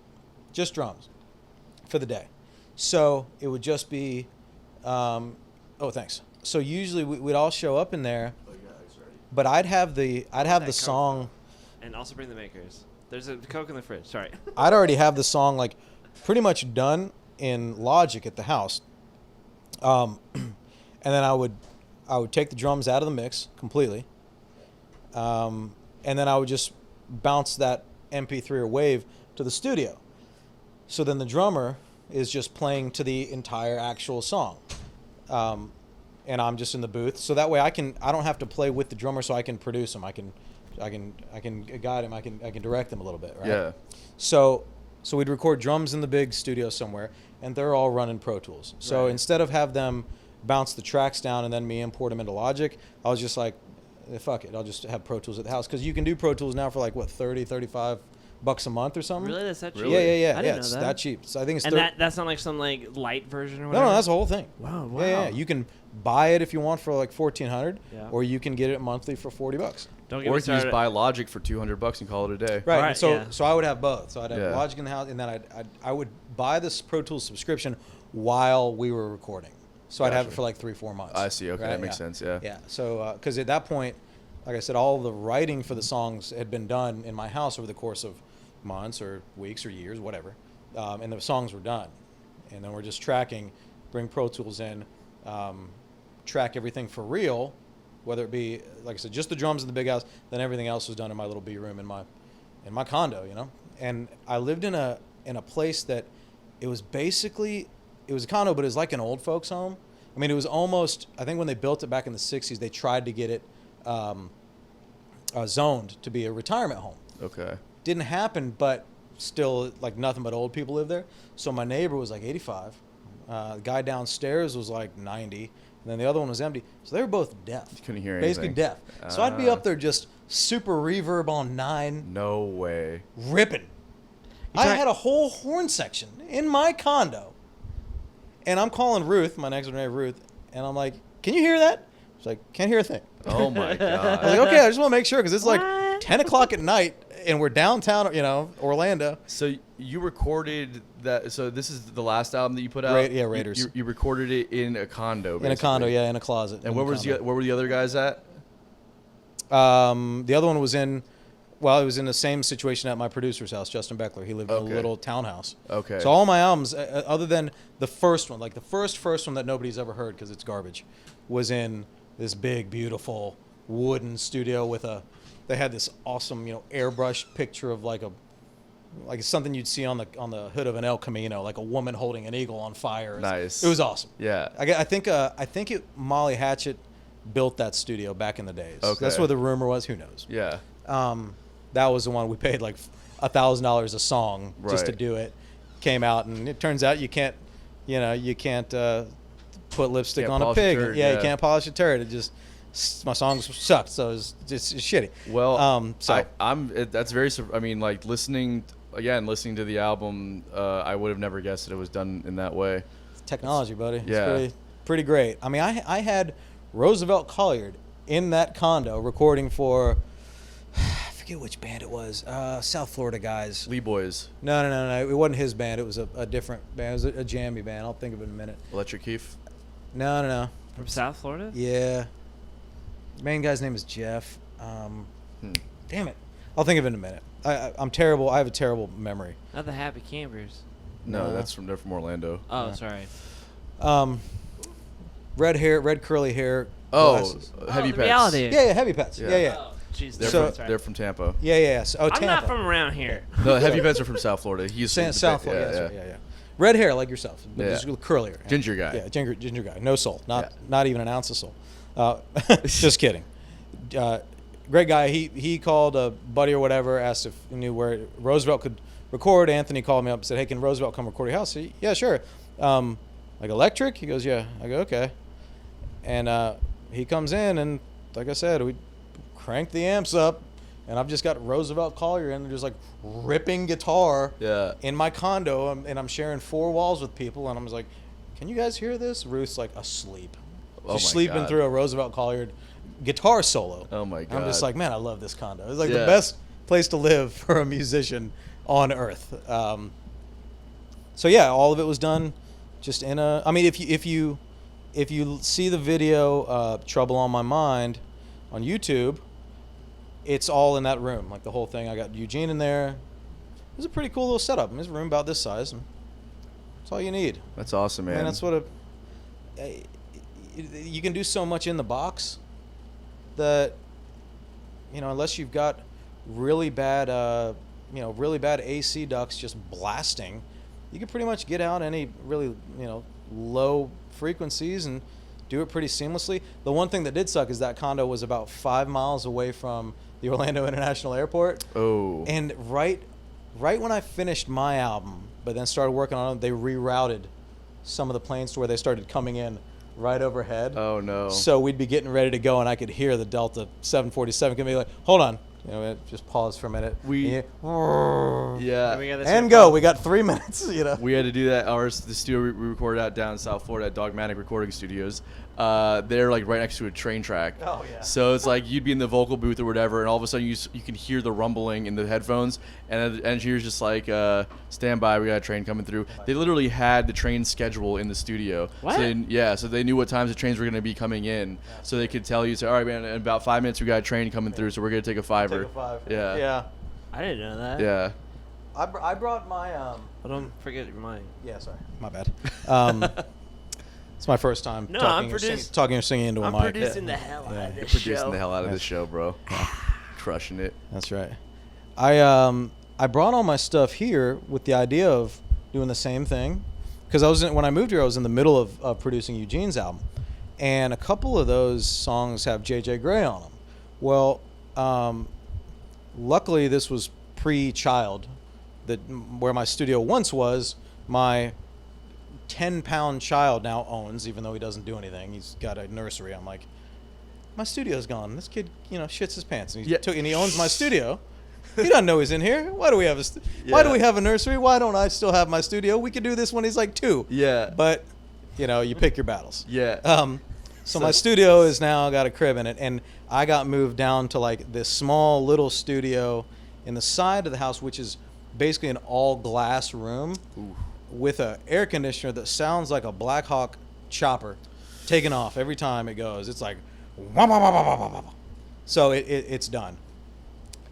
Speaker 2: just drums, for the day. So it would just be, thanks. So usually we'd all show up in there, but I'd have the song,
Speaker 3: and also bring the makers. There's a Coke in the fridge. Sorry.
Speaker 2: I'd already have the song like pretty much done in Logic at the house, and then I would take the drums out of the mix completely, and then I would just bounce that MP3 or wave to the studio. So then the drummer is just playing to the entire actual song, and I'm just in the booth. So that way I don't have to play with the drummer, so I can produce them. I can guide him. I can direct them a little bit, right?
Speaker 1: Yeah.
Speaker 2: So we'd record drums in the big studio somewhere, and they're all running Pro Tools. So instead of have them bounce the tracks down and then me import them into Logic, I was just like, fuck it, I'll just have Pro Tools at the house, because you can do Pro Tools now for like what, $30-$35 a month or something.
Speaker 3: Really, that's that cheap?
Speaker 1: Really?
Speaker 2: Yeah.
Speaker 3: I didn't know
Speaker 2: It's
Speaker 3: that.
Speaker 2: that cheap. So I think it's
Speaker 3: And that's not like some like light version or whatever.
Speaker 2: no, that's the whole thing.
Speaker 3: Wow.
Speaker 2: Yeah. You can buy it if you want for like $1,400,
Speaker 3: Yeah.
Speaker 2: or you can get it monthly for $40.
Speaker 3: Don't get
Speaker 1: Or
Speaker 3: me
Speaker 1: you can just
Speaker 3: started.
Speaker 1: buy Logic for $200 and call it a day.
Speaker 2: Right.
Speaker 3: Right,
Speaker 2: And so I would have both. So I'd have
Speaker 1: Yeah.
Speaker 2: Logic in the house, and then I would buy this Pro Tools subscription while we were recording. So I'd have it
Speaker 1: Gotcha.
Speaker 2: for like 3-4 months.
Speaker 1: I see. Okay,
Speaker 2: Right?
Speaker 1: that makes sense. Yeah.
Speaker 2: Yeah. So because at that point, like I said, all the writing for the songs had been done in my house over the course of months or weeks or years, whatever, and the songs were done, and then we're just tracking, bring Pro Tools in, track everything for real, whether it be, like I said, just the drums in the big house, then everything else was done in my little B room in my in my condo, you know, and I lived in a place that it was basically, it was a condo, but it was like an old folks home. I mean, it was almost, I think when they built it back in the 60s, they tried to get it zoned to be a retirement home.
Speaker 1: Okay.
Speaker 2: Didn't happen, but still, like, nothing but old people live there. So my neighbor was like 85. The guy downstairs was like 90. And then the other one was empty. So they were both deaf.
Speaker 1: You couldn't hear
Speaker 2: Basically
Speaker 1: anything.
Speaker 2: deaf. So I'd be up there just super reverb on 9.
Speaker 1: No way.
Speaker 2: Ripping. I had a whole horn section in my condo. And I'm calling Ruth, my next door neighbor Ruth, and I'm like, can you hear that? She's like, can't hear a thing.
Speaker 1: Oh my
Speaker 2: I was
Speaker 1: god.
Speaker 2: like, okay, I just want to make sure because it's like
Speaker 3: What?
Speaker 2: 10 o'clock at night and we're downtown, you know, Orlando.
Speaker 1: So you recorded that? So this is the last album that you put out?
Speaker 2: Yeah, Raiders.
Speaker 1: You recorded it in a condo.
Speaker 2: In a condo, yeah, in a closet.
Speaker 1: And where were the other guys at?
Speaker 2: The other one was in, well, it was in the same situation at my producer's house, Justin Beckler. He lived in a
Speaker 1: Okay.
Speaker 2: little townhouse.
Speaker 1: Okay.
Speaker 2: So all my albums, other than the first one, like the first one that nobody's ever heard because it's garbage, was in this big, beautiful wooden studio with they had this awesome, you know, airbrushed picture of like something you'd see on the hood of an El Camino, like a woman holding an eagle on fire.
Speaker 1: Nice.
Speaker 2: It was awesome.
Speaker 1: Yeah.
Speaker 2: I think Molly Hatchet built that studio back in the days.
Speaker 1: Okay.
Speaker 2: That's what the rumor was. Who knows?
Speaker 1: Yeah.
Speaker 2: That was the one we paid like $1,000 a song just to
Speaker 1: Right.
Speaker 2: do it. Came out, and it turns out you can't put lipstick
Speaker 1: Can't
Speaker 2: on a
Speaker 1: polish a
Speaker 2: pig.
Speaker 1: turd,
Speaker 2: You
Speaker 1: yeah.
Speaker 2: can't polish a turd. It just, my songs sucked, so it's shitty.
Speaker 1: Well,
Speaker 2: so
Speaker 1: that's very. I mean, like listening to the album, I would have never guessed that it was done in that way.
Speaker 2: technology, buddy.
Speaker 1: Yeah.
Speaker 2: It's pretty great. I mean, I had Roosevelt Colliard in that condo recording for, I forget which band it was, South Florida guys.
Speaker 1: Lee Boys,
Speaker 2: No. It wasn't his band. It was a different band. It was a jammy band. I'll think of it in a minute.
Speaker 1: Electric Keef.
Speaker 2: No.
Speaker 3: From South Florida?
Speaker 2: Yeah. The main guy's name is Jeff. Damn it. I'll think of it in a minute. I'm terrible. I have a terrible memory.
Speaker 3: Not the Happy Campers.
Speaker 1: No,
Speaker 2: No.
Speaker 1: they're from Orlando.
Speaker 3: Oh,
Speaker 2: Yeah.
Speaker 3: sorry.
Speaker 2: Red hair, red curly hair.
Speaker 1: Oh,
Speaker 2: glasses.
Speaker 1: Heavy
Speaker 3: the
Speaker 1: Pets.
Speaker 3: reality.
Speaker 2: Yeah, Heavy Pets.
Speaker 1: Yeah.
Speaker 2: Yeah.
Speaker 3: Oh, jeez.
Speaker 1: They're
Speaker 2: So-
Speaker 1: from, they're from Tampa.
Speaker 2: Yeah. So,
Speaker 3: I'm
Speaker 2: Tampa.
Speaker 3: not from around here.
Speaker 1: No, Heavy Pets are from South Florida. He's from the
Speaker 2: South
Speaker 1: Bay-
Speaker 2: Florida. Yeah, that's right. Yeah. Red hair like yourself, but
Speaker 1: Yeah.
Speaker 2: just curlier.
Speaker 1: Ginger guy.
Speaker 2: Yeah, ginger guy. No soul.
Speaker 1: Yeah.
Speaker 2: Not even an ounce of soul. Just kidding. Great guy. He called a buddy or whatever, asked if he knew where Roosevelt could record. Anthony called me up and said, "Hey, can Roosevelt come record your house?" I said, yeah, sure. Like electric? He goes, yeah. I go, okay. And he comes in, and like I said, we cranked the amps up, and I've just got Roosevelt Collier in, just like ripping guitar
Speaker 1: Yeah.
Speaker 2: in my condo, and I'm sharing 4 walls with people, and I'm just like, can you guys hear this? Ruth's like asleep.
Speaker 1: Oh
Speaker 2: She's
Speaker 1: my
Speaker 2: sleeping
Speaker 1: God.
Speaker 2: through a Roosevelt Collier guitar solo.
Speaker 1: Oh my
Speaker 2: I'm just
Speaker 1: God.
Speaker 2: like, man, I love this condo. It's like
Speaker 1: Yeah.
Speaker 2: the best place to live for a musician on earth. So yeah, all of it was done just in a. I mean, if you see the video "Trouble on My Mind" on YouTube, it's all in that room, like the whole thing. I got Eugene in there. It was a pretty cool little setup. It's a room about this size, and that's all you need.
Speaker 1: That's awesome, man.
Speaker 2: Man, that's what you can do so much in the box that, you know, unless you've got really bad AC ducts just blasting, you can pretty much get out any really, low frequencies and do it pretty seamlessly. The one thing that did suck is that condo was about 5 miles away from the Orlando International Airport.
Speaker 1: Oh.
Speaker 2: And right when I finished my album, but then started working on it, they rerouted some of the planes to where they started coming in right overhead.
Speaker 1: Oh no.
Speaker 2: So we'd be getting ready to go, and I could hear the Delta 747 could be like, hold on, just pause for a minute.
Speaker 1: Yeah.
Speaker 3: We got this
Speaker 2: And
Speaker 3: here
Speaker 2: go.
Speaker 3: called-
Speaker 2: We got 3 minutes.
Speaker 1: We had to do that. The studio we recorded out down in South Florida at Dogmatic Recording Studios. They're like right next to a train track.
Speaker 2: Oh, yeah.
Speaker 1: So it's like you'd be in the vocal booth or whatever, and all of a sudden you can hear the rumbling in the headphones, and the engineer's just like, "Stand by, we got a train coming through." They literally had the train schedule in the studio.
Speaker 3: What?
Speaker 1: So they knew what times the trains were going to be coming in, so they could tell you, "Say, all right, man, in about 5 minutes we got a train coming through, so we're going to take a $5."
Speaker 2: Take a 5.
Speaker 1: Yeah.
Speaker 2: Yeah.
Speaker 3: I didn't know that.
Speaker 1: Yeah.
Speaker 2: I brought my
Speaker 3: Well, don't forget your mic.
Speaker 2: Yeah, sorry, my bad. It's my first time
Speaker 3: No,
Speaker 2: talking,
Speaker 3: I'm
Speaker 2: talking or singing into a
Speaker 3: I'm
Speaker 2: mic.
Speaker 3: producing the hell out of
Speaker 1: You're
Speaker 3: this
Speaker 1: producing
Speaker 3: show.
Speaker 1: the hell out of this show, bro. Crushing it.
Speaker 2: That's right. I brought all my stuff here with the idea of doing the same thing, because when I moved here, I was in the middle of producing Eugene's album, and a couple of those songs have J.J. Grey on them. Well, luckily this was pre-child, where my studio once was. My 10-pound child now owns, even though he doesn't do anything. He's got a nursery. I'm like, my studio's gone. This kid, shits his pants, and he owns my studio. He doesn't know he's in here. Why do we have Why do we have a nursery? Why don't I still have my studio? We could do this when he's like 2.
Speaker 1: Yeah.
Speaker 2: But, you pick your battles.
Speaker 1: Yeah.
Speaker 2: So my studio is now got a crib in it, and I got moved down to like this small little studio in the side of the house, which is basically an all glass room with a air conditioner that sounds like a Black Hawk chopper taking off every time it goes. It's like, wah, wah, wah, wah, wah, wah. So it's done.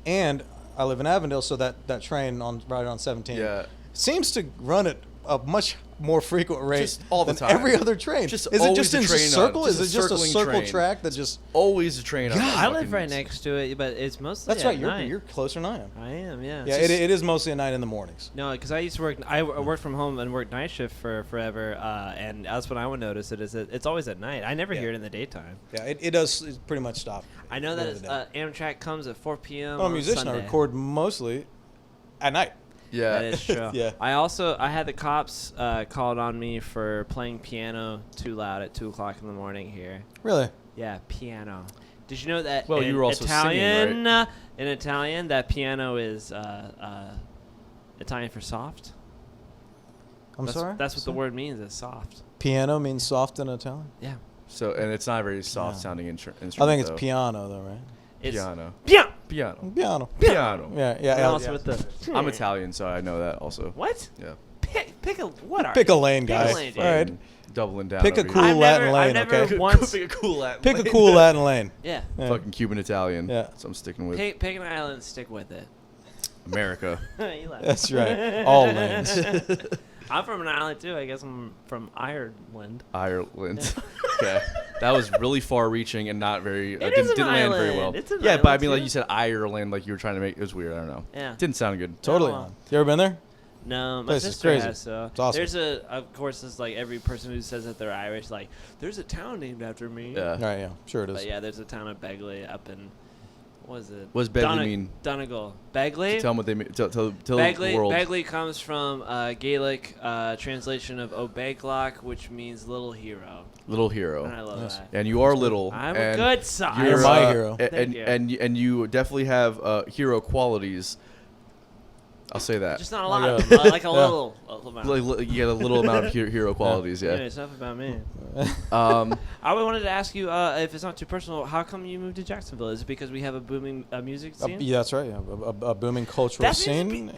Speaker 2: And I live in Avondale, so that train right on 17 seems to run at a much more frequent rate
Speaker 1: just all the
Speaker 2: than
Speaker 1: time.
Speaker 2: every other train.
Speaker 1: Just
Speaker 2: is it just in a circle? Is it just a
Speaker 1: circling
Speaker 2: circle
Speaker 1: train.
Speaker 2: track that just...
Speaker 1: Always a train on that
Speaker 3: I live
Speaker 1: fucking-
Speaker 3: right next to it, but it's mostly
Speaker 2: That's
Speaker 3: at
Speaker 2: right.
Speaker 3: night.
Speaker 2: You're closer than I am.
Speaker 3: I am, yeah.
Speaker 2: Yeah, it is mostly at night in the mornings.
Speaker 3: No, because I used to work. I worked from home and worked night shift for forever, and that's what I would notice. It's always at night. I never hear it in the daytime.
Speaker 2: Yeah, it does pretty much stop.
Speaker 3: I know
Speaker 2: at the end of the
Speaker 3: that Amtrak comes at 4 p.m.
Speaker 2: I'm a
Speaker 3: on
Speaker 2: musician.
Speaker 3: Sunday.
Speaker 2: I record mostly at night.
Speaker 1: Yeah.
Speaker 3: That is true.
Speaker 2: Yeah.
Speaker 3: I had the cops called on me for playing piano too loud at 2 o'clock in the morning here.
Speaker 2: Really?
Speaker 3: Yeah, piano. Did you know that?
Speaker 1: Well,
Speaker 3: in
Speaker 1: you were also
Speaker 3: Italian,
Speaker 1: singing, right?
Speaker 3: In Italian, that piano is Italian for soft.
Speaker 2: I'm sorry?
Speaker 3: That's what the word means. Is soft.
Speaker 2: Piano means soft in Italian?
Speaker 3: Yeah.
Speaker 1: So, and it's not a very soft
Speaker 2: Yeah.
Speaker 1: sounding instrument.
Speaker 2: I think it's
Speaker 1: though.
Speaker 2: piano, though, right?
Speaker 3: It's
Speaker 1: Piano.
Speaker 3: Piano.
Speaker 1: Piano.
Speaker 2: Piano.
Speaker 1: Piano.
Speaker 2: Yeah,
Speaker 3: And
Speaker 2: yeah.
Speaker 3: also with the.
Speaker 1: I'm Italian, so I know that also.
Speaker 3: What?
Speaker 1: Yeah.
Speaker 3: Pick a what? Are
Speaker 2: Pick a
Speaker 3: you?
Speaker 2: lane,
Speaker 3: Pick a
Speaker 2: guys.
Speaker 3: lane,
Speaker 2: All right.
Speaker 3: dude.
Speaker 1: Doubling down.
Speaker 2: Pick a
Speaker 1: over
Speaker 2: cool
Speaker 1: here.
Speaker 3: I've
Speaker 2: Latin
Speaker 3: never-
Speaker 2: lane,
Speaker 3: I've never
Speaker 2: okay?
Speaker 3: once-
Speaker 1: Pick a cool Latin.
Speaker 2: Pick a
Speaker 1: lane.
Speaker 2: cool Latin lane.
Speaker 3: Yeah.
Speaker 2: Yeah.
Speaker 1: Fucking Cuban Italian.
Speaker 2: Yeah.
Speaker 1: That's what I'm sticking with.
Speaker 3: Pick an island. Stick with it.
Speaker 1: America.
Speaker 3: You laugh.
Speaker 2: That's right. All lanes.
Speaker 3: I'm from an island too. I guess I'm from Ireland.
Speaker 1: Ireland. Okay. That was really far-reaching and not very.
Speaker 3: It is an
Speaker 1: didn't land very
Speaker 3: island.
Speaker 1: well.
Speaker 3: It's an
Speaker 1: yeah, but I
Speaker 3: island,
Speaker 1: mean, like
Speaker 3: too.
Speaker 1: you said, Ireland, like you were trying to make. It was weird. I don't know.
Speaker 3: Yeah.
Speaker 1: Didn't sound good.
Speaker 2: Totally
Speaker 3: Oh.
Speaker 2: on. You ever been there?
Speaker 3: No, my
Speaker 2: Place is
Speaker 3: sister
Speaker 2: crazy.
Speaker 3: has. So
Speaker 2: It's awesome.
Speaker 3: there's of course, it's like every person who says that they're Irish, like there's a town named after me.
Speaker 1: Yeah.
Speaker 2: All right, yeah. Sure it is.
Speaker 3: But yeah, there's a town of Begley up in. What is it?
Speaker 1: What does Begley mean?
Speaker 3: Donegal. Begley.
Speaker 1: Tell them what they mean. Tell
Speaker 3: Begley,
Speaker 1: the world.
Speaker 3: Begley comes from Gaelic translation of Obeglach, which means little hero.
Speaker 1: Little hero.
Speaker 3: And I love
Speaker 2: Yes.
Speaker 3: that.
Speaker 1: And you are little.
Speaker 3: I'm a
Speaker 1: and
Speaker 3: good son.
Speaker 2: You're my hero.
Speaker 3: Thank you.
Speaker 1: And you definitely have hero qualities. I'll say that.
Speaker 3: Just not a lot
Speaker 2: Yeah.
Speaker 3: of them. Like a
Speaker 2: Yeah.
Speaker 3: little amount.
Speaker 1: You get a little amount of hero qualities.
Speaker 3: Yeah,
Speaker 1: Yeah.
Speaker 3: it's enough about me.
Speaker 1: Um,
Speaker 3: I wanted to ask you, if it's not too personal, how come you moved to Jacksonville? Is it because we have a booming music scene?
Speaker 2: Yeah, that's right. Yeah. A booming cultural
Speaker 3: That seems
Speaker 2: scene.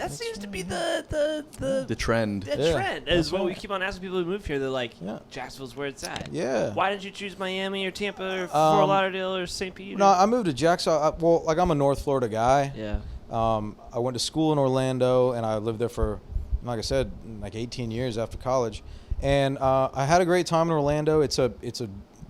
Speaker 3: to be the
Speaker 1: trend.
Speaker 2: Yeah,
Speaker 3: trend.
Speaker 2: that's
Speaker 3: Is what we
Speaker 2: right.
Speaker 3: keep on asking people who move here. They're like,
Speaker 2: Yeah.
Speaker 3: Jacksonville's where it's at.
Speaker 2: Yeah.
Speaker 3: Why didn't you choose Miami or Tampa or Fort Lauderdale or St. Pete?
Speaker 2: No, I moved to Jacksonville. I'm a North Florida guy.
Speaker 3: Yeah.
Speaker 2: I went to school in Orlando, and I lived there for, like I said, like 18 years after college. And I had a great time in Orlando. It's an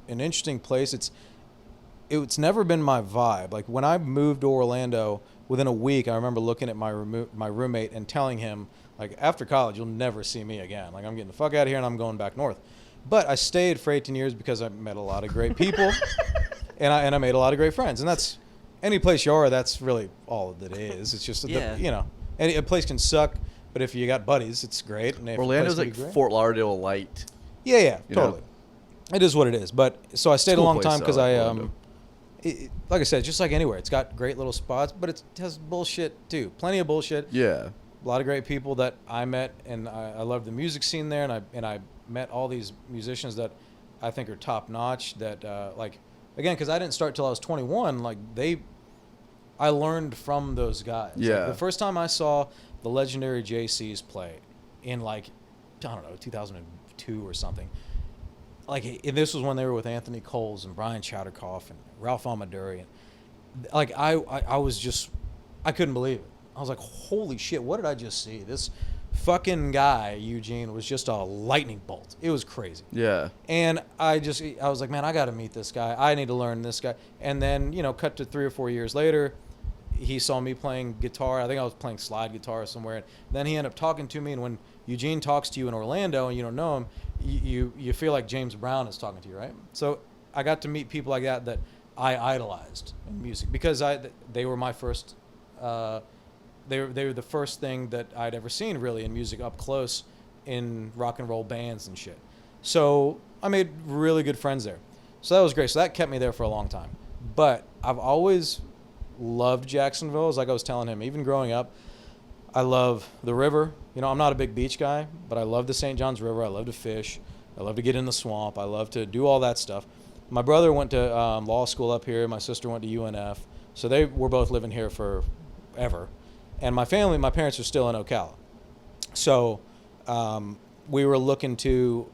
Speaker 2: interesting place. It's never been my vibe. Like when I moved to Orlando, within a week, I remember looking at my roommate and telling him, like, after college, you'll never see me again. Like, I'm getting the fuck out of here, and I'm going back north. But I stayed for 18 years because I met a lot of great people, and I made a lot of great friends. And that's any place you are. That's really all that it is. It's just
Speaker 3: Yeah.
Speaker 2: a place can suck, but if you got buddies, it's great. And if a
Speaker 1: Orlando's
Speaker 2: place
Speaker 1: like
Speaker 2: can be great-
Speaker 1: Fort Lauderdale light.
Speaker 2: Yeah,
Speaker 1: you know?
Speaker 2: totally. It is what it is. But so I stayed a
Speaker 1: cool
Speaker 2: long
Speaker 1: place,
Speaker 2: time because
Speaker 1: though,
Speaker 2: I
Speaker 1: Orlando.
Speaker 2: like I said, just like anywhere, it's got great little spots, but it has bullshit too. Plenty of bullshit.
Speaker 1: Yeah.
Speaker 2: A lot of great people that I met, and I love the music scene there, and I met all these musicians that I think are top notch. That like again, because I didn't start till I was 21. Like I learned from those guys. Like,
Speaker 1: Yeah.
Speaker 2: the first time I saw the legendary JCs play in like I don't know 2002 or something. Like and this was when they were with Anthony Coles and Brian Chatterkoff and Ralph Amaduri, and like I was just I couldn't believe it. I was like, holy shit, what did I just see? This fucking guy, Eugene, was just a lightning bolt. It was crazy.
Speaker 1: Yeah.
Speaker 2: And I was like, man, I got to meet this guy. I need to learn this guy. And then, cut to 3 or 4 years later, he saw me playing guitar. I think I was playing slide guitar somewhere. And then he ended up talking to me. And when Eugene talks to you in Orlando and you don't know him, you feel like James Brown is talking to you, right? So I got to meet people like that I idolized in music because they were my first. They were the first thing that I'd ever seen really in music up close in rock and roll bands and shit. So I made really good friends there. So that was great. So that kept me there for a long time. But I've always loved Jacksonville, as like I was telling him, even growing up. I love the river. You know, I'm not a big beach guy, but I love the St. Johns River. I love to fish. I love to get in the swamp. I love to do all that stuff. My brother went to law school up here. My sister went to UNF. So they were both living here forever. And my parents are still in Ocala. So we were looking to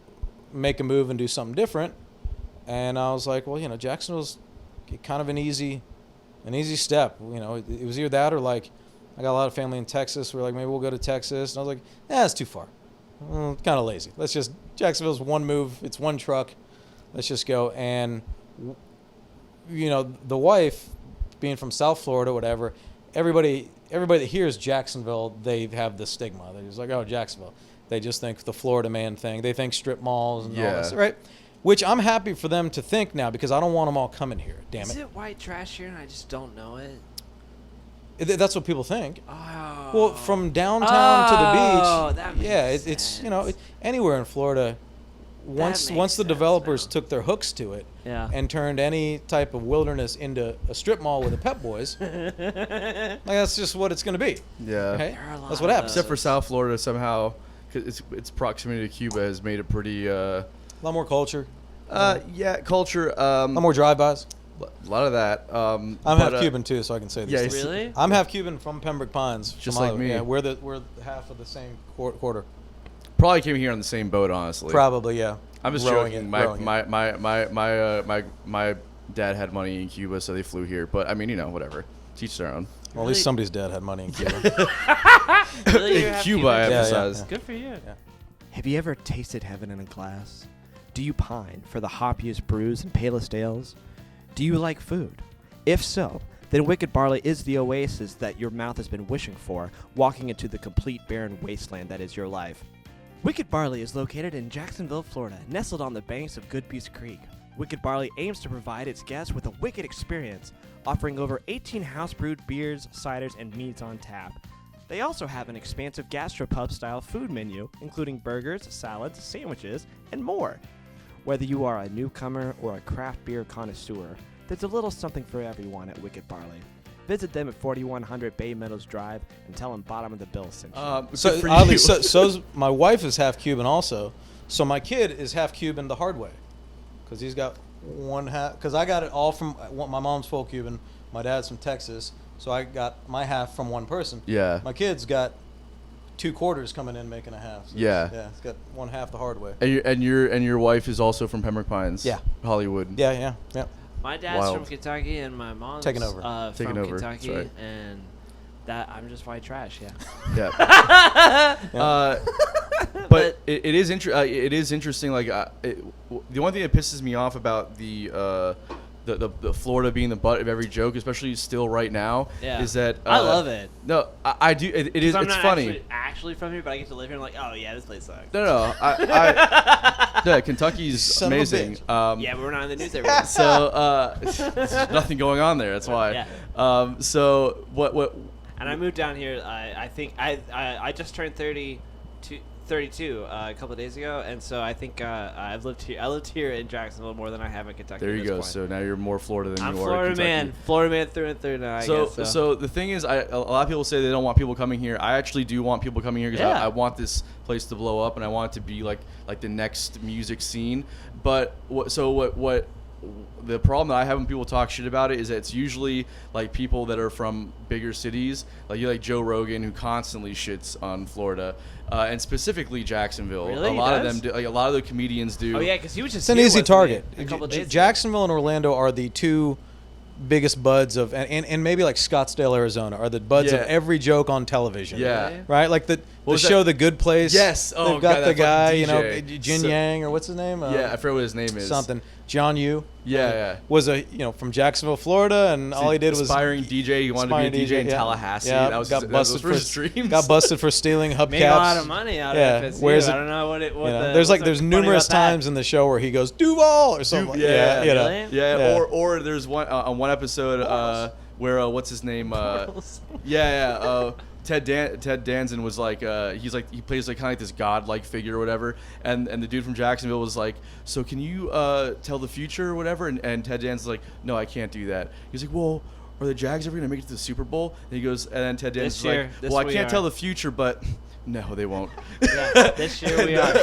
Speaker 2: make a move and do something different. And I was like, well, you know, Jacksonville's kind of an easy step. You know, it was either that or like, I got a lot of family in Texas. We're like, maybe we'll go to Texas. And I was like, it's too far. Kind of lazy. Jacksonville's one move. It's one truck. Let's just go. And, you know, the wife, being from South Florida, whatever, everybody that hears Jacksonville, they have the stigma. They're just like, oh, Jacksonville. They just think the Florida man thing. They think strip malls and all this, right? Which I'm happy for them to think now because I don't want them all coming here. Damn it.
Speaker 3: Is it white trash here and I just don't know it?
Speaker 2: That's what people think.
Speaker 3: Oh.
Speaker 2: Well, from downtown to the beach,
Speaker 3: that makes
Speaker 2: it's you know anywhere in Florida. Once the developers took their hooks to it and turned any type of wilderness into a strip mall with the Pep Boys, like that's just what it's going to be.
Speaker 1: Yeah,
Speaker 2: okay? That's what happens.
Speaker 1: Except for South Florida, somehow, cause its proximity to Cuba has made it pretty.
Speaker 2: A lot more culture.
Speaker 1: Culture.
Speaker 2: A lot more drive-bys.
Speaker 1: A lot of that.
Speaker 2: I'm half Cuban too, so I can say this.
Speaker 3: Yeah, really?
Speaker 2: I'm half Cuban from Pembroke Pines.
Speaker 1: Just like me.
Speaker 2: Yeah, we're half of the same quarter.
Speaker 1: Probably came here on the same boat, honestly.
Speaker 2: Probably, yeah.
Speaker 1: I'm just joking. My dad had money in Cuba, so they flew here. But I mean, you know, whatever. Teach their own.
Speaker 2: Well, at least somebody's dad had money in Cuba.
Speaker 3: Really?
Speaker 1: In Cuba, I emphasize.
Speaker 2: Yeah.
Speaker 3: Good for you.
Speaker 2: Yeah.
Speaker 5: Have you ever tasted heaven in a glass? Do you pine for the hoppiest brews and palest ales? Do you like food? If so, then Wicked Barley is the oasis that your mouth has been wishing for, walking into the complete barren wasteland that is your life. Wicked Barley is located in Jacksonville, Florida, nestled on the banks of Goodbeast Creek. Wicked Barley aims to provide its guests with a wicked experience, offering over 18 house-brewed beers, ciders, and meads on tap. They also have an expansive gastropub-style food menu, including burgers, salads, sandwiches, and more. Whether you are a newcomer or a craft beer connoisseur, there's a little something for everyone at Wicked Barley. Visit them at 4100 Bay Meadows Drive and tell them Bottom of the Bill sent you.
Speaker 2: So my wife is half Cuban also. So my kid is half Cuban the hard way, because he's got one half. Because I got it all from my mom's full Cuban, my dad's from Texas, so I got my half from one person.
Speaker 1: Yeah.
Speaker 2: My kid's got 2 quarters coming in making a half. So it's got one half the hard way.
Speaker 1: And your wife is also from Pembroke Pines.
Speaker 2: Yeah.
Speaker 1: Hollywood.
Speaker 2: Yeah.
Speaker 3: My dad's
Speaker 1: Wild.
Speaker 3: from Kentucky and my mom's
Speaker 2: Taking over.
Speaker 3: from Kentucky,
Speaker 1: That's right.
Speaker 3: and that I'm just white trash.
Speaker 1: Yeah. But it is interesting. Like the one thing that pisses me off about the Florida being the butt of every joke, especially still right now, is that
Speaker 3: I love it.
Speaker 1: No, I do. It's funny.
Speaker 3: Actually from here, but I get to live here. I'm like, oh yeah, this place sucks.
Speaker 1: No. Kentucky's
Speaker 2: Son of a
Speaker 1: amazing.
Speaker 3: Yeah, but we're not in the news every day.
Speaker 1: So there's nothing going on there. That's why.
Speaker 3: Yeah.
Speaker 1: So what?
Speaker 3: And I moved down here. I think I just turned 32 a couple of days ago, and so I think I've lived here. I lived here in Jacksonville more than I have in Kentucky.
Speaker 1: There you go.
Speaker 3: Point.
Speaker 1: So now you're more Florida than
Speaker 3: I'm
Speaker 1: you are
Speaker 3: Florida
Speaker 1: Kentucky.
Speaker 3: man. Florida man through and through now. I guess,
Speaker 1: so the thing is, a lot of people say they don't want people coming here. I actually do want people coming here because I want this place to blow up, and I want it to be like the next music scene. But what the problem that I have when people talk shit about it is that it's usually like people that are from bigger cities, like Joe Rogan, who constantly shits on Florida, and specifically Jacksonville.
Speaker 3: Really?
Speaker 1: A lot of them do. Like a lot of the comedians do.
Speaker 3: Oh yeah, because he was just.
Speaker 2: It's an easy target.
Speaker 3: A couple of days ago.
Speaker 2: Jacksonville and Orlando are the 2 biggest buds of, and maybe like Scottsdale, Arizona, are the buds of every joke on television.
Speaker 1: Yeah.
Speaker 2: Right? Like the
Speaker 1: was
Speaker 2: show
Speaker 1: that?
Speaker 2: The Good Place.
Speaker 1: Yes. Oh,
Speaker 2: they've got
Speaker 1: God,
Speaker 2: the
Speaker 1: that
Speaker 2: guy,
Speaker 1: fucking
Speaker 2: you know,
Speaker 1: DJ.
Speaker 2: Jin
Speaker 1: So-
Speaker 2: Yang or what's his name?
Speaker 1: Yeah, I forget what his name is.
Speaker 2: Something. John Yu.
Speaker 1: Yeah.
Speaker 2: Was from Jacksonville, Florida, and all he did was
Speaker 1: aspiring DJ. He wanted to be a DJ in
Speaker 2: yeah.
Speaker 1: Tallahassee.
Speaker 2: Yeah,
Speaker 1: That was
Speaker 2: got busted
Speaker 1: for his dreams.
Speaker 2: Got busted for stealing hubcaps.
Speaker 3: Made a lot of money out
Speaker 2: Yeah,
Speaker 3: of it.
Speaker 2: where's
Speaker 3: I
Speaker 2: it-
Speaker 3: don't know what it. What the,
Speaker 2: there's
Speaker 3: what's
Speaker 2: there's
Speaker 3: funny
Speaker 2: numerous
Speaker 3: about that?
Speaker 2: times in the show where he goes Duval or something. Like,
Speaker 1: Yeah,
Speaker 2: you know.
Speaker 3: really?
Speaker 1: Yeah,
Speaker 2: Yeah.
Speaker 1: or there's one on one episode where what's his name? Ted Danson was like he plays like kind of like this godlike figure or whatever, and the dude from Jacksonville was like, so can you tell the future or whatever? And Ted Danson's like, no, I can't do that. He's like, well, are the Jags ever gonna make it to the Super Bowl? And he goes, and then Ted Danson's like,
Speaker 3: this
Speaker 1: well, I
Speaker 3: we
Speaker 1: can't
Speaker 3: are.
Speaker 1: tell the future, but no, they won't.
Speaker 3: Yeah, this year we are.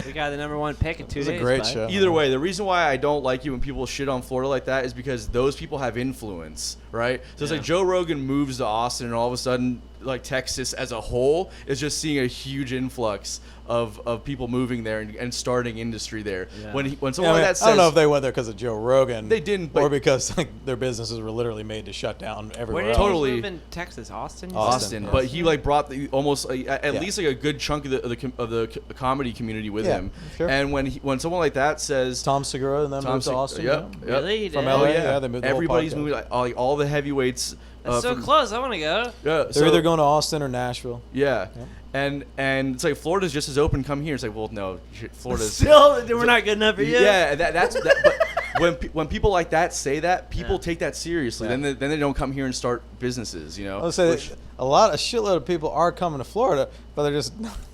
Speaker 3: We got the #1 pick in 2
Speaker 2: It was a
Speaker 3: days.
Speaker 2: great
Speaker 3: bud.
Speaker 2: show.
Speaker 1: Either way, the reason why I don't like it when people shit on Florida like that is because those people have influence, right? So it's
Speaker 3: Yeah.
Speaker 1: like Joe Rogan moves to Austin, and all of a sudden, like Texas as a whole is just seeing a huge influx of people moving there and starting industry there.
Speaker 3: Yeah.
Speaker 1: When someone like that says,
Speaker 2: I don't know if they went there because of Joe Rogan.
Speaker 1: They didn't,
Speaker 2: or
Speaker 1: but-
Speaker 2: because their businesses were literally made to shut down everywhere
Speaker 3: Where did
Speaker 2: else.
Speaker 1: Totally.
Speaker 3: you live in Texas? Austin? you said?
Speaker 2: Austin,
Speaker 1: but he like brought almost at
Speaker 2: Yeah.
Speaker 1: least like a good chunk of the comedy community with
Speaker 2: Yeah,
Speaker 1: him.
Speaker 2: sure.
Speaker 1: And when someone like that says,
Speaker 2: Tom Segura and then moved to Austin.
Speaker 1: Yep,
Speaker 2: yeah.
Speaker 1: yep.
Speaker 3: Really?
Speaker 2: From
Speaker 3: Did?
Speaker 2: LA,
Speaker 1: Oh
Speaker 2: yeah,
Speaker 1: yeah,
Speaker 2: they moved the whole
Speaker 1: everybody's
Speaker 2: podcast.
Speaker 1: moving like all the heavyweights.
Speaker 3: That's so
Speaker 1: from-
Speaker 3: close. I want to go.
Speaker 1: Yeah,
Speaker 2: They're
Speaker 1: so-
Speaker 2: either going to Austin or Nashville.
Speaker 1: Yeah.
Speaker 2: Yep.
Speaker 1: And it's like Florida's just as open. Come here. It's like, well, no, shit, Florida's
Speaker 3: Still, we're not good enough for you.
Speaker 1: Yeah, that's that. But when people like that say that, people
Speaker 3: Yeah.
Speaker 1: take that seriously.
Speaker 2: Yeah.
Speaker 1: Then they don't come here and start businesses. You know.
Speaker 2: I would say
Speaker 1: Which-
Speaker 2: a shitload of people are coming to Florida, but they're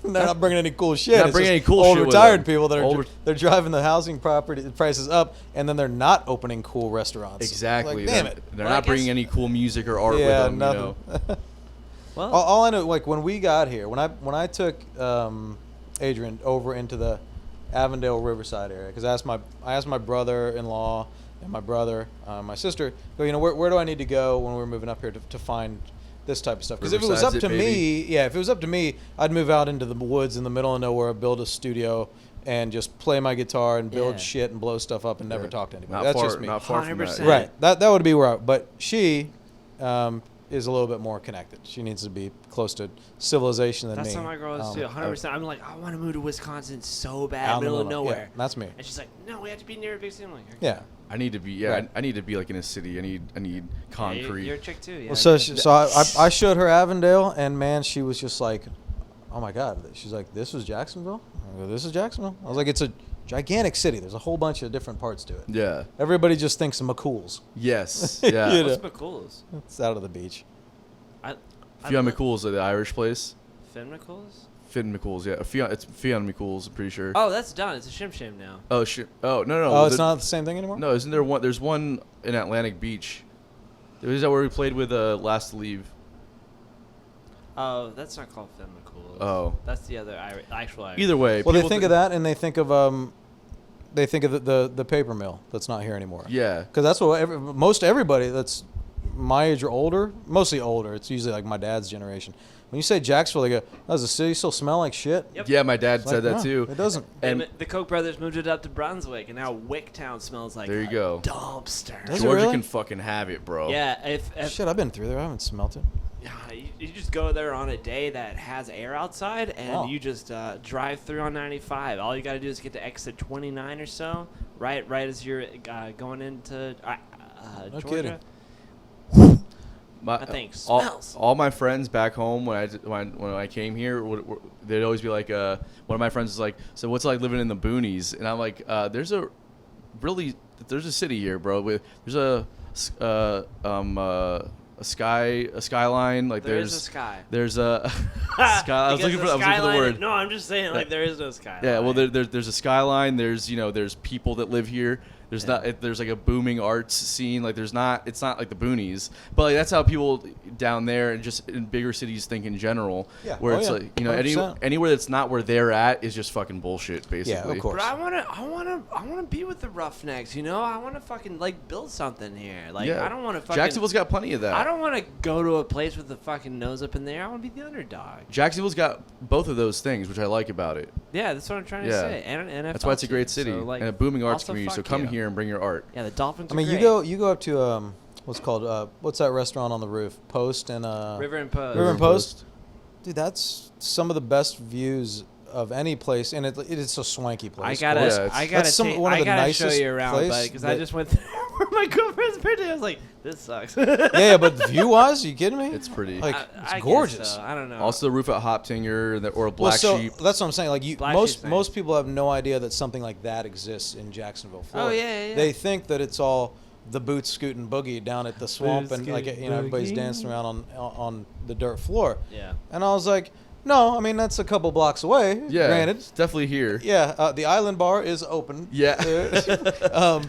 Speaker 2: not bringing any cool shit.
Speaker 1: Not
Speaker 2: It's
Speaker 1: bringing
Speaker 2: just
Speaker 1: any cool
Speaker 2: old
Speaker 1: shit with
Speaker 2: retired
Speaker 1: them.
Speaker 2: people that are
Speaker 1: Old
Speaker 2: they're driving the housing property prices up, and then they're not opening cool restaurants.
Speaker 1: exactly.
Speaker 2: Like, damn
Speaker 1: they're,
Speaker 2: it.
Speaker 1: They're
Speaker 3: Well, I
Speaker 1: not bringing
Speaker 3: guess-
Speaker 1: any cool music or art
Speaker 2: Yeah,
Speaker 1: with them.
Speaker 2: nothing.
Speaker 1: You know.
Speaker 3: Well,
Speaker 2: all I know, like when we got here, when I took Adrian over into the Avondale Riverside area, because I asked my brother-in-law and my brother, my sister, where do I need to go when we're moving up here to find this type of stuff? Because if it was up
Speaker 1: Riverside's
Speaker 2: to
Speaker 1: it,
Speaker 2: me, if it was up to me, I'd move out into the woods in the middle of nowhere, build a studio, and just play my guitar and build
Speaker 3: Yeah.
Speaker 2: shit and blow stuff up and never
Speaker 1: Yeah.
Speaker 2: talk to anybody.
Speaker 1: Not
Speaker 2: That's
Speaker 1: far,
Speaker 2: just me.
Speaker 1: Not far from that.
Speaker 3: 100%.
Speaker 2: Right. That would be where but she is a little bit more connected. She needs to be close to civilization than
Speaker 3: that's
Speaker 2: me.
Speaker 3: how my girl is too. 100%. I'm like, I want to move to Wisconsin so bad,
Speaker 2: out in the
Speaker 3: middle of
Speaker 2: Yeah,
Speaker 3: nowhere.
Speaker 2: that's me.
Speaker 3: And she's like, no, we have to be near a big city. I'm like, okay.
Speaker 2: Yeah.
Speaker 1: I need to be. Yeah,
Speaker 2: Right.
Speaker 1: I need to be like in a city. I need
Speaker 3: Yeah,
Speaker 1: concrete.
Speaker 3: you're a chick too. Yeah.
Speaker 2: Well, so
Speaker 3: I
Speaker 2: I showed her Avondale, and man, she was just like, "Oh my God!" She's like, "This was Jacksonville." I go, "This is Jacksonville." I was like, "It's a gigantic city. There's a whole bunch of different parts to it.
Speaker 1: Yeah.
Speaker 2: Everybody just thinks of McCool's.
Speaker 1: Yes.
Speaker 2: You
Speaker 1: Yeah.
Speaker 2: know.
Speaker 3: What's McCool's?
Speaker 2: It's out of the beach."
Speaker 1: Fionn McCool's the Irish place.
Speaker 3: Finn McCool's?
Speaker 1: Finn McCool's. Yeah. It's Fionn McCool's. I'm pretty sure.
Speaker 3: Oh, that's done. It's a Shim Shim now.
Speaker 1: Oh shit. Oh no.
Speaker 2: Oh, it's not the same thing anymore.
Speaker 1: No, isn't there one? There's one in Atlantic Beach. Is that where we played with Last to Leave?
Speaker 3: Oh, that's not called Finn McCool's.
Speaker 1: Oh.
Speaker 3: That's the other actual Irish.
Speaker 1: Either way.
Speaker 2: Well, they
Speaker 1: people
Speaker 2: think of that, and they think of the paper mill that's not here anymore.
Speaker 1: Yeah.
Speaker 2: Because that's what most everybody that's my age or older, mostly older. It's usually like my dad's generation. When you say Jacksonville, they go, "Does the city still smell like shit?"
Speaker 3: Yep.
Speaker 1: Yeah, my dad
Speaker 2: It's
Speaker 1: said
Speaker 2: like,
Speaker 1: that
Speaker 2: no,
Speaker 1: too.
Speaker 2: It doesn't.
Speaker 1: And
Speaker 3: the Koch brothers moved it up to Brunswick, and now Wicktown smells like
Speaker 1: There you
Speaker 3: a
Speaker 1: go.
Speaker 3: dumpster.
Speaker 2: Does it
Speaker 1: Georgia
Speaker 2: really?
Speaker 1: can fucking have it, bro.
Speaker 3: Yeah, if
Speaker 2: Shit, I've been through there. I haven't smelt it.
Speaker 3: you just go there on a day that has air outside, and
Speaker 2: Oh.
Speaker 3: you just drive through on 95. All you got to do is get to exit 29 or so, right as you're going into
Speaker 2: No
Speaker 3: Georgia.
Speaker 2: kidding.
Speaker 3: That thing smells.
Speaker 1: All my friends back home when I came here, they'd always be like, one of my friends was like, "So what's it like living in the boonies?" And I'm like, "There's a city here, bro. There's a skyline. Like
Speaker 3: There is
Speaker 1: there's
Speaker 3: a sky.
Speaker 1: There's a sky. I was looking for the
Speaker 3: skyline-
Speaker 1: word.
Speaker 3: No, I'm just saying, like, there is no skyline.
Speaker 1: Yeah, well, there's a skyline. There's there's people that live here. There's there's like a booming arts scene. Like it's not like the boonies, but like that's how people down there and just in bigger cities think in general.
Speaker 2: Yeah.
Speaker 1: Where
Speaker 2: Oh,
Speaker 1: it's
Speaker 2: yeah.
Speaker 1: like
Speaker 2: 100%.
Speaker 1: anywhere that's not where they're at is just fucking bullshit, basically.
Speaker 2: Yeah, of course.
Speaker 3: But I wanna be with the Roughnecks. I wanna fucking like build something here. Like
Speaker 1: Yeah.
Speaker 3: I don't wanna fucking.
Speaker 1: Jacksonville's got plenty of that.
Speaker 3: I don't wanna go to a place with the fucking nose up in there. I wanna be the underdog.
Speaker 1: Jacksonville's got both of those things, which I like about it.
Speaker 3: Yeah, that's what I'm trying to
Speaker 1: Yeah.
Speaker 3: say. And NFL
Speaker 1: That's why it's a great
Speaker 3: team,
Speaker 1: city
Speaker 3: so, like,
Speaker 1: and a booming arts
Speaker 3: also
Speaker 1: community. So
Speaker 3: fuck
Speaker 1: come
Speaker 3: you.
Speaker 1: here and bring your art.
Speaker 3: Yeah, the Dolphins.
Speaker 2: I mean,
Speaker 3: are
Speaker 2: you
Speaker 3: great.
Speaker 2: go up to what's called what's that restaurant on the roof? Post and
Speaker 3: River and Post.
Speaker 2: River and Post. Dude, that's some of the best views of any place, and it's a swanky place.
Speaker 3: I gotta show you around, buddy, because I just went there for my girlfriend's birthday. I was like, this sucks.
Speaker 2: yeah, but view-wise, you kidding me?
Speaker 1: It's pretty.
Speaker 2: Like,
Speaker 3: I
Speaker 2: it's gorgeous.
Speaker 3: Guess so. I don't know.
Speaker 1: Also, the roof at Hoptinger or Black Sheep.
Speaker 2: That's what I'm saying. Like,
Speaker 3: Black
Speaker 2: most people have no idea that something like that exists in Jacksonville, Florida.
Speaker 3: Oh yeah.
Speaker 2: They think that it's all the boots scooting boogie down at the swamp, and like everybody's dancing around on the dirt floor.
Speaker 3: Yeah.
Speaker 2: And I was like, no, I mean that's a couple blocks away.
Speaker 1: Yeah,
Speaker 2: granted.
Speaker 1: it's definitely here.
Speaker 2: Yeah, the Island Bar is open.
Speaker 1: Yeah.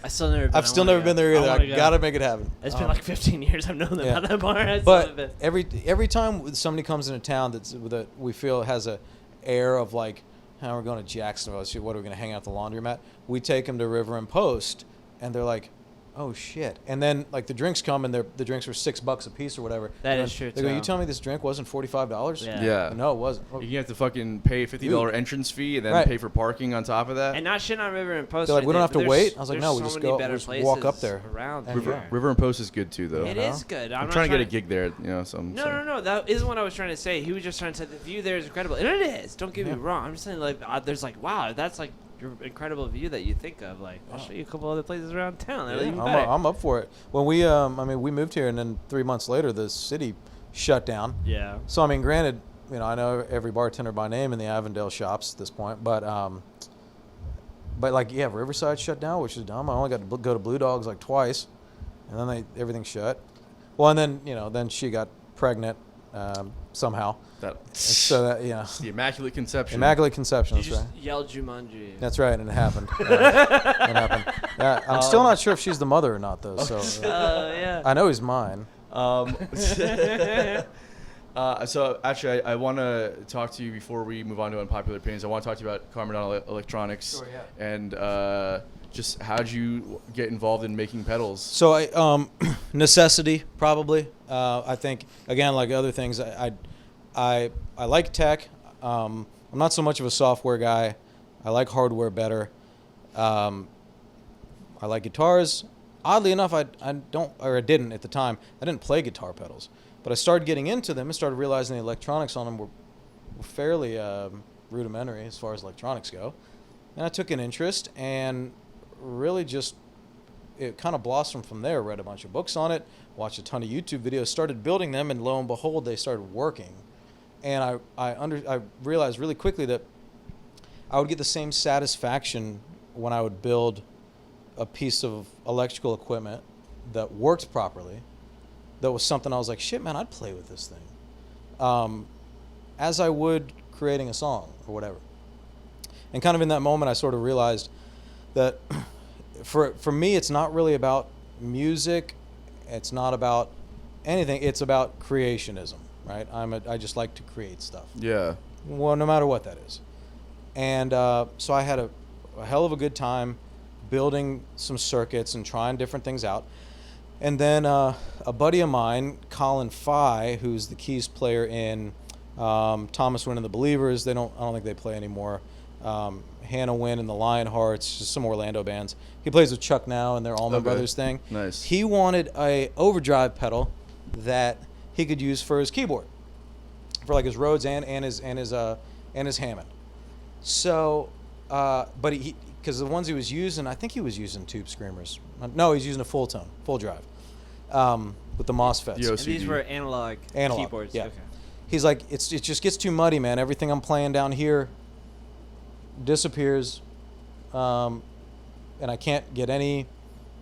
Speaker 3: I still never.
Speaker 2: I've still never been there either. I gotta make it happen.
Speaker 3: It's been like 15 years I've known about that bar.
Speaker 2: But every time somebody comes into town that we feel has a air of like, how we're going to Jacksonville. What are we going to hang out at the laundromat? We take them to River and Post, and they're like, oh shit! And then like the drinks come, and the drinks were $6 a piece or whatever.
Speaker 3: That is true.
Speaker 2: They go, you tell me this drink wasn't $45?
Speaker 1: Yeah.
Speaker 2: No, it wasn't.
Speaker 1: You have to fucking pay $50 entrance fee and then pay for parking on top of that.
Speaker 3: And not shit on River and Post.
Speaker 2: They're like, we don't have to wait. I was like, no, we
Speaker 3: so
Speaker 2: just
Speaker 3: many
Speaker 2: go.
Speaker 3: better
Speaker 2: We just walk up there.
Speaker 3: Around
Speaker 1: River and Post is good too, though.
Speaker 3: It is good.
Speaker 1: I'm trying to get a gig there. No.
Speaker 3: That isn't what I was trying to say. He was just trying to say the view there is incredible, and it is. Don't get me wrong. I'm just saying like there's like wow, that's like your incredible view that you think of. Like I'll show you a couple other places around town. That are even better.
Speaker 2: I'm up for it. When we moved here, and then 3 months later, the city shut down.
Speaker 3: Yeah.
Speaker 2: So I mean, granted, I know every bartender by name in the Avondale shops at this point, but like Riverside shut down, which is dumb. I only got to go to Blue Dogs like twice, and then everything shut. Well, and then then she got pregnant somehow. So that
Speaker 1: the Immaculate Conception.
Speaker 2: Immaculate Conception.
Speaker 3: You
Speaker 2: That's
Speaker 3: just
Speaker 2: right.
Speaker 3: yelled Jumanji.
Speaker 2: That's right, and it happened. It happened. I'm still not sure if she's the mother or not, though. So
Speaker 3: yeah.
Speaker 2: I know he's mine.
Speaker 1: So actually, I want to talk to you before we move on to unpopular opinions. I want to talk to you about Carmadon Electronics.
Speaker 2: Sure, yeah.
Speaker 1: And just how'd you get involved in making pedals?
Speaker 2: So I necessity probably. I think again, like other things, I like tech. I'm not so much of a software guy. I like hardware better. I like guitars. Oddly enough, I didn't at the time. I didn't play guitar pedals, but I started getting into them and started realizing the electronics on them were fairly rudimentary as far as electronics go. And I took an interest and really just it kind of blossomed from there. Read a bunch of books on it, watched a ton of YouTube videos, started building them, and lo and behold, they started working. And I realized really quickly that I would get the same satisfaction when I would build a piece of electrical equipment that worked properly, that was something I was like, shit, man, I'd play with this thing, as I would creating a song or whatever. And kind of in that moment, I sort of realized that for me, it's not really about music. It's not about anything. It's about creationism, right? I just like to create stuff.
Speaker 1: Yeah.
Speaker 2: Well, no matter what that is. And so I had a hell of a good time building some circuits and trying different things out. And then a buddy of mine, Colin Fye, who's the keys player in Thomas Wynn and the Believers. I don't think they play anymore. Hannah Wynn and the Lionhearts, just some Orlando bands. He plays with Chuck now and their Allman Brothers thing.
Speaker 1: Nice.
Speaker 2: He wanted a overdrive pedal that he could use for his keyboard, for like his Rhodes and his Hammond. So, but because the ones he was using, I think he was using Tube Screamers. No, he's using a full tone, full drive, with the MOSFETs.
Speaker 3: And these were analog keyboards.
Speaker 2: Yeah.
Speaker 3: Okay.
Speaker 2: He's like, it just gets too muddy, man. Everything I'm playing down here disappears, and I can't get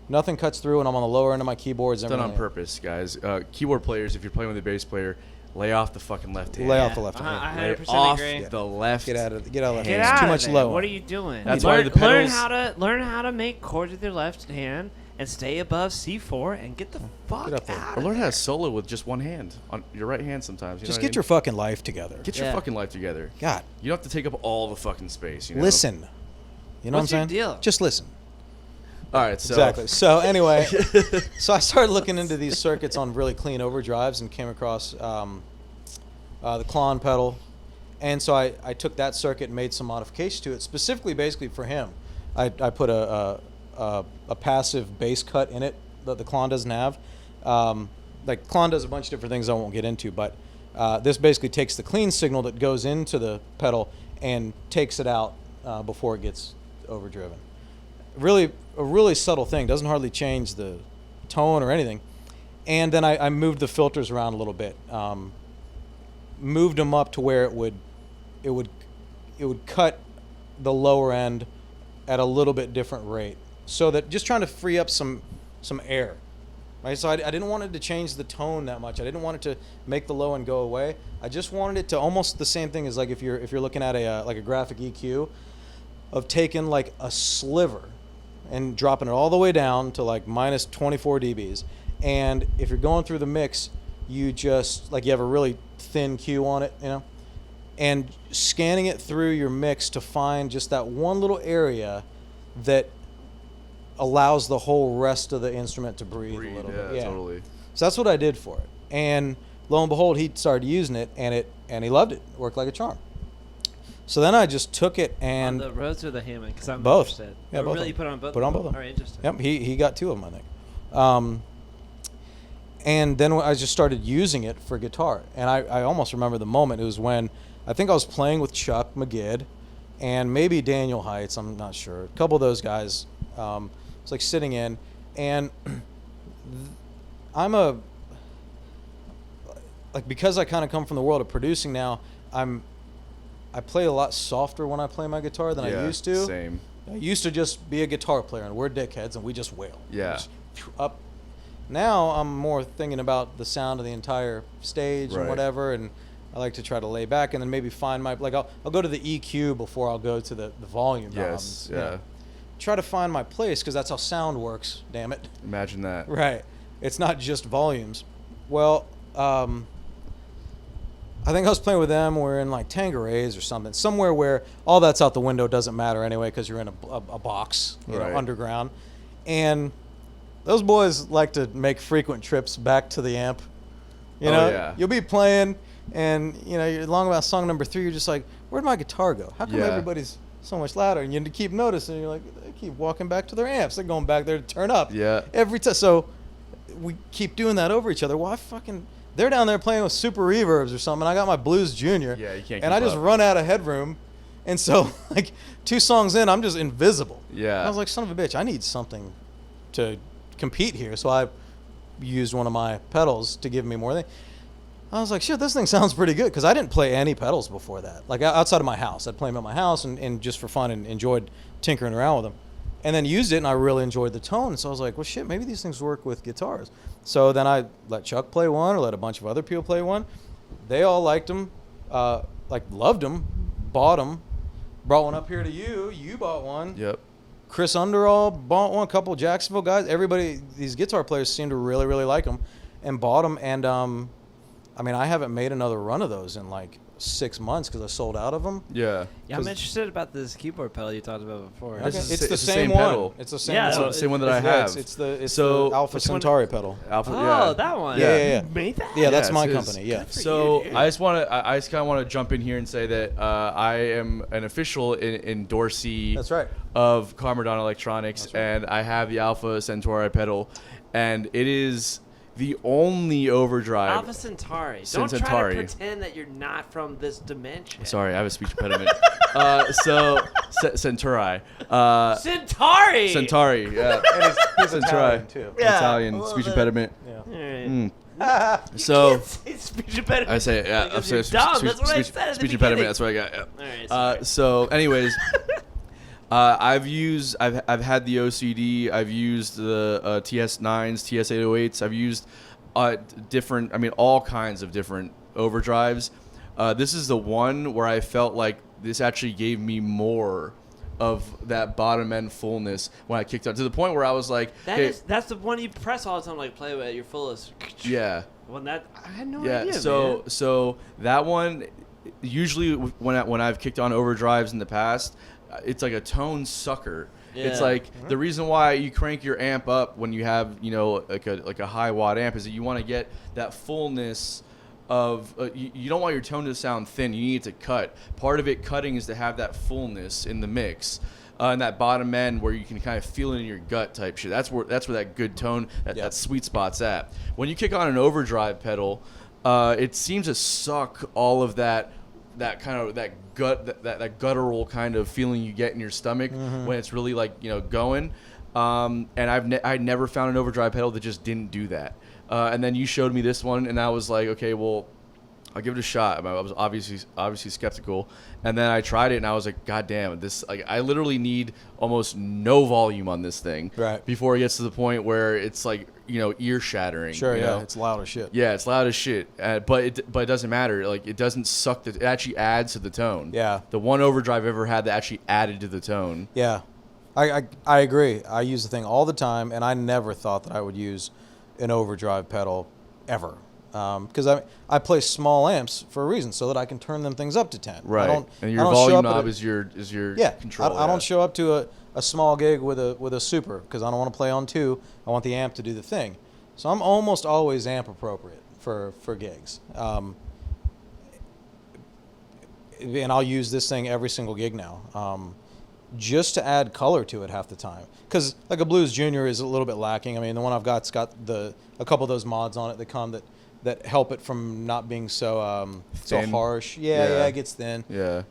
Speaker 2: nothing cuts through, and I'm on the lower end of my keyboards.
Speaker 1: It's done on purpose, guys. Keyboard players, if you're playing with a bass player, lay off the fucking left hand.
Speaker 2: Lay off the left hand.
Speaker 3: I 100%
Speaker 1: off
Speaker 3: agree.
Speaker 1: the left.
Speaker 2: Get out of the left
Speaker 3: Get
Speaker 2: hand.
Speaker 3: out
Speaker 2: It's too
Speaker 3: of
Speaker 2: much
Speaker 3: it.
Speaker 2: low.
Speaker 3: What are you doing?
Speaker 1: That's why the pedals.
Speaker 3: Learn how to make chords with your left hand and stay above C4 and get the fuck
Speaker 2: up there.
Speaker 3: out.
Speaker 1: Or learn how to solo with just one hand on your right hand sometimes. You
Speaker 2: Just
Speaker 1: know
Speaker 2: get
Speaker 1: what
Speaker 2: your fucking life together.
Speaker 1: Get your fucking life together.
Speaker 2: God.
Speaker 1: You don't have to take up all the fucking space. You know?
Speaker 2: Listen. You know
Speaker 3: What's
Speaker 2: what I'm
Speaker 3: your
Speaker 2: saying?
Speaker 3: deal?
Speaker 2: Just listen.
Speaker 1: All right. So
Speaker 2: Exactly. So anyway, so I started looking into these circuits on really clean overdrives and came across the Klon pedal. And so I took that circuit and made some modifications to it, specifically basically for him. I put a passive bass cut in it that the Klon doesn't have. Like Klon does a bunch of different things I won't get into, but This basically takes the clean signal that goes into the pedal and takes it out before it gets overdriven. A really subtle thing. Doesn't hardly change the tone or anything. And then I moved the filters around a little bit. Moved them up to where it would cut the lower end at a little bit different rate, so that just trying to free up some air. Right? So I didn't want it to change the tone that much. I didn't want it to make the low end go away. I just wanted it to almost the same thing as like if you're looking at a graphic EQ, of taking like a sliver and dropping it all the way down to like minus 24 dBs. And if you're going through the mix, you just like you have a really thin Q on it, and scanning it through your mix to find just that one little area that allows the whole rest of the instrument to breathe a little bit. Yeah,
Speaker 1: totally.
Speaker 2: So that's what I did for it. And lo and behold, he started using it, and he loved it. It worked like a charm. So then I just took it and
Speaker 3: on the Rhodes or the Hammond, because I'm
Speaker 2: both.
Speaker 3: interested.
Speaker 2: Yeah, both.
Speaker 3: Really, you put it on both.
Speaker 2: Put it on both of them.
Speaker 3: All right, interesting.
Speaker 2: Yep, he got 2 of them, I think. And then I just started using it for guitar. And I almost remember the moment. It was when I think I was playing with Chuck McGidd and maybe Daniel Heights. I'm not sure. A couple of those guys. It's like sitting in. And because I kind of come from the world of producing now, I play a lot softer when I play my guitar than I used to.
Speaker 1: Same.
Speaker 2: I used to just be a guitar player, and we're dickheads, and we just wail.
Speaker 1: Yeah.
Speaker 2: Just up. Now I'm more thinking about the sound of the entire stage and whatever, and I like to try to lay back and then maybe find my I'll go to the EQ before I'll go to the volume knobs.
Speaker 1: Yeah.
Speaker 2: Try to find my place, because that's how sound works. Damn it.
Speaker 1: Imagine that.
Speaker 2: Right. It's not just volumes. Well, I think I was playing with them. We're in like Tanquerays or something, somewhere where all that's out the window, doesn't matter anyway, because you're in a box, underground. And those boys like to make frequent trips back to the amp. You'll be playing, and you're along about song number 3. You're just like, where'd my guitar go? How come everybody's so much louder? And you keep noticing. You're like, they keep walking back to their amps. They're going back there to turn up.
Speaker 1: Yeah.
Speaker 2: Every time. So we keep doing that over each other. Well, they're down there playing with super reverbs or something. I got my Blues Junior.
Speaker 1: Yeah, you can't.
Speaker 2: And I just run out of headroom, and so like 2 songs in, I'm just invisible.
Speaker 1: Yeah.
Speaker 2: And I was like, son of a bitch, I need something to compete here. So I used one of my pedals to give me more. I was like, shit, this thing sounds pretty good, because I didn't play any pedals before that. Like outside of my house, I'd play them at my house and just for fun, and enjoyed tinkering around with them. And then used it, and I really enjoyed the tone. So I was like, well, shit, maybe these things work with guitars. So then I let Chuck play one, or let a bunch of other people play one. They all liked them, loved them, bought them, brought one up here to you. You bought one.
Speaker 1: Yep.
Speaker 2: Chris Underall bought one. A couple of Jacksonville guys. Everybody, these guitar players seem to really, really like them, and bought them. And I haven't made another run of those in like 6 months, because I sold out of them.
Speaker 1: Yeah.
Speaker 3: Yeah, I'm interested about this keyboard pedal you talked about before.
Speaker 2: Okay.
Speaker 1: It's
Speaker 2: It's
Speaker 1: the
Speaker 2: the same
Speaker 1: pedal.
Speaker 2: one. It's the same
Speaker 3: Yeah,
Speaker 2: one.
Speaker 3: so
Speaker 1: the same one that I have.
Speaker 2: It's the
Speaker 1: So-
Speaker 2: Alpha
Speaker 3: Which one?
Speaker 2: Centauri pedal.
Speaker 1: Alpha.
Speaker 3: Oh, that one.
Speaker 2: Yeah.
Speaker 3: You made that?
Speaker 2: Yeah, that's
Speaker 1: it's
Speaker 2: my
Speaker 1: his.
Speaker 2: company. Yeah.
Speaker 3: Good for
Speaker 1: So
Speaker 3: you, dude.
Speaker 1: I just kind of want to jump in here and say that I am an official endorsee.
Speaker 2: That's right.
Speaker 1: Of Carmadon Electronics,
Speaker 2: That's right.
Speaker 1: and I have the Alpha Centauri pedal, and it is the only overdrive.
Speaker 3: Alpha Centauri. Don't try
Speaker 1: Centauri.
Speaker 3: to pretend that you're not from this dimension.
Speaker 1: Sorry, I have a speech impediment. Centauri.
Speaker 3: Centauri!
Speaker 1: Centauri, yeah.
Speaker 2: And he's
Speaker 1: Centauri.
Speaker 2: Italian too.
Speaker 3: Yeah,
Speaker 1: Italian,
Speaker 3: a little
Speaker 1: speech
Speaker 3: bit.
Speaker 1: impediment.
Speaker 2: Yeah.
Speaker 3: All right.
Speaker 1: So
Speaker 3: Speech impediment.
Speaker 1: I say, yeah,
Speaker 3: Because
Speaker 1: I'm
Speaker 3: you're
Speaker 1: saying
Speaker 3: dumb. That's what I said at the
Speaker 1: speech
Speaker 3: beginning.
Speaker 1: impediment. That's what I got. Yeah.
Speaker 3: All right, sorry.
Speaker 1: So, anyways, I've had the OCD. I've used the TS9s, TS808s. I've used all kinds of different overdrives. This is the one where I felt like this actually gave me more of that bottom end fullness when I kicked out, to the point where I was like,
Speaker 3: That's the one you press all the time, like play with at your fullest.
Speaker 1: yeah.
Speaker 3: Well, that I had no
Speaker 1: Yeah,
Speaker 3: idea.
Speaker 1: so
Speaker 3: man.
Speaker 1: so that one, usually when I've kicked on overdrives in the past, it's like a tone sucker. It's
Speaker 3: Yeah.
Speaker 1: like the reason why you crank your amp up when you have like a high watt amp is that you want to get that fullness of you don't want your tone to sound thin. You need it to cut. Part of it cutting is to have that fullness in the mix. And that bottom end where you can kind of feel it in your gut type shit. That's where that good tone, that sweet spot's at. When you kick on an overdrive pedal, it seems to suck all of that kind of that guttural kind of feeling you get in your stomach when it's really like going. And I never found an overdrive pedal that just didn't do that. And then you showed me this one, and I was like, okay, well, I'll give it a shot. I was obviously skeptical, and then I tried it, and I was like, God damn, this I literally need almost no volume on this thing before it gets to the point where it's like ear shattering.
Speaker 2: Sure, yeah, it's loud as shit.
Speaker 1: Yeah, it's loud as shit, but it doesn't matter. Like it doesn't suck. It actually adds to the tone.
Speaker 2: Yeah,
Speaker 1: the one overdrive I've ever had that actually added to the tone.
Speaker 2: Yeah, I agree. I use the thing all the time, and I never thought that I would use an overdrive pedal ever. Because I play small amps for a reason, so that I can turn them things up to 10.
Speaker 1: Right. And your volume knob is your control.
Speaker 2: I don't show up to a small gig with a super because I don't want to play on 2. I want the amp to do the thing. So I'm almost always amp appropriate for gigs. And I'll use this thing every single gig now. Just to add color to it half the time. Because like a Blues Junior is a little bit lacking. I mean, the one I've got's got a couple of those mods on it that help it from not being so harsh. Yeah, it gets thin.
Speaker 1: Yeah.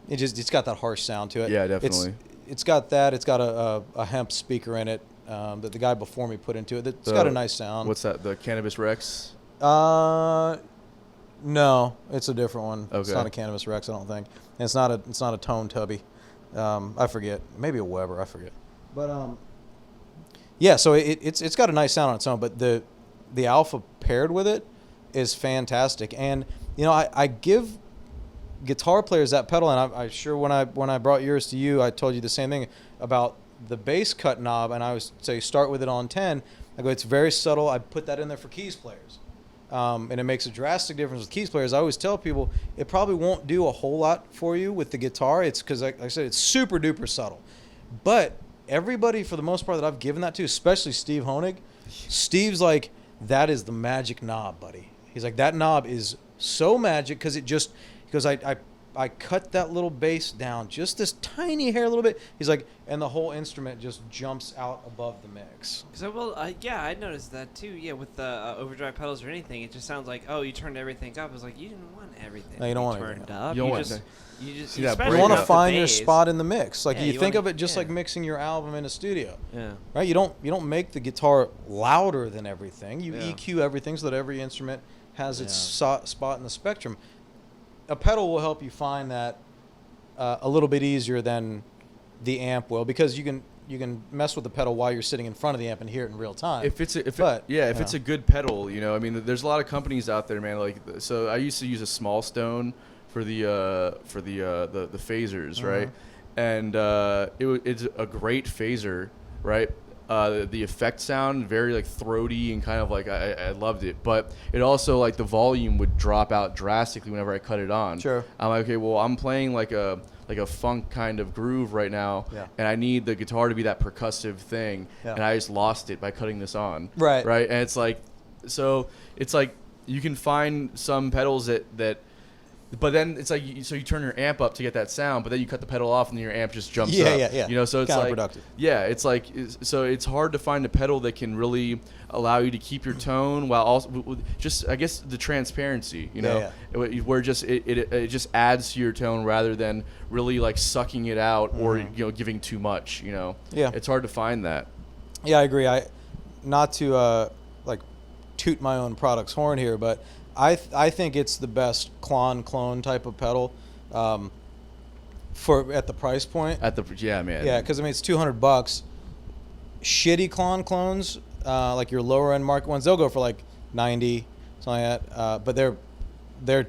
Speaker 2: It's got that harsh sound to it.
Speaker 1: Yeah, definitely.
Speaker 2: It's got that. It's got a hemp speaker in it that the guy before me put into it. It's got a nice sound.
Speaker 1: What's that? The Cannabis Rex?
Speaker 2: No, it's a different one.
Speaker 1: Okay.
Speaker 2: It's not a Cannabis Rex, I don't think. And it's not a Tone Tubby. I forget. Maybe a Weber. I forget. But yeah. So it's got a nice sound on its own, but the Alpha paired with it is fantastic. And I give guitar players that pedal, and I sure when I brought yours to you, I told you the same thing about the bass cut knob, and I was say start with it on 10. I go, it's very subtle. I put that in there for keys players, and it makes a drastic difference with keys players. I always tell people it probably won't do a whole lot for you with the guitar. It's because like I said, it's super duper subtle, but everybody for the most part that I've given that to, especially Steve Honig, Steve's like, that is the magic knob, buddy. He's like, that knob is so magic because it just, because I cut that little bass down just this tiny hair a little bit. He's like, and the whole instrument just jumps out above the mix.
Speaker 3: So, I noticed that too. Yeah, with the overdrive pedals or anything, it just sounds like, oh, you turned everything up. It was like, you didn't want everything.
Speaker 2: No, you don't want
Speaker 3: turned
Speaker 2: everything.
Speaker 3: up.
Speaker 1: You don't want
Speaker 3: you just
Speaker 1: see that
Speaker 3: especially
Speaker 1: break
Speaker 2: You want to
Speaker 1: up.
Speaker 2: find
Speaker 3: the
Speaker 2: your
Speaker 3: bass.
Speaker 2: spot in the mix. Like
Speaker 3: Yeah,
Speaker 2: you
Speaker 3: you
Speaker 2: think
Speaker 3: wanna-
Speaker 2: of it just
Speaker 3: yeah.
Speaker 2: like mixing your album in a studio.
Speaker 3: Yeah.
Speaker 2: Right? You don't make the guitar louder than everything. You
Speaker 3: Yeah.
Speaker 2: EQ everything so that every instrument has its spot in the spectrum. A pedal will help you find that a little bit easier than the amp will, because you can mess with the pedal while you're sitting in front of the amp and hear it in real time.
Speaker 1: If it's
Speaker 2: it's
Speaker 1: a good pedal, I mean, there's a lot of companies out there, man. Like, so I used to use a Small Stone for the phasers, right? And it's a great phaser, right? The effect sound very like throaty and kind of like I loved it, but it also like the volume would drop out drastically whenever I cut it on.
Speaker 2: Sure.
Speaker 1: I'm like, okay, well, I'm playing like a funk kind of groove right now, and I need the guitar to be that percussive thing, and I just lost it by cutting this on.
Speaker 2: Right.
Speaker 1: Right. And it's like, so it's like you can find some pedals that. But then it's like, so you turn your amp up to get that sound, but then you cut the pedal off and then your amp just jumps up.
Speaker 2: Yeah.
Speaker 1: So it's like,
Speaker 2: counterproductive.
Speaker 1: Yeah, it's like, so it's hard to find a pedal that can really allow you to keep your tone while also just, I guess, the transparency, where just it just adds to your tone rather than really like sucking it out or giving too much. Yeah, it's hard to find that.
Speaker 2: Yeah, I agree. Not to like toot my own product's horn here, but I think it's the best clone type of pedal at the price point.
Speaker 1: Yeah, man.
Speaker 2: Yeah, because I mean it's $200. Shitty clones, like your lower end market ones, they'll go for like $90, something like that. But they're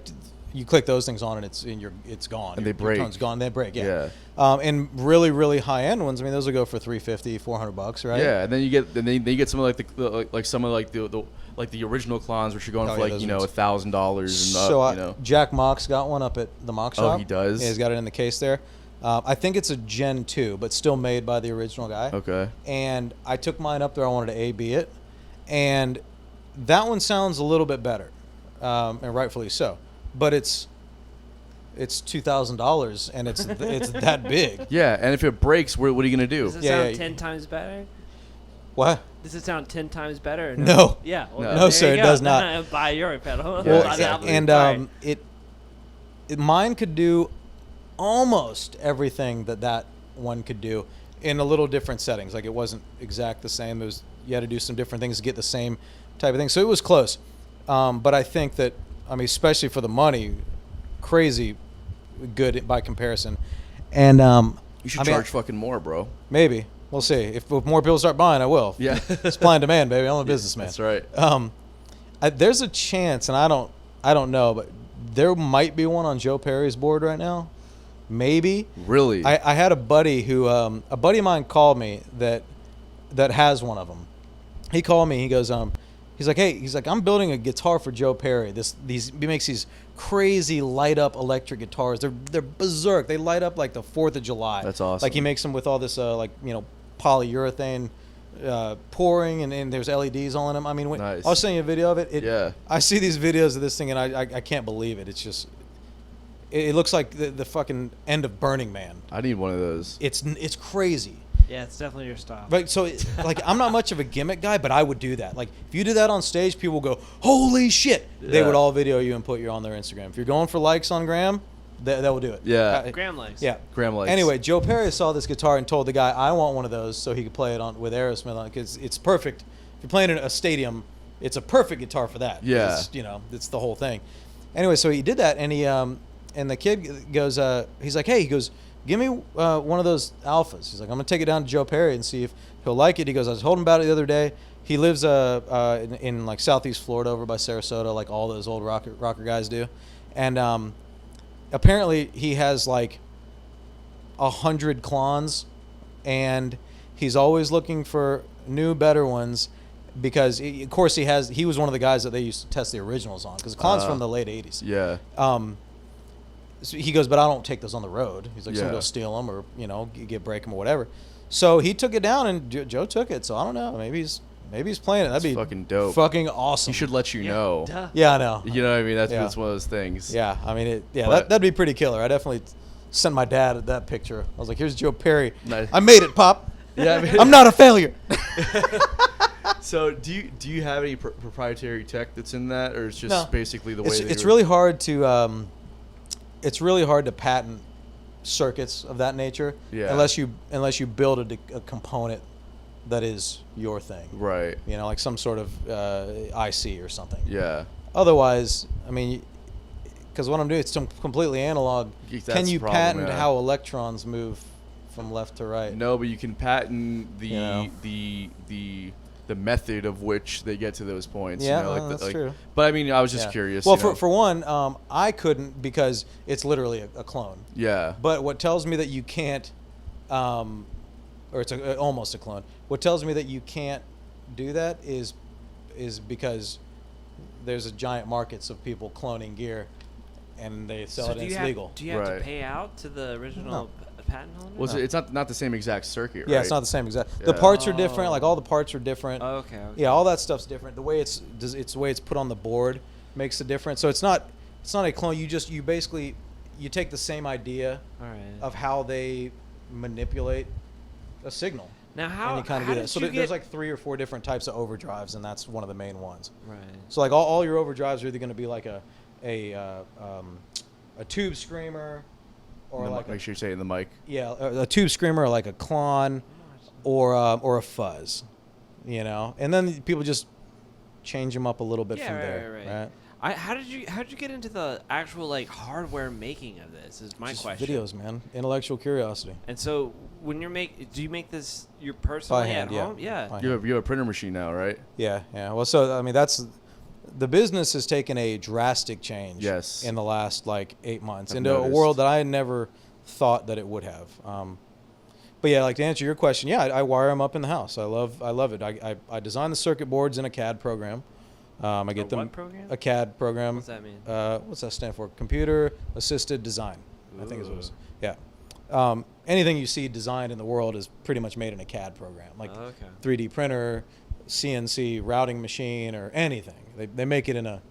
Speaker 2: you click those things on and it's gone.
Speaker 1: And they break.
Speaker 2: Your tone's gone. They break. Yeah. And really really high end ones, I mean those will go for $350, $400, right?
Speaker 1: Yeah, and then you get some of like the original clones, which are going for like $1,000
Speaker 2: So Jack Mock's got one up at the Mock shop.
Speaker 1: Oh, he does?
Speaker 2: Yeah, he's got it in the case there. I think it's a Gen 2, but still made by the original guy.
Speaker 1: Okay.
Speaker 2: And I took mine up there. I wanted to A/B it, and that one sounds a little bit better, and rightfully so. But it's $2,000, and it's that big.
Speaker 1: Yeah, and if it breaks, what are you gonna do?
Speaker 3: Does it sound 10 times better?
Speaker 2: What?
Speaker 3: Does it sound 10 times better? Or
Speaker 2: No.
Speaker 3: Yeah. Well,
Speaker 1: No.
Speaker 3: then
Speaker 2: No,
Speaker 3: there
Speaker 2: sir,
Speaker 3: you
Speaker 2: it
Speaker 3: go.
Speaker 2: does not.
Speaker 3: Buy your pedal.
Speaker 1: Yeah,
Speaker 3: Buy the
Speaker 1: exactly.
Speaker 3: Applebee's.
Speaker 2: And
Speaker 3: Sorry.
Speaker 2: mine could do almost everything that one could do in a little different settings. Like it wasn't exact the same. It was, you had to do some different things to get the same type of thing. So it was close. But I think that, especially for the money, crazy good by comparison. And
Speaker 1: You should charge fucking more, bro.
Speaker 2: maybe we'll see. If more people start buying, I will.
Speaker 1: Yeah.
Speaker 2: Supply and demand, baby. I'm a businessman.
Speaker 1: That's right.
Speaker 2: There's a chance, and I don't know, but there might be one on Joe Perry's board right now. Maybe.
Speaker 1: Really?
Speaker 2: I had a buddy who a buddy of mine called me that has one of them. He called me. He goes, he's like, I'm building a guitar for Joe Perry. He makes these crazy light up electric guitars. They're berserk. They light up like the 4th of July.
Speaker 1: That's awesome.
Speaker 2: Like he makes them with all this polyurethane pouring and there's LEDs all in them.
Speaker 1: Nice.
Speaker 2: I was sending you a video of it.
Speaker 1: Yeah.
Speaker 2: I see these videos of this thing and I can't believe it. It's just, it looks like the fucking end of Burning Man.
Speaker 1: I need one of those.
Speaker 2: It's crazy.
Speaker 3: Yeah, it's definitely your style.
Speaker 2: Right, so I'm not much of a gimmick guy, but I would do that. Like if you do that on stage, people go, "Holy shit!" They
Speaker 1: Yeah.
Speaker 2: would all video you and put you on their Instagram. If you're going for likes on Graham, that will do it.
Speaker 1: Yeah.
Speaker 3: Graham likes.
Speaker 2: Yeah.
Speaker 1: Graham likes.
Speaker 2: Anyway, Joe Perry saw this guitar and told the guy, "I want one of those so he could play it on with Aerosmith on it because it's perfect. If you're playing in a stadium, it's a perfect guitar for that.
Speaker 1: Yeah.
Speaker 2: It's the whole thing." Anyway, so he did that, and he and the kid goes, he's like, "Hey," he goes, "give me one of those Alphas." He's like, "I'm gonna take it down to Joe Perry and see if he'll like it." He goes, "I was told him about it the other day. He lives in like Southeast Florida over by Sarasota, like all those old rocker guys do, and apparently he has like 100 clones, and he's always looking for new, better ones." Because of course he was one of the guys that they used to test the originals on because the clones from the late 80s.
Speaker 1: Yeah.
Speaker 2: So he goes, "But I don't take those on the road." He's like,
Speaker 1: Yeah.
Speaker 2: "Somebody will steal them or break them or whatever." So he took it down and Joe took it. So I don't know. Maybe he's playing it. That'd be
Speaker 1: fucking dope.
Speaker 2: Fucking awesome.
Speaker 1: He should let you know.
Speaker 3: Duh.
Speaker 2: Yeah, I know.
Speaker 1: You know what I mean? That's
Speaker 2: Yeah.
Speaker 1: one of those things.
Speaker 2: Yeah,
Speaker 1: But-
Speaker 2: that'd be pretty killer. I definitely sent my dad that picture. I was like, "Here's Joe Perry.
Speaker 1: Nice.
Speaker 2: I made it, Pop.
Speaker 1: Yeah.
Speaker 2: I'm not a failure."
Speaker 1: So do you have any proprietary tech that's in that, or it's just
Speaker 2: No.
Speaker 1: basically the way
Speaker 2: It's really hard to patent circuits of that nature.
Speaker 1: Yeah.
Speaker 2: Unless you build a component that is your thing.
Speaker 1: right?
Speaker 2: Like some sort of IC or something.
Speaker 1: Yeah.
Speaker 2: Otherwise, because what I'm doing, it's completely analog.
Speaker 1: That's
Speaker 2: Can you
Speaker 1: the problem,
Speaker 2: patent
Speaker 1: yeah.
Speaker 2: how electrons move from left to right?
Speaker 1: No, but you can patent the
Speaker 2: You know?
Speaker 1: the method of which they get to those points.
Speaker 2: Yeah,
Speaker 1: you know,
Speaker 2: well, that's true.
Speaker 1: But I was just
Speaker 2: Yeah.
Speaker 1: curious.
Speaker 2: Well,
Speaker 1: you know?
Speaker 2: for one, I couldn't because it's literally a clone.
Speaker 1: yeah.
Speaker 2: But what tells me that you can't, or it's almost a clone. What tells me that you can't do that is because there's a giant markets of people cloning gear, and they sell it and it's legal.
Speaker 3: Do you have
Speaker 1: Right.
Speaker 3: to pay out to the original
Speaker 2: No.
Speaker 3: patent holder?
Speaker 1: Was it? It's not the same exact circuit, right?
Speaker 2: Yeah, it's not the same exact. The
Speaker 1: Yeah.
Speaker 2: parts are different. Like all the parts are different.
Speaker 3: Oh, okay.
Speaker 2: Yeah, all that stuff's different. The way it's the way it's put on the board makes a difference. So it's not a clone. You basically take the same idea
Speaker 3: All right.
Speaker 2: of how they manipulate a signal.
Speaker 3: Now, how
Speaker 2: And you kind of
Speaker 3: how
Speaker 2: do that.
Speaker 3: did
Speaker 2: So
Speaker 3: you
Speaker 2: there's
Speaker 3: get-
Speaker 2: like 3 or 4 different types of overdrives, and that's one of the main ones.
Speaker 3: right.
Speaker 2: So like all your overdrives are either going to be like a tube screamer, or like
Speaker 1: make sure you say it in the mic.
Speaker 2: a tube screamer, or like a clon, or a fuzz, and then people just change them up a little bit
Speaker 3: Yeah,
Speaker 2: from
Speaker 3: right,
Speaker 2: there,
Speaker 3: right. How did you get into the actual hardware making of this? Is my
Speaker 2: Just
Speaker 3: question.
Speaker 2: videos, man. Intellectual curiosity.
Speaker 3: And so when do you make this your personally
Speaker 2: hand,
Speaker 3: at
Speaker 2: yeah.
Speaker 3: home? Yeah.
Speaker 2: By
Speaker 1: You have a printer machine now, right?
Speaker 2: Yeah. Well, so that's the business has taken a drastic change.
Speaker 1: Yes.
Speaker 2: In the last 8 months
Speaker 1: I've
Speaker 2: into a
Speaker 1: noticed.
Speaker 2: world that I never thought that it would have. But yeah, to answer your question, yeah, I wire them up in the house. I love it. I design the circuit boards in a CAD program. I get them
Speaker 3: what program?
Speaker 2: a CAD program.
Speaker 3: What's that mean?
Speaker 2: What's that stand for? Computer Assisted Design. I think is what it is. Yeah. Anything you see designed in the world is pretty much made in a CAD program, like
Speaker 3: Oh, okay.
Speaker 2: 3D printer, CNC routing machine, or anything. They make it in a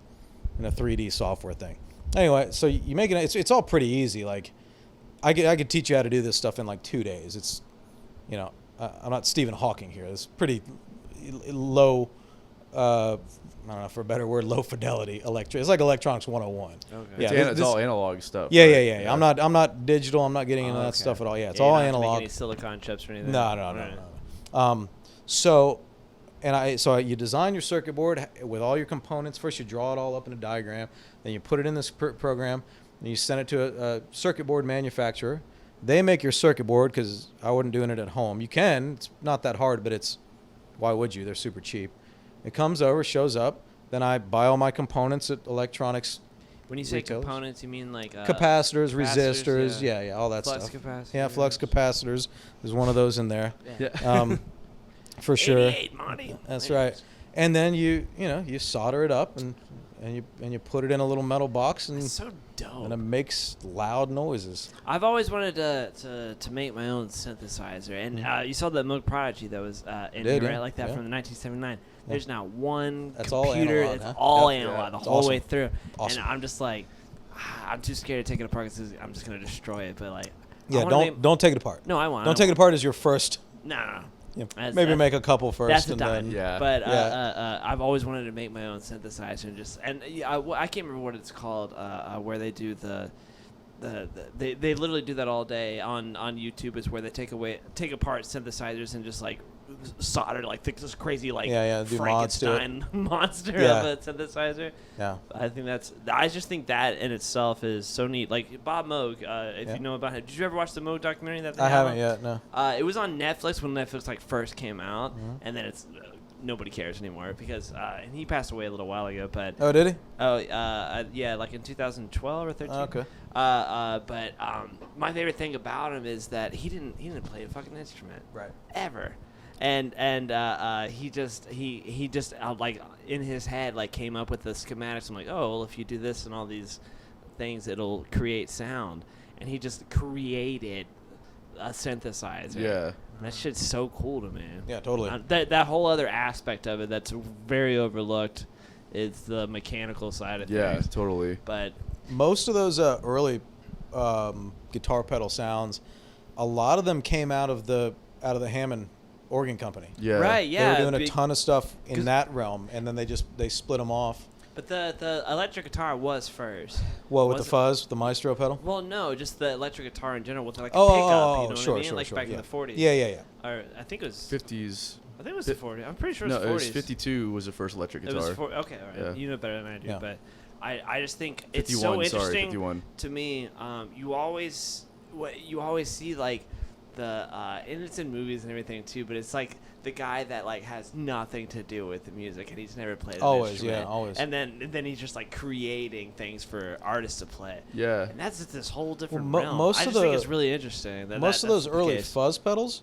Speaker 2: 3D software thing. Anyway, so you make it. It's all pretty easy. Like I could teach you how to do this stuff in 2 days. It's I'm not Stephen Hawking here. It's pretty low. I don't know, for a better word, low fidelity electric. It's like electronics 101.
Speaker 3: Okay.
Speaker 2: Yeah,
Speaker 1: It's all analog stuff.
Speaker 2: Yeah,
Speaker 1: right?
Speaker 2: yeah. I'm not digital. I'm not getting into that
Speaker 3: Okay.
Speaker 2: stuff at all. Yeah, it's
Speaker 3: you're
Speaker 2: all
Speaker 3: not have to make
Speaker 2: analog.
Speaker 3: any silicon chips or anything.
Speaker 2: No. So you design your circuit board with all your components. First, you draw it all up in a diagram. Then you put it in this program. And you send it to a circuit board manufacturer. They make your circuit board because I wouldn't doing it at home. You can. It's not that hard, but why would you? They're super cheap. It comes over, shows up. Then I buy all my components at electronics.
Speaker 3: When you say
Speaker 2: retailers.
Speaker 3: components, you mean like
Speaker 2: Capacitors,
Speaker 3: capacitors,
Speaker 2: resistors,
Speaker 3: yeah.
Speaker 2: yeah, all that
Speaker 3: flux
Speaker 2: stuff.
Speaker 3: capacitors?
Speaker 2: Yeah, flux capacitors. There's one of those in there,
Speaker 1: Yeah.
Speaker 2: for sure.
Speaker 3: 88, Monty.
Speaker 2: That's right. And then you solder it up and you put it in a little metal box
Speaker 3: That's so dope.
Speaker 2: and it makes loud noises.
Speaker 3: I've always wanted to make my own synthesizer, and you saw the Moog Prodigy that was in
Speaker 2: Did,
Speaker 3: here,
Speaker 2: yeah.
Speaker 3: right, like that
Speaker 2: Yeah.
Speaker 3: from the 1979.
Speaker 2: Yeah.
Speaker 3: There's not one
Speaker 2: That's all
Speaker 3: computer.
Speaker 2: analog,
Speaker 3: It's
Speaker 2: huh?
Speaker 3: all
Speaker 2: Yeah.
Speaker 3: analog
Speaker 1: Yeah.
Speaker 3: the
Speaker 2: It's
Speaker 3: whole
Speaker 2: awesome.
Speaker 3: way through.
Speaker 2: Awesome.
Speaker 3: And I'm just like, I'm too scared to take it apart because I'm just gonna destroy it. But like,
Speaker 2: Yeah,
Speaker 3: I wanna
Speaker 2: don't take it apart.
Speaker 3: No, I want.
Speaker 2: Don't take it apart as your first.
Speaker 3: No.
Speaker 2: Yeah,
Speaker 3: That's-
Speaker 2: maybe
Speaker 3: that's-
Speaker 2: make a couple first
Speaker 3: That's a
Speaker 2: and
Speaker 3: dime.
Speaker 2: then
Speaker 1: Yeah.
Speaker 3: But
Speaker 2: Yeah.
Speaker 3: I've always wanted to make my own synthesizer and I can't remember what it's called. Where they do they literally do that all day on YouTube. Is where they take apart synthesizers and just like solder like this crazy like
Speaker 2: do mods to it.
Speaker 3: Frankenstein monster
Speaker 2: Yeah.
Speaker 3: of a synthesizer.
Speaker 2: yeah.
Speaker 3: I just think that in itself is so neat. Like Bob Moog, if
Speaker 2: Yeah.
Speaker 3: you know about him, did you ever watch the Moog documentary that they
Speaker 2: I
Speaker 3: have
Speaker 2: haven't yet. No.
Speaker 3: It was on Netflix when Netflix like first came out,
Speaker 2: Mhm.
Speaker 3: and then it's nobody cares anymore because and he passed away a little while ago. But
Speaker 2: Oh, did he?
Speaker 3: yeah, like in 2012 or 13.
Speaker 2: Okay.
Speaker 3: But my favorite thing about him is that he didn't play a fucking instrument
Speaker 2: Right.
Speaker 3: ever. And he just like in his head like came up with the schematics. I'm like, oh well, if you do this and all these things, it'll create sound. And he just created a synthesizer.
Speaker 1: Yeah.
Speaker 3: That shit's so cool to me.
Speaker 2: Yeah, totally.
Speaker 3: That whole other aspect of it that's very overlooked is the mechanical side of
Speaker 1: Yeah,
Speaker 3: things.
Speaker 1: totally.
Speaker 3: But
Speaker 2: Most of those early guitar pedal sounds, a lot of them came out of the Hammond organ company.
Speaker 1: Yeah.
Speaker 3: right, yeah.
Speaker 2: They were doing a
Speaker 3: big-
Speaker 2: ton of stuff in
Speaker 3: 'cause-
Speaker 2: that realm, and then they split them off.
Speaker 3: But the electric guitar was first.
Speaker 2: Well, with
Speaker 3: Was
Speaker 2: the
Speaker 3: it-
Speaker 2: fuzz, the Maestro pedal.
Speaker 3: Well, no, just the electric guitar in general with like a
Speaker 2: Oh,
Speaker 3: pickup.
Speaker 2: oh,
Speaker 3: You know
Speaker 2: oh,
Speaker 3: what
Speaker 2: sure,
Speaker 3: I mean?
Speaker 2: sure,
Speaker 3: Like
Speaker 2: sure,
Speaker 3: back
Speaker 2: yeah.
Speaker 3: in the 40s.
Speaker 2: Yeah.
Speaker 3: Or I think it was
Speaker 1: 50s.
Speaker 3: I think it was
Speaker 1: Fi-
Speaker 3: the 40s. I'm pretty sure
Speaker 1: No,
Speaker 3: it's
Speaker 1: it
Speaker 3: 40s.
Speaker 1: was 52 was the first electric
Speaker 3: It
Speaker 1: guitar.
Speaker 3: was okay, all right.
Speaker 1: Yeah.
Speaker 3: You know better than I do,
Speaker 2: Yeah.
Speaker 3: but I just think it's
Speaker 1: 51,
Speaker 3: so interesting
Speaker 1: sorry, 51.
Speaker 3: to me. You always see like the and it's in movies and everything too, but it's like the guy that like has nothing to do with the music and he's never played an
Speaker 2: Always,
Speaker 3: instrument.
Speaker 2: yeah, always.
Speaker 3: And then he's just like creating things for artists to play.
Speaker 1: Yeah.
Speaker 3: And that's just this whole different
Speaker 2: Mo-
Speaker 3: realm.
Speaker 2: most
Speaker 3: I
Speaker 2: of
Speaker 3: just think
Speaker 2: the-
Speaker 3: it's really interesting.
Speaker 2: Most of those early fuzz pedals,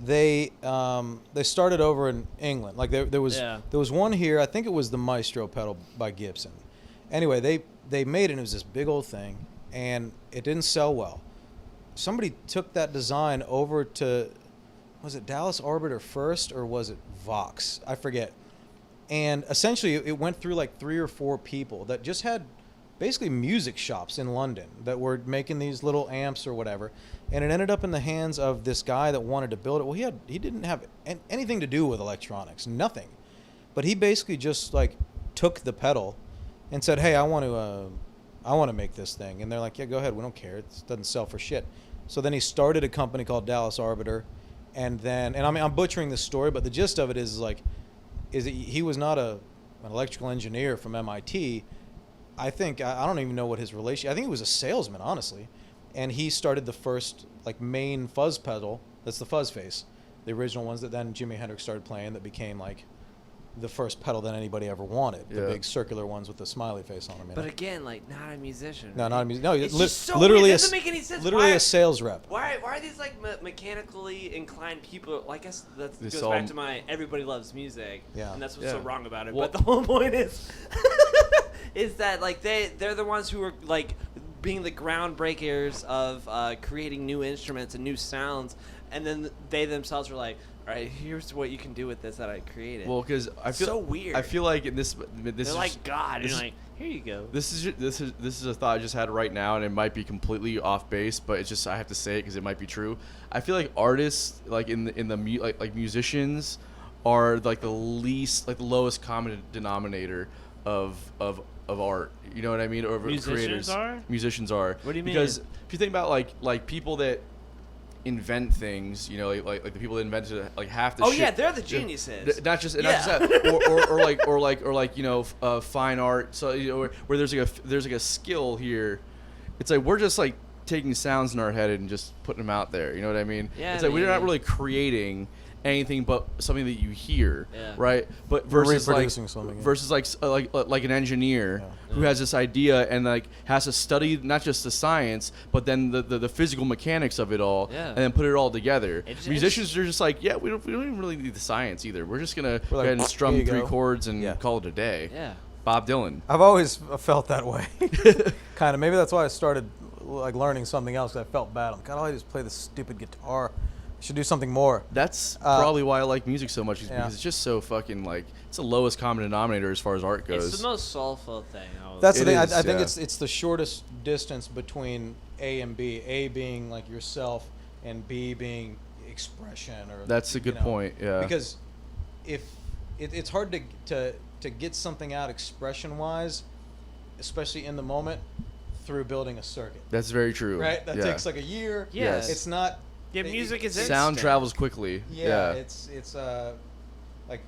Speaker 2: they started over in England. Like there was one here. I think it was the Maestro pedal by Gibson. Anyway, they made it. And it was this big old thing, and it didn't sell well. Somebody took that design over to, was it Dallas Arbiter first or was it Vox? I forget. And essentially, it went through like 3 or 4 people that just had basically music shops in London that were making these little amps or whatever. And it ended up in the hands of this guy that wanted to build it. Well, he didn't have anything to do with electronics, nothing. But he basically just like took the pedal and said, "Hey, I want to make this thing." And they're like, "Yeah, go ahead. We don't care. It doesn't sell for shit." So then he started a company called Dallas Arbiter, and I mean I'm butchering this story, but the gist of it is he was not an electrical engineer from MIT. I think I don't even know what his relation. I think he was a salesman, honestly, and he started the first like main fuzz pedal. That's the fuzz face, the original ones that then Jimi Hendrix started playing. That became like the first pedal that anybody ever wanted. The
Speaker 1: Yeah.
Speaker 2: big circular ones with the smiley face on them. You
Speaker 3: But
Speaker 2: know?
Speaker 3: again, like not a musician.
Speaker 2: No,
Speaker 3: right?
Speaker 2: not a music. No,
Speaker 3: It's just so
Speaker 2: literally
Speaker 3: weird. It
Speaker 2: a
Speaker 3: doesn't make any sense.
Speaker 2: literally
Speaker 3: Why-
Speaker 2: a sales rep.
Speaker 3: Why are these like mechanically inclined people? Well, I guess that
Speaker 1: This
Speaker 3: goes
Speaker 1: all-
Speaker 3: back to my everybody loves music,
Speaker 2: Yeah.
Speaker 3: and that's what's so
Speaker 1: Yeah.
Speaker 3: wrong about it.
Speaker 1: Well-
Speaker 3: but the whole point is, is that like they're the ones who are like being the groundbreakers of creating new instruments and new sounds, and then they themselves are like, all right, here's what you can do with this that I created.
Speaker 1: Well, because I feel
Speaker 3: so weird.
Speaker 1: I feel like this
Speaker 3: they're
Speaker 1: is
Speaker 3: like God, and
Speaker 1: this
Speaker 3: you're
Speaker 1: is-
Speaker 3: like, here you go.
Speaker 1: This is a thought I just had right now, and it might be completely off base, but it's just I have to say it because it might be true. I feel like artists, like like musicians, are like the lowest common denominator of art. You know what I mean? Or creators. Musicians are.
Speaker 3: What do you mean?
Speaker 1: Because if you think about like people that invent things, you know, like the people that invented like half the.
Speaker 3: Oh
Speaker 1: shit,
Speaker 3: yeah, they're the geniuses.
Speaker 1: Not just that, or like you know, fine art. So you know, where there's like a skill here. It's like we're just like taking sounds in our head and just putting them out there. You know what I mean?
Speaker 3: Yeah.
Speaker 1: It's like we're not really creating anything but something that you hear,
Speaker 3: Yeah.
Speaker 1: right? But
Speaker 2: We're
Speaker 1: versus
Speaker 2: reproducing something, yeah.
Speaker 1: versus like an engineer who has this idea and like has to study not just the science but then the physical mechanics of it all,
Speaker 3: Yeah.
Speaker 1: and then put it all together.
Speaker 3: It's-
Speaker 1: Musicians are just like, yeah, we don't even really need the science either. We're just gonna
Speaker 2: We're
Speaker 1: go ahead and
Speaker 2: like,
Speaker 1: strum
Speaker 2: here you
Speaker 1: 3
Speaker 2: go.
Speaker 1: chords and
Speaker 2: Yeah.
Speaker 1: call it a day.
Speaker 3: Yeah.
Speaker 1: Bob Dylan.
Speaker 2: I've always felt that way. Kind of. Maybe that's why I started like learning something else. 'Cause I felt bad. I'm God, I just play this stupid guitar. I should do something more.
Speaker 1: That's probably why I like music so much, is
Speaker 2: Yeah.
Speaker 1: because it's just so fucking like it's the lowest common denominator as far as art goes.
Speaker 3: It's the most soulful thing.
Speaker 2: That's the
Speaker 1: It
Speaker 2: thing.
Speaker 1: is,
Speaker 2: I think
Speaker 1: yeah.
Speaker 2: it's the shortest distance between A and B. A being like yourself, and B being expression. Or
Speaker 1: That's a good point, yeah.
Speaker 2: Because if it's hard to get something out expression wise, especially in the moment, through building a circuit.
Speaker 1: That's very true.
Speaker 2: Right. That
Speaker 1: yeah.
Speaker 2: takes like a year.
Speaker 3: Yeah.
Speaker 1: Yes.
Speaker 2: It's not.
Speaker 3: Yeah, music is
Speaker 1: Sound
Speaker 3: instant.
Speaker 1: travels quickly.
Speaker 2: Yeah, it's like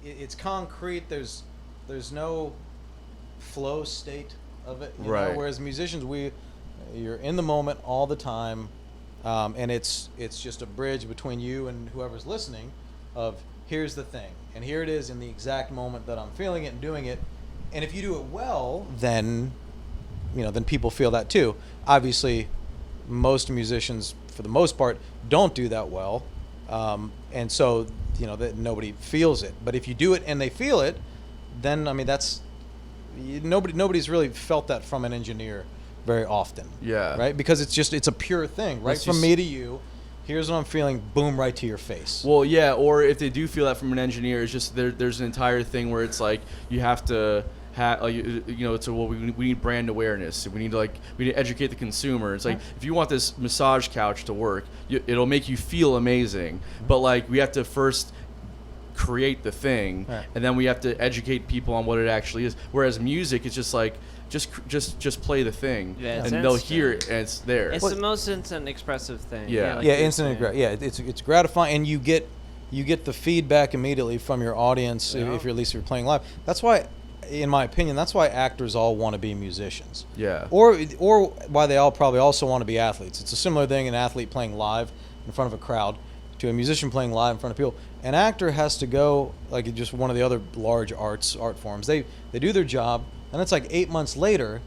Speaker 2: it's concrete. There's no flow state of it, you
Speaker 1: Right.
Speaker 2: know? Whereas musicians, you're in the moment all the time, and it's just a bridge between you and whoever's listening. Of here's the thing, and here it is in the exact moment that I'm feeling it and doing it. And if you do it well, then then people feel that too. Obviously, most musicians, for the most part, don't do that well, and so that nobody feels it. But if you do it and they feel it, then I mean that's nobody's really felt that from an engineer very often.
Speaker 1: Yeah.
Speaker 2: Right, because it's a pure thing, right?
Speaker 1: Let's
Speaker 2: From
Speaker 1: just-
Speaker 2: me to you. Here's what I'm feeling. Boom, right to your face.
Speaker 1: Well, yeah, or if they do feel that from an engineer, it's just there's an entire thing where it's like you have to have, it's we need brand awareness. We need to educate the consumer. It's like if you want this massage couch to work, it'll make you feel amazing, but like we have to first create the thing,
Speaker 2: Right.
Speaker 1: and then we have to educate people on what it actually is. Whereas music, it's just like just play the thing,
Speaker 3: Yeah, it's
Speaker 1: and they'll
Speaker 3: instant.
Speaker 1: hear it, and it's there.
Speaker 3: It's the most instant expressive thing.
Speaker 1: Yeah.
Speaker 3: like
Speaker 2: Yeah,
Speaker 3: you
Speaker 2: instant.
Speaker 3: said.
Speaker 2: It's gratifying, and you get the feedback immediately from your audience
Speaker 3: Yeah.
Speaker 2: if you're at least you're playing live. That's why, in my opinion, that's why actors all want to be musicians.
Speaker 1: Yeah.
Speaker 2: Or why they all probably also want to be athletes. It's a similar thing: an athlete playing live in front of a crowd to a musician playing live in front of people. An actor has to go like just one of the other large art forms. They do their job, and it's like 8 months later,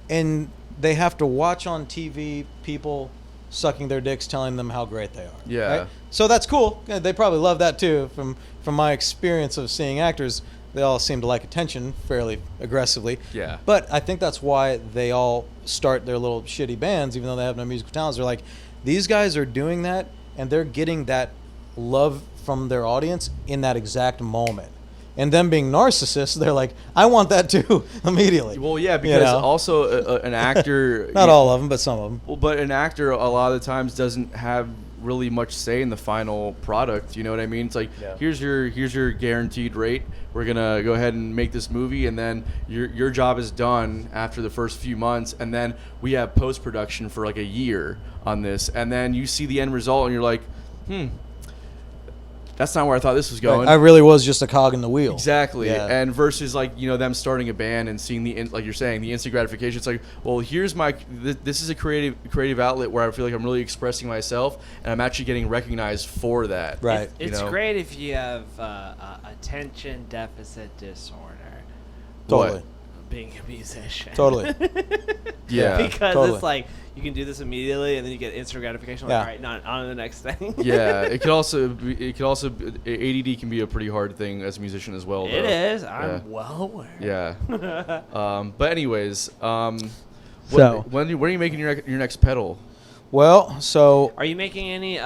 Speaker 2: and they have to watch on TV people sucking their dicks telling them how great they are.
Speaker 1: Yeah.
Speaker 2: Right? So that's cool. Yeah, they probably love that too. From my experience of seeing actors, they all seem to like attention fairly aggressively.
Speaker 1: Yeah.
Speaker 2: But I think that's why they all start their little shitty bands, even though they have no musical talents. They're like, these guys are doing that, and they're getting that love from their audience in that exact moment. And them being narcissists, they're like, I want that too, immediately.
Speaker 1: Well, yeah, because
Speaker 2: know?
Speaker 1: also an actor.
Speaker 2: Not all of them, but some of them.
Speaker 1: Well, but an actor a lot of the times doesn't have really much say in the final product. You know what I mean? It's like
Speaker 2: Yeah.
Speaker 1: here's your guaranteed rate. We're gonna go ahead and make this movie, and then your job is done after the first few months, and then we have post production for like a year on this, and then you see the end result, and you're like, that's not where I thought this was going.
Speaker 2: I really was just a cog in the wheel.
Speaker 1: Exactly.
Speaker 2: Yeah.
Speaker 1: And versus like, them starting a band and seeing like you're saying, the instant gratification. It's like, well, here's this is a creative outlet where I feel like I'm really expressing myself, and I'm actually getting recognized for that.
Speaker 2: Right.
Speaker 3: It's great if you have attention deficit disorder.
Speaker 2: Totally.
Speaker 1: What?
Speaker 3: Being a musician.
Speaker 2: Totally.
Speaker 1: Yeah.
Speaker 3: Because
Speaker 2: Totally.
Speaker 3: it's like you can do this immediately, and then you get instant gratification. Like,
Speaker 2: Yeah.
Speaker 3: all right, not on to the next thing.
Speaker 1: Yeah. It could also ADD can be a pretty hard thing as a musician as well.
Speaker 3: It
Speaker 1: though.
Speaker 3: is.
Speaker 1: Yeah.
Speaker 3: I'm well aware.
Speaker 1: Yeah. But anyways,
Speaker 2: So-
Speaker 1: when are you making your next pedal?
Speaker 2: Well, so
Speaker 3: Are you making any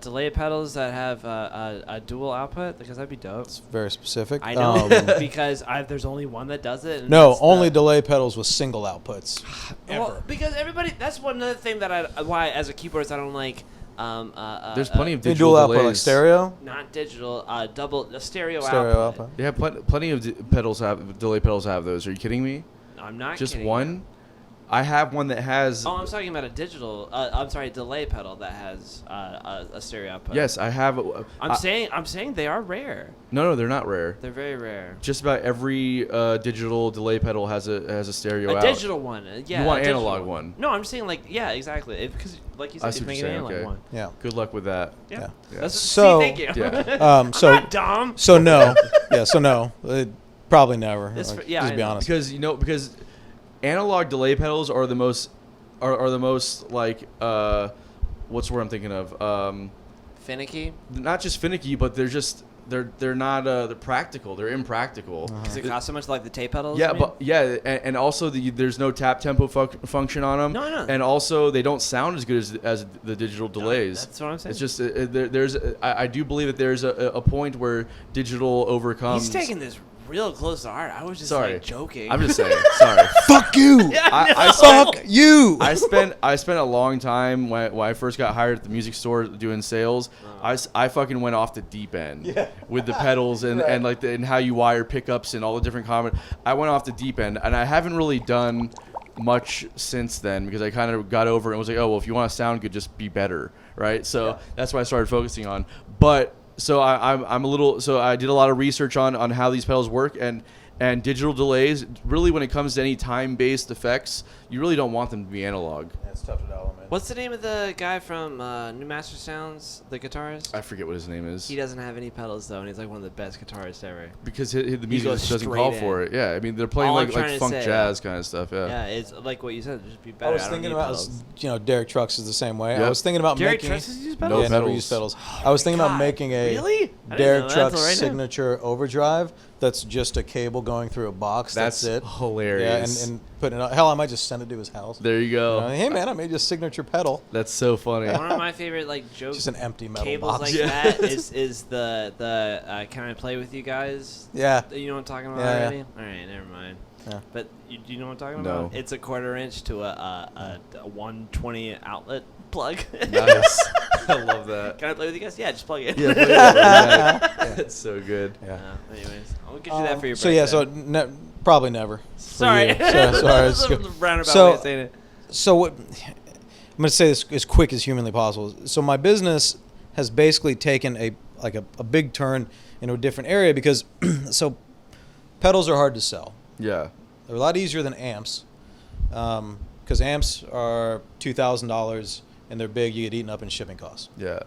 Speaker 3: delay pedals that have a dual output? Because that'd be dope.
Speaker 2: it's very specific.
Speaker 3: I know because there's only one that does it. And
Speaker 2: No,
Speaker 3: that's
Speaker 2: only
Speaker 3: the-
Speaker 2: delay pedals with single outputs.
Speaker 3: Well,
Speaker 2: Ever.
Speaker 3: because everybody. That's one other thing that why as a keyboardist I don't like
Speaker 1: There's plenty of
Speaker 2: Dual
Speaker 1: digital
Speaker 2: output, like
Speaker 1: delays.
Speaker 2: stereo.
Speaker 3: Not digital, a stereo
Speaker 2: Output.
Speaker 1: Yeah, plenty of pedals have delay pedals have those. Are you kidding me?
Speaker 3: I'm not
Speaker 1: Just
Speaker 3: kidding
Speaker 1: one.
Speaker 3: you.
Speaker 1: I have one that has.
Speaker 3: Oh, I'm talking about a digital. I'm sorry, delay pedal that has a stereo output.
Speaker 1: Yes, I have.
Speaker 3: I'm saying they are rare.
Speaker 1: No, they're not rare.
Speaker 3: They're very rare.
Speaker 1: Just about every digital delay pedal has a stereo
Speaker 3: A
Speaker 1: out.
Speaker 3: digital one. Yeah.
Speaker 1: You want
Speaker 3: a digital
Speaker 1: analog one.
Speaker 3: No, I'm saying yeah, exactly. Because like you
Speaker 1: I
Speaker 3: said,
Speaker 1: see
Speaker 3: it's
Speaker 1: what
Speaker 3: making
Speaker 1: you're
Speaker 3: an
Speaker 1: saying,
Speaker 3: analog
Speaker 1: okay.
Speaker 3: one.
Speaker 2: Yeah.
Speaker 1: Good luck with that.
Speaker 3: Yeah.
Speaker 1: Yeah.
Speaker 3: That's,
Speaker 2: So-
Speaker 3: see, thank you.
Speaker 1: Yeah.
Speaker 3: I'm
Speaker 2: So
Speaker 3: not dumb.
Speaker 2: so no. Yeah. So no. Probably never.
Speaker 3: It's
Speaker 2: Like,
Speaker 3: yeah,
Speaker 2: just
Speaker 3: I
Speaker 2: be
Speaker 3: know.
Speaker 2: honest.
Speaker 1: Because analog delay pedals are the most like what's the word I'm thinking of?
Speaker 3: Finicky.
Speaker 1: Not just finicky, but they're not they're practical. They're impractical.
Speaker 3: Does it cost so much like the tape pedals?
Speaker 1: Yeah,
Speaker 3: you mean?
Speaker 1: but yeah, and also there's no tap tempo function on them.
Speaker 3: No.
Speaker 1: And also they don't sound as good as the digital delays.
Speaker 3: That's what I'm saying.
Speaker 1: It's just I do believe that there's a point where digital overcomes.
Speaker 3: He's taking this real close to heart. I was just
Speaker 1: Sorry.
Speaker 3: like joking.
Speaker 1: I'm just saying. Sorry.
Speaker 2: Fuck you. Fuck you.
Speaker 1: I spent a long time when I first got hired at the music store doing sales. I fucking went off the deep end with the pedals and like and how you wire pickups and all the different I went off the deep end, and I haven't really done much since then because I kind of got over it and was like, oh well, if you want to sound good, just be better, right? So that's what I started focusing on. But so I'm a little. So I did a lot of research on how these pedals work and digital delays. Really, when it comes to any time-based effects, you really don't want them to be analog.
Speaker 2: That's tough to dial, man.
Speaker 3: What's the name of the guy from New Master Sounds, the guitarist?
Speaker 1: I forget what his name is.
Speaker 3: He doesn't have any pedals though, and he's like one of the best guitarists ever.
Speaker 1: Because the music
Speaker 3: goes
Speaker 1: just doesn't
Speaker 3: straight
Speaker 1: call
Speaker 3: in.
Speaker 1: for it. Yeah, I mean they're playing
Speaker 3: All I'm
Speaker 1: like
Speaker 3: trying to
Speaker 1: funk
Speaker 3: say-
Speaker 1: jazz kind of stuff. Yeah.
Speaker 3: Yeah, it's like what you said. Just be better.
Speaker 2: I was
Speaker 3: don't
Speaker 2: thinking
Speaker 3: need
Speaker 2: about,
Speaker 3: pedals.
Speaker 2: Derek Trucks is the same way. I
Speaker 1: Yep.
Speaker 2: was thinking about
Speaker 3: Derek
Speaker 2: making.
Speaker 3: Trucks has used
Speaker 1: No
Speaker 3: pedals.
Speaker 2: Yeah, never
Speaker 1: pedals.
Speaker 2: used pedals. I was thinking about
Speaker 3: God,
Speaker 2: making a
Speaker 3: really? I didn't
Speaker 2: Derek
Speaker 3: know that
Speaker 2: Trucks
Speaker 3: until right now.
Speaker 2: signature overdrive that's just a cable going through a box. That's it.
Speaker 1: hilarious.
Speaker 2: Yeah, and putting it. Hell, I might just send it to his house.
Speaker 1: There you go.
Speaker 2: Hey man, I made you a signature pedal.
Speaker 1: That's so funny.
Speaker 3: One of my favorite like joke
Speaker 2: Just an empty metal
Speaker 3: cables
Speaker 2: box.
Speaker 3: like that is the can I play with you guys?
Speaker 2: Yeah.
Speaker 3: You know what I'm talking about
Speaker 2: Yeah, yeah.
Speaker 3: already? All right, never mind.
Speaker 2: Yeah.
Speaker 3: But do you know what I'm talking
Speaker 1: No.
Speaker 3: about? It's a 1/4 inch to a 120 outlet plug.
Speaker 1: Nice. I love that.
Speaker 3: Can I play with you guys? Yeah, just plug it.
Speaker 1: Yeah, that's so good.
Speaker 2: Yeah.
Speaker 3: Anyways, I'll get you that for your
Speaker 2: So yeah,
Speaker 3: birthday.
Speaker 2: so probably never. for
Speaker 3: Sorry.
Speaker 2: you. Sorry.
Speaker 3: That's a roundabout
Speaker 2: So-
Speaker 3: way of saying it.
Speaker 2: So what? I'm going to say this as quick as humanly possible. So my business has basically taken a big turn into a different area because so pedals are hard to sell.
Speaker 1: Yeah.
Speaker 2: They're a lot easier than amps because amps are $2,000 and they're big. You get eaten up in shipping costs.
Speaker 1: Yeah.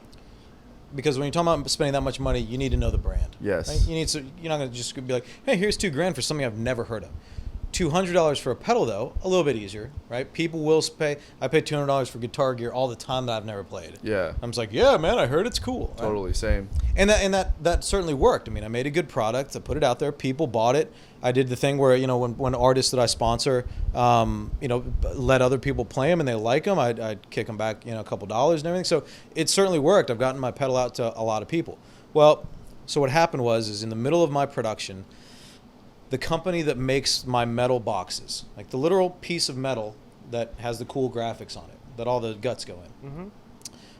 Speaker 2: Because when you're talking about spending that much money, you need to know the brand.
Speaker 1: Yes.
Speaker 2: Right? You're not going to just be like, hey, here's $2,000 for something I've never heard of. $200 for a pedal, though, a little bit easier, right? People will pay. I pay $200 for guitar gear all the time that I've never played.
Speaker 1: Yeah.
Speaker 2: I'm just like, yeah, man, I heard it's cool. right?
Speaker 1: Totally same.
Speaker 2: And that certainly worked. I mean, I made a good product. I put it out there. People bought it. I did the thing where, when artists that I sponsor, let other people play them and they like them, I'd kick them back, a couple dollars and everything. So it certainly worked. I've gotten my pedal out to a lot of people. Well, so what happened is in the middle of my production, the company that makes my metal boxes, like the literal piece of metal that has the cool graphics on it, that all the guts go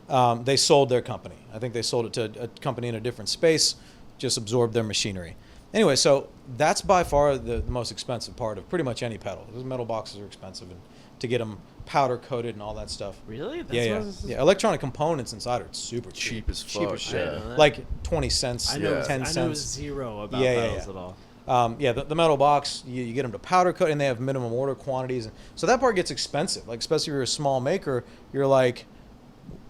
Speaker 2: in, they sold their company. I think they sold it to a company in a different space, just absorbed their machinery. Anyway, so that's by far the most expensive part of pretty much any pedal. Those metal boxes are expensive, and to get them powder coated and all that stuff.
Speaker 3: Really? That's
Speaker 2: Yeah.
Speaker 3: what this is-
Speaker 2: Electronic components inside are super
Speaker 1: Cheap as
Speaker 2: Cheap
Speaker 1: fuck.
Speaker 2: as
Speaker 3: I
Speaker 2: shit.
Speaker 3: didn't know that.
Speaker 2: Like 20 cents,
Speaker 3: I know,
Speaker 2: 10
Speaker 3: I
Speaker 2: cents.
Speaker 3: know it was zero about
Speaker 2: Yeah, yeah,
Speaker 3: pedals
Speaker 2: yeah.
Speaker 3: at all.
Speaker 2: The metal box, you get them to powder coat, and they have minimum order quantities. So that part gets expensive. Like, especially if you're a small maker, you're like,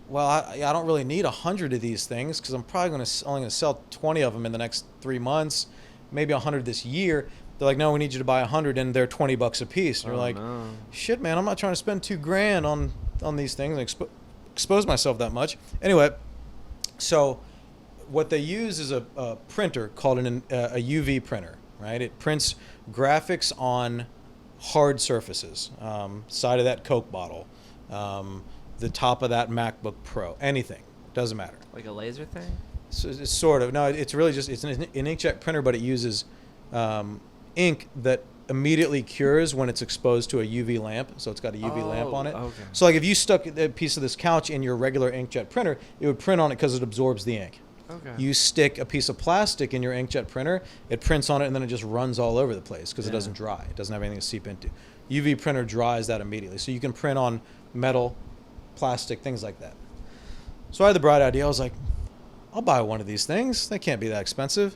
Speaker 2: well, I don't really need 100 of these things because I'm probably only going to sell 20 of them in the next 3 months, maybe 100 this year. They're like, no, we need you to buy 100, and they're $20 a piece. And you're like,
Speaker 3: no.
Speaker 2: shit, man, I'm not trying to spend $2,000 on these things and expose myself that much. Anyway, so what they use is a printer called a UV printer, right? It prints graphics on hard surfaces, side of that Coke bottle, the top of that MacBook Pro, anything, doesn't matter.
Speaker 3: Like a laser thing?
Speaker 2: So it's really just it's an inkjet printer, but it uses ink that immediately cures when it's exposed to a UV lamp. So it's got a UV lamp on it.
Speaker 3: Okay.
Speaker 2: So like if you stuck a piece of this couch in your regular inkjet printer, it would print on it because it absorbs the ink.
Speaker 3: Okay.
Speaker 2: You stick a piece of plastic in your inkjet printer, it prints on it, and then it just runs all over the place because it doesn't dry. It doesn't have anything to seep into. UV printer dries that immediately. So you can print on metal, plastic, things like that. So I had the bright idea. I was like, I'll buy one of these things. They can't be that expensive.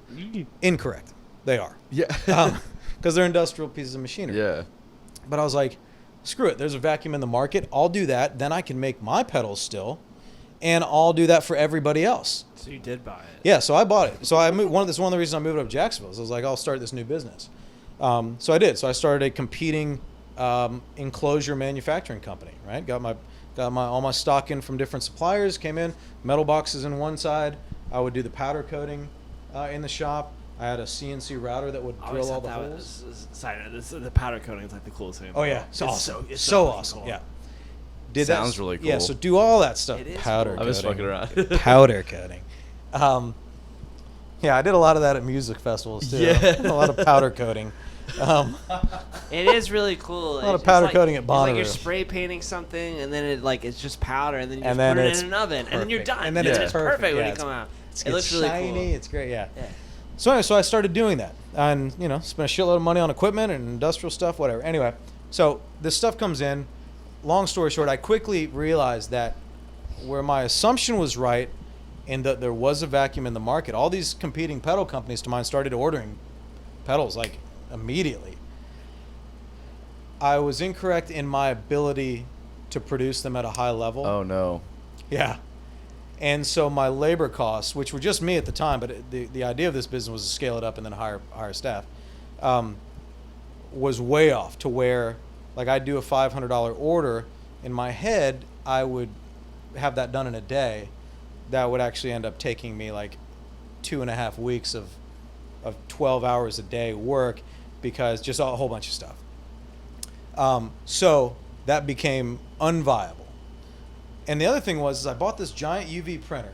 Speaker 2: Incorrect. They are.
Speaker 1: Yeah.
Speaker 2: Because they're industrial pieces of machinery.
Speaker 1: Yeah.
Speaker 2: But I was like, screw it. There's a vacuum in the market. I'll do that. Then I can make my pedals still. And I'll do that for everybody else.
Speaker 3: So you did buy it.
Speaker 2: Yeah, so I bought it. So I moved. This is one of the reasons I moved up to Jacksonville. So I was like, I'll start this new business. So I did. So I started a competing enclosure manufacturing company. Right, got all my stock in from different suppliers. Came in, metal boxes in one side. I would do the powder coating in the shop. I had a CNC router that would drill all the holes.
Speaker 3: The powder coating is like the coolest thing.
Speaker 2: Oh yeah, it's
Speaker 3: awesome.
Speaker 2: awesome. So awesome.
Speaker 3: Cool.
Speaker 2: Yeah.
Speaker 1: Sounds really cool.
Speaker 2: Yeah, so do all that stuff.
Speaker 3: It is
Speaker 2: Powder
Speaker 3: cool.
Speaker 1: I was
Speaker 2: coating.
Speaker 1: fucking around.
Speaker 2: Powder coating. Yeah, I did a lot of that at music festivals too.
Speaker 1: Yeah.
Speaker 2: A lot of powder coating.
Speaker 3: It is really cool.
Speaker 2: A lot of powder coating at
Speaker 3: It's like
Speaker 2: Bonnaroo.
Speaker 3: you're spray painting something, and then it's just powder, and then you just
Speaker 2: And then
Speaker 3: put it
Speaker 2: it's
Speaker 3: in an oven, and then you're
Speaker 2: perfect.
Speaker 3: done.
Speaker 2: And then
Speaker 3: it's
Speaker 1: it's
Speaker 3: perfect,
Speaker 2: perfect.
Speaker 3: when
Speaker 2: Yeah,
Speaker 3: you come out.
Speaker 2: It's
Speaker 3: It looks really
Speaker 2: shiny.
Speaker 3: cool.
Speaker 2: It's great. Yeah.
Speaker 3: Yeah.
Speaker 2: So anyway, so I started doing that, and spent a shitload of money on equipment and industrial stuff, whatever. Anyway, so this stuff comes in. Long story short, I quickly realized that where my assumption was right, and that there was a vacuum in the market, all these competing pedal companies to mine started ordering pedals like immediately. I was incorrect in my ability to produce them at a high level.
Speaker 1: Oh no.
Speaker 2: Yeah. And so my labor costs, which were just me at the time, but the idea of this business was to scale it up and then hire staff, was way off to where, like, I'd do a $500 order. In my head, I would have that done in a day. That would actually end up taking me like 2.5 weeks of 12 hours a day work, because just a whole bunch of stuff. So that became unviable. And the other thing was, is I bought this giant UV printer,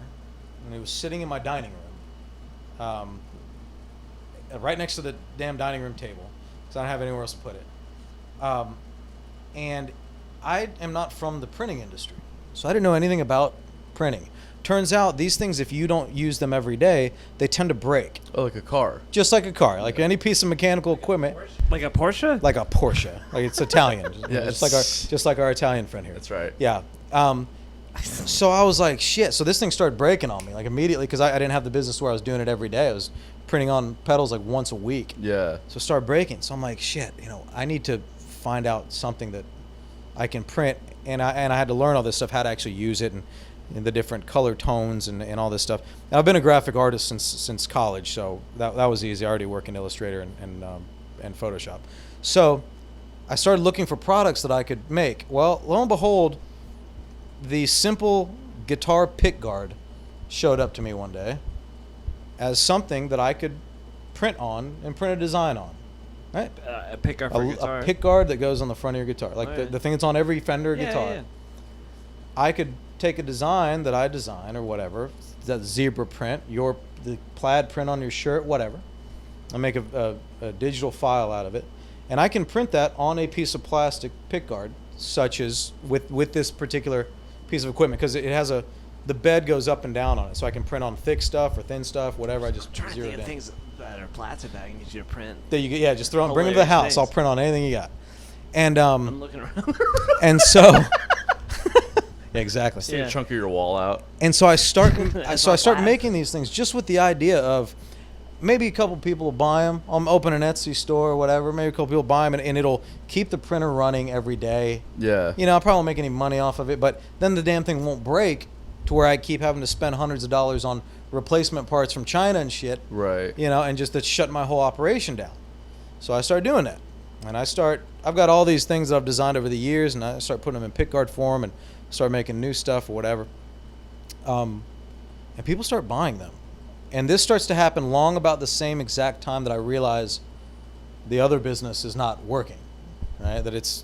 Speaker 2: and it was sitting in my dining room, right next to the damn dining room table, because I don't have anywhere else to put it. And I am not from the printing industry, so I didn't know anything about printing. Turns out these things, if you don't use them every day, they tend to break.
Speaker 1: Oh, like a car.
Speaker 2: Just like a car, like any piece of mechanical equipment.
Speaker 3: Like a Porsche?
Speaker 2: Like a Porsche. Like it's Italian.
Speaker 1: Yeah,
Speaker 2: just like our Italian friend here.
Speaker 1: That's right.
Speaker 2: Yeah. So I was like, shit. So this thing started breaking on me, like immediately, because I didn't have the business where I was doing it every day. I was printing on pedals like once a week.
Speaker 1: Yeah.
Speaker 2: So it started breaking. So I'm like, shit, I need to find out something that I can print. And I had to learn all this stuff, how to actually use it, and the different color tones and all this stuff. And I've been a graphic artist since college, so that was easy. I already work in Illustrator and Photoshop. So I started looking for products that I could make. Well, lo and behold, the simple guitar pick guard showed up to me one day as something that I could print on and print a design on. Right?
Speaker 3: A pick guard for guitar.
Speaker 2: A pick guard that goes on the front of your guitar, like
Speaker 3: Right.
Speaker 2: the thing that's on every Fender guitar.
Speaker 3: Yeah.
Speaker 2: I could take a design that I design or whatever, that zebra print, the plaid print on your shirt, whatever. I make a digital file out of it, and I can print that on a piece of plastic pick guard, such as with this particular piece of equipment, because it has the bed goes up and down on it, so I can print on thick stuff or thin stuff, whatever. I just
Speaker 3: I'm trying to
Speaker 2: zero
Speaker 3: think
Speaker 2: it
Speaker 3: of
Speaker 2: in.
Speaker 3: things that are plastic that I can get you to print.
Speaker 2: There you go. Yeah, just throw them, bring them to the
Speaker 3: Hilarious
Speaker 2: house. I'll
Speaker 3: things.
Speaker 2: print on anything you got. And
Speaker 3: I'm looking around.
Speaker 2: and so yeah, exactly.
Speaker 1: Take
Speaker 3: Yeah.
Speaker 1: a chunk of your wall out.
Speaker 2: And so I start
Speaker 3: That's
Speaker 2: I
Speaker 3: not
Speaker 2: start
Speaker 3: bad.
Speaker 2: making these things just with the idea of maybe a couple people will buy them. I'll open an Etsy store or whatever. Maybe a couple people buy them, and it'll keep the printer running every day.
Speaker 1: Yeah.
Speaker 2: I probably won't make any money off of it, but then the damn thing won't break to where I keep having to spend hundreds of dollars on replacement parts from China and shit.
Speaker 1: Right.
Speaker 2: And just to shut my whole operation down. So I started doing that. And I've got all these things that I've designed over the years, and I start putting them in pickguard form and start making new stuff or whatever. And people start buying them. And this starts to happen long about the same exact time that I realize the other business is not working, right? That it's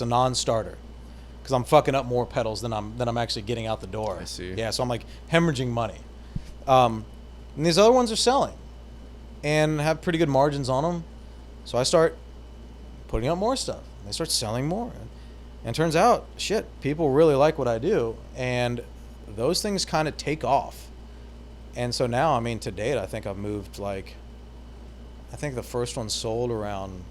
Speaker 2: a non-starter. Because I'm fucking up more pedals than I'm actually getting out the door.
Speaker 1: I see.
Speaker 2: Yeah, so I'm like hemorrhaging money. And these other ones are selling and have pretty good margins on them. So I start putting out more stuff. And they start selling more. And it turns out, shit, people really like what I do. And those things kind of take off. And so now, I mean, to date, I think I've moved I think the first one sold around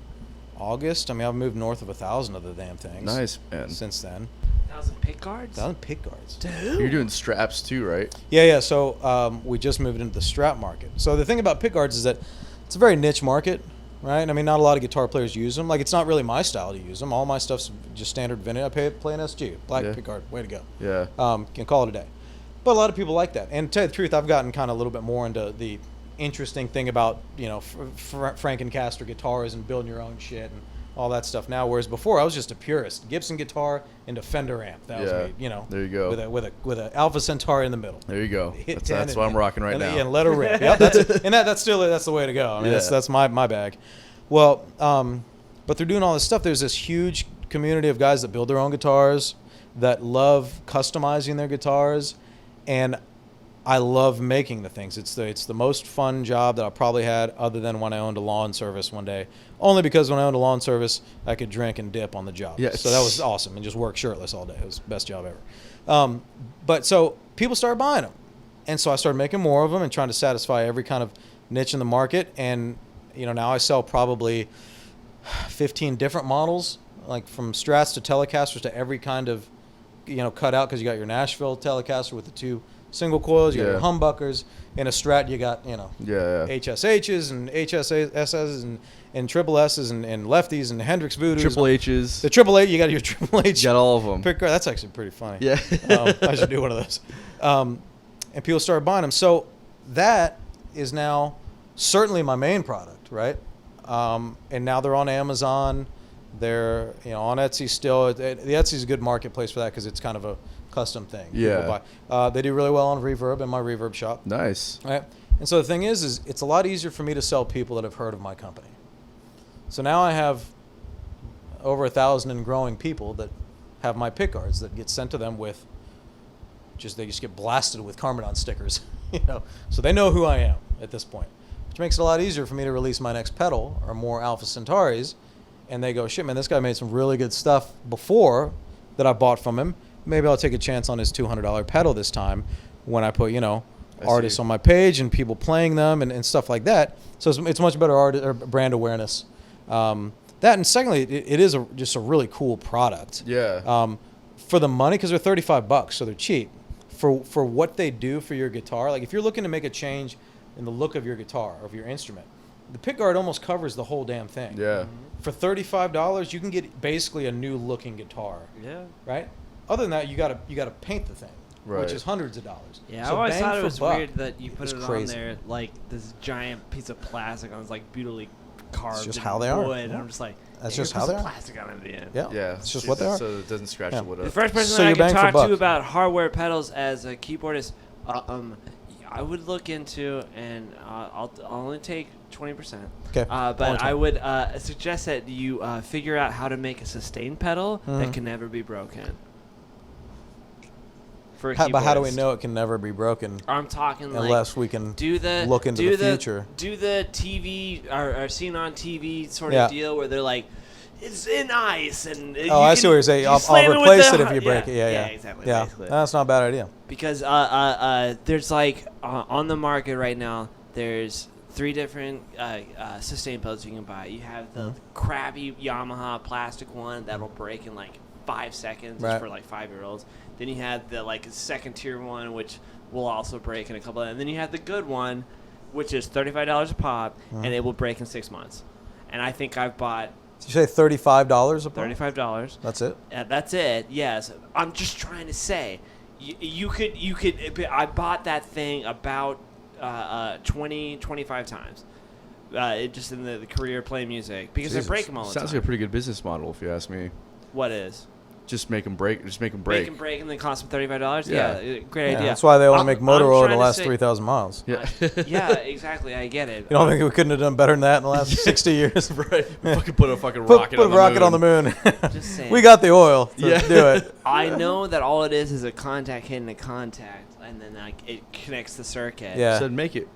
Speaker 2: August. I mean, I've moved north of 1,000 of the damn things.
Speaker 1: Nice, man.
Speaker 2: Since then.
Speaker 3: 1,000 pick guards?
Speaker 2: 1,000 pick guards.
Speaker 3: Dude.
Speaker 1: You're doing straps too, right?
Speaker 2: Yeah. So we just moved into the strap market. So the thing about pick guards is that it's a very niche market, right? I mean, not a lot of guitar players use them. Like, it's not really my style to use them. All my stuff's just standard vintage. I play an SG, black pick guard. Way to go.
Speaker 1: Yeah.
Speaker 2: Can call it a day. But a lot of people like that. And to tell you the truth, I've gotten kind of a little bit more into the interesting thing about, Frankencaster guitars and building your own shit and all that stuff now. Whereas before, I was just a purist. Gibson guitar and a Fender amp. That was me,
Speaker 1: There you go.
Speaker 2: With a Alpha Centauri in the middle.
Speaker 1: There you go.
Speaker 2: Hit
Speaker 1: That's what I'm rocking right now.
Speaker 2: And let her rip. Yep, that's the way to go. I mean, that's my bag. Well, but they're doing all this stuff. There's this huge community of guys that build their own guitars, that love customizing their guitars, and I love making the things. It's the most fun job that I probably had, other than when I owned a lawn service one day. Only because when I owned a lawn service, I could drink and dip on the job.
Speaker 1: Yeah.
Speaker 2: So that was awesome, and just work shirtless all day. It was the best job ever. But so people started buying them, and so I started making more of them and trying to satisfy every kind of niche in the market. And now I sell probably 15 different models, like from Strats to Telecasters to every kind of cut out, because you got your Nashville Telecaster with the 2 single coils, you got your humbuckers. In a Strat, you got HSHs and HSSs and triple S's and lefties and Hendrix Voodoos.
Speaker 1: Triple H's.
Speaker 2: The Triple H, you got your Triple H.
Speaker 1: You got all of them.
Speaker 2: That's actually pretty funny.
Speaker 1: Yeah.
Speaker 2: I should do one of those. And people started buying them. So that is now certainly my main product, right? And now they're on Amazon. They're on Etsy still. The Etsy is a good marketplace for that, because it's kind of a custom thing.
Speaker 1: Yeah.
Speaker 2: They do really well on Reverb in my Reverb shop.
Speaker 1: Nice.
Speaker 2: Right. And so the thing is it's a lot easier for me to sell people that have heard of my company. So now I have over 1,000 and growing people that have my pick guards that get sent to them with they just get blasted with Carmadon stickers, so they know who I am at this point, which makes it a lot easier for me to release my next pedal or more Alpha Centauris. And they go, shit, man, this guy made some really good stuff before that I bought from him. Maybe I'll take a chance on his $200 pedal this time when I put, artists on my page and people playing them and stuff like that. So it's much better or brand awareness. That, and secondly, it is just a really cool product.
Speaker 1: Yeah.
Speaker 2: For the money, because they're $35, so they're cheap. For what they do for your guitar, like if you're looking to make a change in the look of your guitar or of your instrument, the pickguard almost covers the whole damn thing.
Speaker 1: Yeah.
Speaker 2: For $35, you can get basically a new looking guitar.
Speaker 3: Yeah.
Speaker 2: Right. Other than that, you gotta paint the thing,
Speaker 1: right,
Speaker 2: which is hundreds of dollars.
Speaker 3: Yeah,
Speaker 2: so
Speaker 3: I always
Speaker 2: bang
Speaker 3: thought it
Speaker 2: for
Speaker 3: was
Speaker 2: buck
Speaker 3: weird that you put
Speaker 2: is
Speaker 3: it
Speaker 2: crazy.
Speaker 3: on there like this giant piece of plastic on it's like beautifully carved.
Speaker 2: just
Speaker 3: in
Speaker 2: how they are.
Speaker 3: wood.
Speaker 2: Yeah.
Speaker 3: And I'm just like,
Speaker 2: That's
Speaker 3: "Hey,
Speaker 2: just
Speaker 3: put
Speaker 2: how
Speaker 3: some
Speaker 2: they are.
Speaker 3: plastic on it at the end.
Speaker 2: Yeah.
Speaker 1: Yeah.
Speaker 2: It's just what they are.
Speaker 1: So it doesn't scratch
Speaker 2: Yeah.
Speaker 1: the wood
Speaker 3: The
Speaker 1: up.
Speaker 3: first person
Speaker 2: So
Speaker 3: that I
Speaker 2: you're
Speaker 3: can
Speaker 2: bang for
Speaker 3: talk
Speaker 2: buck.
Speaker 3: to about hardware pedals as a keyboardist, I would look into, and I'll only take 20%.
Speaker 2: Okay.
Speaker 3: But I would suggest that you figure out how to make a sustain pedal that can never be broken. For a
Speaker 2: But how do we
Speaker 3: keyboardist.
Speaker 2: know it can never be broken
Speaker 3: I'm talking like
Speaker 2: unless we can
Speaker 3: do the
Speaker 2: look into
Speaker 3: do
Speaker 2: the future?
Speaker 3: Do the TV or seen on TV sort
Speaker 2: Yeah.
Speaker 3: of deal where they're like, it's in ice and
Speaker 2: I see what you're saying. I'll replace it if you break it. Yeah,
Speaker 3: exactly.
Speaker 2: Yeah,
Speaker 3: Basically.
Speaker 2: that's not a bad idea.
Speaker 3: Because there's like on the market right now, there's 3 different sustain pedals you can buy. You have the crappy Yamaha plastic one that'll break in like 5 seconds
Speaker 2: Right.
Speaker 3: for like 5-year-olds. Then you have the like second tier one, which will also break in a couple. And then you have the good one, which is $35 a pop, and it will break in 6 months. And I think I've bought
Speaker 2: Did you say $35 a pop?
Speaker 3: $35.
Speaker 2: That's it.
Speaker 3: That's it. Yes. I'm just trying to say, you could. I bought that thing about 25 times. Just in the career playing music because
Speaker 1: Jesus.
Speaker 3: I break them all the
Speaker 1: Sounds
Speaker 3: time.
Speaker 1: like a pretty good business model, if you ask me.
Speaker 3: What is?
Speaker 1: Just make them break. Just make them break.
Speaker 3: Make them break and then cost them $35.
Speaker 1: Yeah.
Speaker 3: Great
Speaker 2: Yeah,
Speaker 3: idea.
Speaker 2: that's why they want to make
Speaker 3: I'm
Speaker 2: Motorola
Speaker 3: trying
Speaker 2: the
Speaker 3: to
Speaker 2: last
Speaker 3: say-
Speaker 2: 3,000 miles.
Speaker 1: Yeah.
Speaker 3: Yeah, exactly. I get it.
Speaker 2: You don't think we couldn't have done better than that in the last 60 years?
Speaker 1: Right. Fucking put a fucking
Speaker 2: Put
Speaker 1: rocket
Speaker 2: a
Speaker 1: on the
Speaker 2: rocket
Speaker 1: moon.
Speaker 2: on the moon.
Speaker 3: Just saying.
Speaker 2: We got the oil to
Speaker 1: Yeah.
Speaker 2: do it.
Speaker 3: I know that all it is a contact hitting a contact, and then like it connects the circuit.
Speaker 2: Yeah.
Speaker 1: Said make it.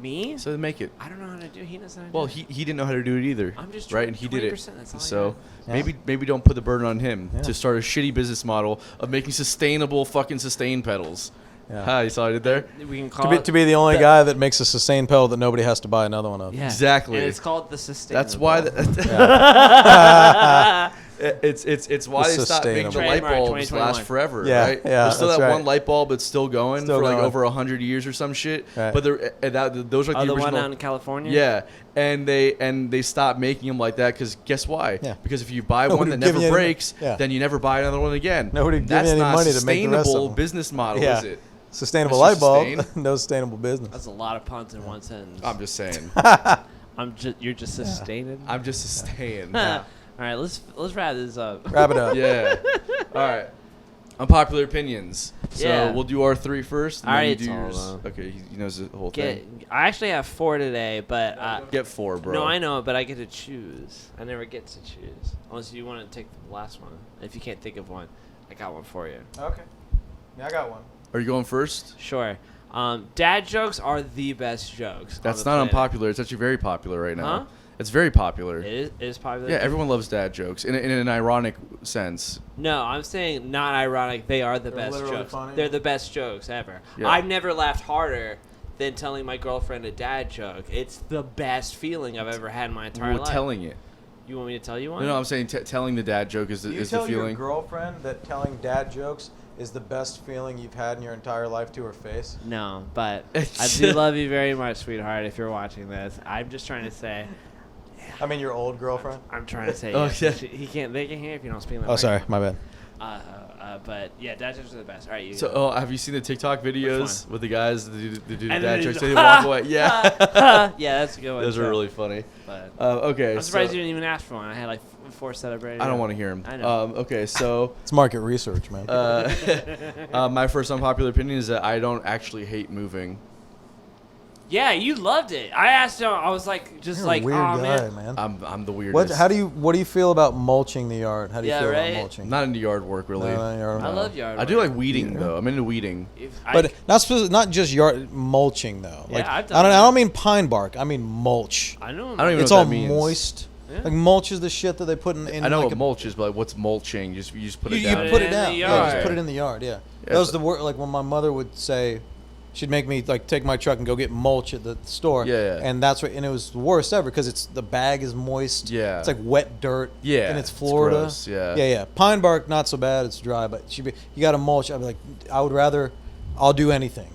Speaker 3: Me?
Speaker 1: So make it.
Speaker 3: I don't know how to do. He knows how to do.
Speaker 1: Well,
Speaker 3: it.
Speaker 1: he didn't know how to do it either.
Speaker 3: I'm just
Speaker 1: right, and he did it.
Speaker 3: 20%, that's all I
Speaker 1: So
Speaker 3: got.
Speaker 1: maybe don't put the burden on him
Speaker 2: Yeah.
Speaker 1: to start a shitty business model of making sustainable fucking sustain pedals.
Speaker 2: Yeah.
Speaker 1: Hi, you saw what I did there?
Speaker 3: We can call it
Speaker 2: To be the only guy that makes a sustain pedal that nobody has to buy another one of.
Speaker 3: Yeah.
Speaker 1: Exactly.
Speaker 3: And it's called the sustain.
Speaker 1: That's why. It's why they stopped making the
Speaker 2: Sustainable.
Speaker 1: light
Speaker 3: Trademark
Speaker 1: bulbs
Speaker 3: 2021.
Speaker 1: last forever,
Speaker 2: Yeah,
Speaker 1: right?
Speaker 2: yeah,
Speaker 1: There's still
Speaker 2: that's
Speaker 1: that
Speaker 2: right.
Speaker 1: one light bulb that's still going
Speaker 2: Still
Speaker 1: for like
Speaker 2: going.
Speaker 1: over 100 years or some shit.
Speaker 2: Right.
Speaker 1: But those are like
Speaker 3: the
Speaker 1: the
Speaker 3: one
Speaker 1: original.
Speaker 3: out in California.
Speaker 1: Yeah, and they stopped making them like that because guess why?
Speaker 2: Yeah.
Speaker 1: Because if you buy
Speaker 2: Nobody
Speaker 1: one that
Speaker 2: would give
Speaker 1: never
Speaker 2: you any-
Speaker 1: breaks,
Speaker 2: yeah.
Speaker 1: then you never buy another one again.
Speaker 2: Nobody would give
Speaker 1: That's
Speaker 2: you any
Speaker 1: not
Speaker 2: money
Speaker 1: a
Speaker 2: to make the rest of
Speaker 1: sustainable
Speaker 2: them.
Speaker 1: business model,
Speaker 2: Yeah.
Speaker 1: is it?
Speaker 2: Sustainable
Speaker 1: Mr.
Speaker 2: light bulb,
Speaker 1: Sustain?
Speaker 2: no sustainable business.
Speaker 3: That's a lot of puns in one sentence.
Speaker 1: I'm just saying.
Speaker 3: You're just sustaining.
Speaker 1: I'm just staying.
Speaker 3: All right, let's wrap this up.
Speaker 2: Wrap it up.
Speaker 1: Yeah. All right. Unpopular opinions. So
Speaker 3: Yeah.
Speaker 1: we'll do our 3 first. And
Speaker 3: I
Speaker 1: then you
Speaker 3: already
Speaker 1: do
Speaker 3: told
Speaker 1: yours.
Speaker 3: them.
Speaker 1: Okay, he knows the whole
Speaker 3: Get.
Speaker 1: thing.
Speaker 3: I actually have 4 today, but
Speaker 1: Get 4, bro.
Speaker 3: no, I know, but I get to choose. I never get to choose unless you want to take the last one. If you can't think of one, I got one for you.
Speaker 2: Okay. Yeah, I got one.
Speaker 1: Are you going first?
Speaker 3: Sure. Dad jokes are the best jokes. on
Speaker 1: That's
Speaker 3: the
Speaker 1: not
Speaker 3: planet.
Speaker 1: unpopular. It's actually very popular right now.
Speaker 3: Huh?
Speaker 1: It's very popular.
Speaker 3: It is popular.
Speaker 1: Yeah, everyone loves dad jokes in an ironic sense.
Speaker 3: No, I'm saying not ironic. They are the
Speaker 2: They're
Speaker 3: best
Speaker 2: literally
Speaker 3: jokes.
Speaker 2: funny?
Speaker 3: They're the best jokes ever.
Speaker 1: Yeah.
Speaker 3: I've never laughed harder than telling my girlfriend a dad joke. It's the best feeling I've ever had in my entire
Speaker 1: We're
Speaker 3: life.
Speaker 1: telling it.
Speaker 3: You want me to tell you one?
Speaker 1: No, I'm saying telling the dad joke is
Speaker 2: Do you
Speaker 1: the
Speaker 2: tell your
Speaker 1: feeling.
Speaker 2: girlfriend that telling dad jokes is the best feeling you've had in your entire life to her face?
Speaker 3: No, but I do love you very much, sweetheart, if you're watching this. I'm just trying to say.
Speaker 2: I mean, your old girlfriend?
Speaker 3: I'm trying to say.
Speaker 1: Oh,
Speaker 3: yes.
Speaker 1: yeah.
Speaker 3: He can't. They can hear if you don't speak in the
Speaker 2: Oh, sorry.
Speaker 3: microphone.
Speaker 2: My bad.
Speaker 3: But yeah, dad jokes are the best. All right, you.
Speaker 1: So,
Speaker 3: go.
Speaker 1: have you seen the TikTok videos with the guys that do the
Speaker 3: And
Speaker 1: dad
Speaker 3: then
Speaker 1: jokes?
Speaker 3: they
Speaker 1: They
Speaker 3: just-
Speaker 1: walk away. Yeah,
Speaker 3: yeah, that's a good one.
Speaker 1: those
Speaker 3: too.
Speaker 1: are really funny.
Speaker 3: But
Speaker 1: Okay,
Speaker 3: I'm surprised
Speaker 1: so
Speaker 3: you didn't even ask for one. I had like 4 set up ready.
Speaker 1: I don't want to hear him.
Speaker 3: I know.
Speaker 1: Okay, so
Speaker 2: It's market research, man.
Speaker 1: my first unpopular opinion is that I don't actually hate moving.
Speaker 3: Yeah, you loved it. I asked him. I was like, just
Speaker 2: You're
Speaker 3: like,
Speaker 2: a weird
Speaker 3: oh
Speaker 2: guy,
Speaker 3: man.
Speaker 2: man.
Speaker 1: I'm the weirdest.
Speaker 2: What do you feel about mulching the yard? How do you
Speaker 3: Yeah,
Speaker 2: feel
Speaker 3: right?
Speaker 2: about mulching?
Speaker 1: Not into yard work really.
Speaker 2: No, yard
Speaker 3: I
Speaker 2: work.
Speaker 3: love yard.
Speaker 1: I do
Speaker 3: work.
Speaker 1: like weeding though. I'm into weeding.
Speaker 2: But not just yard mulching though.
Speaker 3: Yeah,
Speaker 2: Like
Speaker 3: I've done
Speaker 2: I
Speaker 3: that.
Speaker 2: don't mean pine bark. I mean mulch.
Speaker 3: I know.
Speaker 1: I don't even
Speaker 2: It's
Speaker 1: know what
Speaker 2: all
Speaker 1: that means.
Speaker 2: moist.
Speaker 3: Yeah.
Speaker 2: Like mulch is the shit that they put in.
Speaker 1: I know
Speaker 2: like
Speaker 1: what mulch is, but like, what's mulching? You just put it
Speaker 2: you
Speaker 1: down.
Speaker 2: put it
Speaker 3: in
Speaker 2: down.
Speaker 3: the
Speaker 2: Yeah,
Speaker 3: yard.
Speaker 2: just put it in the yard. Yeah.
Speaker 1: Yeah,
Speaker 2: That was
Speaker 1: so-
Speaker 2: the word. Like when my mother would say, she'd make me like take my truck and go get mulch at the store.
Speaker 1: Yeah, yeah.
Speaker 2: And that's what. And it was the worst ever because the bag is moist.
Speaker 1: Yeah.
Speaker 2: It's like wet dirt.
Speaker 1: Yeah,
Speaker 2: And it's
Speaker 1: it's
Speaker 2: Florida.
Speaker 1: gross, yeah.
Speaker 2: Yeah. Pine bark not so bad. It's dry, but you got to mulch. I'd be like, I would rather. I'll do anything.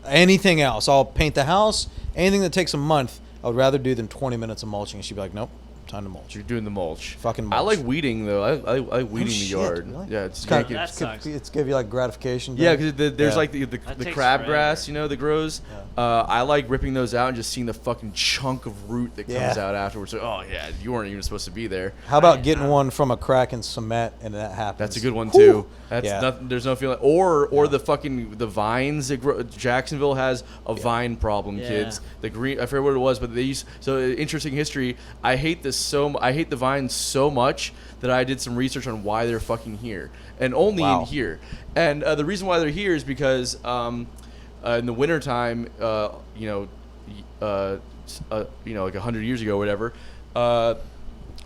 Speaker 2: Anything else. I'll paint the house. Anything that takes a month, I would rather do than 20 minutes of mulching. And she'd be like, nope, time to mulch.
Speaker 1: You're doing the mulch.
Speaker 2: Fucking
Speaker 1: I
Speaker 2: mulch.
Speaker 1: like weeding though. I like weeding the
Speaker 2: shit,
Speaker 1: yard.
Speaker 2: really?
Speaker 1: Yeah, it's
Speaker 2: Kind
Speaker 1: make it-
Speaker 3: That sucks.
Speaker 2: It's give you like gratification.
Speaker 1: Yeah,
Speaker 2: don't it?
Speaker 1: because there's
Speaker 2: Yeah.
Speaker 1: like the
Speaker 3: That takes
Speaker 1: crabgrass,
Speaker 3: forever.
Speaker 1: you know, that grows. I like ripping those out and just seeing the fucking chunk of root that comes
Speaker 2: Yeah.
Speaker 1: out afterwards. Like, oh yeah, you weren't even supposed to be there.
Speaker 2: How about getting one from a crack in cement and that happens?
Speaker 1: That's a good one too. That's
Speaker 2: Yeah.
Speaker 1: nothing. There's no feeling. Or the vines that grow. Jacksonville has a vine problem,
Speaker 3: Yeah.
Speaker 1: kids. The green. I forget what it was, but they used. So interesting history. I hate the vines so much that I did some research on why they're fucking here, and only
Speaker 2: Wow.
Speaker 1: in here. And the reason why they're here is because in the wintertime, like 100 years ago, or whatever.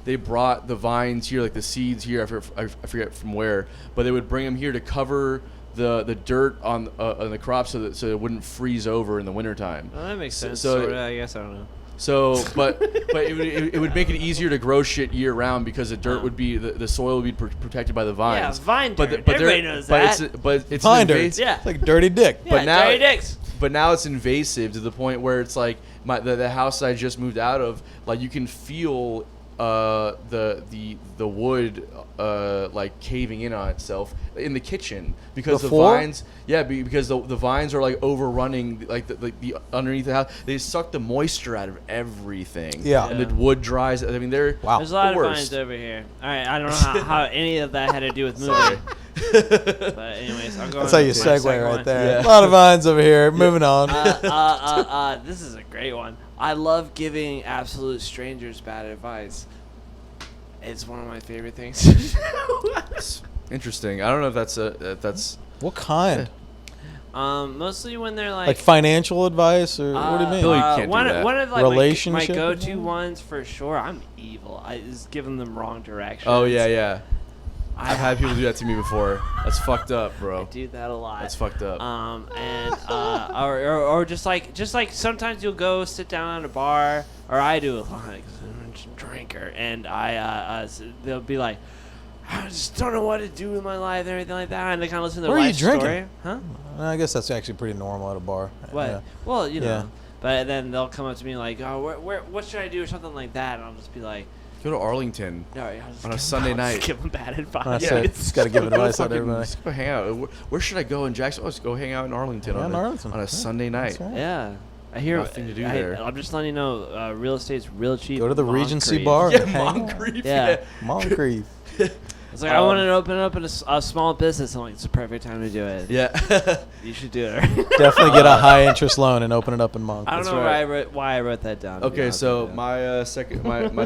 Speaker 1: They brought the vines here, like the seeds here. I forget from where, but they would bring them here to cover the dirt on the crops so it wouldn't freeze over in the wintertime.
Speaker 3: Well, that makes sense.
Speaker 1: So-
Speaker 3: Sorta, I guess I don't know.
Speaker 1: So, but it would make it easier to grow shit year round because the dirt would be the soil would be protected by the vines.
Speaker 3: Yeah, vine
Speaker 1: But
Speaker 3: dirt.
Speaker 1: but
Speaker 3: Everybody
Speaker 1: they're-
Speaker 3: knows
Speaker 1: but
Speaker 3: that.
Speaker 1: it's
Speaker 2: Pine
Speaker 1: an
Speaker 2: dirt.
Speaker 1: invasive-
Speaker 3: Yeah.
Speaker 2: It's like dirty dick.
Speaker 3: Yeah,
Speaker 1: but now
Speaker 3: dirty dicks.
Speaker 1: But now it's invasive to the point where it's like the house I just moved out of. Like you can feel the wood like caving in on itself in the kitchen because
Speaker 2: Before?
Speaker 1: the vines. Yeah, because the vines are like overrunning like the underneath the house. They suck the moisture out of everything.
Speaker 2: Yeah.
Speaker 1: and the wood dries. I mean, they're
Speaker 2: Wow.
Speaker 3: There's a lot
Speaker 1: the
Speaker 3: of
Speaker 1: worst.
Speaker 3: vines over here. All right, I don't know how any of that had to do with moving.
Speaker 1: Sorry.
Speaker 3: But anyways, I'll go
Speaker 2: That's
Speaker 3: on
Speaker 2: how you
Speaker 3: to my
Speaker 2: segue
Speaker 3: second
Speaker 2: right
Speaker 3: one.
Speaker 2: there.
Speaker 1: Yeah.
Speaker 2: A lot of vines over here. Moving on.
Speaker 3: This is a great one. I love giving absolute strangers bad advice. It's one of my favorite things to do.
Speaker 1: Interesting. I don't know if that's
Speaker 2: What kind?
Speaker 3: Mostly when they're
Speaker 2: Like financial advice, or what do you mean?
Speaker 1: Billy can't do
Speaker 3: one,
Speaker 1: that.
Speaker 3: one of like
Speaker 2: Relationship
Speaker 3: my go-to
Speaker 2: advice?
Speaker 3: ones for sure. I'm evil. I just giving them wrong directions.
Speaker 1: Oh yeah. I've had people do that to me before. That's fucked up, bro.
Speaker 3: I do that a lot.
Speaker 1: That's fucked up.
Speaker 3: And or just like sometimes you'll go sit down at a bar, or I do a lot. Like, I'm just a drinker, and they'll be like, I just don't know what to do with my life and everything like that, and they kind of listen to their
Speaker 2: Where are you
Speaker 3: life
Speaker 2: drinking?
Speaker 3: story. Huh?
Speaker 2: I guess that's actually pretty normal at a bar.
Speaker 3: What?
Speaker 2: Yeah.
Speaker 3: Well, you know.
Speaker 2: Yeah.
Speaker 3: But then they'll come up to me like, oh, what should I do or something like that, and I'll just be like,
Speaker 1: Go to Arlington
Speaker 3: no, I'll just
Speaker 1: on a Sunday night.
Speaker 3: Give them bad advice.
Speaker 2: I say, just got to give advice out to everybody.
Speaker 1: Just go hang out. Where should I go in Jacksonville? Let's go hang out in Arlington,
Speaker 2: Yeah, in Arlington.
Speaker 1: on a
Speaker 2: Yeah,
Speaker 1: Sunday night.
Speaker 2: that's right.
Speaker 3: Yeah. I hear
Speaker 1: Nothing to do there.
Speaker 3: I'm just letting you know, real estate's real cheap.
Speaker 2: Go to the Regency
Speaker 3: Moncrief.
Speaker 2: bar.
Speaker 1: Yeah,
Speaker 2: and hang out.
Speaker 1: Moncrief.
Speaker 3: Yeah.
Speaker 2: Moncrief.
Speaker 3: It's like I wanted to open up a small business. I'm like, it's the perfect time to do it.
Speaker 1: Yeah.
Speaker 3: You should do it.
Speaker 2: Definitely get a high interest loan and open it up in Moncrief.
Speaker 3: I don't
Speaker 1: That's
Speaker 3: know
Speaker 1: right.
Speaker 3: why I wrote that down. to be
Speaker 1: Okay,
Speaker 3: honest
Speaker 1: so
Speaker 3: with you.
Speaker 1: my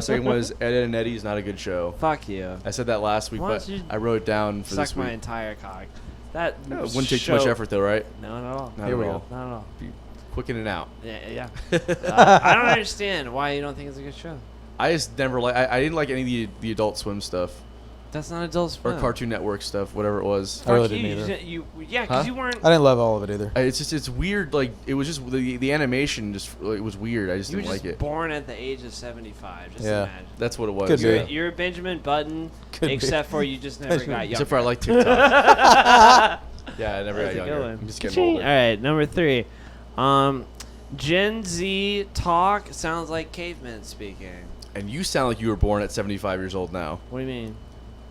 Speaker 1: second one was Ed, Ed and Eddie is not a good show.
Speaker 3: Fuck you.
Speaker 1: I said that last week,
Speaker 3: Why
Speaker 1: but
Speaker 3: don't you
Speaker 1: I wrote it down for
Speaker 3: Suck
Speaker 1: this
Speaker 3: my
Speaker 1: week.
Speaker 3: entire cock. That
Speaker 1: It wouldn't take too much effort though, right?
Speaker 3: No, not at all.
Speaker 1: Not
Speaker 2: Here
Speaker 1: at
Speaker 2: we
Speaker 1: all.
Speaker 2: go.
Speaker 3: Not at all.
Speaker 1: Be quick in and out.
Speaker 3: Yeah. I don't understand why you don't think it's a good show.
Speaker 1: I just never I didn't like any of the Adult Swim stuff
Speaker 3: That's not Adult Swim.
Speaker 1: or Cartoon Network stuff, whatever it was.
Speaker 2: I really
Speaker 3: Fuck
Speaker 2: didn't either.
Speaker 3: Yeah, because
Speaker 1: Huh?
Speaker 3: you weren't.
Speaker 2: I didn't love all of it either.
Speaker 1: It's weird. Like it was just the animation just it was weird. I just
Speaker 3: You were
Speaker 1: didn't
Speaker 3: just
Speaker 1: like it.
Speaker 3: born at the age of 75. Just
Speaker 2: Yeah.
Speaker 3: imagine.
Speaker 1: That's what it was.
Speaker 2: Could be.
Speaker 3: You're a Benjamin Button,
Speaker 2: Could be.
Speaker 3: except for you just never got younger.
Speaker 1: Except for I like TikTok. Yeah, I never
Speaker 3: That's
Speaker 1: got
Speaker 3: a good
Speaker 1: younger.
Speaker 3: one.
Speaker 1: I'm just getting
Speaker 3: Ka-ching.
Speaker 1: older.
Speaker 3: All right, number 3. Gen Z talk sounds like cavemen speaking.
Speaker 1: And you sound like you were born at 75 years old now.
Speaker 3: What do you mean?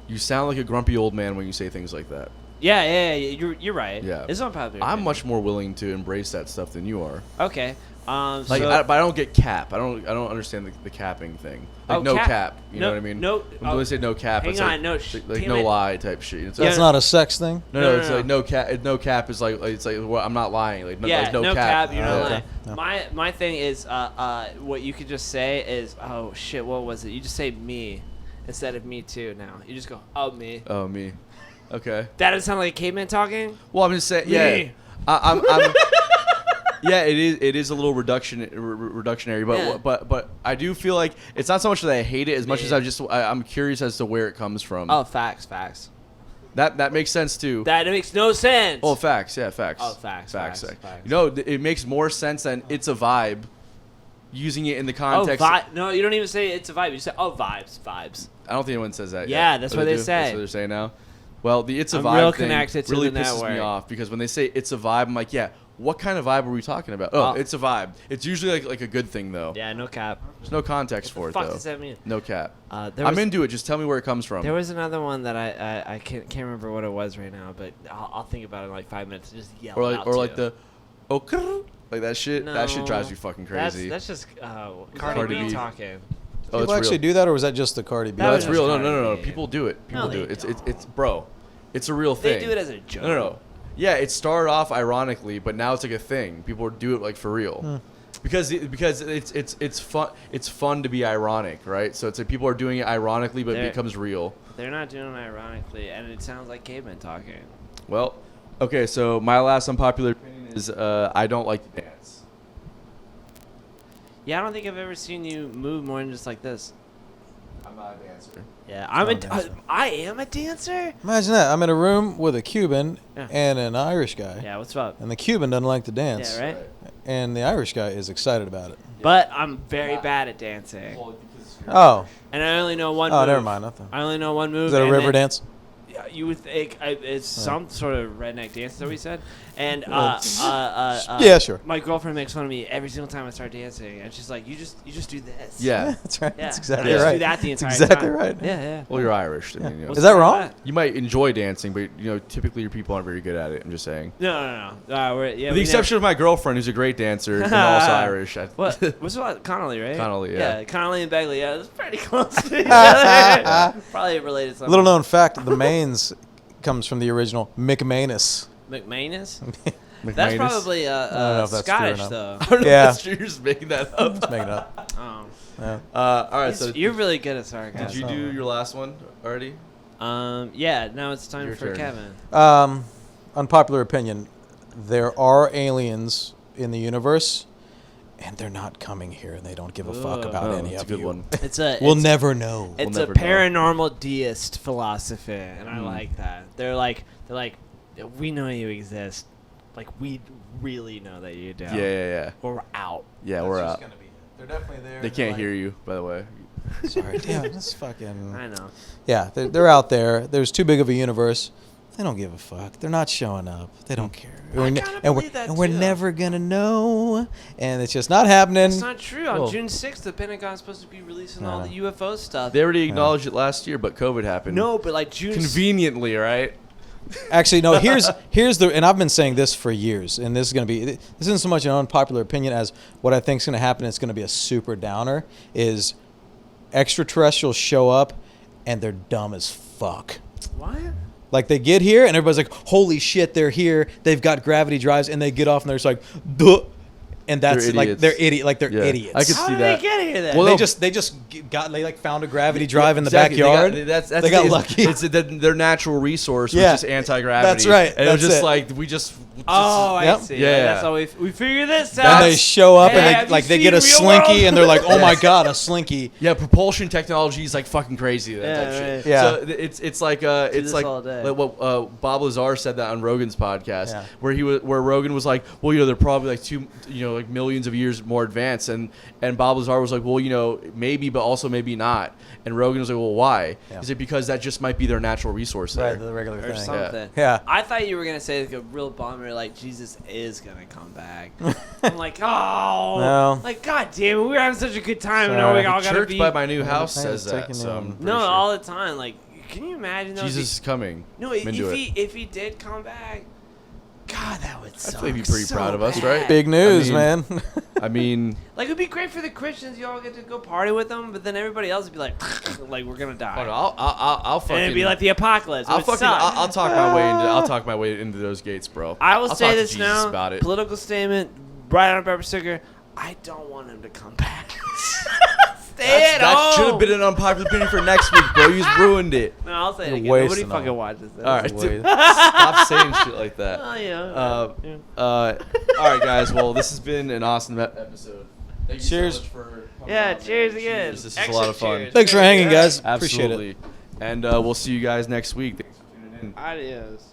Speaker 1: You sound like a grumpy old man when you say things like that.
Speaker 3: Yeah. You're right.
Speaker 1: Yeah.
Speaker 3: It's unpopular.
Speaker 1: I'm
Speaker 3: opinion.
Speaker 1: much more willing to embrace that stuff than you are.
Speaker 3: Okay.
Speaker 1: Like,
Speaker 3: So,
Speaker 1: but I don't get cap. I don't understand the capping thing. Like
Speaker 3: Oh,
Speaker 1: no
Speaker 3: cap.
Speaker 1: cap. You know
Speaker 3: No-
Speaker 1: what I mean?
Speaker 3: no-
Speaker 1: When they say no cap,
Speaker 3: hang
Speaker 1: it's
Speaker 3: on,
Speaker 1: like,
Speaker 3: no,
Speaker 1: like
Speaker 3: damn
Speaker 1: no
Speaker 3: it.
Speaker 1: lie type shit. It's
Speaker 2: That's
Speaker 1: like,
Speaker 2: not a sex thing.
Speaker 1: no,
Speaker 3: no,
Speaker 1: it's
Speaker 3: no.
Speaker 1: like no cap. No cap is like it's like well, I'm not lying. Like no,
Speaker 3: yeah,
Speaker 1: like, no
Speaker 3: no
Speaker 1: cap.
Speaker 3: cap. You're not
Speaker 1: Yeah.
Speaker 3: lying.
Speaker 2: No.
Speaker 3: My thing is what you could just say is oh shit, what was it? You just say me instead of me too. Now you just go oh me.
Speaker 1: Oh me. Okay.
Speaker 3: That doesn't sound like a caveman talking.
Speaker 1: Well, I'm just saying. Yeah.
Speaker 3: Me.
Speaker 1: I'm yeah, it is a little reductionary, but
Speaker 3: Yeah.
Speaker 1: but I do feel like it's not so much that I hate it as much as I'm curious as to where it comes from.
Speaker 3: Oh, facts.
Speaker 1: That makes sense too.
Speaker 3: That makes no sense.
Speaker 1: Oh, facts. Yeah, facts.
Speaker 3: Oh, facts.
Speaker 1: You know, it makes more sense than it's a vibe. Using it in the context.
Speaker 3: No, you don't even say it's a vibe. You say vibes.
Speaker 1: I don't think anyone says that.
Speaker 3: Yeah,
Speaker 1: yet.
Speaker 3: that's
Speaker 1: Oh,
Speaker 3: what they
Speaker 1: do?
Speaker 3: say.
Speaker 1: That's what they're saying now. Well, the it's a
Speaker 3: I'm
Speaker 1: vibe
Speaker 3: real
Speaker 1: thing
Speaker 3: connected to
Speaker 1: really
Speaker 3: the
Speaker 1: pisses me
Speaker 3: network.
Speaker 1: off because when they say it's a vibe, I'm like, yeah, what kind of vibe are we talking about? Oh,
Speaker 3: Oh.
Speaker 1: it's a vibe. It's usually like a good thing though.
Speaker 3: Yeah, no cap.
Speaker 1: There's no context for
Speaker 3: What
Speaker 1: it
Speaker 3: the fuck
Speaker 1: though.
Speaker 3: does that mean?
Speaker 1: No cap.
Speaker 3: There
Speaker 1: I'm
Speaker 3: was-
Speaker 1: into it. Just tell me where it comes from.
Speaker 3: There was another one that I can't remember what it was right now, but I'll think about it in like 5 minutes and just yell
Speaker 1: or
Speaker 3: it
Speaker 1: like
Speaker 3: out
Speaker 1: or
Speaker 3: to
Speaker 1: like
Speaker 3: you.
Speaker 1: the like that shit. That shit
Speaker 3: No,
Speaker 1: drives me fucking crazy.
Speaker 3: That's just
Speaker 1: Cardi
Speaker 3: Cardi B
Speaker 1: B.
Speaker 3: talking.
Speaker 1: Oh,
Speaker 2: People
Speaker 1: it's
Speaker 2: actually
Speaker 1: real.
Speaker 2: do that, or was that just the Cardi B?
Speaker 3: That
Speaker 1: No,
Speaker 3: was
Speaker 1: it's real.
Speaker 3: just
Speaker 1: No.
Speaker 3: Cardi B.
Speaker 1: People do it. People
Speaker 3: No,
Speaker 1: do
Speaker 3: they
Speaker 1: it.
Speaker 3: don't.
Speaker 1: It's bro. It's a real
Speaker 3: They
Speaker 1: thing.
Speaker 3: do it as a joke.
Speaker 1: No. Yeah, it started off ironically, but now it's like a thing. People do it like for real. Because it's fun. It's fun to be ironic, right? So it's like people are doing it ironically, but it
Speaker 3: They're-
Speaker 1: becomes real.
Speaker 3: They're not doing it ironically, and it sounds like cavemen talking.
Speaker 1: Well, okay. So my last unpopular opinion is I don't like to dance.
Speaker 3: Yeah, I don't think I've ever seen you move more than just like this.
Speaker 1: I'm not a dancer.
Speaker 3: Yeah,
Speaker 2: dancer.
Speaker 3: I am a dancer.
Speaker 2: Imagine that. I'm in a room with a Cuban
Speaker 3: Yeah.
Speaker 2: and an Irish guy,
Speaker 3: Yeah, what's up?
Speaker 2: and the Cuban doesn't like to dance,
Speaker 3: Yeah, right.
Speaker 2: and the Irish guy is excited about it.
Speaker 3: But I'm very bad at dancing,
Speaker 2: Oh,
Speaker 3: and I only know one.
Speaker 2: oh,
Speaker 3: move.
Speaker 2: never mind. Nothing.
Speaker 3: I only know one move.
Speaker 2: Is that a
Speaker 3: and
Speaker 2: river
Speaker 3: then-
Speaker 2: dance?
Speaker 3: Yeah, you would think it's some sort of redneck dance that we said, and
Speaker 2: Yeah, sure.
Speaker 3: My girlfriend makes fun of me every single time I start dancing, and she's like, "You just do this."
Speaker 1: Yeah.
Speaker 2: That's right.
Speaker 3: yeah.
Speaker 2: That's exactly
Speaker 3: I just
Speaker 2: right.
Speaker 3: do that the
Speaker 2: That's
Speaker 3: entire
Speaker 2: exactly
Speaker 3: time.
Speaker 2: right.
Speaker 3: Yeah.
Speaker 1: Well, you're Irish. I mean, you know.
Speaker 3: What's
Speaker 2: Is that
Speaker 3: wrong
Speaker 2: wrong?
Speaker 3: with
Speaker 1: You might enjoy dancing, but you know, typically your people aren't very good at it. I'm just saying.
Speaker 3: No.
Speaker 1: With the exception of my girlfriend, who's a great dancer and also Irish.
Speaker 3: What? What's about Connolly, right?
Speaker 1: Connolly, yeah.
Speaker 3: Connolly and Begley. Yeah, it's pretty close to each other. Probably related somehow.
Speaker 2: Little known fact: the Mains comes from the original McManus.
Speaker 3: McManus.
Speaker 1: McManus.
Speaker 3: That's probably
Speaker 2: know if that's true or
Speaker 3: Scottish
Speaker 2: not.
Speaker 3: though.
Speaker 1: I don't know
Speaker 2: Yeah.
Speaker 1: if that's true. You're just making that up.
Speaker 2: Let's make it up.
Speaker 3: Oh.
Speaker 2: Yeah.
Speaker 1: All right. So
Speaker 3: You're really good at sarcasm.
Speaker 1: did you do your last one already?
Speaker 3: Yeah. Now it's time
Speaker 1: Your
Speaker 3: for
Speaker 1: turn.
Speaker 3: Kevin.
Speaker 2: Unpopular opinion: there are aliens in the universe, and they're not coming here, and they don't give a fuck about any
Speaker 1: That's
Speaker 2: of
Speaker 1: a good
Speaker 2: you.
Speaker 1: one.
Speaker 2: We'll never know.
Speaker 3: It's
Speaker 1: We'll
Speaker 3: a
Speaker 1: never know.
Speaker 3: paranormal deist philosophy, and I
Speaker 1: Mm.
Speaker 3: like that. They're like, we know you exist. Like, we really know that you do.
Speaker 1: Yeah.
Speaker 3: We're out.
Speaker 1: Yeah, we're out.
Speaker 2: They're definitely there.
Speaker 1: They can't hear you, by the way.
Speaker 2: Sorry, damn, that's fucking.
Speaker 3: I know.
Speaker 2: Yeah, they're out there. There's too big of a universe. They don't give a fuck. They're not showing up. They don't care.
Speaker 3: kinda believe that,
Speaker 2: and we're
Speaker 3: too.
Speaker 2: never gonna know. And it's just not happening.
Speaker 3: It's not true. On
Speaker 1: Well-
Speaker 3: June 6th, the Pentagon's supposed to be releasing all
Speaker 2: No.
Speaker 3: the UFO stuff.
Speaker 1: They already acknowledged it last year, but COVID happened.
Speaker 3: No, but like June.
Speaker 1: Conveniently, right?
Speaker 2: Actually, no. Here's the. And I've been saying this for years. And this is gonna be. This isn't so much an unpopular opinion as what I think is gonna happen. It's gonna be a super downer. Is extraterrestrials show up, and they're dumb as fuck.
Speaker 3: What?
Speaker 2: Like they get here and everybody's like, "Holy shit, they're here! They've got gravity drives," and they get off and they're just like, "Duh," and that's
Speaker 1: They're
Speaker 2: like
Speaker 1: idiots.
Speaker 2: they're idiot, like they're
Speaker 1: Yeah.
Speaker 2: idiots.
Speaker 1: I could
Speaker 3: How
Speaker 1: see
Speaker 3: did
Speaker 1: that.
Speaker 3: they get here then?
Speaker 1: Well,
Speaker 2: they
Speaker 1: no.
Speaker 2: just they like found a gravity drive in the
Speaker 1: Exactly.
Speaker 2: backyard.
Speaker 1: That's
Speaker 2: they got
Speaker 1: it's-
Speaker 2: lucky.
Speaker 1: It's their natural resource,
Speaker 2: Yeah.
Speaker 1: which is anti-gravity.
Speaker 2: That's right.
Speaker 1: And it was
Speaker 2: That's
Speaker 1: just
Speaker 2: it.
Speaker 1: like we just.
Speaker 3: oh,
Speaker 2: Yep.
Speaker 3: I see.
Speaker 1: Yeah.
Speaker 3: That's how we figured this
Speaker 2: and
Speaker 3: out.
Speaker 2: they show up
Speaker 3: Hey,
Speaker 2: and
Speaker 3: have
Speaker 2: they like
Speaker 3: you
Speaker 2: they get a
Speaker 3: seen Real
Speaker 2: slinky
Speaker 3: World?
Speaker 2: and they're like, "Oh my
Speaker 1: Yes.
Speaker 2: god, a slinky!"
Speaker 1: Yeah, propulsion technology is like fucking crazy. That type
Speaker 3: Yeah,
Speaker 1: shit.
Speaker 3: right.
Speaker 2: Yeah.
Speaker 1: So it's like
Speaker 3: Do
Speaker 1: it's
Speaker 3: this
Speaker 1: like
Speaker 3: all day.
Speaker 1: what Bob Lazar said that on Rogan's podcast,
Speaker 2: Yeah.
Speaker 1: where Rogan was like, well, they're probably like millions of years more advanced, and Bob Lazar was like, well, maybe, but also maybe not. And Rogan was like, well, why?
Speaker 2: Yeah.
Speaker 1: Is it because that just might be their natural resource there?
Speaker 2: Right, the regular
Speaker 3: or
Speaker 2: thing.
Speaker 3: something.
Speaker 2: Yeah.
Speaker 3: I thought you were gonna say like a real bummer, like Jesus is gonna come back. I'm like, oh,
Speaker 2: No.
Speaker 3: like God damn it, we were having such a good time, and now
Speaker 2: Sorry.
Speaker 3: we all
Speaker 1: The
Speaker 3: gotta
Speaker 1: church
Speaker 3: be.
Speaker 1: by my new house
Speaker 2: thing
Speaker 1: says
Speaker 2: is
Speaker 1: that.
Speaker 2: taking
Speaker 1: So
Speaker 2: you
Speaker 1: I'm
Speaker 2: on.
Speaker 1: pretty
Speaker 3: No,
Speaker 1: sure.
Speaker 3: all the time. Like, can you imagine? Though,
Speaker 1: Jesus is coming.
Speaker 3: No,
Speaker 1: I'm into it.
Speaker 3: if he did come back, God, that would suck.
Speaker 1: I feel he'd be pretty
Speaker 3: so
Speaker 1: proud of us,
Speaker 3: bad.
Speaker 1: right?
Speaker 2: Big news,
Speaker 1: I
Speaker 2: man.
Speaker 1: I mean,
Speaker 3: Like, it'd be great for the Christians. You all get to go party with them, but then everybody else would be like, like we're gonna die.
Speaker 1: hold on, I'll fucking.
Speaker 3: And it'd be like the apocalypse.
Speaker 1: I'll
Speaker 3: It would
Speaker 1: fucking.
Speaker 3: suck.
Speaker 1: I'll talk my way into. I'll talk my way into those gates, bro.
Speaker 3: I will
Speaker 1: I'll
Speaker 3: say
Speaker 1: talk to
Speaker 3: this
Speaker 1: Jesus
Speaker 3: now.
Speaker 1: about it.
Speaker 3: Political statement, right on a pepper sticker. I don't want him to come back. Stay at
Speaker 1: That
Speaker 3: home.
Speaker 1: should have been an unpopular opinion for next week, bro. You just ruined it.
Speaker 3: No, I'll say it
Speaker 2: You're
Speaker 3: again. Nobody
Speaker 2: wasting
Speaker 3: fucking
Speaker 2: them.
Speaker 3: watches this.
Speaker 1: All right,
Speaker 2: Wait.
Speaker 1: dude, stop saying shit like that.
Speaker 3: Oh, yeah.
Speaker 1: All right, guys. Well, this has been an awesome episode. Thank you
Speaker 2: Cheers.
Speaker 1: so much for coming
Speaker 3: Yeah,
Speaker 1: on,
Speaker 3: cheers
Speaker 1: man.
Speaker 3: again.
Speaker 1: This is
Speaker 3: Extra
Speaker 1: a lot of fun.
Speaker 3: cheers.
Speaker 2: Thanks for hanging, guys.
Speaker 1: Absolutely.
Speaker 2: Appreciate it.
Speaker 1: And we'll see you guys next week. Thanks for tuning in.
Speaker 3: Adios.